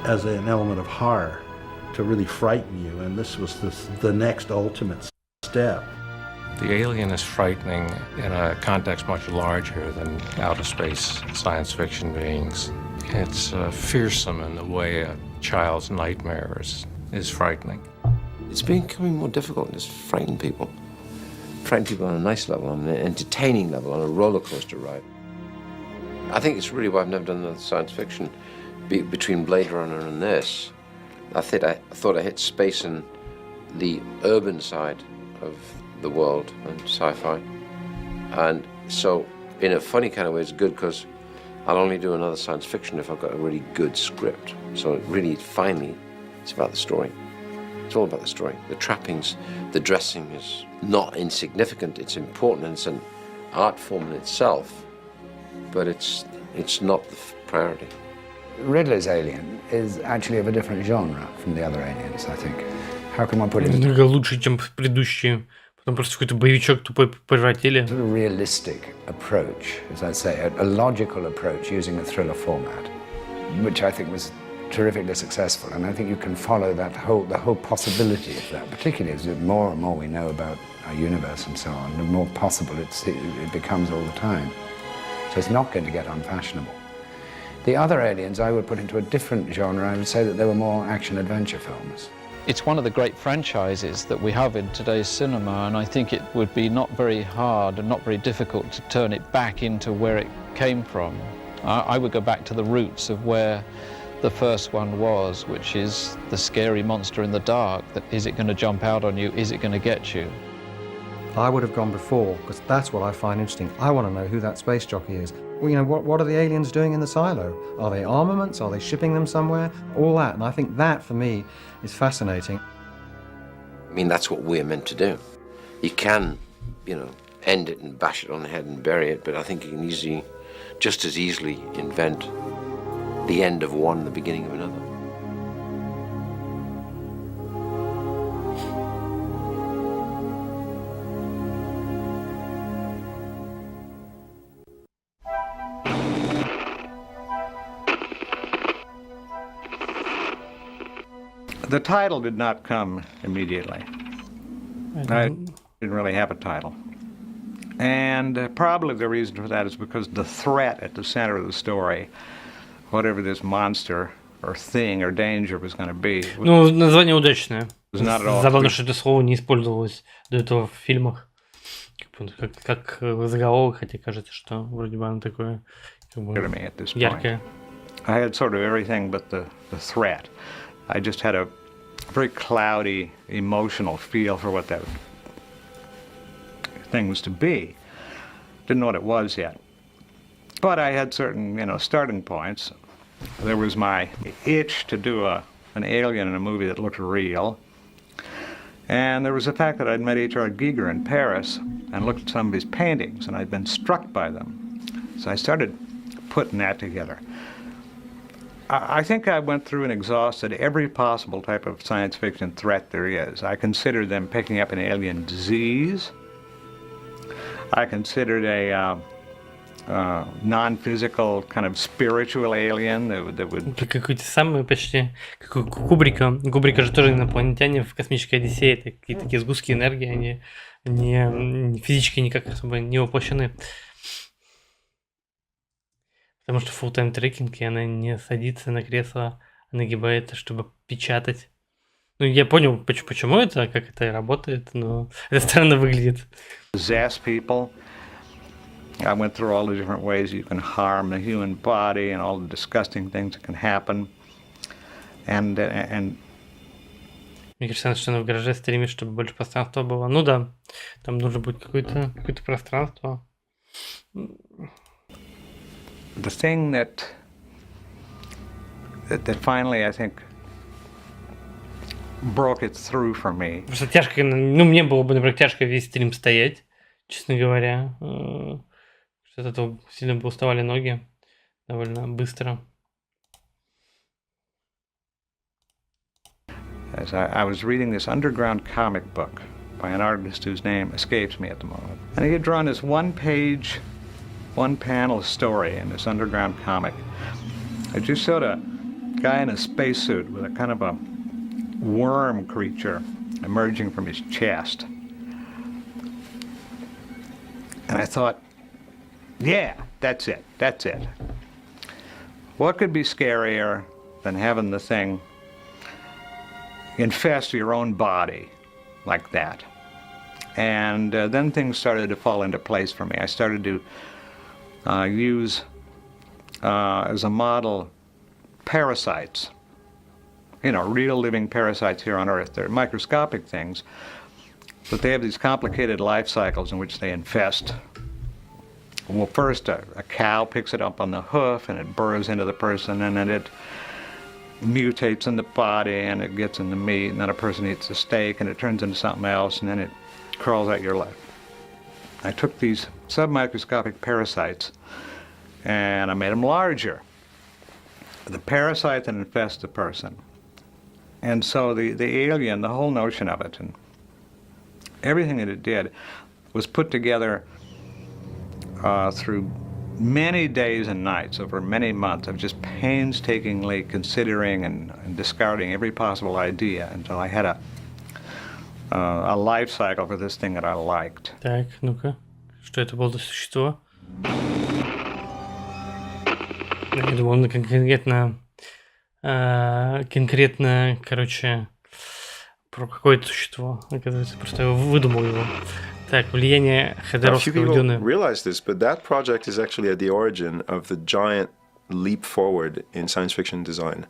as an element of horror to really frighten you, and this was the next ultimate step. The alien is frightening in a context much larger than outer space science fiction beings. It's fearsome in the way a child's nightmare is frightening. It's becoming more difficult to frighten people. Frighten people on a nice level, on an entertaining level, on a roller coaster ride. I think it's really why I've never done another science fiction between Blade Runner and this. I thought I hit space in the urban side of the world and sci-fi. And so, in a funny kind of way, it's good because I'll only do another science fiction if I've got a really good script. So really, finally, it's about the story. It's all about the story. The trappings, the dressing is not insignificant. It's important, and it's an art form in itself, but it's not the priority. Ridley's Alien is actually of a different genre from the other aliens, I think. How can one put it? Намного лучше, чем предыдущие. Потом просто какой-то боевичок тупой превратили. A realistic approach, as I say, a logical approach using a thriller format, which I think was terrifically successful. And I think you can follow the whole possibility of that, particularly as the more and more we know about our universe and so on, the more possible it becomes all the time. So it's not going to get unfashionable. The other aliens I would put into a different genre. I would say that they were more action-adventure films. It's one of the great franchises that we have in today's cinema, and I think it would be not very hard and not very difficult to turn it back into where it came from. I would go back to the roots of where the first one was, which is the scary monster in the dark. That is it going to jump out on you? Is it going to get you? I would have gone before, because that's what I find interesting. I want to know who that space jockey is. Well, you know, what are the aliens doing in the silo? Are they armaments? Are they shipping them somewhere? All that, and I think that, for me, is fascinating. I mean, that's what we're meant to do. You can, you know, end it and bash it on the head and bury it, but I think you can just as easily invent the end of one and the beginning of another. The title did not come immediately. I didn't really have a title. And probably the reason for that is because the threat at the center of the story, whatever this monster or thing or danger was going to be. Ну, название удачное. Забавно, Забавно, что это слово не использовалось до этого в фильмах. Как заголовок, хотя кажется, что вроде бы оно такое как бы яркое. I had sort of everything but the threat. I just had a very cloudy, emotional feel for what that thing was to be. Didn't know what it was yet. But I had certain, you know, starting points. There was my itch to do an alien in a movie that looked real. And there was the fact that I'd met H.R. Giger in Paris and looked at some of his paintings, and I'd been struck by them. So I started putting that together. I think I went through and exhausted every possible type of science fiction threat there is. I considered them picking up an alien disease. I considered a non-physical kind of spiritual alien that would... Какой-то самый почти, как у Кубрика. У Кубрика же тоже инопланетяне в «Космической Одиссее». Это какие-то такие сгустки энергии, они не физически никак особо не воплощены. Потому что full-time трекинг, и она не садится на кресло, а нагибается, чтобы печатать. Ну, я понял, почему это, как это работает, но это странно выглядит. Possess people. I went through all the different ways you can harm the human body and all the disgusting things that can happen. And Мне кажется, что она в гараже стремится, чтобы больше пространства было. Ну да, там нужно будет какое-то пространство. The thing that finally, I think, broke it through for me. Просто тяжко, ну мне было бы, например, тяжко весь стрим стоять, честно говоря. Что от этого сильно бы уставали ноги довольно быстро. As I was reading this underground comic book by an artist whose name escapes me at the moment. And he had drawn this one-panel story in this underground comic. It just showed a guy in a spacesuit with a kind of a worm creature emerging from his chest. And I thought, yeah, that's it. What could be scarier than having the thing infest your own body like that? And then things started to fall into place for me. I started to use as a model parasites you know, real living parasites here on Earth. They're microscopic things, but they have these complicated life cycles in which they infest. Well, first a cow picks it up on the hoof and it burrows into the person, and then it mutates in the body and it gets in the meat, and then a person eats the steak and it turns into something else, and then it crawls out your leg. I took these submicroscopic parasites and I made them larger. The parasite that infests the person. And so the alien, the whole notion of it and everything that it did was put together through many days and nights over many months of just painstakingly considering and discarding every possible idea until I had a life cycle for this thing that I liked. Так, ну-ка, что это было за существо? Я думал, конкретно, короче, про какое-то существо. Оказывается, просто я выдумал его. Так, влияние Ходоровского в Дюны. Realize this, but that project is actually at the origin of the giant leap forward in science fiction design.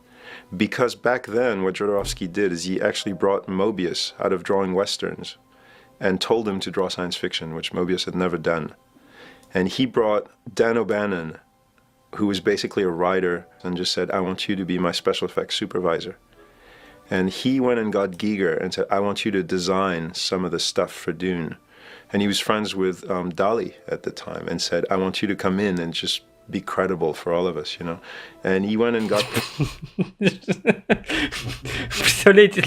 Because back then, what Jodorowsky did is he actually brought Mobius out of drawing westerns and told him to draw science fiction, which Mobius had never done. And he brought Dan O'Bannon, who was basically a writer, and just said, I want you to be my special effects supervisor. And he went and got Giger and said, I want you to design some of the stuff for Dune. And he was friends with Dali at the time and said, I want you to come in and just be credible for all of us, you know. And he went and got... Представляете,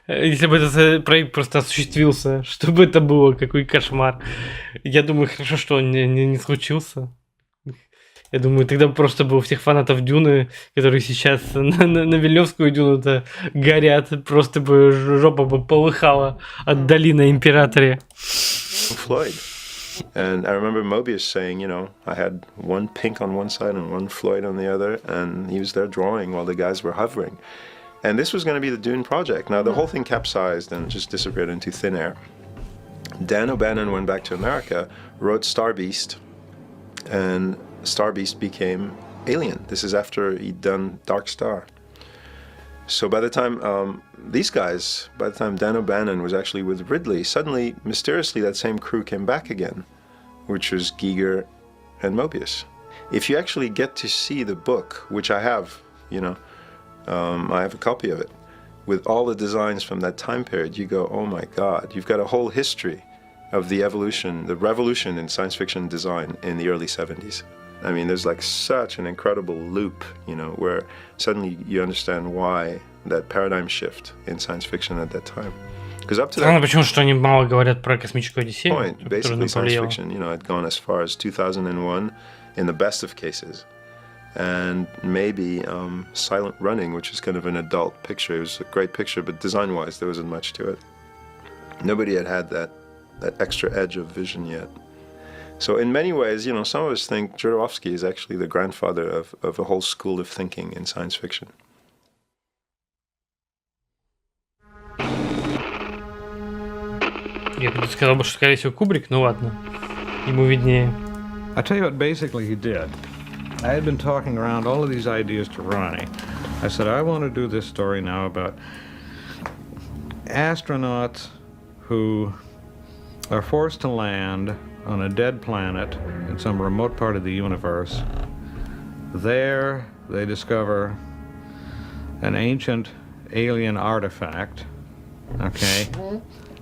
если бы этот проект просто осуществился, что бы это было, какой кошмар. Я думаю, хорошо, что он не случился. Я думаю, тогда просто бы у всех фанатов Дюны, которые сейчас на Вильнёвскую Дюну-то горят, просто бы жопа бы полыхала от Дали на Императоре. Floyd. And I remember Mobius saying, you know, I had one pink on one side and one Floyd on the other, and he was there drawing while the guys were hovering. And this was going to be the Dune project. Now, the whole thing capsized and just disappeared into thin air. Dan O'Bannon went back to America, wrote Star Beast, and Star Beast became Alien. This is after he'd done Dark Star. So by the time by the time Dan O'Bannon was actually with Ridley, suddenly, mysteriously, that same crew came back again, which was Giger and Mobius. If you actually get to see the book, which I have, you know, I have a copy of it, with all the designs from that time period, you go, oh my God, you've got a whole history of the evolution, the revolution in science fiction design in the early 70s. I mean, there's like such an incredible loop, you know, where suddenly you understand why that paradigm shift in science fiction at that time. Because up to that почему что они мало говорят про космическую Одиссею, point, basically science fiction, you know, had gone as far as 2001 in the best of cases. And maybe Silent Running, which is kind of an adult picture. It was a great picture, but design-wise, there wasn't much to it. Nobody had that extra edge of vision yet. So in many ways, you know, some of us think Jodorowsky is actually the grandfather of a whole school of thinking in science fiction. Я бы сказал, что, скорее всего, Кубрик, ну ладно, ему виднее. I'll tell you what basically he did. I had been talking around all of these ideas to Ronnie. I said, I want to do this story now about astronauts who are forced to land on a dead planet in some remote part of the universe. There, they discover an ancient alien artifact, okay?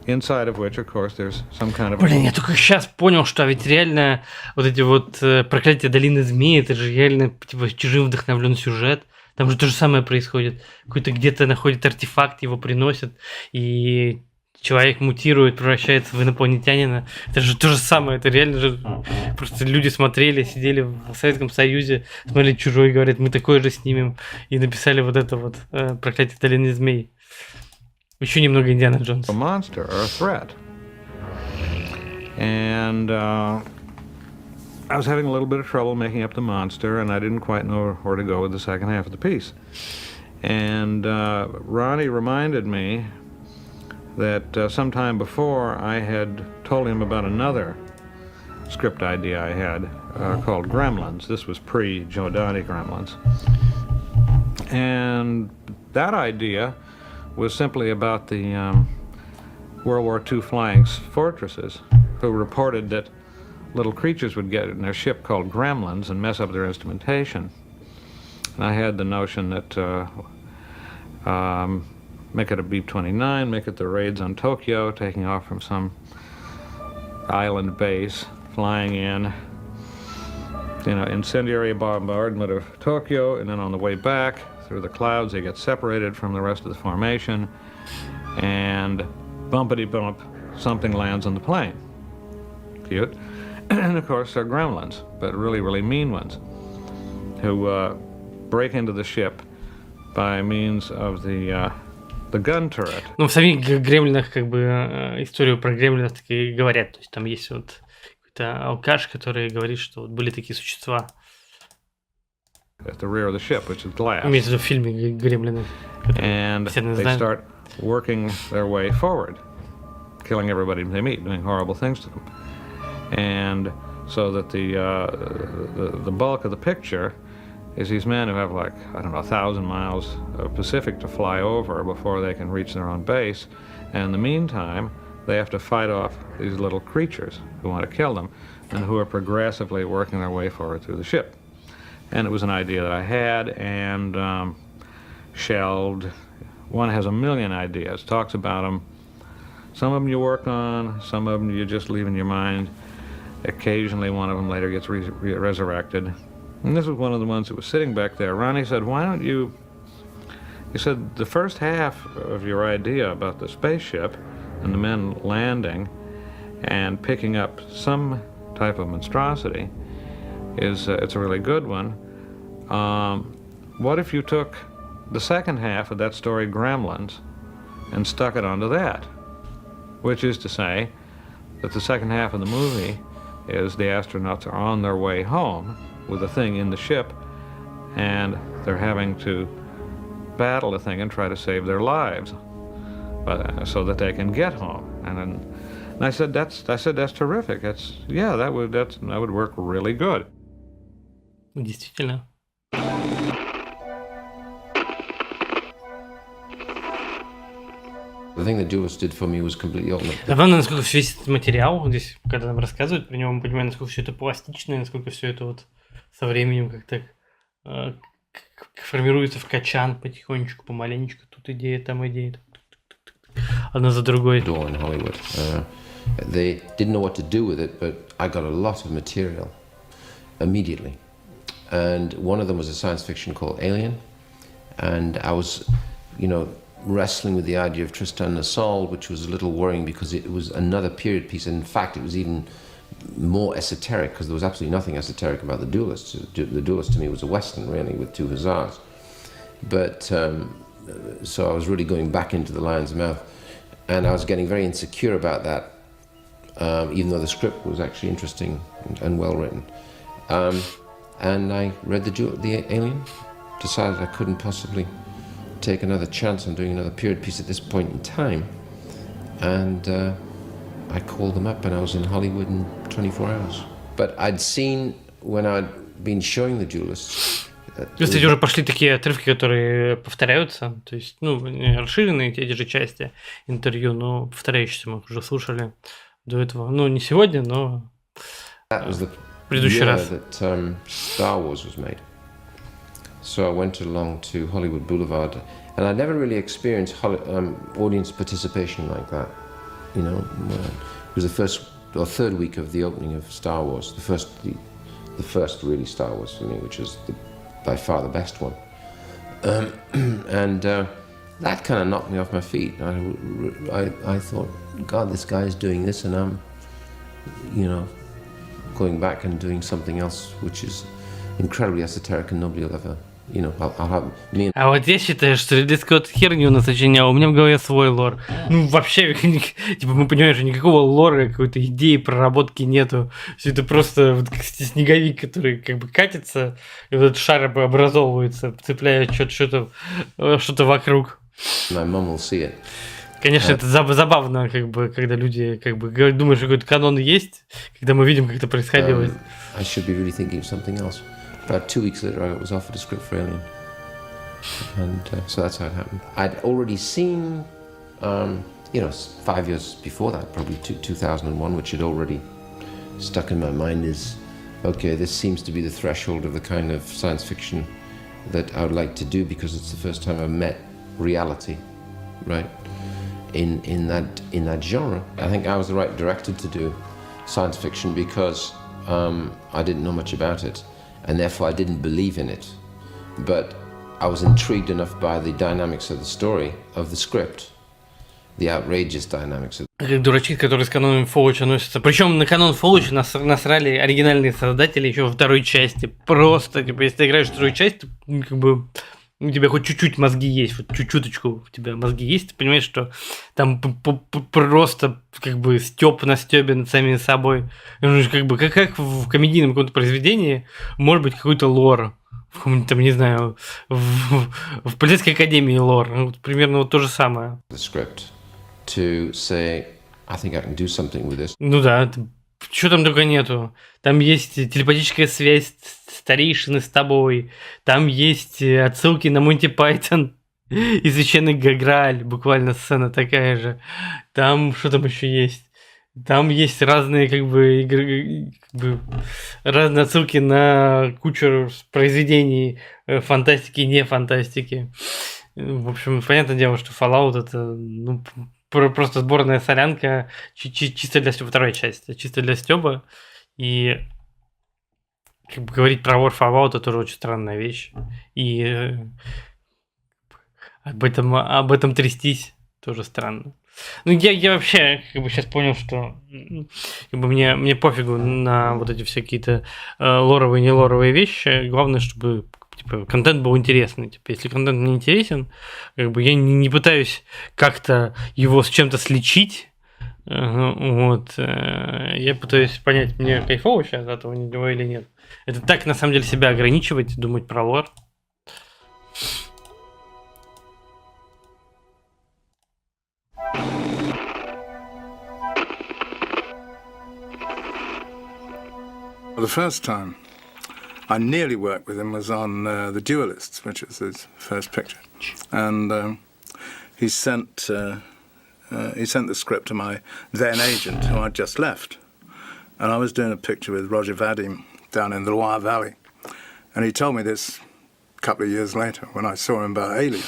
Inside of which, of course, there's some kind of... Блин, я только сейчас понял, что ведь реально вот эти вот проклятия долины змей, это же реально типа чужим вдохновлен сюжет. Там же то же самое происходит. Какой-то где-то находит артефакт, его приносят, и человек мутирует, превращается в инопланетянина. Это же то же самое, это реально же... Просто люди смотрели, сидели в Советском Союзе, смотрели «Чужой», говорят, мы такое же снимем, и написали вот это вот проклятие долины змей. Еще немного Индиана Джонс. A monster or a threat. And I was having a little bit of trouble making up the monster, and I didn't quite know where to go with the second half of the piece. And Ronnie reminded me that sometime before I had told him about another script idea I had called Gremlins. This was pre-Joe Dante Gremlins. And that idea was simply about the World War II flying fortresses, who reported that little creatures would get in their ship called gremlins and mess up their instrumentation. And I had the notion that make it a B-29, make it the raids on Tokyo, taking off from some island base, flying in, incendiary bombardment of Tokyo, and then on the way back, through the clouds, they get separated from the rest of the formation, and bumpity-bump, something lands on the plane. Cute. And of course, they're gremlins, but really, really mean ones, who break into the ship by means of the gun turret. Ну, в самих гремлинах, как бы, историю про гремлинов таки говорят. То есть там есть вот какой-то алкаш, который говорит, что вот были такие существа. At the rear of the ship, which is glass. Имеется в виду в фильме «Гремлины». And they start working their way forward, killing everybody they meet, doing horrible things to them. And so that the bulk of the picture is these men who have 1,000 miles of Pacific to fly over before they can reach their own base. And in the meantime, they have to fight off these little creatures who want to kill them and who are progressively working their way forward through the ship. And it was an idea that I had and shelved. One has a million ideas, talks about them. Some of them you work on, some of them you just leave in your mind. Occasionally one of them later gets resurrected. And this was one of the ones that was sitting back there. Ronnie said, why don't you... He said, the first half of your idea about the spaceship and the men landing and picking up some type of monstrosity is it's a really good one. What if you took the second half of that story, Gremlins, and stuck it onto that? Which is to say that the second half of the movie is the astronauts are on their way home with a thing in the ship, and they're having to battle the thing and try to save their lives, so that they can get home. And I said that's terrific. That would work really good. Действительно. The thing that Jules did for me was completely opposite. Главное, насколько весь этот материал здесь, когда нам рассказывают про него, мы понимаем, насколько все это пластично, насколько все это вот со временем как-то формируется в качан потихонечку, помаленечку. Тут идея, там идея. Одна за другой. In Hollywood. They didn't know what to do with it, but I got a lot of material immediately. And one of them was a science fiction called Alien. And I was, wrestling with the idea of Tristan and Isolde, which was a little worrying because it was another period piece. And in fact, it was even more esoteric because there was absolutely nothing esoteric about the Duelists. The Duelist to me was a Western, really, with two hussars. But so I was really going back into the lion's mouth. And I was getting very insecure about that, even though the script was actually interesting and well written. And I read the Alien, decided I couldn't possibly take another chance on doing another period piece at this point in time, and I called them up and I was in Hollywood in 24 hours. But I'd seen, when I'd been showing the Duelists... Кстати, уже пошли такие отрывки, которые повторяются, то есть, не расширенные те же части интервью, но повторяющиеся мы уже слушали до этого. Не сегодня, но в предыдущий раз. That Star Wars was made. So I went along to Hollywood Boulevard, and I'd never really experienced audience participation like that. It was the first or third week of the opening of Star Wars, the first really Star Wars for me, which was by far the best one. And that kind of knocked me off my feet. I thought, God, this guy is doing this, and I'm, going back and doing something else, which is incredibly esoteric and nobody will ever, I'll have me. А вот я считаю, что Ридли Скотт херню насочинял, у меня в голове свой лор. Вообще, мы понимаем, что никакого лора, какой-то идеи, проработки нету. Все это просто вот как снеговик, который как бы катится, и вот этот шар образовывается, цепляя что-то вокруг. My mom will see it. Конечно, это забавно, когда люди думают, что какой-то канон есть, когда мы видим, как это происходило. I should be really thinking of something else. About 2 weeks later, I was offered a script for Alien. And so that's how it happened. I'd already seen, 5 years before that, probably 2001, which had already stuck in my mind is, okay, this seems to be the threshold of the kind of science fiction that I would like to do, because it's the first time I've met reality, right? In that genre. I think I was the right director to do science fiction because I didn't know much about it, and therefore I didn't believe in it. But I was intrigued enough by the dynamics of the story, of the script, the outrageous dynamics of... Как дурачки, которые с каноном Фоуча носятся. Причем на канон Фоуча насрали оригинальные создатели еще во второй части. Просто, типа, если ты играешь вторую часть, то, как бы, у тебя хоть чуть-чуть мозги есть, вот чуть-чуточку у тебя мозги есть, ты понимаешь, что там просто, как бы, стёб на стёбе над самим собой. Как бы, как в комедийном каком-то произведении может быть какой-то лор. В каком-нибудь там, не знаю, в полицейской академии лор. Вот, примерно вот то же самое. To say, I think I can do something with this. Ну да, что там только нету. Там есть телепатическая связь старейшины с тобой. Там есть отсылки на Монти Пайтон и Священный Грааль. Буквально сцена такая же. Там что там еще есть? Там есть разные, как бы, игры, как бы, разные отсылки на кучу произведений фантастики и не фантастики. В общем, понятное дело, что Fallout это, ну, просто сборная солянка чисто для стёба, вторая часть, чисто для стёба. И, как бы, говорить про War Fallout это тоже очень странная вещь. И об этом трястись тоже странно. Ну, я вообще, как бы, сейчас понял, что, как бы, мне пофигу на вот эти все какие-то лоровые и нелоровые вещи. Главное, чтобы, типа, контент был интересный. Типа, если контент не интересен, как бы, я не пытаюсь как-то его с чем-то сличить. Вот. Я пытаюсь понять, мне кайфово сейчас от этого или нет. Это так, на самом деле, себя ограничивать, думать про лор. The first time I nearly worked with him was on The Duelists, which was his first picture, and he sent the script to my then agent, who I'd just left, and I was doing a picture with Roger Vadim down in the Loire Valley, and he told me this a couple of years later when I saw him about Alien,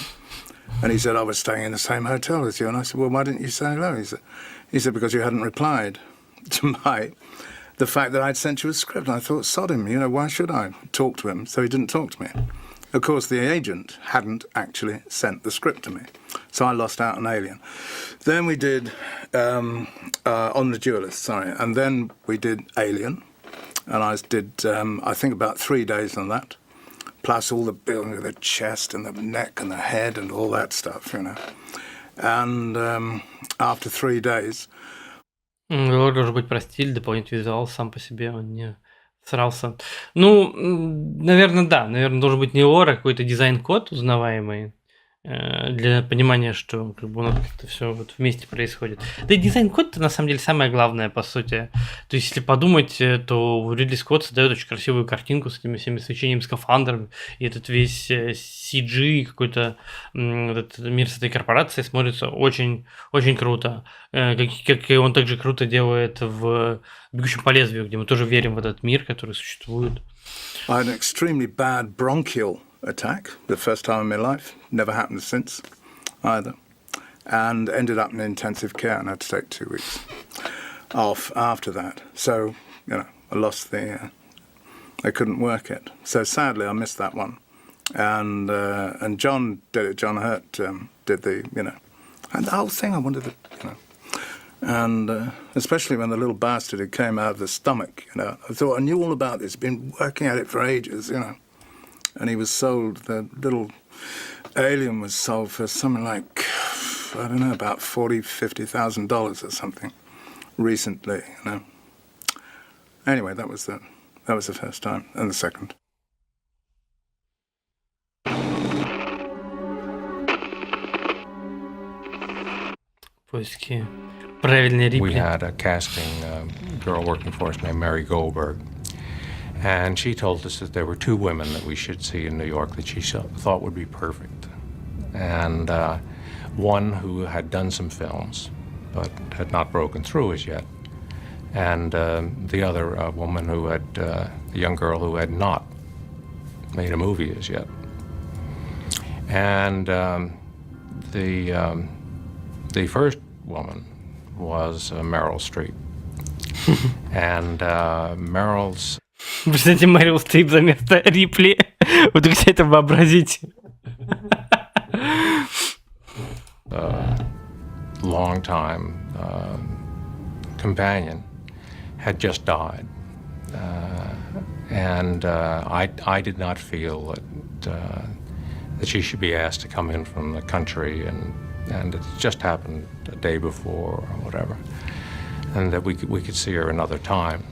and he said, I was staying in the same hotel as you, and I said, well, why didn't you say hello? He said because you hadn't replied to the fact that I'd sent you a script. And I thought, sod him, why should I talk to him? So he didn't talk to me. Of course, the agent hadn't actually sent the script to me, so I lost out on Alien. Then we did on The Duelist, and then we did Alien, and I did, I think, about 3 days on that, plus all the building of the chest and the neck and the head and all that stuff, And after 3 days... Лор должен быть про стиль, дополнительный визуал сам по себе, он не срался. Ну, наверное, да. Наверное, должен быть не лор, а какой-то дизайн-код узнаваемый для понимания, что, как бы, у нас как-то все вот вместе происходит. Да и дизайн-код-то на самом деле самое главное, по сути. То есть, если подумать, то Ридли Скотт создает очень красивую картинку с этими всеми свечениями, скафандрами, и этот весь CG, какой-то этот мир с этой корпорацией смотрится очень, очень круто. Как и он также круто делает в «Бегущем по лезвию», где мы тоже верим в этот мир, который существует. I had an extremely bad bronchial attack the first time in my life, never happened since either, and ended up in intensive care and had to take 2 weeks off after that. So, I lost I couldn't work it. So sadly I missed that one. And John did it, John Hurt did the, and the whole thing I wanted to, and especially when the little bastard who came out of the stomach, I thought I knew all about this, been working at it for ages, And he was sold, the little alien was sold for something like, I don't know, about $40,000-$50,000 or something recently, Anyway, that was the first time, and the second. Поиски правильной Рипли. We had a casting girl working for us named Mary Goldberg. And she told us that there were two women that we should see in New York that she thought would be perfect. And one who had done some films, but had not broken through as yet. And the other woman who had, a young girl who had not made a movie as yet. And the first woman was Meryl Streep. And Meryl's... Представьте, Мэрил Стрип за место Рипли. Вот как это вообразить. Long-time companion had just died. And I did not feel that she should be asked to come in from the country, and it just happened a day before or whatever, and that we could see her another time,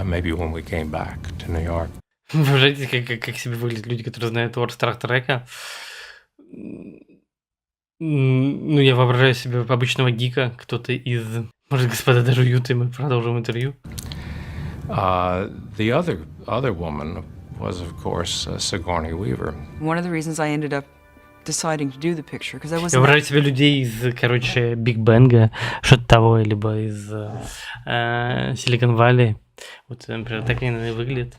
maybe when we came back to New York. Воображайте, как себе выглядят люди, которые знают лор Стартрека. Ну, я воображаю себе обычного гика, кто-то из... Может, господа дожуют, и мы продолжим интервью. The other woman was, of course, Sigourney Weaver. One of the reasons I ended up deciding to do the picture, because I wasn't... Я воображаю себе людей из, короче, Биг Бенга, что-то того, либо из Silicon Valley. Вот, например, так они и выглядят.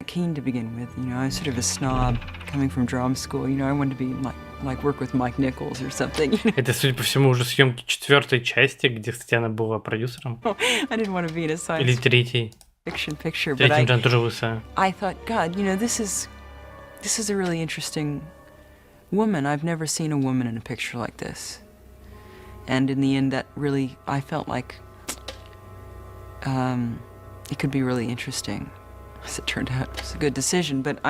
Keen to begin with, you know, I was sort of a snob coming from drama school. You know, I wanted to be like work with Mike Nichols or something. Это, судя по всему, уже съемки 4-й части, где, кстати, она была продюсером. I didn't want to be in a science Или 3-й. fiction picture, but I thought, God, you know, this is a really interesting woman. I've never seen a woman in a picture like this. And in the end, that really, I felt like it could be really interesting. As it turned out, it was a good decision, but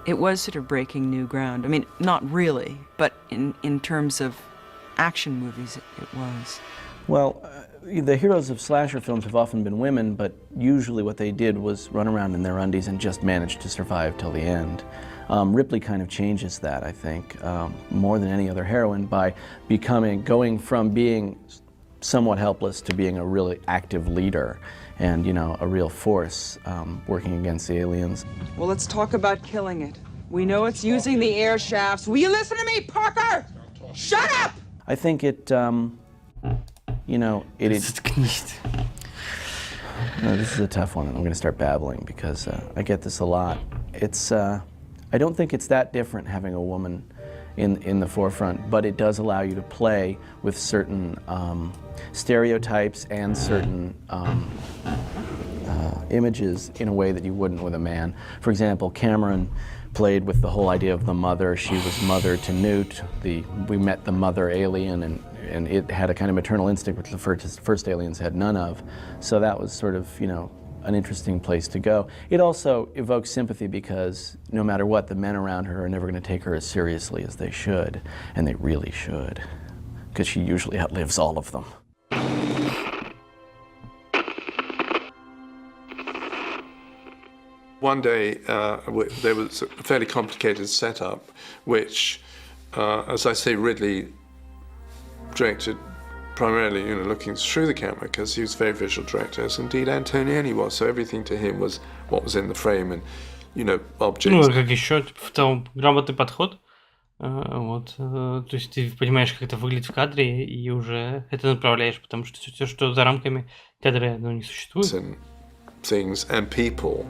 it was sort of breaking new ground. I mean, not really, but in terms of action movies, it was. Well, the heroes of slasher films have often been women, but usually what they did was run around in their undies and just manage to survive till the end. Ripley kind of changes that, I think, more than any other heroine by going from being somewhat helpless to being a really active leader and, you know, a real force working against the aliens. Well, let's talk about killing it. We know it's using the air shafts. Will you listen to me, Parker? Shut up! I think it, you know, this is a tough one. I'm going to start babbling because I get this a lot. It's, I don't think it's that different having a woman in the forefront, but it does allow you to play with certain stereotypes and certain images in a way that you wouldn't with a man. For example, Cameron played with the whole idea of the mother. She was mother to Newt. We met the mother alien, and it had a kind of maternal instinct which the first aliens had none of. So that was sort of, you know, an interesting place to go. It also evokes sympathy because no matter what, the men around her are never going to take her as seriously as they should, and they really should, because she usually outlives all of them. One day there was a fairly complicated setup which, as I say, Ridley directed primarily, you know, looking through the camera because he was a very visual director, as indeed Antonioni was, so everything to him was what was in the frame and, you know, objects. Ну, как еще, в том грамотный подход, вот, то есть ты понимаешь, как это выглядит в кадре, и уже это направляешь, потому что все, что за рамками кадра, оно не существует. And things and people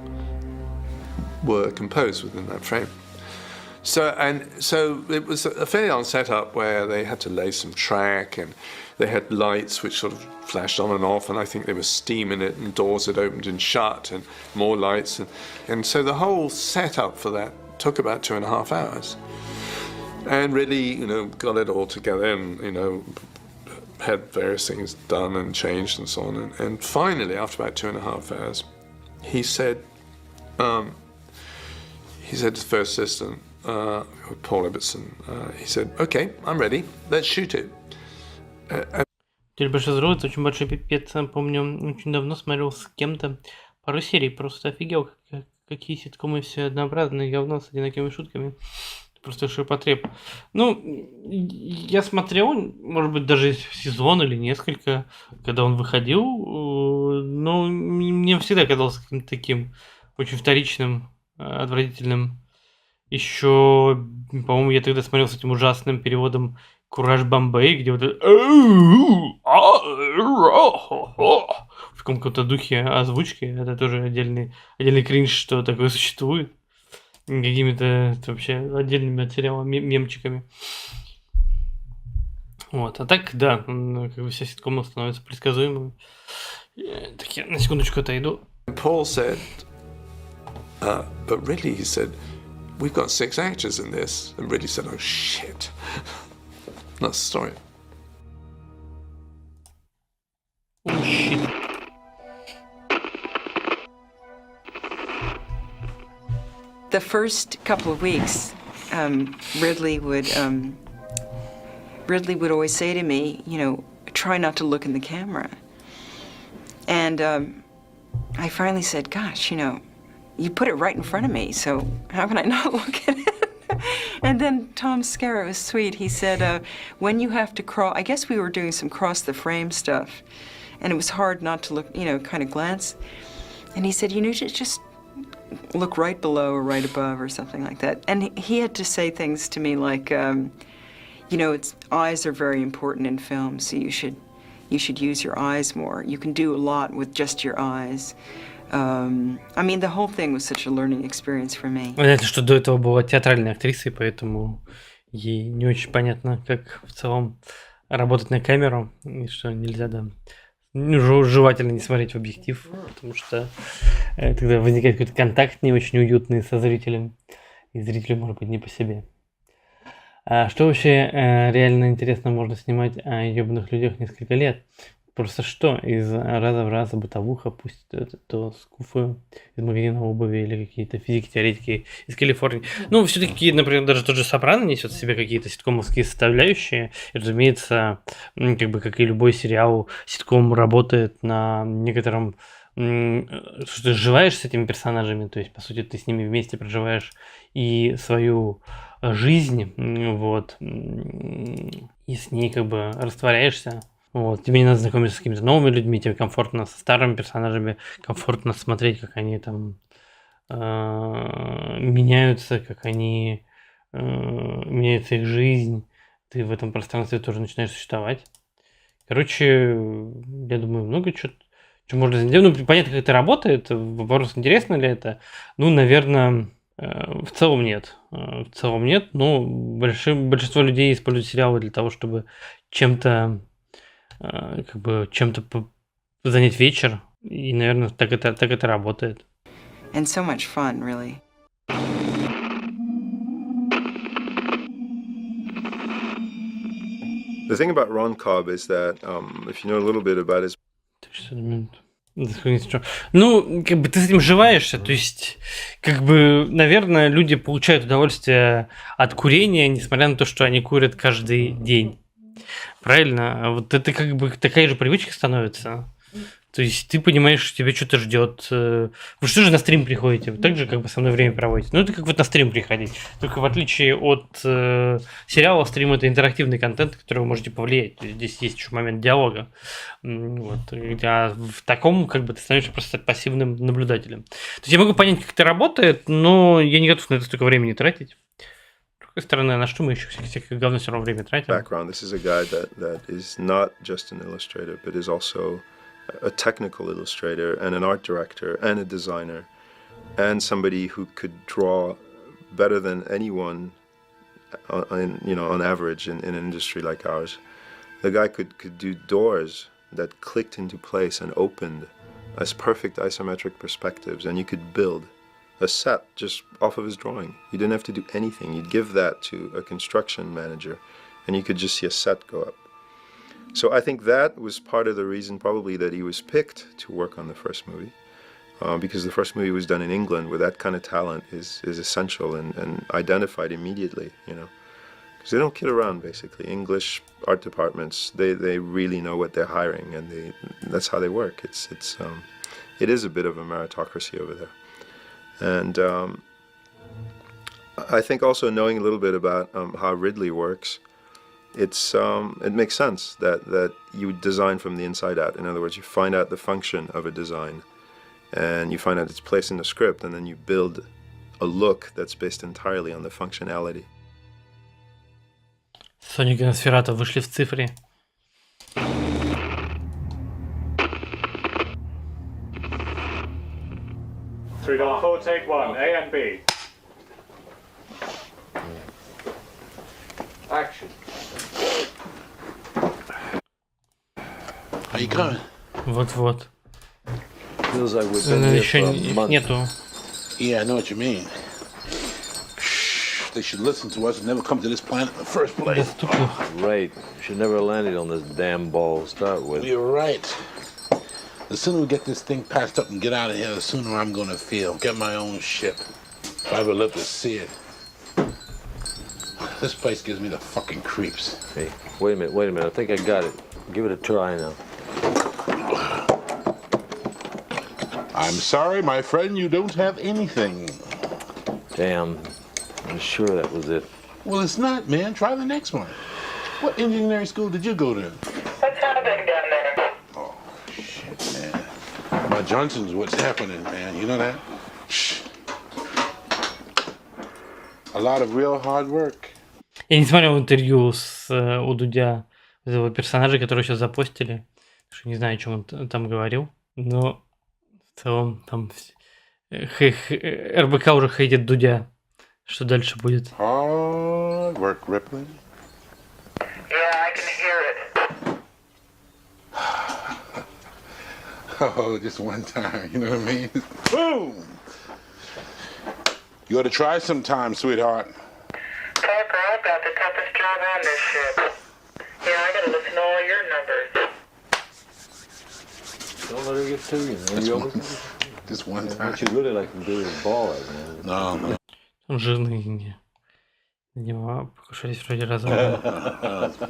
were composed within that frame. So it was a fairly on setup where they had to lay some track and they had lights which sort of flashed on and off, and I think there was steam in it and doors that opened and shut and more lights, and so the whole setup for that took about 2.5 hours. And really, you know, got it all together and, you know, had various things done and changed and so on. And finally, after about 2.5 hours, he said to the first assistant, Paul Ibbotson, he said, "Okay, I'm ready. Let's shoot it." Теперь большой взрыв, это очень большой пипец. Помню, очень давно смотрел с кем-то пару серий, просто офигел, какие ситкомы все однообразные, говно с одинаковыми шутками. просто ширпотреб. Ну, я смотрел, может быть, даже сезон или несколько, когда он выходил, но мне всегда казался каким-то таким очень вторичным, отвратительным. Еще, по-моему, я тогда смотрел с этим ужасным переводом «Кураж Бомбей», где вот это в каком-то духе озвучки. Это тоже отдельный кринж, что такое существует. Какими-то вообще отдельными от сериала мемчиками. Вот. А так, да, как бы вся ситкома становится предсказуемой. Так я на секундочку отойду. Paul said, but really, he said, we've got 6 actors in this. And Ridley said, oh shit. That's the story. Oh shit. The first couple of weeks, Ridley would always say to me, you know, try not to look in the camera. And I finally said, gosh, you know, you put it right in front of me, so how can I not look at it? And then Tom Scarrett was sweet. He said, when you have to crawl, I guess we were doing some cross-the-frame stuff, and it was hard not to look, you know, kind of glance. And he said, you know, just look right below or right above or something like that. And he had to say things to me like, you know, eyes are very important in film, so you should use your eyes more. You can do a lot with just your eyes. I mean, the whole thing was such a learning experience for me. Понятно, что до этого была театральной актрисой, поэтому ей не очень понятно, как в целом работать на камеру, и что нельзя, да, желательно не смотреть в объектив, потому что тогда возникает какой-то контакт не очень уютный со зрителем, и зрителю может быть не по себе. А что вообще реально интересно можно снимать о ёбаных людях несколько лет? Просто что? Из раза в раз бытовуха, пусть то скуфы из магазина обуви или какие-то физики-теоретики из Калифорнии. Ну, все-таки, например, даже тот же «Сопрано» несет в себе какие-то ситкомовские составляющие. И, разумеется, как бы, как и любой сериал, ситком работает на некотором... Что ты сживаешь с этими персонажами, то есть, по сути, ты с ними вместе проживаешь и свою жизнь, вот, и с ней как бы растворяешься. Вот, тебе не надо знакомиться с какими-то новыми людьми, тебе комфортно со старыми персонажами, комфортно смотреть, как они там меняются, как они меняется их жизнь, ты в этом пространстве тоже начинаешь существовать. Короче, я думаю, много чего можно сделать. Ну, понятно, как это работает, вопрос, интересно ли это. Ну, наверное, в целом нет. В целом нет, но большинство людей используют сериалы для того, чтобы чем-то как бы чем-то занять вечер, и, наверное, так это работает. And so much fun, really. The thing about Ron Cobb is that, if you know a little bit about his... Ну, как бы ты с этим сживаешься, то есть, как бы, наверное, люди получают удовольствие от курения, несмотря на то, что они курят каждый день. Правильно? Вот это как бы такая же привычка становится. То есть ты понимаешь, что тебя что-то ждет. Вы что же на стрим приходите? Вы так же как бы со мной время проводите. Ну, это как вот на стрим приходить. Только в отличие от сериала, стрим — это интерактивный контент, на который вы можете повлиять. То есть здесь есть еще момент диалога. Вот. А в таком как бы ты становишься просто пассивным наблюдателем. То есть я могу понять, как это работает, но я не готов на это столько времени тратить. С другой стороны, на что мы еще всякое говно все равно время тратим? Background. This is a guy that is not just an illustrator, but is also a technical illustrator and an art director and a designer and somebody who could draw better than anyone on average in an industry like ours. The guy could do doors that clicked into place and opened as perfect isometric perspectives, and you could build a set just off of his drawing. You didn't have to do anything. You'd give that to a construction manager and you could just see a set go up. So I think that was part of the reason probably that he was picked to work on the first movie, because the first movie was done in England, where that kind of talent is essential and identified immediately, you know, because they don't kid around basically. English art departments, they really know what they're hiring, and that's how they work. It is a bit of a meritocracy over there, and I think also knowing a little bit about how Ridley works, it makes sense that you design from the inside out. In other words, you find out the function of a design, and you find out its place in the script, and then you build a look that's based entirely on the functionality. Соник и Носферату вышли в цифре. $3 take one, A and B. Action. How you coming? Вот-вот. Feels like we've been here Еще for a их month. нету. Yeah, I know what you mean. They should listen to us and never come to this planet in the first place. Right. Should never have landed on this damn ball to start with. You're right. The sooner we get this thing patched up and get out of here, the sooner I'm gonna feel. Get my own ship. If I ever live to see it. This place gives me the fucking creeps. Hey, wait a minute. I think I got it. Give it a try now. I'm sorry, my friend, you don't have anything. Damn. I'm sure that was it. Well, it's not, man. Try the next one. What engineering school did you go to? What's happening down there? Oh, shit, man. My Johnson's what's happening, man. You know that? Shh. A lot of real hard work. Я не смотрел интервью у Дудя, этого персонажа, который сейчас запостили. Что не знаю, о чем он там говорил. Но в целом там РБК уже хейтит Дудя. Что дальше будет? Hard work, Ripley. Yeah, I can hear it. Oh, just one time, you know what I mean? Boom! You ought to try sometime, sweetheart. Parker, I've got the toughest job on this ship. Yeah, I gotta listen to all your numbers. Don't let her get to you, man. Just one time. What you really like to do is ball it, man. No. Жены не покушались вроде раза.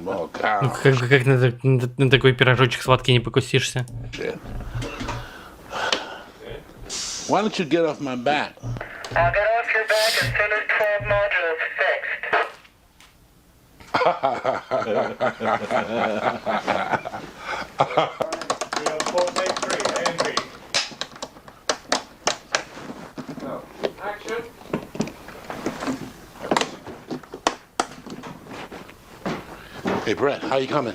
Ну, как на такой пирожочек сладкий не покусишься? Why don't you get off my back? I'll get off your back as soon as 12 modules Action. Hey, Brett, how you coming?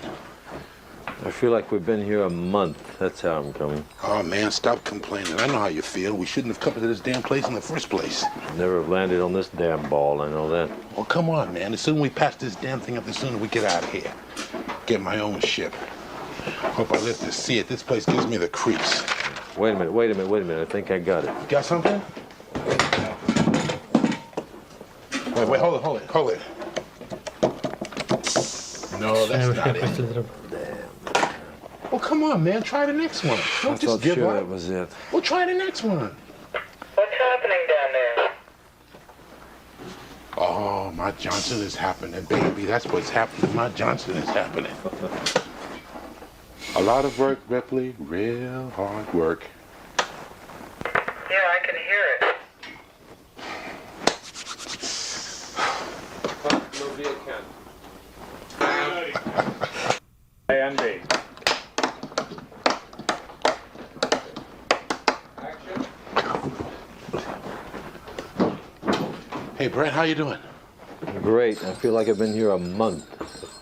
I feel like we've been here a month. That's how I'm coming. Oh, man, stop complaining. I know how you feel. We shouldn't have come to this damn place in the first place. Never have landed on this damn ball, I know that. Well, come on, man. The sooner we patch this damn thing up, the sooner we get out of here. Get my own ship. Hope I live to see it. This place gives me the creeps. Wait a minute. I think I got it. Got something? Wait, hold it. No, that's not it. Well, come on, man. Try the next one. Don't just give up. That was it. Well, try the next one. What's happening down there? Oh, my Johnson is happening, baby. That's what's happening. My Johnson is happening. A lot of work, Ripley. Real hard work. Yeah, I can hear it. A and B. Hey, Brett, how you doing? Great. I feel like I've been here a month.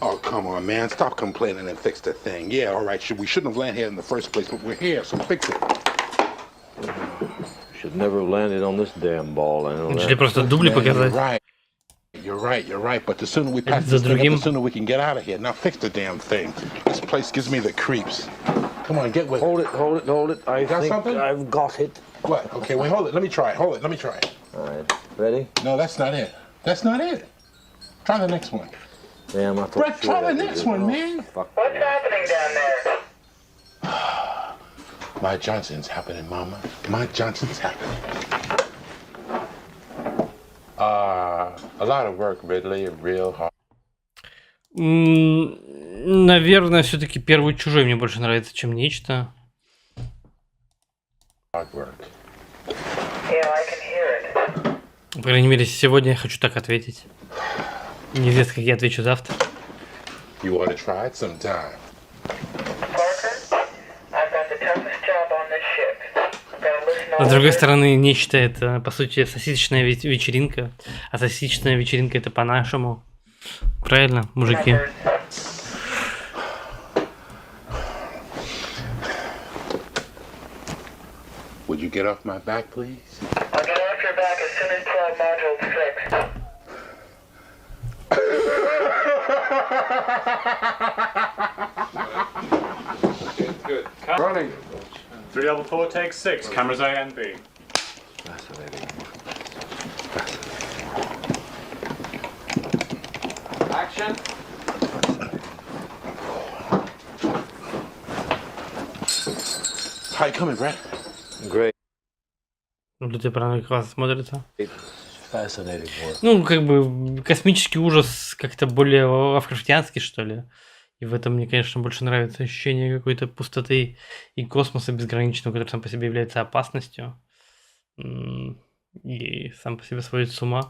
Oh, come on, man. Stop complaining and fix the thing. Yeah, all right. We shouldn't have landed here in the first place, but we're here, so fix it. Should never have landed on this damn ball, I know Начали that. просто дубли показать. You're right. But the sooner we patch this thing up, the sooner we can get out of here. Now fix the damn thing. This place gives me the creeps. Come on, get with it. Hold it. I got think something? I've got it. What? Okay, wait, hold it. Let me try. All right. Ready? No, that's not it. Try the next one. Damn, I thought Brett, try the next one, man. Fuck. What's happening down there? My Johnson's happening, Mama. My Johnson's happening. A lot of work, Ridley, real hard. Наверное, все-таки первый «Чужой» мне больше нравится, чем «Нечто». Hard work. Yeah, I can hear it. По крайней мере, сегодня я хочу так ответить. Неизвестно, как я отвечу завтра. You ought to try it sometime. Но, с другой стороны, нечто это, по сути, сосисочная вечеринка. А сосисочная вечеринка это по-нашему. Правильно, мужики? Would you get off my back, please? I'll get off your back as soon as 12 modules fixed. Good. Running. 304, take 6. Cameras A and B. Fascinating. Action. How you coming, Brett? Great. Люди прям классно смотрятся. Fascinating work. Ну, как бы космический ужас как-то более лавкрафтианский, что ли. И в этом мне, конечно, больше нравится ощущение какой-то пустоты и космоса безграничного, который сам по себе является опасностью. И сам по себе сводит с ума.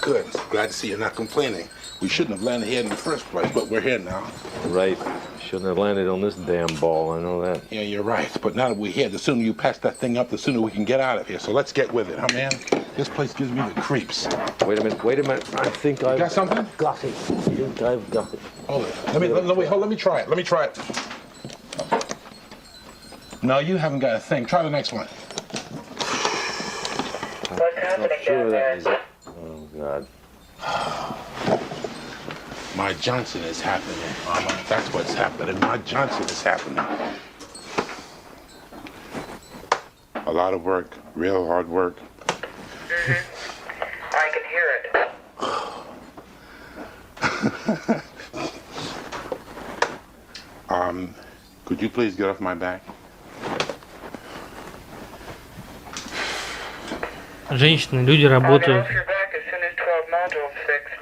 Good. Glad to see you're not complaining. We shouldn't have landed here in the first place, but we're here now. Right. Shouldn't have landed on this damn ball, I know that. Yeah, you're right. But now that we're here, the sooner you patch that thing up, the sooner we can get out of here. So let's get with it, huh, man? This place gives me the creeps. Wait a minute. I think I've got something? Got it. I think I've got it. Hold it. Let me try it. Let me try it. No, you haven't got a thing. Try the next one. What's I'm not sure that is it. Oh, God. My Johnson is happening, Mama. That's what's happening. My Johnson is happening. A lot of work, real hard work. I can hear it. Could you please get off my back? Женщины, люди I'll get работают. off your back as soon as 12 modules fixed.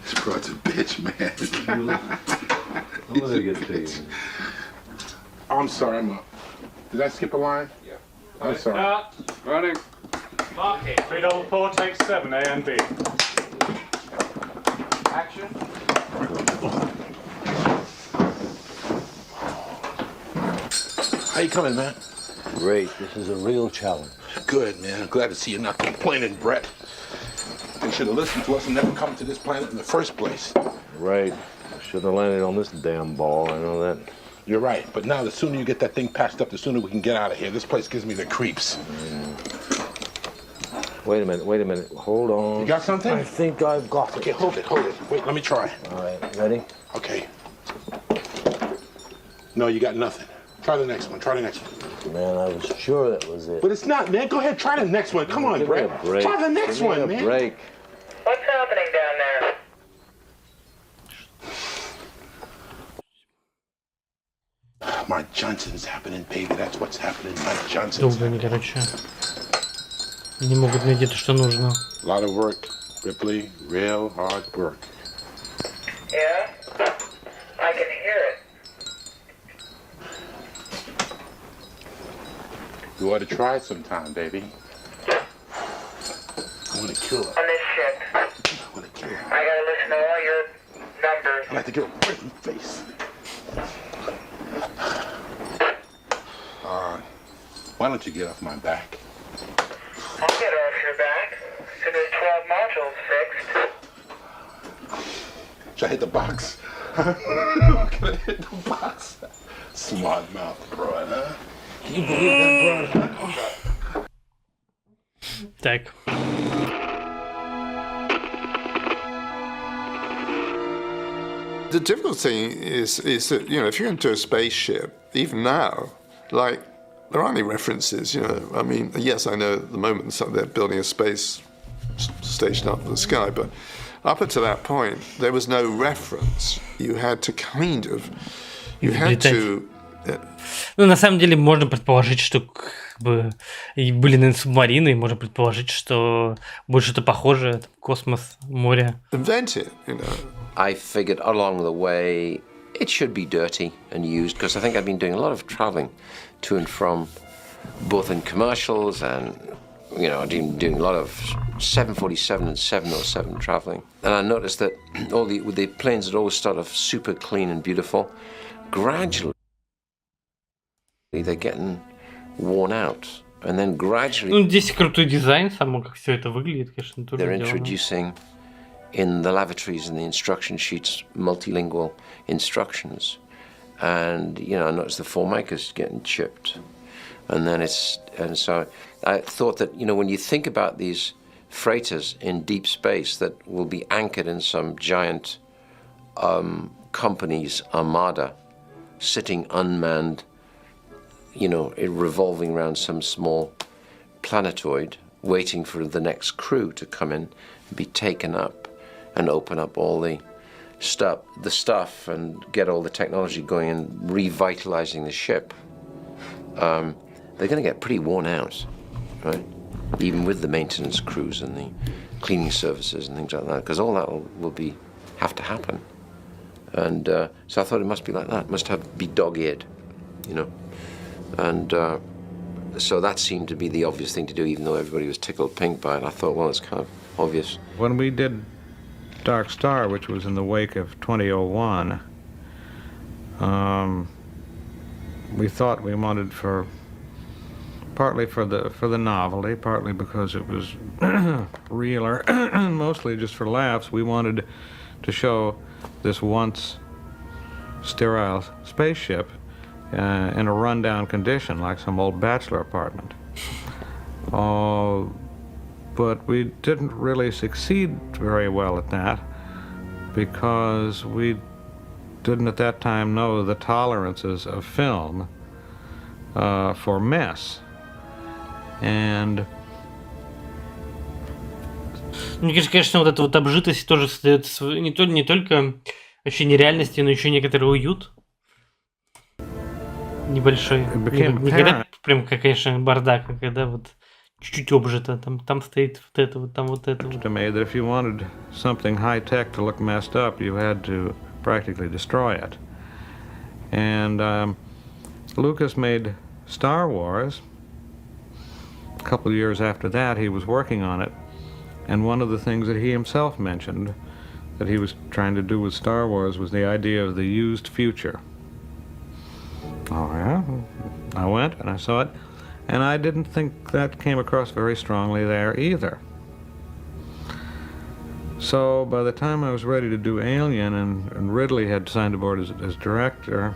This broad's a bitch, man. I'm gonna get to you. I'm sorry, I'm up. Did I skip a line? Yeah. I'm sorry. Running. Mark it. 304, take 7, A and B. Action. How you coming, man? Great. This is a real challenge. Good, man. I'm glad to see you're not complaining, Brett. They should have listened to us and never come to this planet in the first place. Right. Shouldn't have landed on this damn ball, I know that. You're right, but now the sooner you get that thing patched up, the sooner we can get out of here. This place gives me the creeps. Wait a minute. Hold on. You got something? I think I've got it. Okay, hold it. Wait, let me try. All right, ready? Okay. No, you got nothing. Try the next one. Man, I was sure that was it. But it's not, man. Go ahead, try the next one. Come on, Give Brett. me a break. Try the next Give me one, a man. break. What's happening down there? My Johnson's happening, baby. That's what's happening. My Johnson's Долго они, короче, не могут найти то, что нужно. A lot of work, Ripley. Real hard work. Yeah? I can hear it. You ought to try it sometime, baby. I want to kill her. On this ship. I want to kill her. I gotta listen to all your numbers. I'd like to get her right in the face. Why don't you get off my back? I'll get off your back as soon as 12 modules fixed. Should I hit the box? Can I hit the box? Smart mouth broad, huh? Can you believe that broad, huh? Так. The difficult thing is that, you know, if you're into a spaceship, even now, like, there aren't any references, you know. I mean, yes, I know at the moment they're building a space station up in the sky, but up until that point, there was no reference. You had to kind of, you had to... Ну, на самом деле, можно предположить, что как бы и были, наверное, субмарины, и можно предположить, что будет что-то похожее, там, космос, море. I figured along the way it should be dirty and used, because I think I've been doing a lot of traveling to and from, both in commercials and, you know, doing a lot of 747 and 707 traveling. And I noticed that all the planes that always start off super clean and beautiful, gradually they're getting worn out. And then gradually... Ну, здесь крутой дизайн, само как все это выглядит, конечно, тоже They're сделано. introducing in the lavatories and the instruction sheets multilingual instructions. And, you know, I noticed the formicas getting chipped. And so I thought that, you know, when you think about these freighters in deep space that will be anchored in some giant company's armada, sitting unmanned, you know, revolving around some small planetoid, waiting for the next crew to come in and be taken up and open up all the stuff and get all the technology going and revitalizing the ship. They're going to get pretty worn out, right? Even with the maintenance crews and the cleaning services and things like that, because all that will have to happen. And so I thought it must be like that. It must be dog-eared, you know. And so that seemed to be the obvious thing to do, even though everybody was tickled pink by it. I thought, well, it's kind of obvious. When we did Dark Star, which was in the wake of 2001, we thought we wanted partly for the novelty, partly because it was realer, mostly just for laughs, we wanted to show this once sterile spaceship in a rundown condition, like some old bachelor apartment. But we didn't really succeed very well at that, because we didn't at that time know the tolerances of film for mess. And Мне кажется, конечно, вот эта вот обжитость тоже создает не только ощущение реальности, но еще некоторый уют небольшой. Не когда прям, конечно, бардак, а когда вот чуть-чуть обжито, там стоит вот это вот, там вот это вот. To me, that if you wanted something high-tech to look messed up, you had to practically destroy it. And Lucas made Star Wars. A couple of years after that, he was working on it, and one of the things that he himself mentioned that he was trying to do with Star Wars was the idea of the used future. Oh yeah, I went and I saw it, and I didn't think that came across very strongly there either. So by the time I was ready to do Alien, and Ridley had signed aboard as director,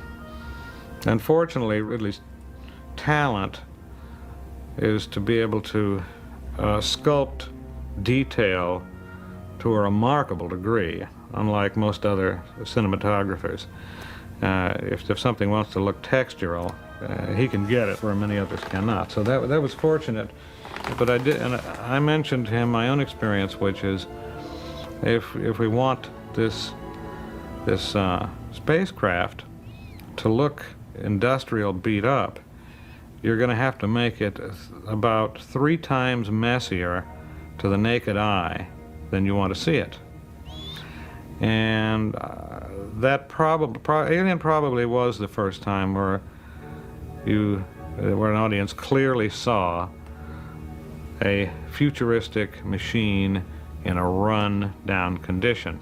unfortunately Ridley's talent is to be able to sculpt detail to a remarkable degree, unlike most other cinematographers. If something wants to look textural, he can get it where many others cannot. So that was fortunate. But I mentioned to him my own experience, which is if we want this spacecraft to look industrial beat up, you're going to have to make it about 3 times messier to the naked eye than you want to see it. And that Alien probably was the first time where an audience clearly saw a futuristic machine in a run-down condition.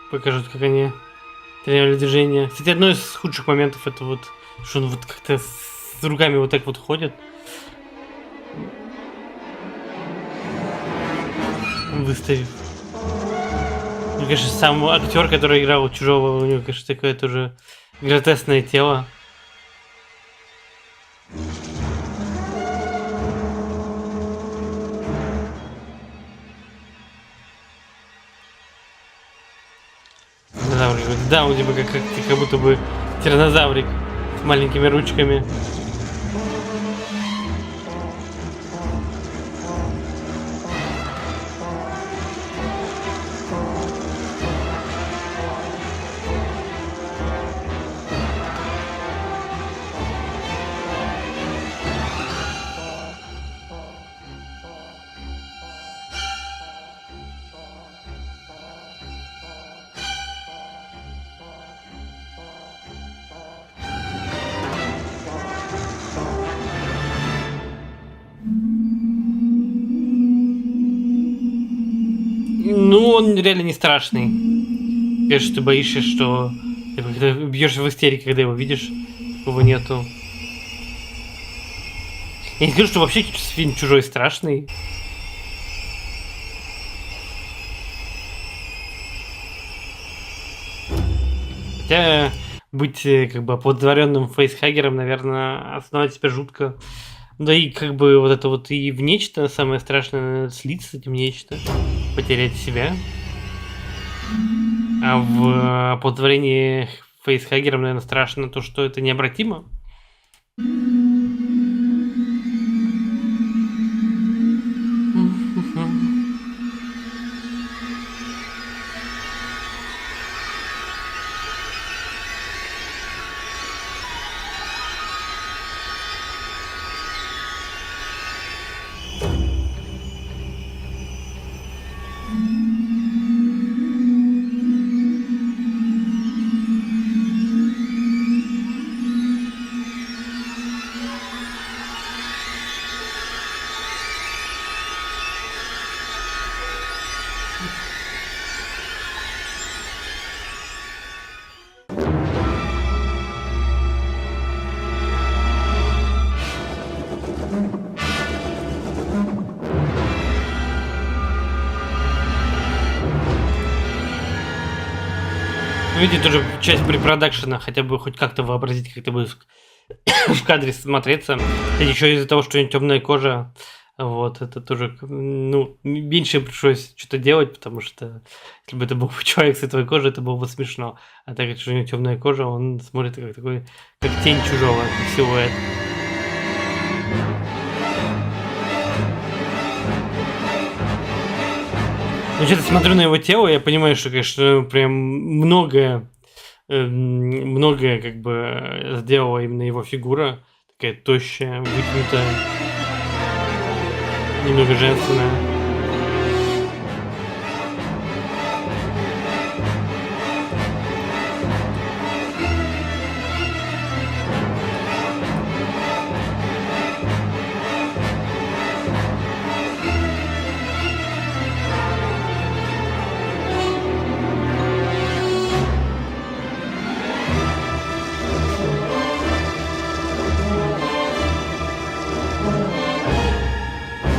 Покажут, как они тренировали движение. Кстати, одно из худших моментов это вот, что он вот как-то с руками вот так вот ходит. Выставив. Мне кажется, сам актер, который играл Чужого, у него, конечно, такое тоже гротескное тело. Да, у тебя как будто бы тираннозаврик с маленькими ручками. Ну, он реально не страшный. Конечно, ты боишься, что ты когда бьешь в истерике, когда его видишь, его нету. Я не скажу, что вообще фильм «Чужой» страшный. Хотя быть как бы оплодотворенным фейсхаггером, наверное, осознавать себя жутко. Да и как бы вот это вот и в нечто самое страшное, наверное, слиться с этим нечто, потерять себя. А в оплодотворении фейсхаггером, наверное, страшно то, что это необратимо. Видите, тоже часть препродакшена, хотя бы хоть как-то вообразить, как это будет в кадре смотреться. И еще из-за того, что у него темная кожа, вот, это тоже, ну, меньше пришлось что-то делать, потому что если бы это был человек с светлой кожей, это было бы смешно. А так как у него темная кожа, он смотрит как такой, как тень чужого, как силуэт. Ну, что-то смотрю на его тело, я понимаю, что, конечно, прям многое как бы сделала именно его фигура. Такая тощая, вытянутая, немного женственная.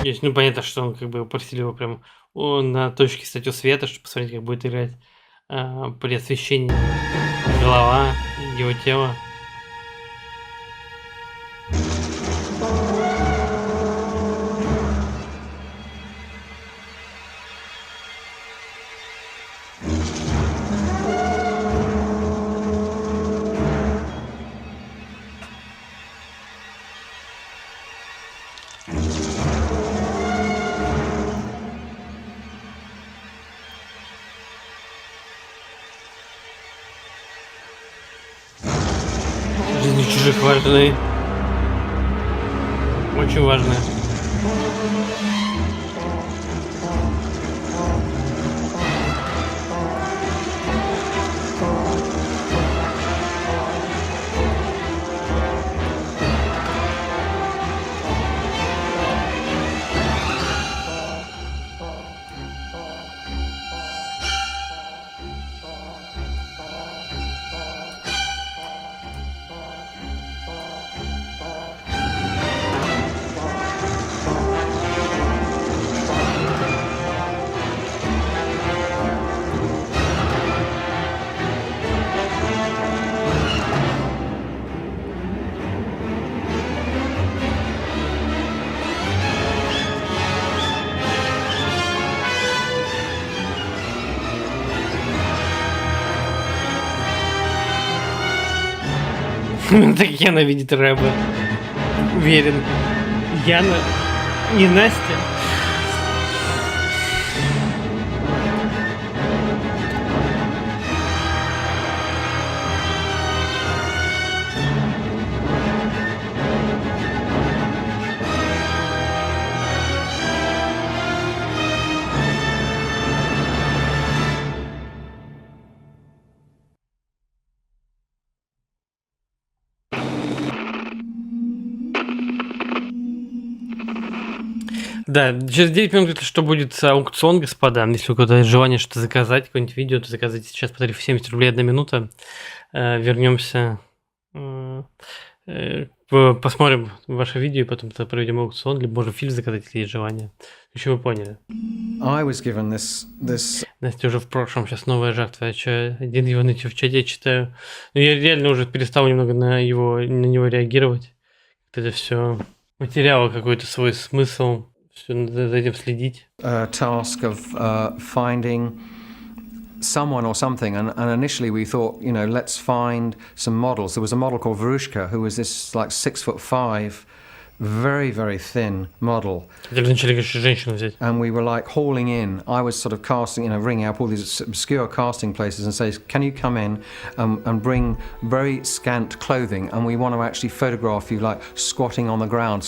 Есть, ну понятно, что он как бы попросили его прям на точке, кстати, света, чтобы посмотреть, как будет играть при освещении голова, его тело. Жизнь чужих важная. Очень важная. Так Яна видит Рэба. Уверен. Яна, не Настя. Да, через 9 минут, если что, будет аукцион, господа. Если у кого-то есть желание что-то заказать, какое-нибудь видео, то заказывайте сейчас по тарифу 70 рублей 1 минута. Вернемся, посмотрим ваше видео, и потом проведем аукцион, либо можем фильм заказать, если есть желание. Еще вы поняли. I was given this... Настя уже в прошлом, сейчас новая жертва. Я один его найти в чате читаю. Но я реально уже перестал немного на него реагировать. Это все потеряло какой-то свой смысл. Все надо за этим следить. Task of finding someone or something, and initially we thought, you know, let's find some models. There was a model called Verushka who was this like 6'5", very, very thin model. And we were like hauling in. I was sort of casting, you know, ringing up all these obscure casting places and say, can you come in and bring very scant clothing, and we want to actually photograph you like squatting on the ground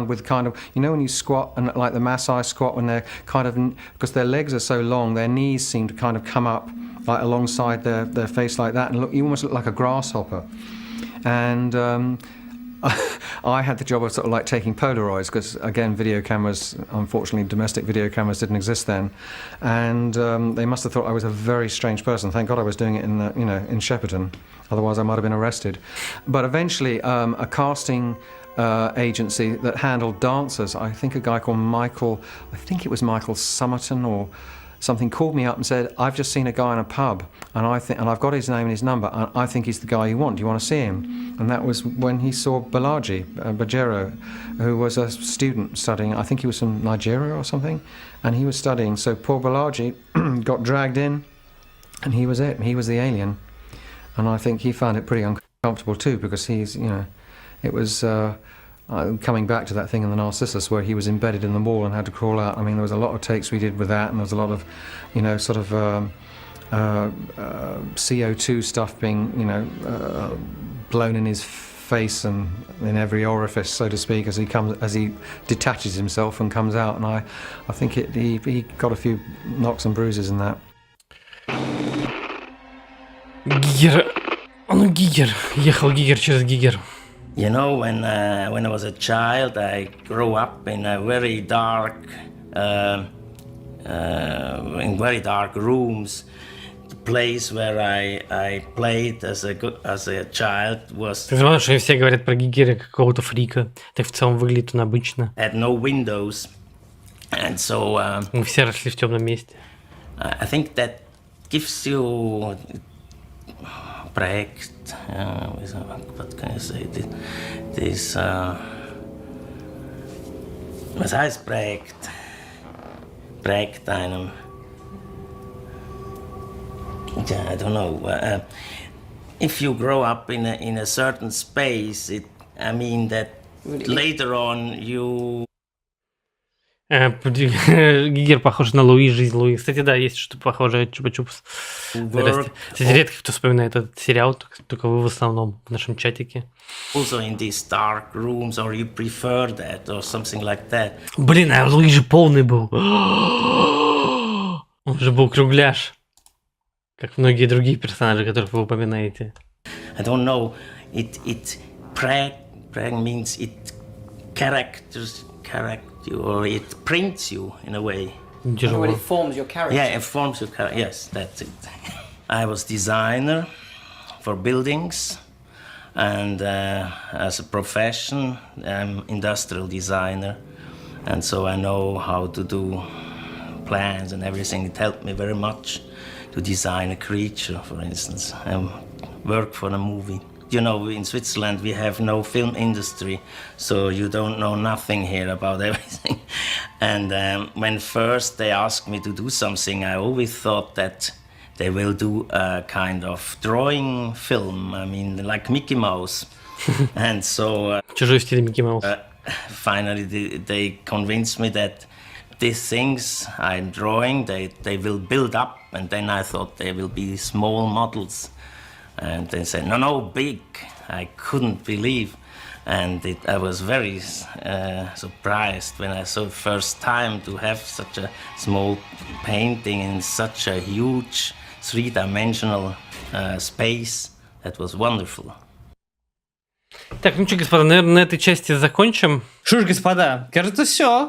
with kind of, you know, when you squat and like the Maasai squat when they're kind of, because their legs are so long, their knees seem to kind of come up like alongside their face like that, and look, you almost look like a grasshopper. And I had the job of sort of like taking Polaroids because, again, video cameras, unfortunately, domestic video cameras didn't exist then, and they must have thought I was a very strange person. Thank God I was doing it in, in Shepperton, otherwise I might have been arrested. But eventually, a casting agency that handled dancers, I think a guy called Michael Summerton or something, called me up and said, I've just seen a guy in a pub, and I've got his name and his number, and I think he's the guy you want. Do you want to see him? And that was when he saw Balaji Bajero, who was a student studying. I think he was from Nigeria or something, and he was studying. So poor Balaji got dragged in, and he was it. He was the alien, and I think he found it pretty uncomfortable too, because he's, you know, it was. Coming back to that thing in the Narcissus where he was embedded in the wall and had to crawl out. I mean, there was a lot of takes we did with that, and there was a lot of, you know, sort of CO2 stuff being, you know, blown in his face and in every orifice, so to speak, as he detaches himself and comes out. And I think he got a few knocks and bruises in that. Гигер. Ехал Гигер через Гигер. You know, when I was a child, I grew up in a very dark, in very dark rooms. The place where I played as a child was. Ты знаешь, что все говорят про Гигера как какого-то фрика. Так в целом выглядит он обычно. Had no windows, and so. Мы все росли в темном месте. I think that gives you. Projekt, what can I say? This, was heißt Projekt? Projekt einem. Yeah, I don't know. If you grow up in a certain space, I mean that later on you. Гигер похож на Луи, жизнь Луи. Кстати, да, есть что-то похожее от Чупа-Чупс. Кстати, редко кто вспоминает этот сериал, только вы в основном в нашем чатике. Also in these dark rooms, or you prefer that, or something like that. Блин, а Луи же полный был. Он же был кругляш. Как многие другие персонажи, которых вы упоминаете. I don't know. It preg means it characters you, or it prints you in a way. Oh, it forms your character. Yeah, it forms your character. Yes, that's it. I was designer for buildings, and as a profession, I'm industrial designer, and so I know how to do plans and everything. It helped me very much to design a creature, for instance, and work for a movie. You know, in Switzerland we have no film industry, so you don't know nothing here about everything. And when first they asked me to do something, I always thought that they will do a kind of drawing film, I mean, like Mickey Mouse. And so ЧУЖОЙ в стиле Mickey Mouse. Finally they convinced me that these things I'm drawing, they will build up, and then I thought they will be small models. And they said, no, big. I couldn't believe. And I was very surprised when I saw the first time to have such a small painting in such a huge three-dimensional space. That was wonderful. Так, ну что, господа, наверное, на этой части закончим. Что ж, господа, кажется, все.